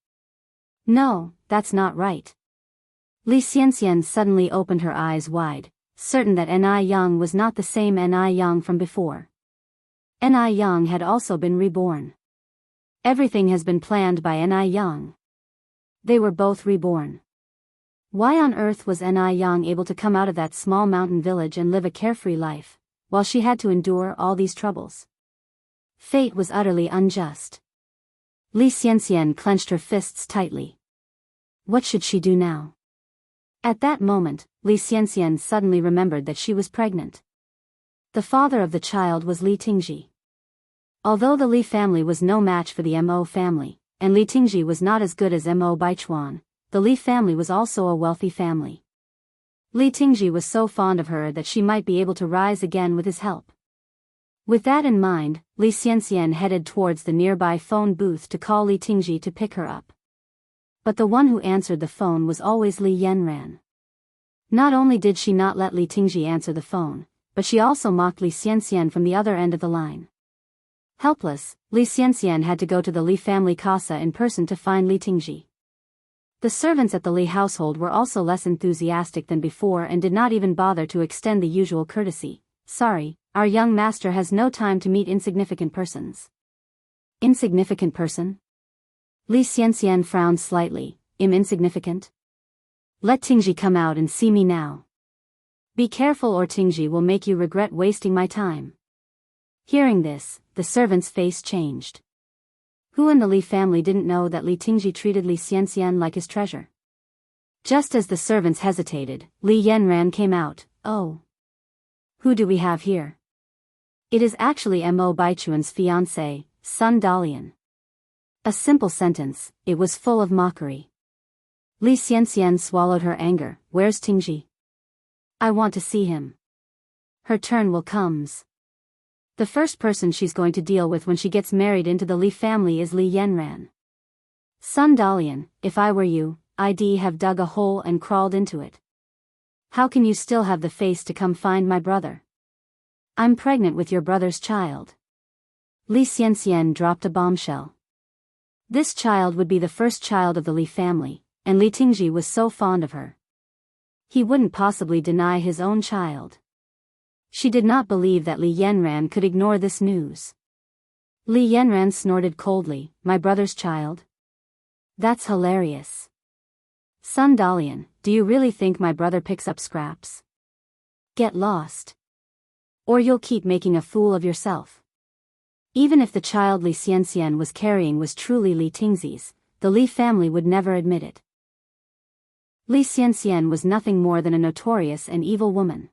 No, that's not right. Li Xianxian suddenly opened her eyes wide, certain that Ni Yang was not the same Ni Yang from before. Ni Yang had also been reborn. Everything has been planned by Ni Yang. They were both reborn. Why on earth was Ni Yang able to come out of that small mountain village and live a carefree life, while she had to endure all these troubles? Fate was utterly unjust. Li Xianxian clenched her fists tightly. What should she do now? At that moment, Li Xianxian suddenly remembered that she was pregnant. The father of the child was Li Tingji. Although the Li family was no match for the Mo family, and Li Tingji was not as good as Mo Baichuan, the Li family was also a wealthy family. Li Tingji was so fond of her that she might be able to rise again with his help. With that in mind, Li Xianxian headed towards the nearby phone booth to call Li Tingji to pick her up. But the one who answered the phone was always Li Yanran. Not only did she not let Li Tingji answer the phone, but she also mocked Li Xianxian from the other end of the line. Helpless, Li Xianxian had to go to the Li family casa in person to find Li Tingji. The servants at the Li household were also less enthusiastic than before and did not even bother to extend the usual courtesy. Sorry, our young master has no time to meet insignificant persons. Insignificant person? Li Xianxian frowned slightly. Insignificant? Let Tingji come out and see me now. Be careful or Tingji will make you regret wasting my time. Hearing this, the servant's face changed. Who in the Li family didn't know that Li Tingji treated Li Xianxian like his treasure? Just as the servants hesitated, Li Yanran came out. Oh. Who do we have here? It is actually Mo Baichuan's fiancé, Sun Dalian. A simple sentence, it was full of mockery. Li Xianxian swallowed her anger. Where's Tingji? I want to see him. Her turn will comes. The first person she's going to deal with when she gets married into the Li family is Li Yanran. Sun Dalian, if I were you, I'd have dug a hole and crawled into it. How can you still have the face to come find my brother? I'm pregnant with your brother's child. Li Xianxian dropped a bombshell. This child would be the first child of the Li family, and Li Tingji was so fond of her. He wouldn't possibly deny his own child. She did not believe that Li Yanran could ignore this news. Li Yanran snorted coldly. My brother's child? That's hilarious. Sun Dalian, do you really think my brother picks up scraps? Get lost. Or you'll keep making a fool of yourself. Even if the child Li Xianxian was carrying was truly Li Tingzi's, the Li family would never admit it. Li Xianxian was nothing more than a notorious and evil woman.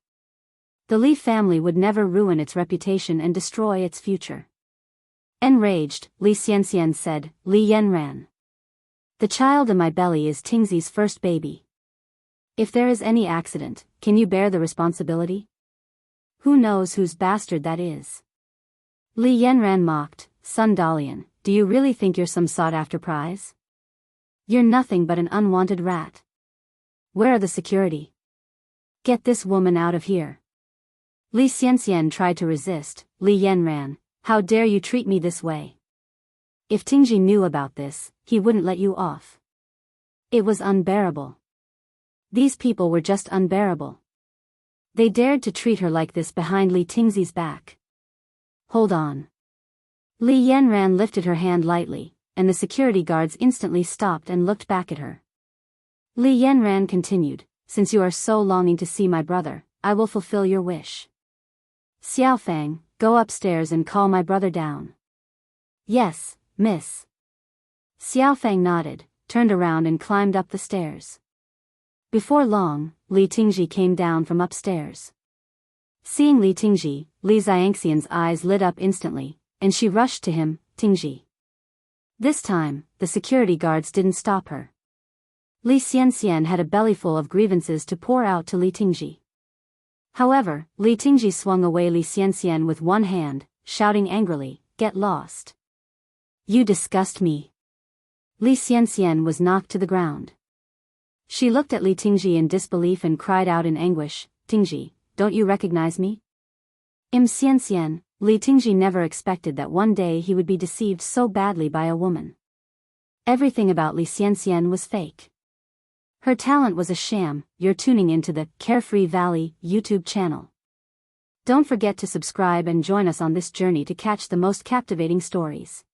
The Li family would never ruin its reputation and destroy its future. Enraged, Li Xianxian said, Li Yanran. The child in my belly is Tingzi's first baby. If there is any accident, can you bear the responsibility? Who knows whose bastard that is? Li Yanran mocked, Sun Dalian, do you really think you're some sought-after prize? You're nothing but an unwanted rat. Where are the security? Get this woman out of here. Li Xianxian tried to resist. Li Yanran, how dare you treat me this way? If Tingji knew about this, he wouldn't let you off. It was unbearable. These people were just unbearable. They dared to treat her like this behind Li Tingzi's back. Hold on. Li Yanran lifted her hand lightly, and the security guards instantly stopped and looked back at her. Li Yanran continued, since you are so longing to see my brother, I will fulfill your wish. Xiaofang, go upstairs and call my brother down. Yes, miss. Xiaofang nodded, turned around and climbed up the stairs. Before long, Li Tingji came down from upstairs. Seeing Li Tingji, Li Xianxian's eyes lit up instantly, and she rushed to him, Tingji. This time, the security guards didn't stop her. Li Xianxian had a bellyful of grievances to pour out to Li Tingji. However, Li Tingji swung away Li Xianxian with one hand, shouting angrily, get lost. You disgust me. Li Xianxian was knocked to the ground. She looked at Li Tingji in disbelief and cried out in anguish, Tingji, don't you recognize me? Xianxian, Li Tingji never expected that one day he would be deceived so badly by a woman. Everything about Li Xianxian was fake. Her talent was a sham. You're tuning into the Carefree Valley YouTube channel. Don't forget to subscribe and join us on this journey to catch the most captivating stories.